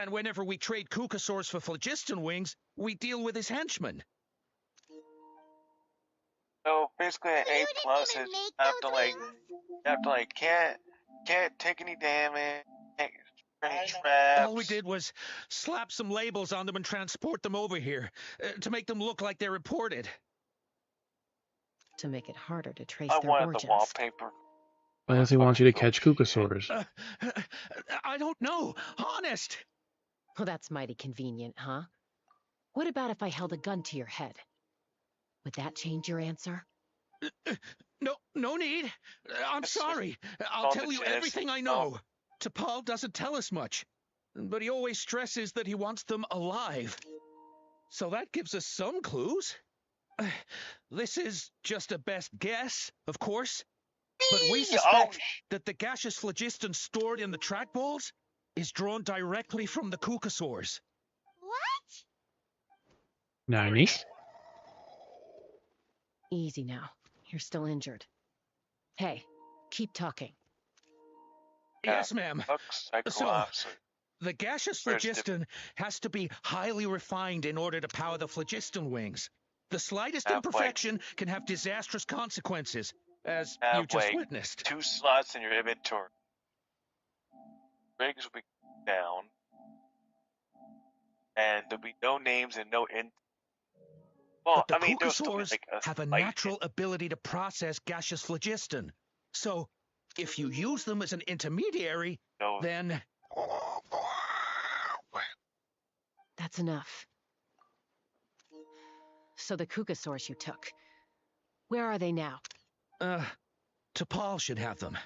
And whenever we trade Kukasaurs for Phlogiston Wings, we deal with his henchmen. So basically, an A plus is you have to like can't take any damage, can't any traps. All we did was slap some labels on them and transport them over here to make them look like they're imported. To make it harder to trace I their wanted origins. the wallpaper. Why does he want you to catch Kukasaurs? I don't know. Honest. Well, that's mighty convenient, huh? What about if I held a gun to your head? Would that change your answer? No need. I'm sorry. I'll tell you everything I know. T'Pol doesn't tell us much, but he always stresses that he wants them alive. So that gives us some clues. This is just a best guess, of course, but we suspect that the gaseous phlogiston stored in the trackballs is drawn directly from the Kukasaurs. What? Nice. Easy now. You're still injured. Hey, keep talking. Yes, ma'am. So, the gaseous phlogiston has to be highly refined in order to power the phlogiston wings. The slightest imperfection can have disastrous consequences, as you just witnessed. 2 slots in your inventory. Rigs will be down. And there'll be no names and no in. Well, But the I mean, there'll still be Kukasaurs like a have a natural ability to process gaseous phlogiston. So, if you use them as an intermediary, then... That's enough. So the Kukasaurs you took, where are they now? T'Pol should have them.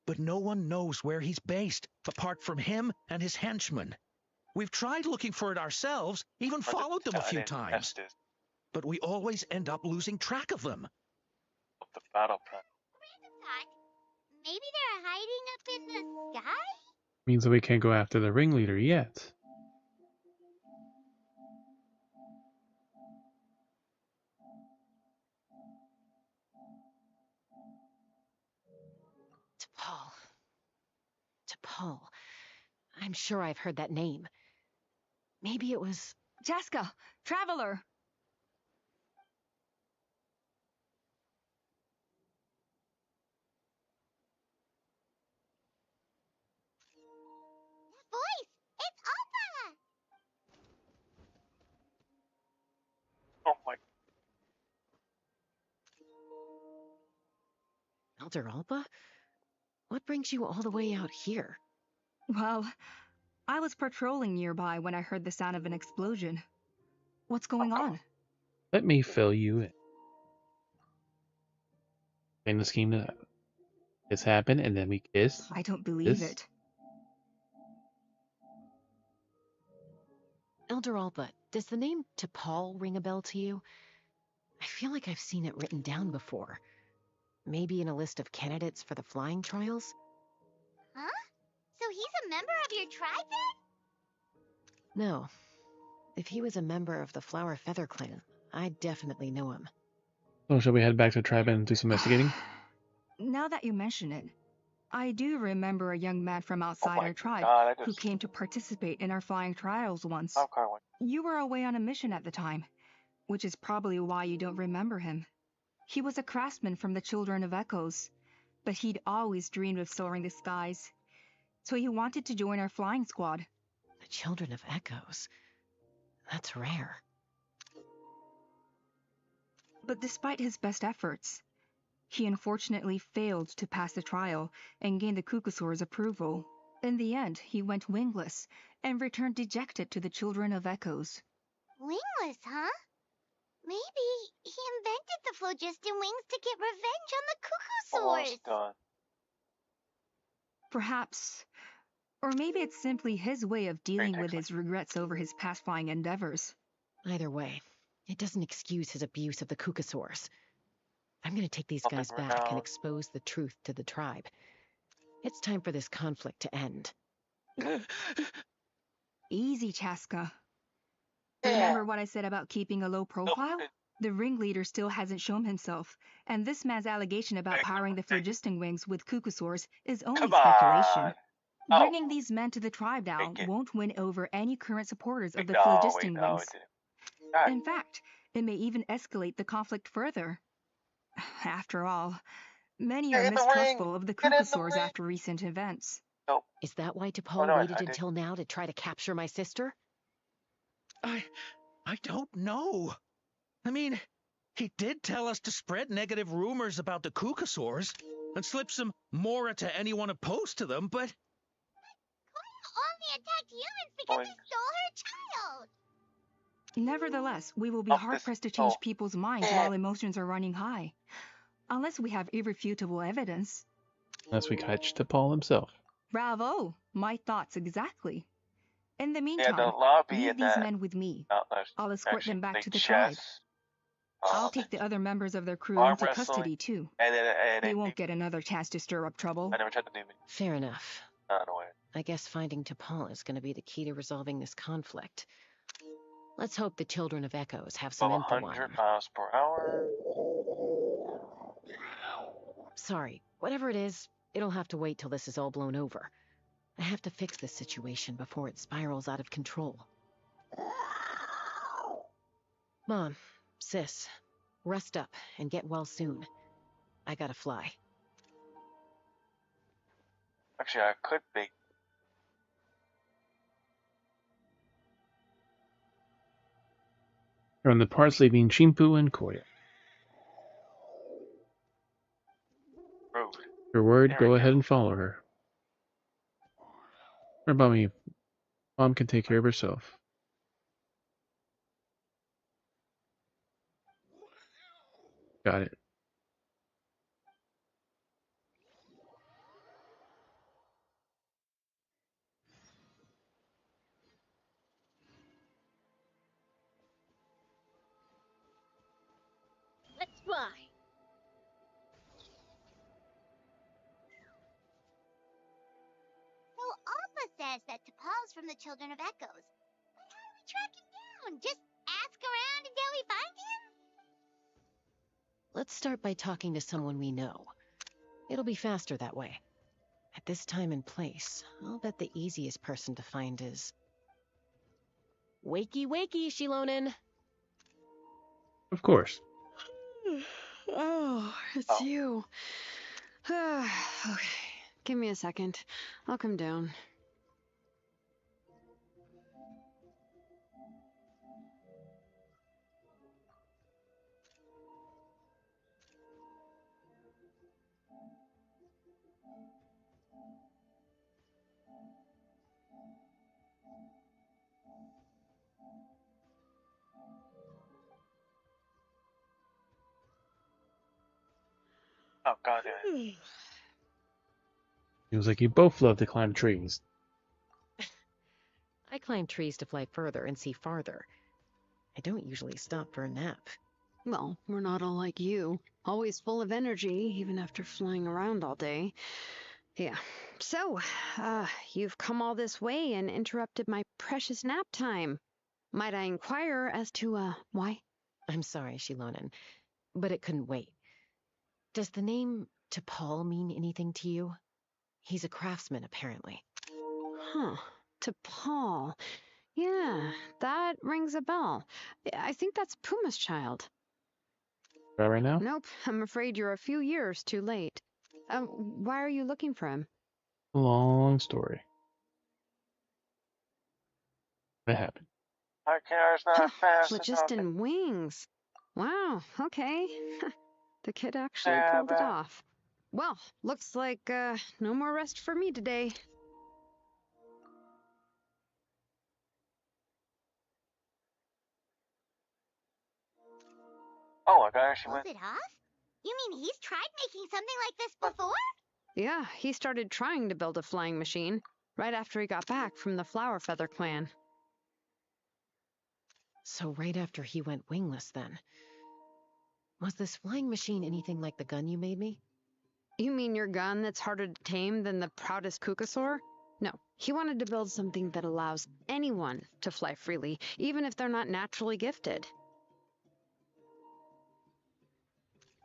But no one knows where he's based, apart from him and his henchmen. We've tried looking for it ourselves, even followed them a few times. But we always end up losing track of them. The battle plan. Maybe they're hiding up in the sky? Means that we can't go after the ringleader yet. T'Pol. I'm sure I've heard that name. Maybe it was... Chasca, Traveler! Voice! It's Alpha! Oh my... Elder Alba? What brings you all the way out here? Well, I was patrolling nearby when I heard the sound of an explosion. What's going on? Let me fill you in. In the scheme that this happened, and then we kiss. I don't believe it. Elder Alba, does the name T'Pol ring a bell to you? I feel like I've seen it written down before. Maybe in a list of candidates for the flying trials? Huh? So he's a member of your tribe then? No. If he was a member of the Flower Feather clan, I'd definitely know him. So shall we head back to the tribe and do some investigating? Now that you mention it, I do remember a young man from outside our tribe who came to participate in our flying trials once. You were away on a mission at the time, which is probably why you don't remember him. He was a craftsman from the Children of Echoes, but he'd always dreamed of soaring the skies, so he wanted to join our flying squad. The Children of Echoes? That's rare. But despite his best efforts, he unfortunately failed to pass the trial and gain the Kukasaur's approval. In the end, he went wingless and returned dejected to the Children of Echoes. Wingless, huh? Maybe he invented the phlogiston wings to get revenge on the Kukasaurs. Perhaps. Or maybe it's simply his way of dealing with his regrets over his past flying endeavors. Either way, it doesn't excuse his abuse of the Kukasaurs. I'm going to take these guys back and expose the truth to the tribe. It's time for this conflict to end. Easy, Chasca. Remember what I said about keeping a low profile? The ringleader still hasn't shown himself, and this man's allegation about powering the phlogiston wings with Kukasaurs is only speculation. Bringing these men to the tribe now won't win over any current supporters of the phlogiston wings. In fact, it may even escalate the conflict further. After all, many are mistrustful of the Kukasaurs after recent events. Is that why T'Pol waited until now to try to capture my sister? I don't know. I mean, he did tell us to spread negative rumors about the Kukasaurs. and slip some Mora to anyone opposed to them, but... Only attacked humans because he stole her child. Nevertheless, we will be hard-pressed to change people's minds while emotions are running high. Unless we have irrefutable evidence. Unless we catch to Paul himself. Bravo! My thoughts exactly. In the Yeah, meantime, the lobby leave and these that. men with me. There's I'll escort actually them back like to the chess, tribe. I'll take the other members of their crew arm into wrestling, custody too. and They won't get another chance to stir up trouble. I never tried to do it. Fair enough. No way. I guess finding T'Pol is going to be the key to resolving this conflict. Let's hope the Children of Echoes have some info on 100 him. miles per hour. Sorry, whatever it is, it'll have to wait till this is all blown over. I have to fix this situation before it spirals out of control. Mom, sis, rest up and get well soon. I gotta fly. Actually, I could be. From the parts leaving Chimpu and Koya. Rude. Your word, There go we ahead go. and follow her. What about me? Mom can take care of herself. Got it. Let's fly. So Alpha says that T'Pol's from the Children of Echoes. But how do we track him down? Just ask around until we find him? Let's start by talking to someone we know. It'll be faster that way. At this time and place, I'll bet the easiest person to find is... Wakey, wakey, Shilonen! Of course. Oh, it's you. Okay, give me a second. I'll come down. Oh, god damn it. Seems like you both love to climb trees. I climb trees to fly further and see farther. I don't usually stop for a nap. Well, we're not all like you. Always full of energy, even after flying around all day. Yeah. So, you've come all this way and interrupted my precious nap time. Might I inquire as to, why? I'm sorry, Shilonen, but it couldn't wait. Does the name T'Pol mean anything to you? He's a craftsman, apparently. Huh. T'Pol. Yeah, that rings a bell. I think that's Puma's child. Right now? Nope, I'm afraid you're a few years too late. Why are you looking for him? Long story. What happened? My car's not fast enough. Phlogiston wings. Wow, okay. The kid actually pulled it off. Well, looks like, no more rest for me today. Oh my gosh, she went. Pulled it off? You mean he's tried making something like this before? Yeah, he started trying to build a flying machine right after he got back from the Flower Feather clan. So right after he went wingless, then. Was this flying machine anything like the gun you made me? You mean your gun that's harder to tame than the proudest Kukasaur? No, he wanted to build something that allows anyone to fly freely, even if they're not naturally gifted.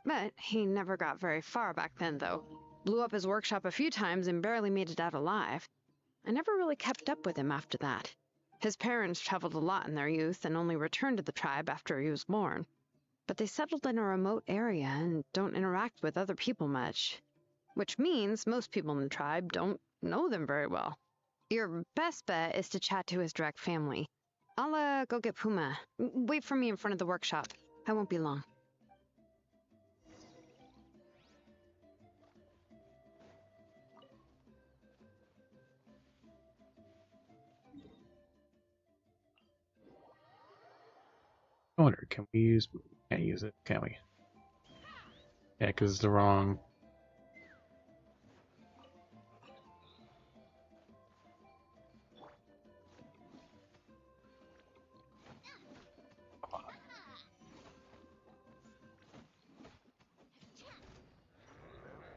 But he never got very far back then, though. Blew up his workshop a few times and barely made it out alive. I never really kept up with him after that. His parents traveled a lot in their youth and only returned to the tribe after he was born. But they settled in a remote area and don't interact with other people much. Which means most people in the tribe don't know them very well. Your best bet is to chat to his direct family. I'll, go get Puma. Wait for me in front of the workshop. I won't be long. I wonder, can we use... Can't use it, can we? Yeah, because it's the wrong...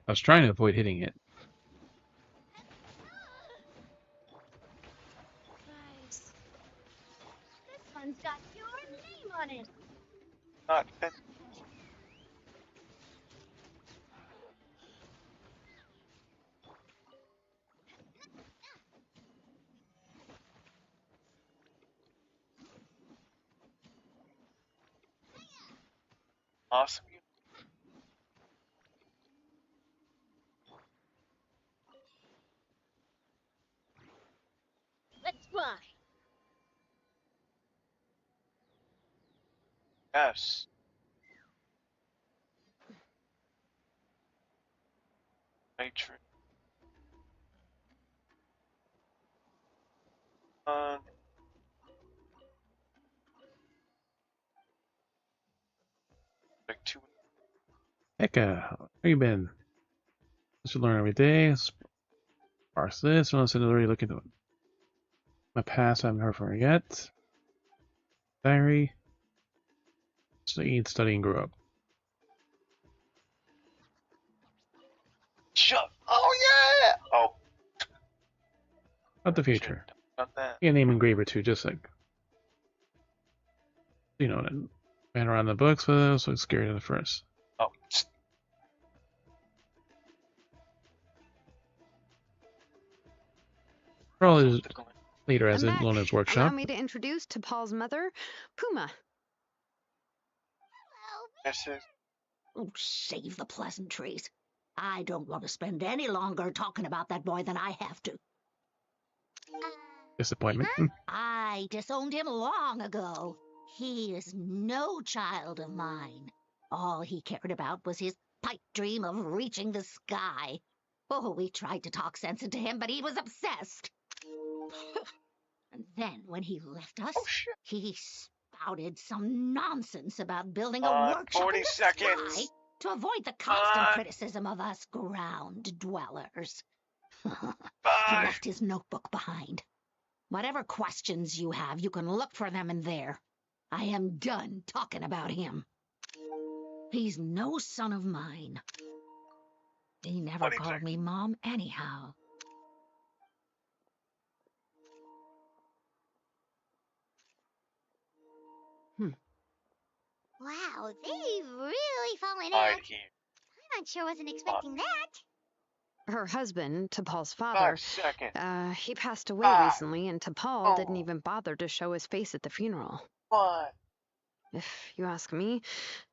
I was trying to avoid hitting it. Guys, this one's got your name on it. Not fit. Awesome. Let's fly. Yes. Nature. Like 2. Hecka, where you been? I should learn every day. Parse this. Unless I'm already looking at my past, I haven't heard from her yet. Diary. Study, and grow up. Shut. Oh yeah. Oh. Not the future. Not that. Yeah, name engraver too, just like ran around the books, but I was so scared at first. Oh. Probably later as in Lona's Allow workshop. me to introduce to Paul's mother, Puma. This is. Oh, save the pleasantries. I don't want to spend any longer talking about that boy than I have to. Disappointment. I disowned him long ago. He is no child of mine. All he cared about was his pipe dream of reaching the sky. Oh, we tried to talk sense into him, but he was obsessed. And then when he left us, he spouted some nonsense about building a workshop 40 in the seconds. sky to avoid the constant criticism of us ground dwellers. He left his notebook behind. Whatever questions you have, you can look for them in there. I am done talking about him. He's no son of mine. He never called me Mom anyhow. Wow, they've really fallen Hide out. here. I'm not sure wasn't expecting that. Her husband, T'Pol's 5 father, seconds. he passed away recently, and T'Pol didn't even bother to show his face at the funeral. What? If you ask me,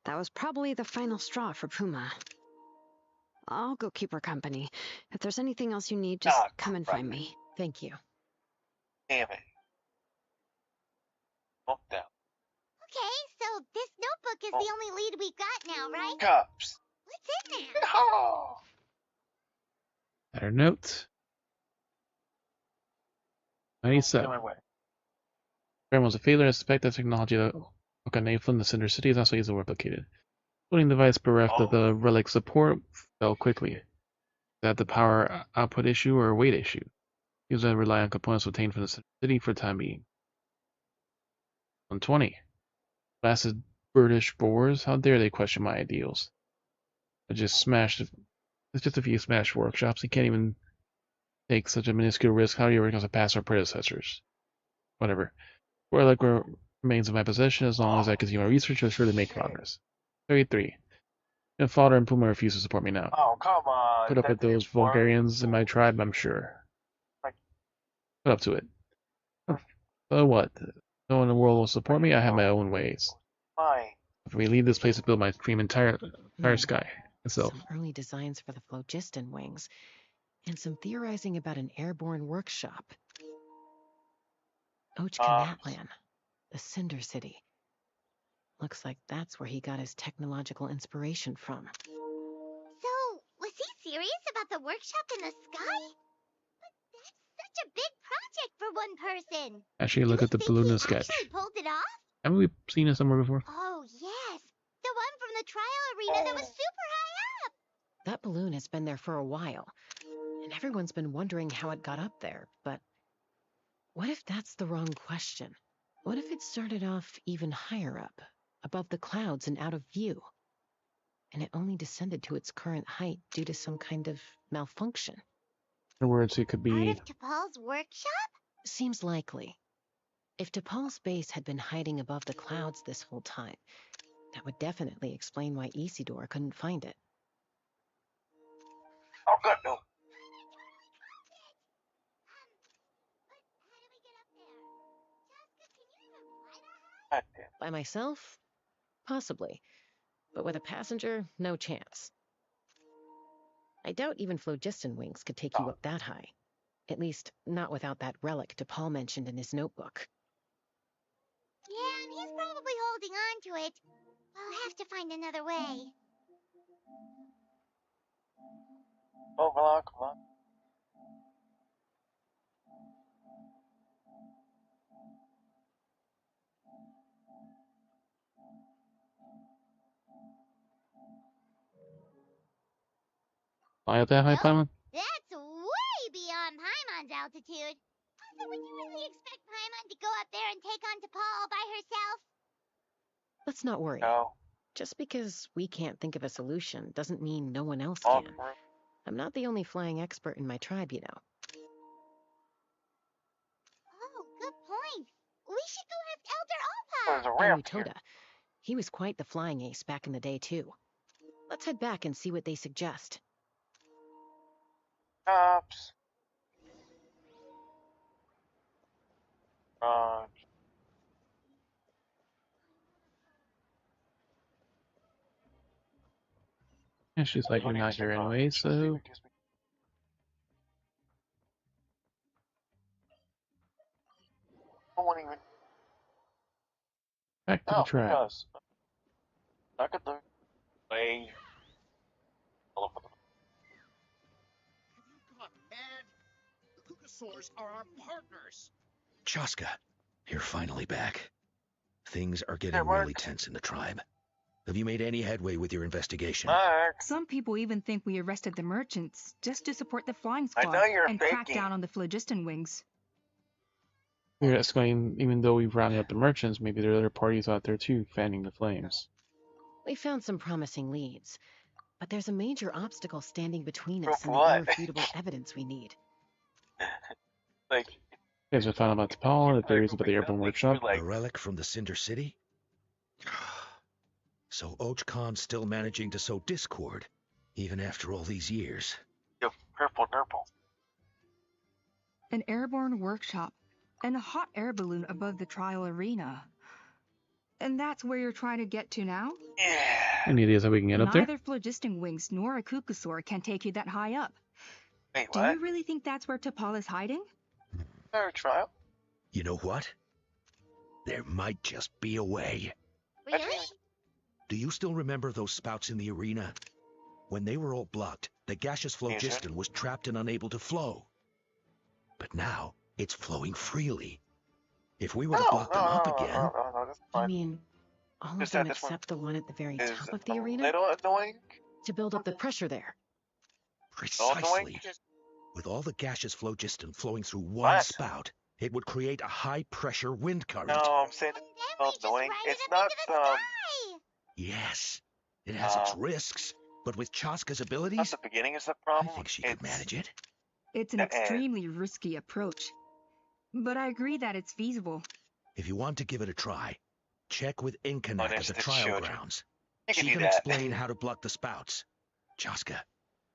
that was probably the final straw for Puma. I'll go keep her company. If there's anything else you need, just come and find me. Thank you. Damn it. Look down. Okay, so this notebook is the only lead we've got now, right? Cups. What's in there? Oh. At her note. 97. Graham was a failure to suspect that technology that Okanefu in the Cinder City is also easily replicated. Putting the device bereft of the relic support fell quickly. Is that the power output issue or a weight issue? Users that rely on components obtained from the Cinder City for the time being. 120. Blasted British boars, how dare they question my ideals? I just smashed. It's just a few smashed workshops. You can't even take such a minuscule risk. How do you recognize past our predecessors? Whatever. Whatever remains in my possession, as long as I continue my research, I'll surely make progress. 33. If Father and Puma refuse to support me now. Oh, come on. Put up with those Bulgarians in my tribe, I'm sure. Put up to it. So what? No one in the world will support me. I have my own ways. Fine. If we leave this place to build my dream entire sky itself. Some early designs for the phlogiston wings, and some theorizing about an airborne workshop. Ochkanatlan, the Cinder City. Looks like that's where he got his technological inspiration from. So, was he serious about the workshop in the sky? But that's such a big project for one person. Actually, look at the balloon sketch. Actually pulled it off? Haven't we seen it somewhere before? Oh, yes. The one from the trial arena that was super high up. That balloon has been there for a while, and everyone's been wondering how it got up there, but what if that's the wrong question? What if it started off even higher up, above the clouds and out of view, and it only descended to its current height due to some kind of malfunction? In other words, it could be... Out of T'Pol's workshop? Seems likely. If T'Pol's base had been hiding above the clouds this whole time, that would definitely explain why Isidore couldn't find it. Oh, good, no. By myself? Possibly. But with a passenger, no chance. I doubt even phlogiston wings could take you up that high. At least, not without that relic T'Pol mentioned in his notebook. Yeah, and he's probably holding on to it. We'll have to find another way. Oh, come on, come on. Fly up that high, Paimon? That's way beyond Paimon's altitude. Also, would you really expect Paimon to go up there and take on T'Pol all by herself? Let's not worry. No. Just because we can't think of a solution doesn't mean no one else can. I'm not the only flying expert in my tribe, you know. Oh, good point. We should go ask Elder Alpa. And Utoda. He was quite the flying ace back in the day, too. Let's head back and see what they suggest. Oops. And she's like, we're not here anyway, so... I won't even... Back to the trap. Because I could do... Way... all over the... Have you gone mad? The Kukasaurs are our partners. Chasca, you're finally back. Things are getting really tense in the tribe. Have you made any headway with your investigation? Some people even think we arrested the merchants just to support the flying squad know you're and crack faking. down on the phlogiston wings. We're asking, even though we've rounded up the merchants, maybe there are other parties out there too, fanning the flames. We found some promising leads, but there's a major obstacle standing between us and the what? irrefutable evidence we need. Like... You guys have found about T'Pol, the theories about the airborne workshop. A relic from the Cinder City? So Och Khan's still managing to sow discord, even after all these years. Purple. An airborne workshop and a hot air balloon above the trial arena. And that's where you're trying to get to now? Any ideas how we can get up there? Neither phlogiston wings nor a Kukasaur can take you that high up. Wait, Do what? you really think that's where T'Pol is hiding? Trial? You know what? There might just be a way. Really? Do you still remember those spouts in the arena? When they were all blocked, the gaseous phlogiston was trapped and unable to flow. But now, it's flowing freely. If we were to block them up again... You mean, all of them except the one at the very top of the arena? Little annoying? To build up the pressure there. Precisely. With all the gaseous phlogiston flowing through one spout, it would create a high-pressure wind current. No, I'm saying it's annoying. It's not, Yes, it has its risks, but with Chasca's abilities, not the beginning is the problem. I think she could manage it. It's an extremely risky approach. But I agree that it's feasible. If you want to give it a try, check with Inkanak at the trial grounds. You can She do can that. explain how to block the spouts. Chasca,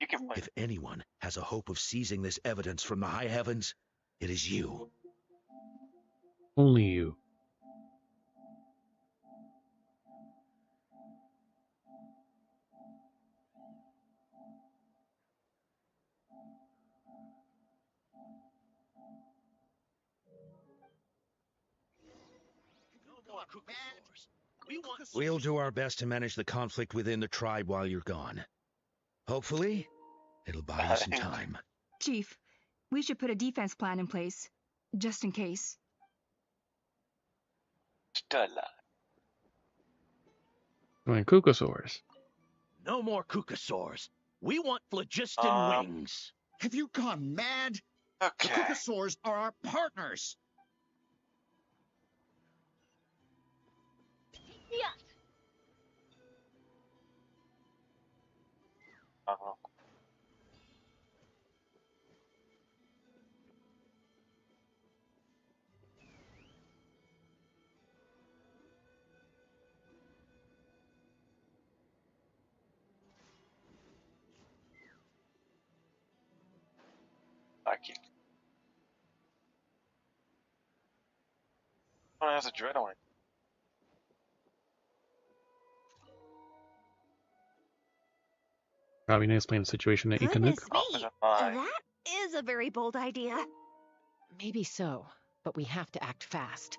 if anyone has a hope of seizing this evidence from the high heavens, it is you. Only you. We'll do our best to manage the conflict within the tribe while you're gone. Hopefully, it'll buy you some time. Chief, we should put a defense plan in place, just in case. Stella. Doing Kukosaurs. No more Kukosaurs. We want phlogiston wings. Have you gone mad? Okay. The Kukosaurs are our partners. One has adrenaline. Probably nice explain the situation that you can Goodness nuke. me, that is a very bold idea. Maybe so, but we have to act fast.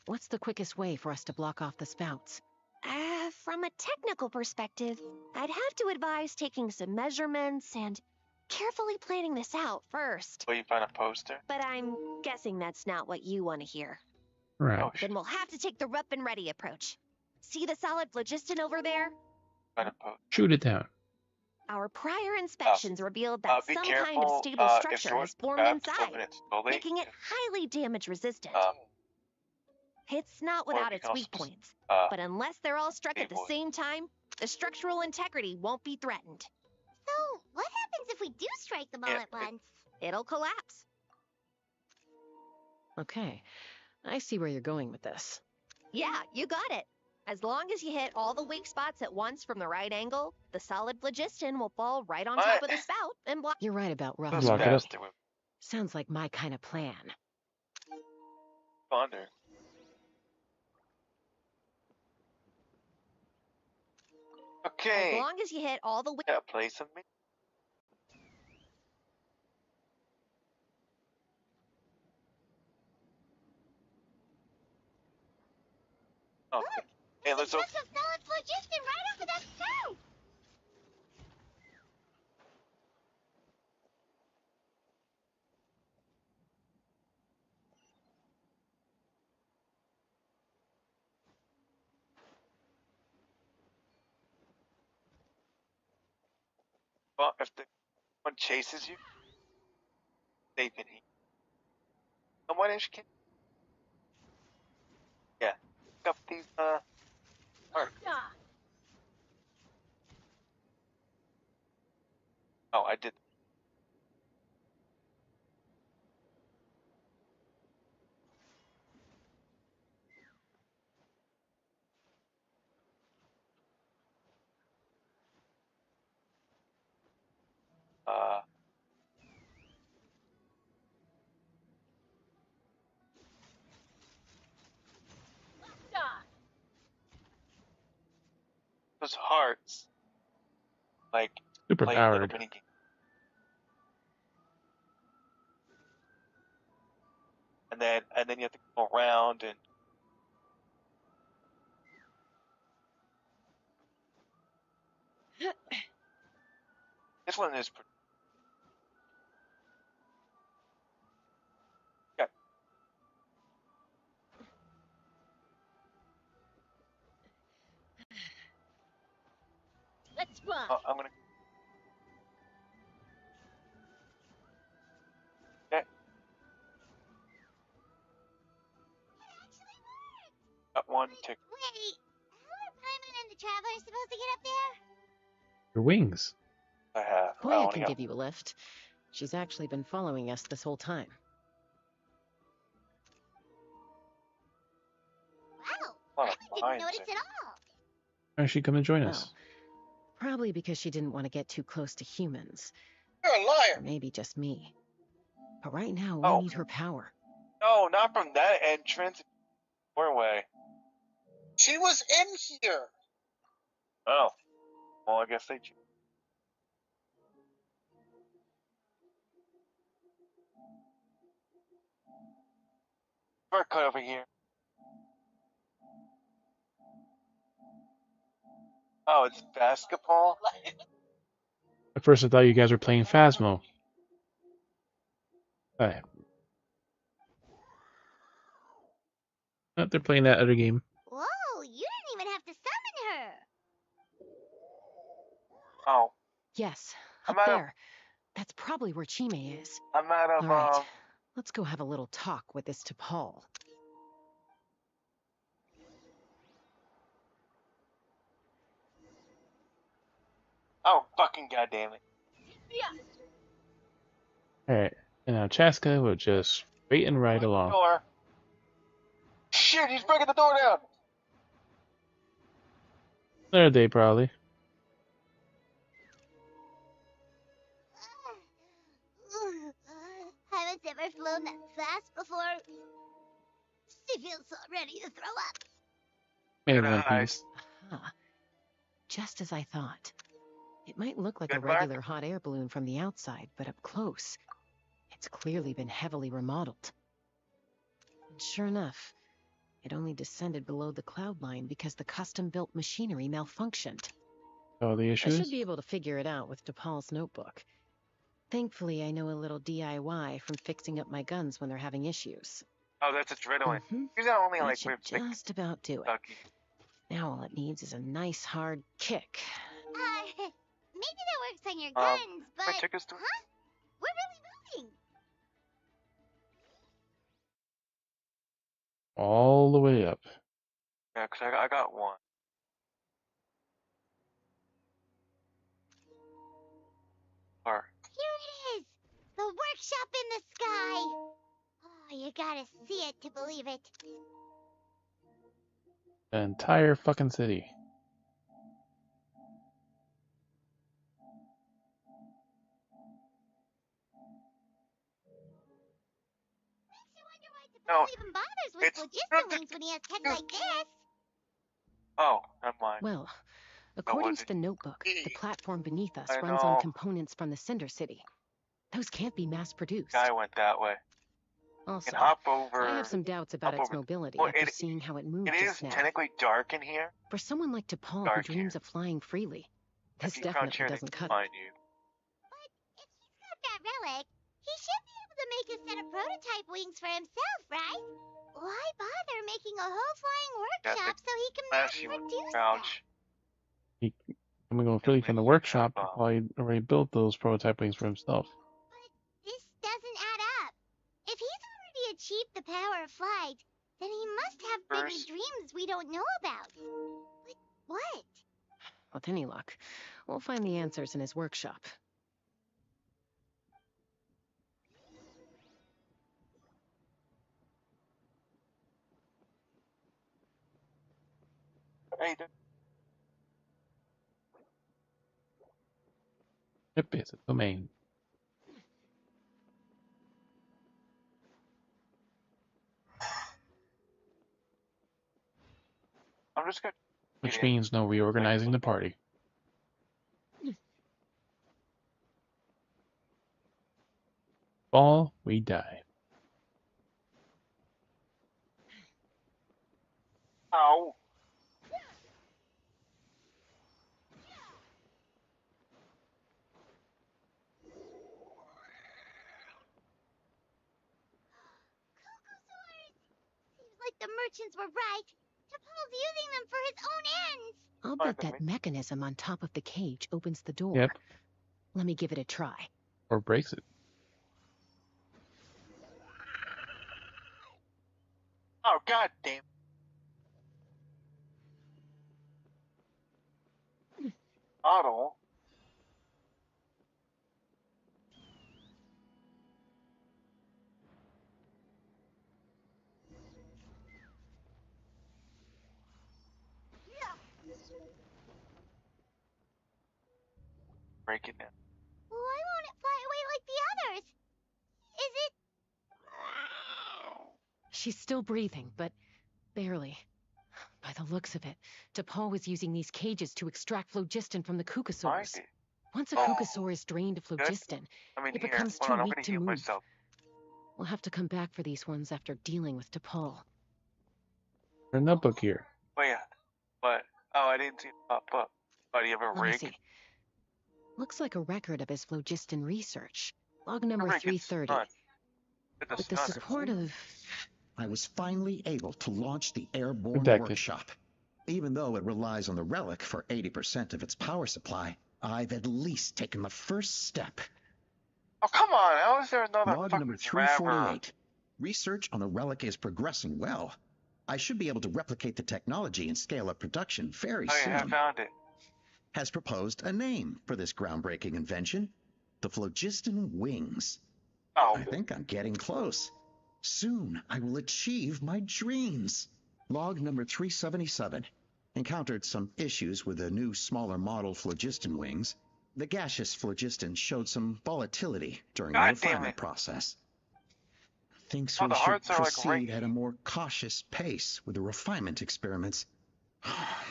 What's the quickest way for us to block off the spouts? From a technical perspective, I'd have to advise taking some measurements and carefully planning this out first. Will you find a poster? But I'm guessing that's not what you want to hear. Right. Oh, Then we'll have to take the rough and ready approach. See the solid phlogiston over there? Find a poster. Shoot it down. Our prior inspections revealed that Be some careful, kind of stable if structure yours is formed open inside, it slowly. making it highly damage resistant. It's not or without it its can weak also, points, but unless they're all struck at the stable it. same time, the structural integrity won't be threatened. So, what happens if we do strike them all at once? It'll collapse. Okay, I see where you're going with this. Yeah, you got it. As long as you hit all the weak spots at once from the right angle, the solid phlogiston will fall right on top of the spout and block. You're right about rough. Block it up. Sounds like my kind of plan. Ponder. Okay. As long as you hit all the weak. Yeah, play some. Oh. Hey, let's open. There's a solid phlogiston right over that spout! Well, if one chases you, they can eat. And why didn't you kill? Yeah. Pick up these, Alright. Oh, I did. Those hearts, like, Super play a little powered. mini game. And then you have to go around and this one is pretty. Yeah. Let's run. I'm gonna. Okay. Got one tick. Wait, how are Paimon and the Traveler supposed to get up there? Your wings. I have. I Koya only can got. give you a lift. She's actually been following us this whole time. Wow, Lot I of didn't vines notice in. at all. Why is she come and join us? Probably because she didn't want to get too close to humans. You're a liar. Or maybe just me. But right now, Oh. we need her power. No, not from that entrance. Doorway. She was in here. Oh. Well, I guess they. Shortcut over here. Oh, it's basketball? At first I thought you guys were playing Phasmo. Alright. Oh, they're playing that other game. Whoa, you didn't even have to summon her. Oh. Yes, I'm up out of. there. That's probably where Chime is. I'm out of. All right, let's go have a little talk with this T'Pol. Oh, fucking goddamn it. Alright, and now Chasca will just waiting right along. Door. Shit, he's breaking the door down. Third day, probably. Haven't ever flown that fast before. She feels so ready to throw up. Made in one piece. Aha. Just as I thought. It might look like Good a luck. regular hot air balloon from the outside, but up close, it's clearly been heavily remodeled. And sure enough, it only descended below the cloud line because the custom-built machinery malfunctioned. Oh, the I issues? should be able to figure it out with T'Pol's notebook. Thankfully, I know a little DIY from fixing up my guns when they're having issues. Oh, that's adrenaline. Mhm. He's not only That like should lipstick. just about do it. Ducky. Now all it needs is a nice hard kick. Maybe that works on your guns, but... Can I check his door? Huh? We're really moving. All the way up. Yeah, 'cause I got one. Or Here it is. The workshop in the sky. Oh, you gotta see it to believe it. The entire fucking city. no, Even bothers with logistics when he has tech like this. oh, never mind. Well, according to the notebook, the platform beneath us I runs know. on components from the Cinder City. Those can't be mass-produced. Guy went that way. Also, And hop over. I have some doubts about hop its over. mobility Well, after seeing how it moved It is just now. technically dark in here. For someone like T'Pol who Dark dreams of flying freely, this If you crouch definitely here, they doesn't can cut it. find you. Got that relic. He should be able to make a set of prototype wings for himself, right? Why bother making a whole flying workshop so he can mass produce Crouch. I'm gonna go freely from the workshop. He probably already built those prototype wings for himself. This doesn't add up. If he's already achieved the power of flight, then he must have bigger dreams we don't know about. But what? With any luck, we'll find the answers in his workshop. Hey, Yep, it's a domain. I'm just gonna. Which means no reorganizing the party. Fall, we die. Ow. Seems like the merchants were right. T'Pol's using them for his own ends. I'll bet that mechanism on top of the cage opens the door. Yep. Let me give it a try. Or breaks it. Oh, god damn. Otto. Break it down. Why won't it fly away like the others? Is it... She's still breathing, but barely. By the looks of it, T'Pol was using these cages to extract phlogiston from the Cucosaurs. Once a Cucosaur is drained of phlogiston, it becomes too weak to move. We'll have to come back for these ones after dealing with T'Pol. There's a notebook here. Wait, what? Oh, I didn't see it pop up. Oh, do you have a Let me rig? see. Looks like a record of his phlogiston research. Log number rig, it's 330. done. With the support of... I was finally able to launch the airborne Redacted. workshop. Even though it relies on the relic for 80% of its power supply, I've at least taken the first step. Oh, come on. How is there another Log fucking number grabber? 348. Research on the relic is progressing well. I should be able to replicate the technology and scale up production very Oh, yeah, I soon. found it. Has proposed a name for this groundbreaking invention. The phlogiston wings. Oh. I think I'm getting close. Soon I will achieve my dreams. Log number 377. Encountered some issues with the new smaller model phlogiston wings. The gaseous phlogiston showed some volatility during the refinement process. Thinks Oh, we the should hearts are, like, proceed at a more cautious pace with the refinement experiments.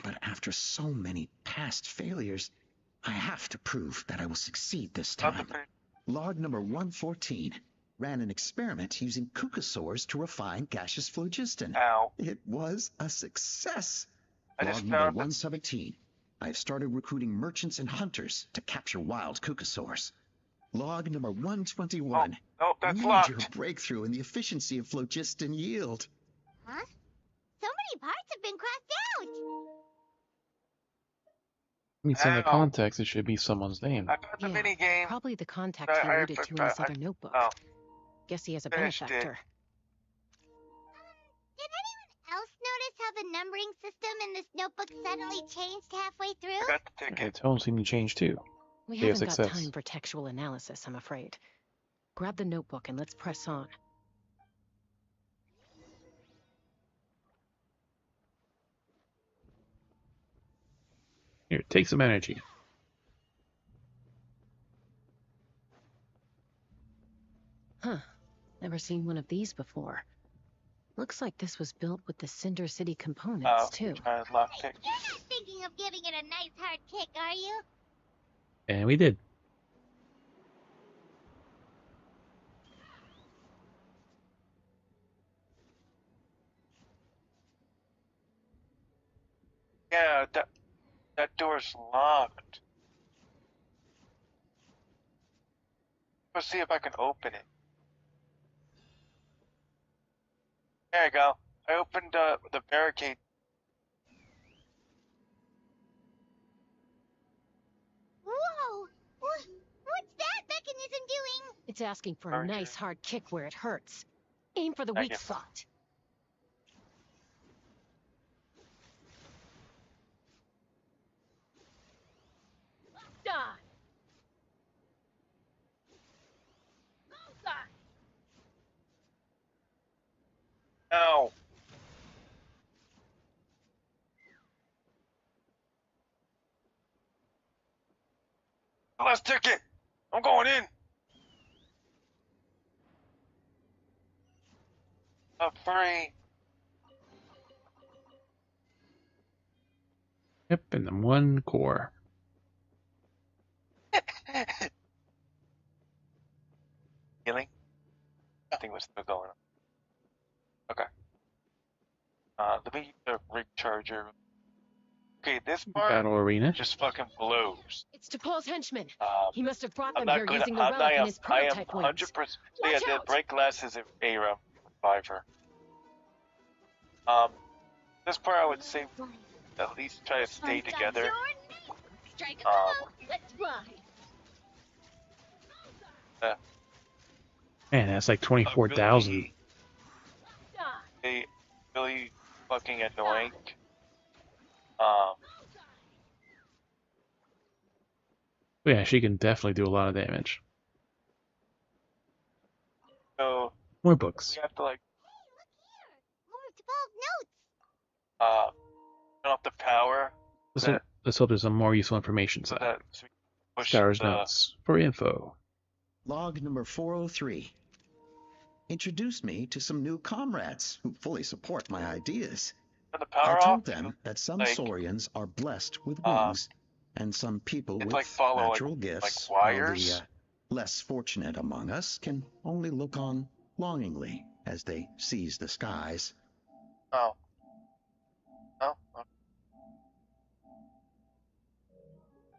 But after so many past failures, I have to prove that I will succeed this time. Log number 114. Ran an experiment using cucosaurs to refine gaseous phlogiston. Ow. It was a success. I Log just number found 117. I have started recruiting merchants and hunters to capture wild cucosaurs. Log number 121. Oh, that's Major locked. breakthrough in the efficiency of phlogiston yield. Huh? So many parts have been crossed out. I mean, in the Ow. context, it should be someone's name. I found the Yeah, mini game. probably the contact he alluded to in this other notebook. Oh. Guess he has a Finished benefactor. Did anyone else notice how the numbering system in this notebook suddenly changed halfway through? I got the ticket. The tone seemed to change too. We Day of haven't got success. time for textual analysis, I'm afraid. Grab the notebook and let's press on. Here, take some energy. Huh. Never seen one of these before. Looks like this was built with the Cinder City components, too. Trying to lock pick. You're not thinking of giving it a nice hard kick, are you? And we did. Yeah, that door's locked. Let's see if I can open it. There you go. I opened the barricade. Whoa! What's that mechanism doing? It's asking for a nice hard kick where it hurts. Aim for the weak spot. Die. Ow. Last ticket. I'm going in. Up free. Yep, and then one core. Healing? Nothing was still going on. Okay. Let me use the recharger. Okay, this part Battle arena. just fucking blows. It's DePaul's henchman. He must have brought I'm them not here good. using the I relic in am. his I am prototype wings. 100%. Yeah, Watch the out! break glass is a survivor. This part I would say at least try to stay together. Strike a blow. Let's ride. Man, that's like 24,000. They really fucking annoying. Yeah, she can definitely do a lot of damage. So More books. we have to like More DePaul's notes. turn off the power. Let's hope there's some more useful information. So So that we push Star's the notes for info. Log number 403. Introduced me to some new comrades who fully support my ideas. turn the power I off. told them that some like, Saurians are blessed with wings, and some people it's with like follow, natural like gifts, wires. while the less fortunate among us can only look on longingly as they seize the skies. Oh. Oh.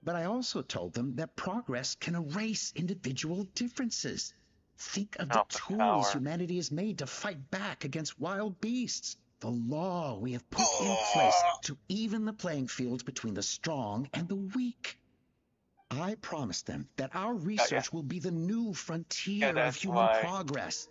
But I also told them that progress can erase individual differences. Think of the Off the tools power. humanity has made to fight back against wild beasts. The law we have put in place to even the playing field between the strong and the weak. I promised them that our research will be the new frontier of that's human why. progress.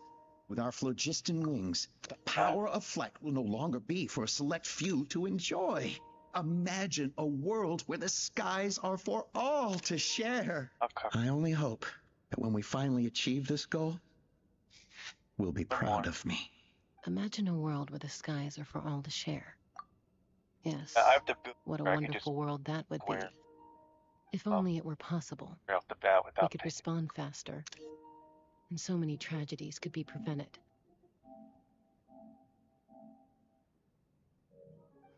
With our phlogiston wings, the power of flight will no longer be for a select few to enjoy. Imagine a world where the skies are for all to share. I only hope that when we finally achieve this goal, we'll be proud of me. Imagine a world where the skies are for all to share. Yes. I have to build What a where I can wonderful world that would be. square If only it were possible. right off the bat We without could respond faster, and so many tragedies could be prevented.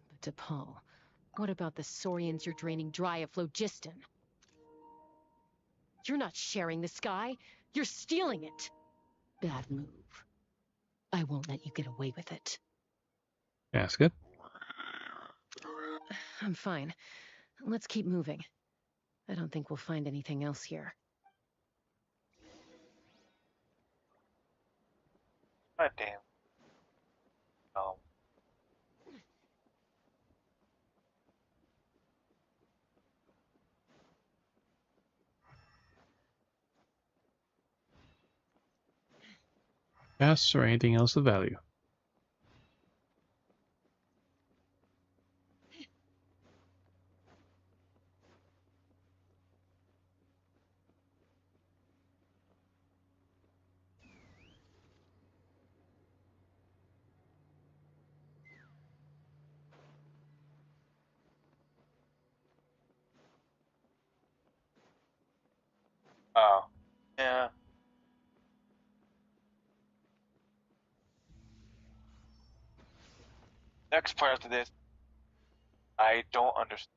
But DePaul, what about the saurians you're draining dry of phlogiston? You're not sharing the sky, you're stealing it. Bad move. I won't let you get away with it. That's good. I'm fine. Let's keep moving. I don't think we'll find anything else here. God damn. Pass or anything else of value. Oh. Yeah. Next part after this, I don't understand.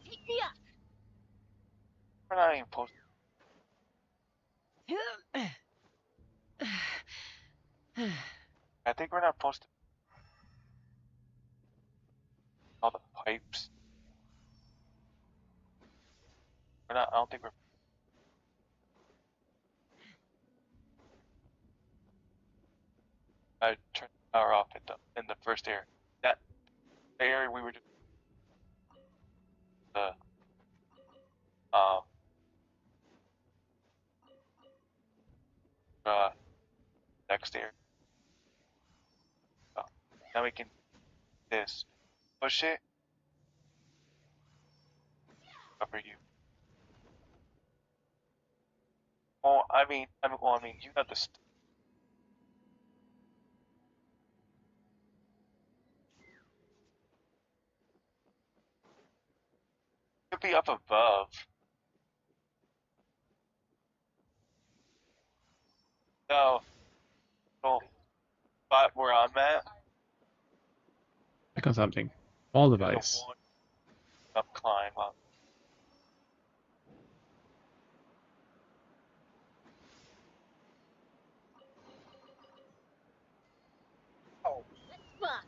Pick me up. We're not even supposed I think we're not supposed to. All the pipes. We're not. I don't think we're. I turned the power off in the first area. That area we were just the next area. Oh, now we can this push it. Cover you. Oh, I mean, you got this. Could be up above. No. No. But where I'm at. Click on something. All device. Up, climb up. Oh. Let's fuck.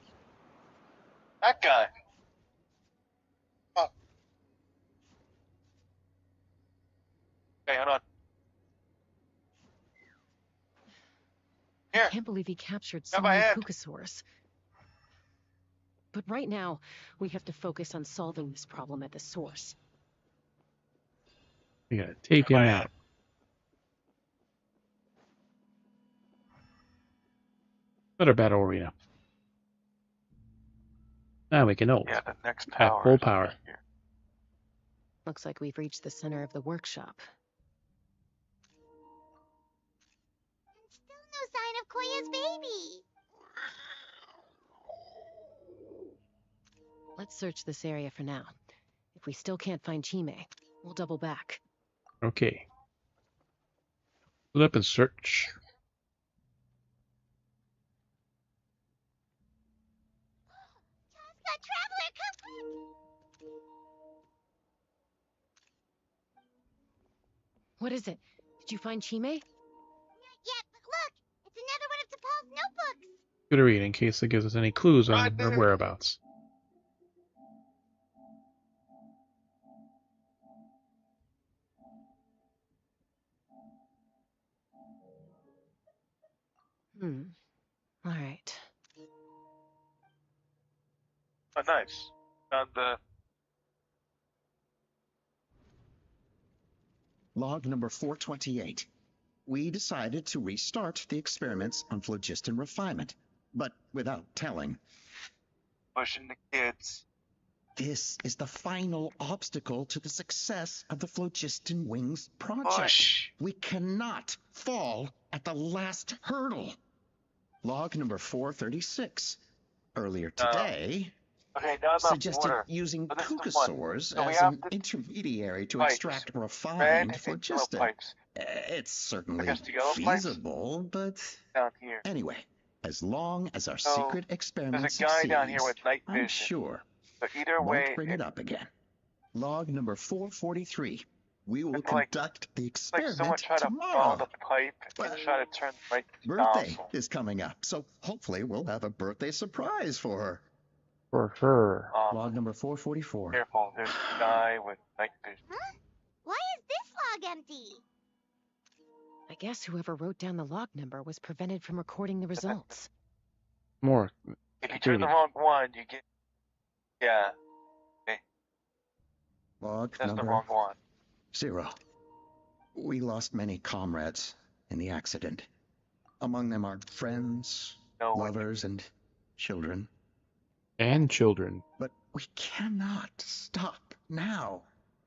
That guy. Oh. Okay, hold on. Here. I can't believe he captured so Got my many hand. Kukasaurs. But right now, we have to focus on solving this problem at the source. We gotta take him out. Better battle arena. Now we can ult. Yeah, the next At tower. full power. Looks like we've reached the center of the workshop. Still no sign of Koya's baby. Let's search this area for now. If we still can't find Chime, we'll double back. Okay. Split up and search. Chasca, traveler, come quick. What is it? Did you find Chime? Not yet, but look, it's another one of DePaul's notebooks. Good to read in case it gives us any clues on her whereabouts. All right. Oh, nice. Found the Log number 428. We decided to restart the experiments on phlogiston refinement, but without telling. pushing the kids. This is the final obstacle to the success of the Phlogiston Wings project. Push. We cannot fall at the last hurdle. Log number 436. Earlier today, Okay, now I'm suggested order. using So this is the one. cucosaurs So we as have an the intermediary to pipes. extract Red refined and yellow phlogiston. pipes. It's certainly guess the yellow pipes? feasible, but Down here. anyway, as long as our So, secret experiment there's a guy down here with night I'm vision. sure But either won't way, bring it up again. Log number 443. We will it's like- conduct the like experiment someone tried to tomorrow. follow the pipe and try to turn right to the Birthday nozzle. is coming up, so hopefully we'll have a birthday surprise for her. For sure. Log number 444. Careful, there's a guy with night vision. Huh? Why is this log empty? I guess whoever wrote down the log number was prevented from recording the results. More. If you turn the wrong one, you get. Yeah, Log that's the number wrong one. 0. We lost many comrades in the accident. Among them are friends, lovers, and children. And children. But we cannot stop now.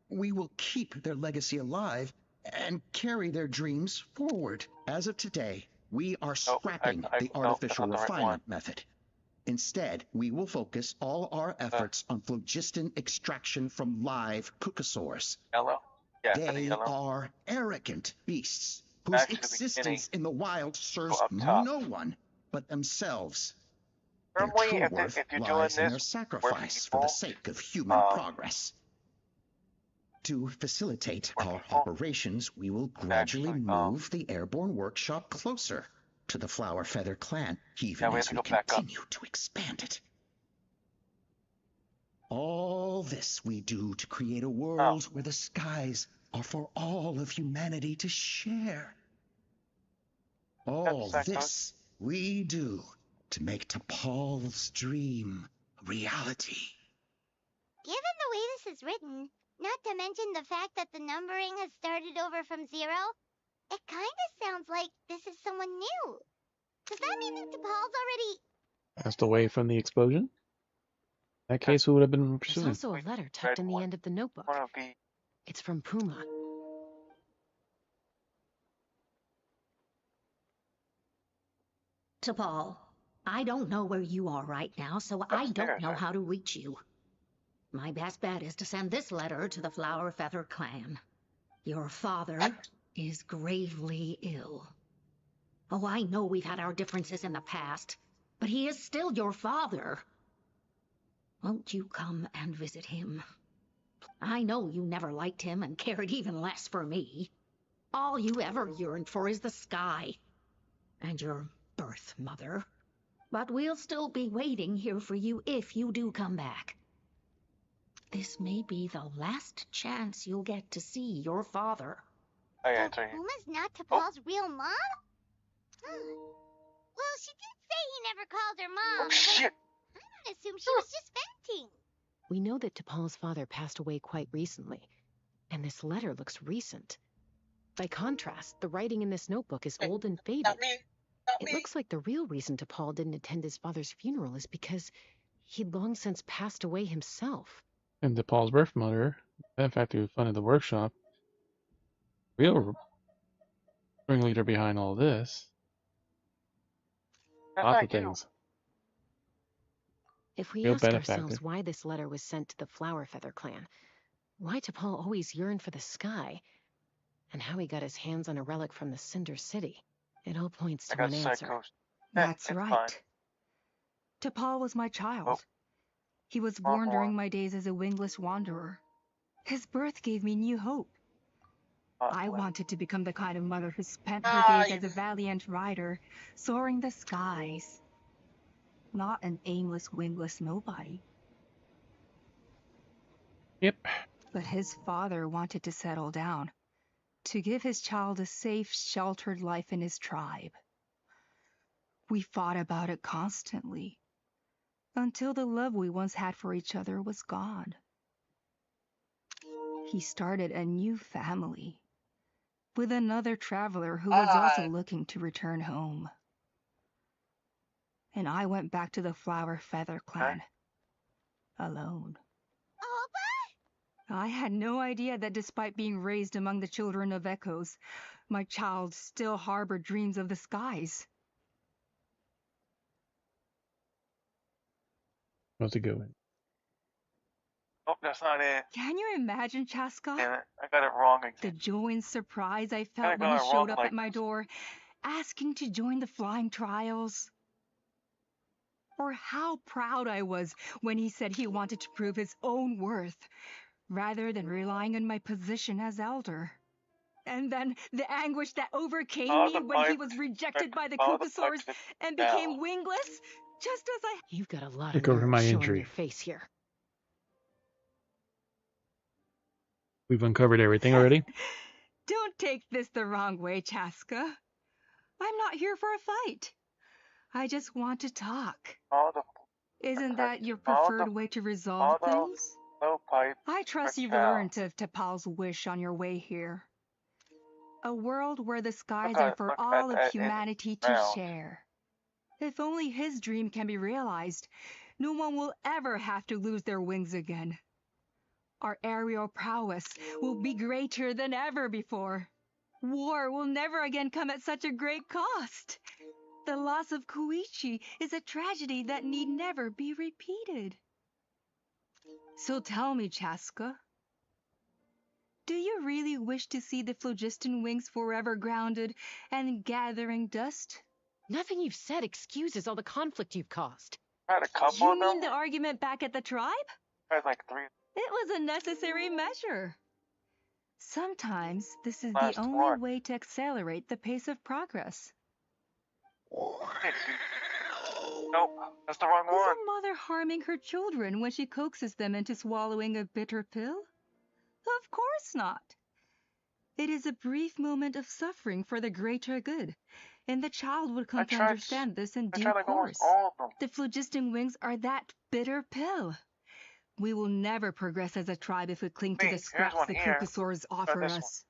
We will keep their legacy alive and carry their dreams forward. As of today, we are scrapping the artificial refinement method. Instead, we will focus all our efforts on phlogiston extraction from live cucosaurs. Yellow? Yeah, They yellow. are arrogant beasts whose Back to the existence in the wild serves Go up top. no one but themselves. Normally, Their if true worth you're lies doing in their this, sacrifice for people, the sake of human progress. To facilitate our operations, we will gradually move the airborne workshop closer to the Flower Feather clan, even we have as to we go back up. continue to expand it. All this we do to create a world where the skies are for all of humanity to share. All this we do to make T'Pol's dream a reality. Given the way this is written, not to mention the fact that the numbering has started over from 0, it kind of sounds like this is someone new. Does that mean that T'Pol's already... Passed away from the explosion? In that case, who would have been There's pursuing? also a letter tucked in the end of the notebook. It's from Puma. T'Pol, I don't know where you are right now, so I don't know how to reach you. My best bet is to send this letter to the Flower Feather clan. Your father is gravely ill. Oh, I know we've had our differences in the past, but he is still your father. Won't you come and visit him? I know you never liked him and cared even less for me. All you ever yearned for is the sky and your birth mother. But we'll still be waiting here for you if you do come back. This may be the last chance you'll get to see your father. Oh, yeah, it's right here. Puma's not T'Pol's real mom? Well, she did say he never called her mom. Oh, shit! I'm gonna assume she was just venting. We know that T'Pol's father passed away quite recently, and this letter looks recent. By contrast, the writing in this notebook is old and faded. It looks like the real reason T'Pol didn't attend his father's funeral is because he'd long since passed away himself. And Paul's birth mother, in fact, who funded the workshop, real ringleader behind all this. Lots of things. If we Real ask benefactor. ourselves why this letter was sent to the Flower Feather clan, why T'Pol always yearned for the sky, and how he got his hands on a relic from the Cinder City, it all points to one answer. That's right. T'Pol was my child. He was born during my days as a wingless wanderer. His birth gave me new hope. I wanted to become the kind of mother who spent her days as a valiant rider, soaring the skies. Not an aimless, wingless nobody. Yep. But his father wanted to settle down, to give his child a safe, sheltered life in his tribe. We fought about it constantly, until the love we once had for each other was gone. He started a new family, with another traveler who was also looking to return home. And I went back to the Flower Feather clan, alone. I had no idea that despite being raised among the children of echoes, my child still harbored dreams of the skies. How's it going? Oh, that's not it. Can you imagine, Chasca? Damn it, I got it wrong again. The joy and surprise I I felt when got he it showed wrong, up like, at my door, asking to join the flying trials. Or how proud I was when he said he wanted to prove his own worth, rather than relying on my position as elder. And then the anguish that overcame me when he was rejected by the Kukasaurs and became wingless, just as I... You've got a lot of Look over nerve my showing injury. your face here. We've uncovered everything already. Don't take this the wrong way, Chasca. I'm not here for a fight. I just want to talk. Isn't that your preferred way to resolve things? I trust you've learned of Tapal's wish on your way here. A world where the skies are for all of humanity to share. If only his dream can be realized, no one will ever have to lose their wings again. Our aerial prowess will be greater than ever before. War will never again come at such a great cost. The loss of Koichi is a tragedy that need never be repeated. So tell me, Chasca, do you really wish to see the phlogiston wings forever grounded and gathering dust? Nothing you've said excuses all the conflict you've caused. You mean the argument back at the tribe? I had like 3. It was a necessary measure. Sometimes this is Last the only one. way to accelerate the pace of progress. Nope, that's the wrong Is one. a mother harming her children when she coaxes them into swallowing a bitter pill? Of course not. It is a brief moment of suffering for the greater good, and the child would come to understand this in due course. The phlogiston wings are that bitter pill. We will never progress as a tribe if we cling to the scraps the Kukasaurs offer us.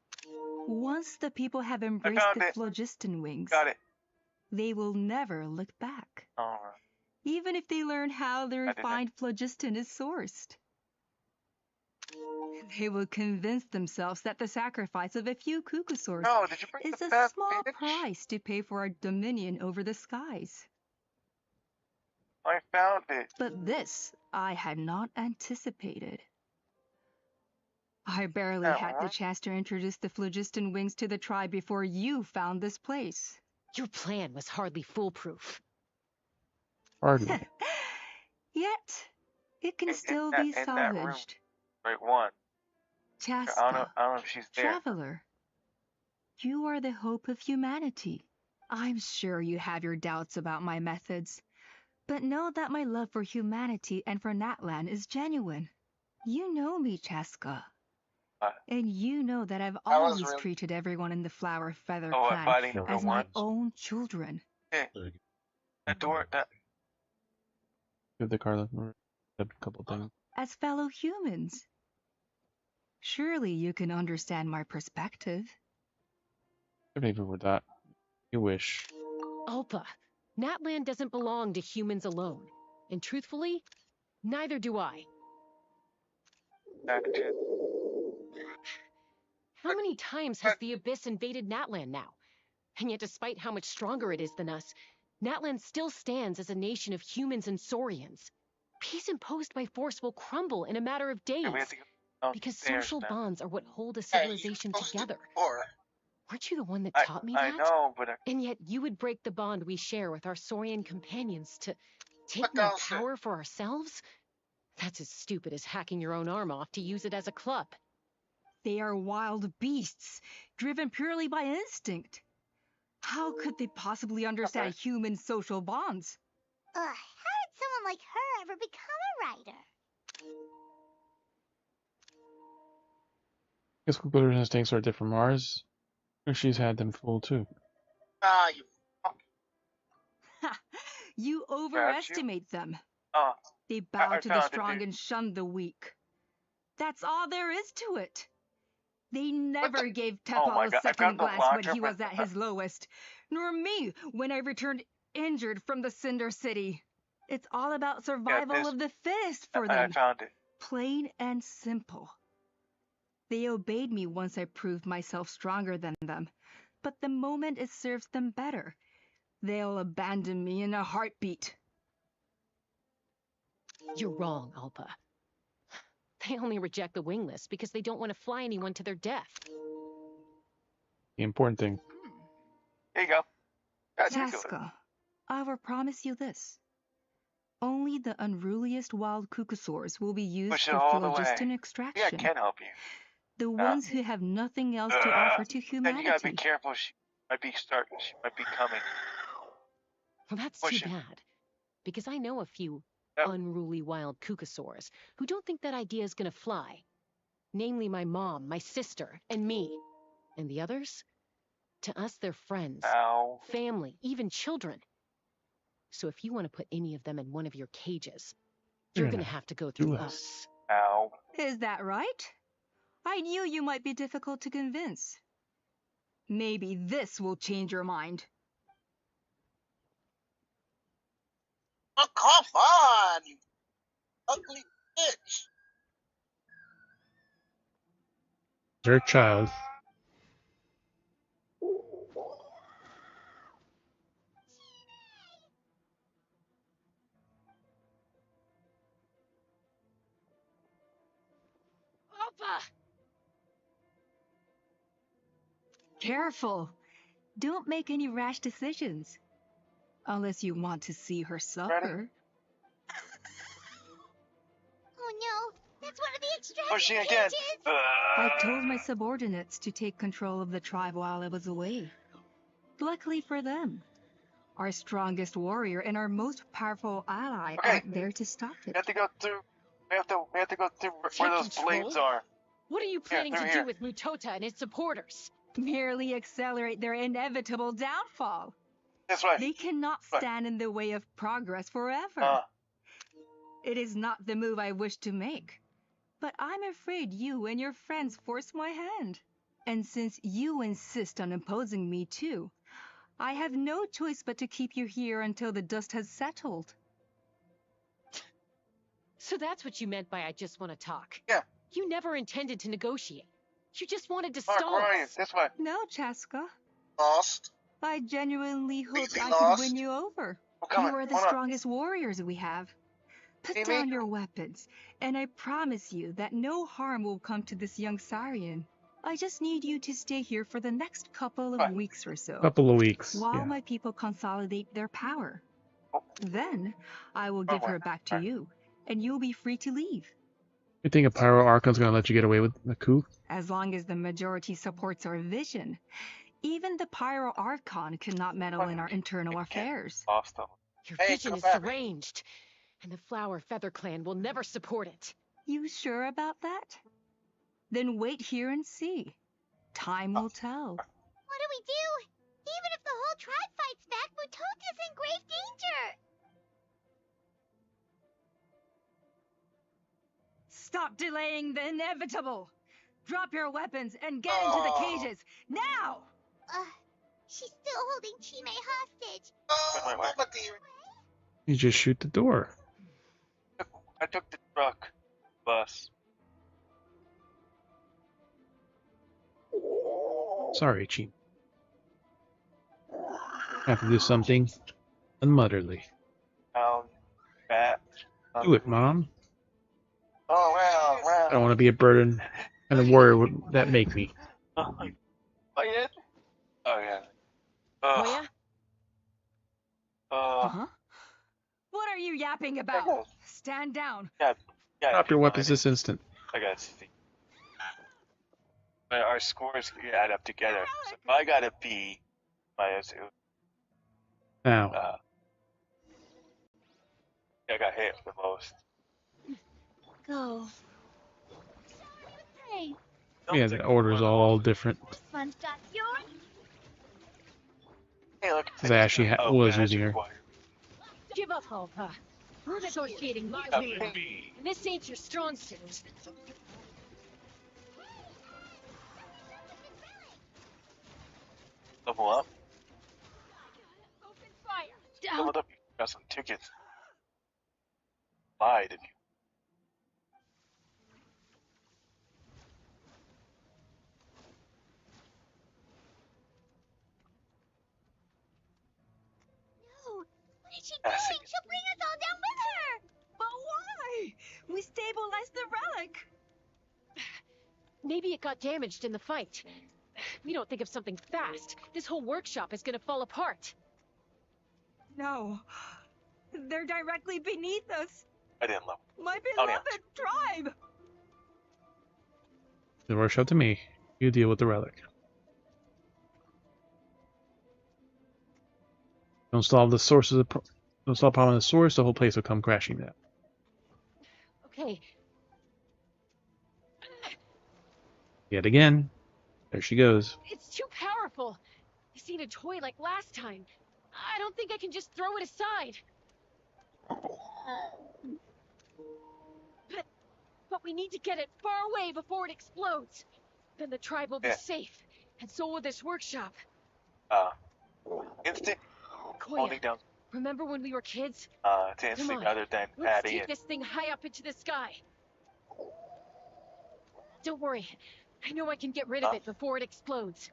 Once the people have embraced the phlogiston wings, they will never look back. Even if they learn how the refined phlogiston is sourced. They will convince themselves that the sacrifice of a few Kukasaurs is a small price to pay for our dominion over the skies. I found it. But this I had not anticipated. I barely had the chance to introduce the phlogiston wings to the tribe before you found this place. Your plan was hardly foolproof. Hardly. Yet, it can still be salvaged. Right one. Chasca, I don't know if she's there. traveler, you are the hope of humanity. I'm sure you have your doubts about my methods, but know that my love for humanity and for Natlan is genuine. You know me, Chasca. And you know that I've always treated everyone in the Flower Feather clan as my own children. That door, that... Give the car a couple things. As fellow humans. Surely you can understand my perspective. Even with that, you wish. Alpa, Natlan doesn't belong to humans alone. And truthfully, neither do I. How many times has the Abyss invaded Natlan now? And yet despite how much stronger it is than us, Natlan still stands as a nation of humans and Saurians. Peace imposed by force will crumble in a matter of days. Because social bonds are what hold a civilization together. Weren't you the one that taught me that? I know, but... And yet you would break the bond we share with our Saurian companions to take more power for ourselves? That's as stupid as hacking your own arm off to use it as a club. They are wild beasts, driven purely by instinct. How could they possibly understand human social bonds? How did someone like her ever become a writer? Guess Kukasaur's instincts are different from ours. She's had them fooled too. Ah, you... You overestimate them. Oh, They bow I to the found it, strong dude. and shun the weak. That's all there is to it. They never gave Oh Tepal my a God, I second found the glance when launcher he for- was at his lowest, nor me when I returned injured from the Cinder City. It's all about survival this- of the fittest for I them. found it. Plain and simple. They obeyed me once I proved myself stronger than them, but the moment it serves them better, they'll abandon me in a heartbeat. You're wrong, Alpa. They only reject the wingless because they don't want to fly anyone to their death. The important thing. There you go. That's you do it. Chasca, I will promise you this. Only the unruliest wild cucosaurs will be used Push it for all the way. phlogiston Yeah, I extraction. can help you. The ones who have nothing else to offer to Then humanity. you gotta be careful. She might be coming. Well, that's Push too it. bad. Because I know a few Yep. unruly wild cucosaurs who don't think that idea is gonna fly. Namely my mom, my sister, and me. And the others? To us, they're friends, Ow. family, even children. So if you want to put any of them in one of your cages, you're gonna have to go through us. Ow. Is that right? I knew you might be difficult to convince. Maybe this will change your mind. Oh, come on! You ugly bitch! Their child. Alpa! Careful. Don't make any rash decisions. Unless you want to see her suffer. Oh no, that's one of the extraction Pushing again. cages! I told my subordinates to take control of the tribe while I was away. Luckily for them, our strongest warrior and our most powerful ally aren't there to stop We it. have to go through. We have to go through where Take those control? blades are. What are you planning through to here. do with Mutota and his supporters? Merely accelerate their inevitable downfall. This way. They cannot stand in the way of progress forever. It is not the move I wish to make. But I'm afraid you and your friends force my hand. And since you insist on opposing me too, I have no choice but to keep you here until the dust has settled. So that's what you meant by I just want to talk. Yeah. You never intended to negotiate. You just wanted to Mark, stall where are you? us. This way. No, Chasca. Lost. I genuinely hoped Easy I lost. could win you over. I'm coming. You are the Hold on. strongest warriors we have. Put See me? down your weapons, and I promise you that no harm will come to this young Saurian. I just need you to stay here for the next couple of weeks or so. Couple of weeks. While Yeah. my people consolidate their power. Oh. Then, I will give her back to you, and you'll be free to leave. You think a Pyro Archon's gonna let you get away with the coup? As long as the majority supports our vision. Even the Pyro Archon cannot meddle in our internal affairs. Lost them. Your Hey, vision come is back. deranged, and the Flower Feather Clan will never support it. You sure about that? Then wait here and see. Time will tell. What do we do? Even if the whole tribe fights back, Mutota's in grave danger! Stop delaying the inevitable! Drop your weapons and get into the cages, now! She's still holding Chime hostage. Oh, Wait. Mama dear. You just shoot the door. I took the truck. Bus. Sorry, Chief. I have to do something unmotherly. Bat. Do it, Mom. Oh, I don't want to be a burden and a warrior would that make me. Oh, yeah. Oh, yeah. Moya? Huh? What are you yapping about? Stand down. Yeah. Drop your weapons this instant. I gotta see. But our scores add up together. So if I got a B minus Now. I got hit the most. Go. Hey, Yeah, the order's all different. fun stuff. Yours? Hey, look. Because I actually was using her. Give up, Alpha. We're negotiating A mildly enough, bee. and this ain't your strong suit. Level up. Open fire! Level up. You got some tickets. Lied of you. No! What is she doing? She'll bring us all down with her! But why? We stabilized the relic! Maybe it got damaged in the fight. We don't think of something fast. This whole workshop is gonna fall apart. No. They're directly beneath us. I didn't love. My Oh, yeah. beloved tribe! The workshop to me. You deal with the relic. Don't solve the source of the don't solve the problem of the source, the whole place will come crashing down. Okay, Yet again, there she goes. it's too powerful. This ain't a toy like last time. I don't think I can just throw it aside. But we need to get it far away before it explodes. Then the tribe will be safe, and so will this workshop. Instant Koya, holding down remember when we were kids? to Come instant on, other than let's Patty take and this thing high up into the sky. Don't worry, I know I can get rid of it before it explodes.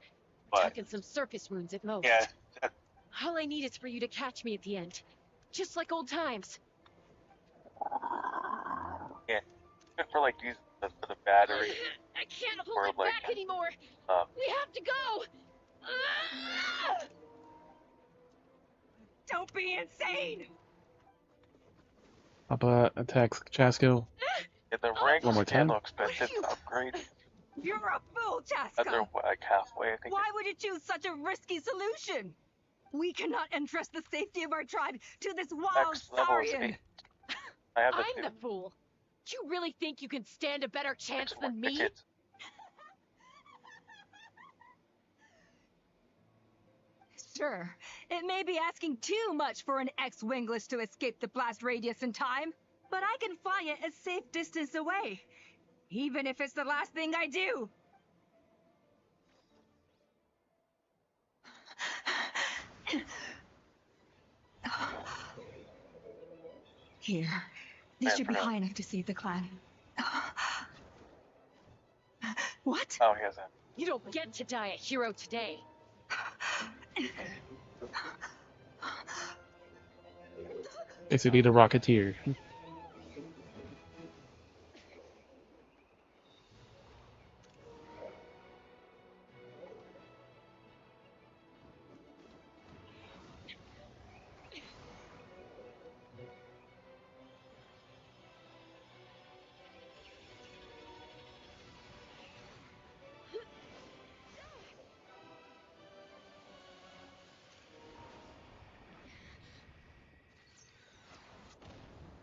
What? Talking some surface wounds at most. yeah. All I need is for you to catch me at the end, just like old times. Yeah. Good for like using for the battery. I can't hold Or it like, back anymore. We have to go. Don't be insane! Papa attacks Chasca. Yeah, the rank One more is still time. expensive to upgrade. You're a fool, They're Chasca! like halfway, I think. Why would you choose such a risky solution? We cannot entrust the safety of our tribe to this wild Max level is saurian! 8. I have I'm the fool. Do you really think you can stand a better chance than me? tickets. Sure, it may be asking too much for an ex-wingless to escape the blast radius in time, but I can fly it a safe distance away, even if it's the last thing I do. Here, this should be high enough to save the clan. What? Oh, he has that. You don't get to die a hero today. Basically the Rocketeer.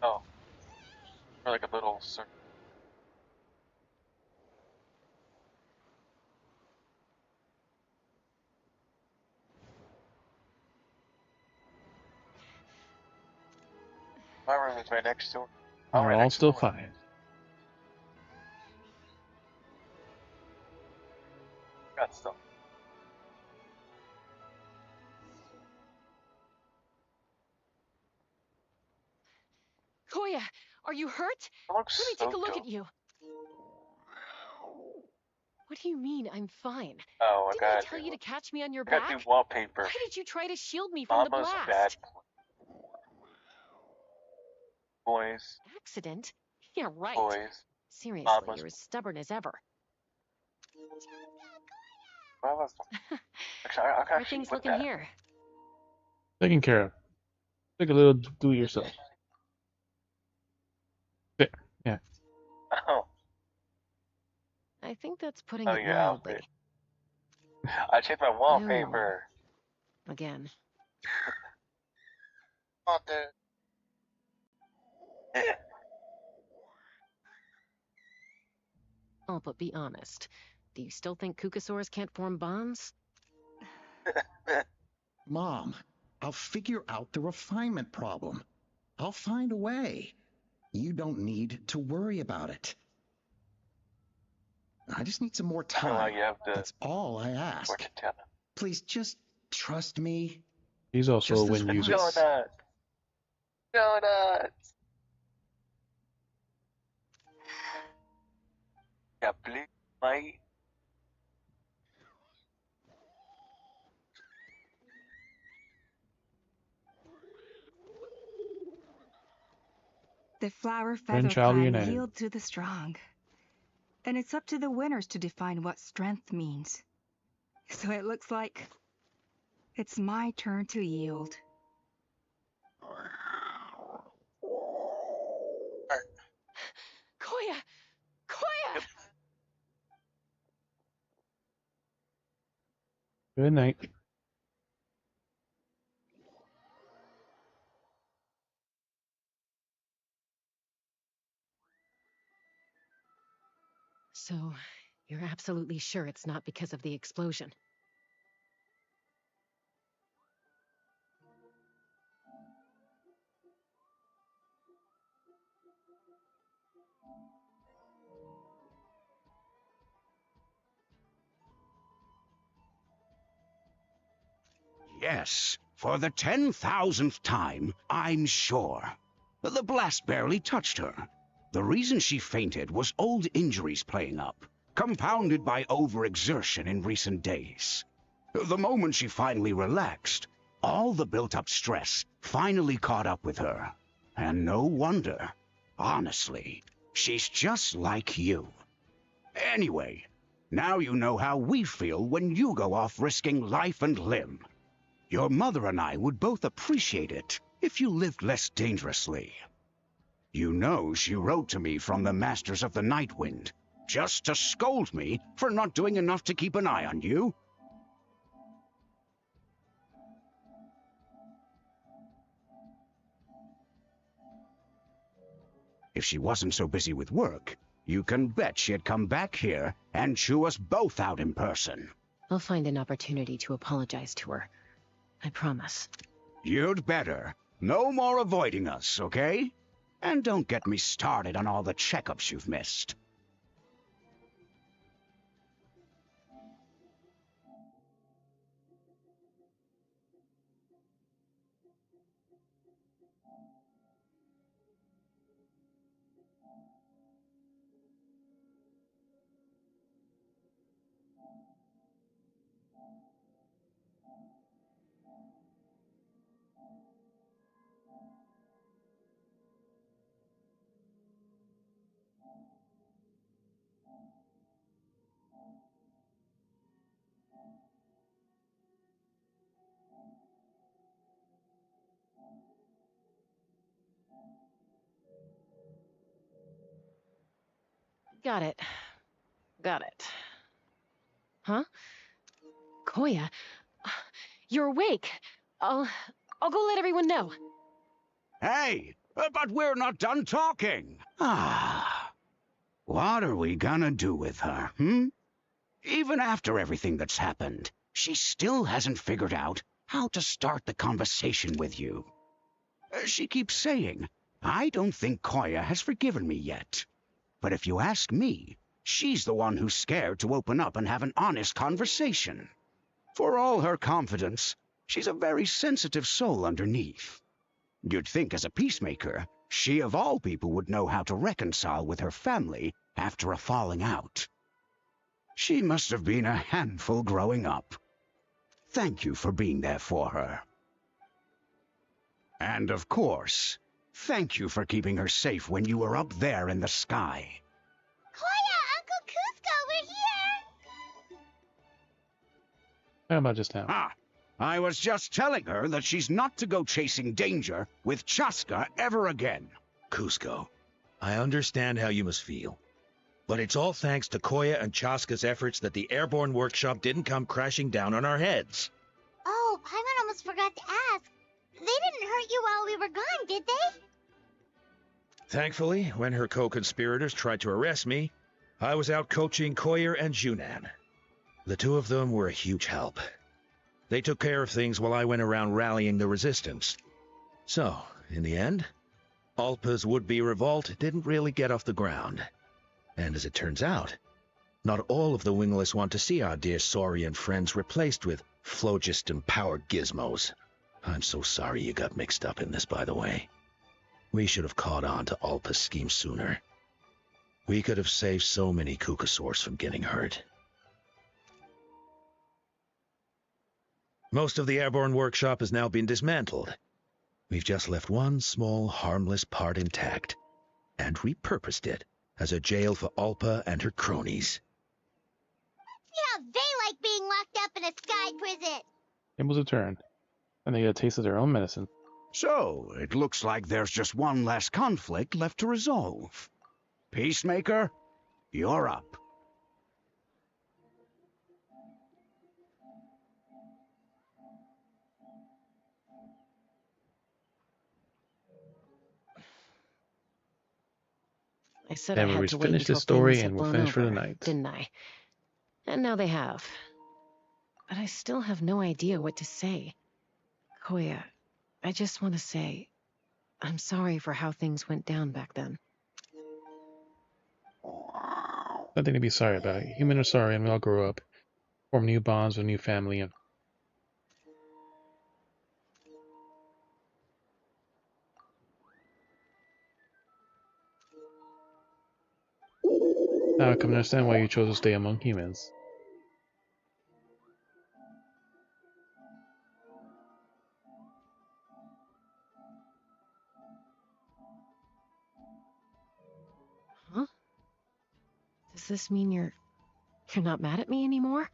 Oh. Or like a little circle. My room is right next door. Oh, We're right all next still door. fine. Got stuff. Koya, are you hurt? It looks Let me so take a look dope. at you. What do you mean, I'm fine? Oh, I Didn't I gotta tell do, you to catch me on your I gotta back? do wallpaper. Why did you try to shield me from the Mama's blast? bad boys. Accident? Yeah, right. Boys. Seriously, Mama's. you're as stubborn as ever. Well, that's actually, I can How are actually things put looking that. here? Taken care of. Take a little do it yourself. There. Yeah. Oh. I think that's putting Oh, it your mildly. outfit. I changed my wallpaper. Again. Oh, dude. Oh, but be honest. Do you still think Kukasaurs can't form bonds? Mom, I'll figure out the refinement problem. I'll find a way. You don't need to worry about it. I just need some more time. That's all I ask. Please just trust me. He's also Just a this win user. once. Donuts. Yeah, please, my. The flower feather Child clan United. yield to the strong. And it's up to the winners to define what strength means. So it looks like it's my turn to yield. Koya! Koya! Good night. So, you're absolutely sure it's not because of the explosion? Yes, for the 10,000th time, I'm sure. The blast barely touched her. The reason she fainted was old injuries playing up, compounded by overexertion in recent days. The moment she finally relaxed, all the built-up stress finally caught up with her. And no wonder. Honestly, she's just like you. Anyway, now you know how we feel when you go off risking life and limb. Your mother and I would both appreciate it if you lived less dangerously. You know she wrote to me from the Masters of the Night Wind, just to scold me for not doing enough to keep an eye on you. If she wasn't so busy with work, you can bet she'd come back here and chew us both out in person. I'll find an opportunity to apologize to her. I promise. You'd better. No more avoiding us, okay? And don't get me started on all the checkups you've missed. Got it. Got it. Huh? Koya, you're awake. I'll go let everyone know. Hey, but we're not done talking. What are we gonna do with her, Even after everything that's happened, she still hasn't figured out how to start the conversation with you. She keeps saying, I don't think Koya has forgiven me yet. But if you ask me, she's the one who's scared to open up and have an honest conversation. For all her confidence, she's a very sensitive soul underneath. You'd think as a peacemaker, she of all people would know how to reconcile with her family after a falling out. She must have been a handful growing up. Thank you for being there for her. And of course, thank you for keeping her safe when you were up there in the sky. Koya, Uncle Cusco, we're here! How about just now? I was just telling her that she's not to go chasing danger with Chasca ever again. Cusco, I understand how you must feel. But it's all thanks to Koya and Chasca's efforts that the airborne workshop didn't come crashing down on our heads. Oh, Paimon almost forgot to ask. They didn't hurt you while we were gone, did they? Thankfully, when her co-conspirators tried to arrest me, I was out coaching Koyer and Junan. The two of them were a huge help. They took care of things while I went around rallying the resistance. So, in the end, Alpa's would-be revolt didn't really get off the ground. And as it turns out, not all of the wingless want to see our dear Saurian friends replaced with phlogiston-powered gizmos. I'm so sorry you got mixed up in this, by the way. We should have caught on to Alpa's scheme sooner. We could have saved so many Kukasaurs from getting hurt. Most of the airborne workshop has now been dismantled. We've just left one small, harmless part intact, and repurposed it as a jail for Alpa and her cronies. See how they like being locked up in a sky prison. It was a turn, and they get a taste of their own medicine. So, it looks like there's just one less conflict left to resolve. Peacemaker, you're up. I said Yeah, I we had to wait finished until this story things had and we'll blown finish for the over, night. didn't I? And now they have. But I still have no idea what to say. Koya, I just want to say, I'm sorry for how things went down back then. Nothing to be sorry about. Human are sorry, and we all grow up, form new bonds with new family, and now I come to understand why you chose to stay among humans. Huh? Does this mean you're not mad at me anymore?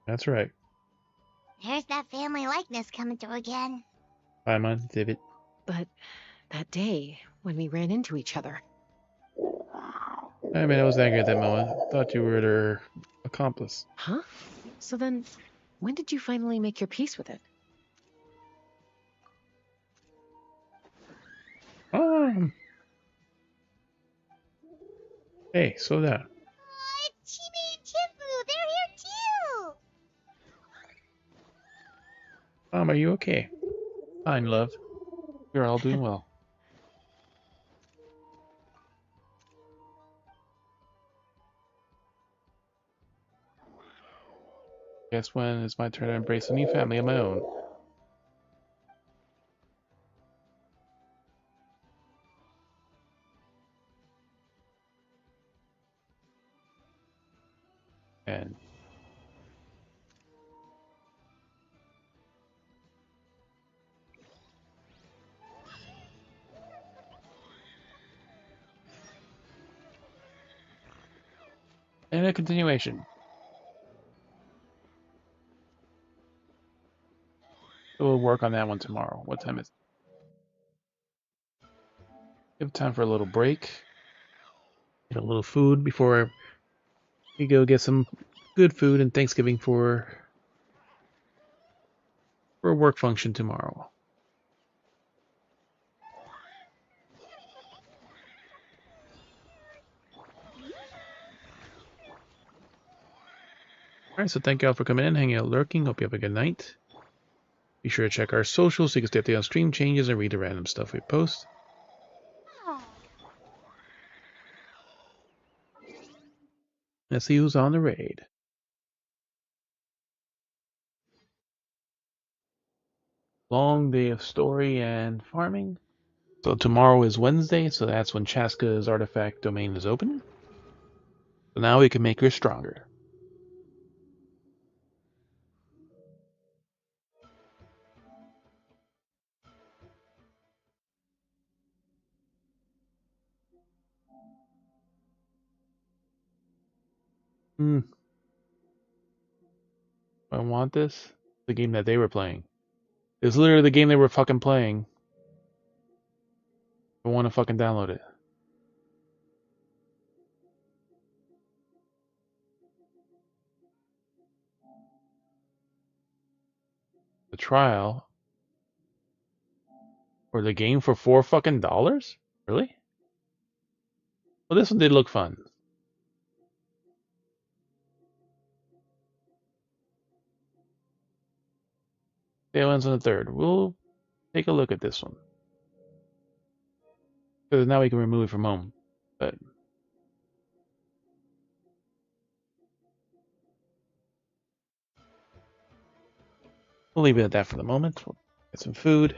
That's right. There's that family likeness coming through again. Bye, man, David. But that day, when we ran into each other. I mean, I was angry at that moment. Thought you were their accomplice. Huh? So then, when did you finally make your peace with it? Hey, slow down. It's Chibi and Chifu, they're here too! Mom, are you okay? Fine, love. We're all doing well. Guess when it's my turn to embrace a new family of my own. And a continuation. We'll work on that one tomorrow. What time is it? We have time for a little break. Get a little food before we go get some good food and Thanksgiving for a work function tomorrow. Alright, so thank you all for coming in, hanging out, lurking. Hope you have a good night. Be sure to check our socials so you can stay updated on stream changes and read the random stuff we post. Let's see who's on the raid. Long day of story and farming. So tomorrow is Wednesday, so that's when Chasca's artifact domain is open. So now we can make her stronger. I want this. The game that they were playing. It's literally the game they were fucking playing. I want to fucking download it. The trial. Or the game for $4 fucking dollars? Really? Well, this one did look fun. Sale ends on the 3rd. We'll take a look at this one. Because now we can remove it from home. But we'll leave it at that for the moment. We'll get some food.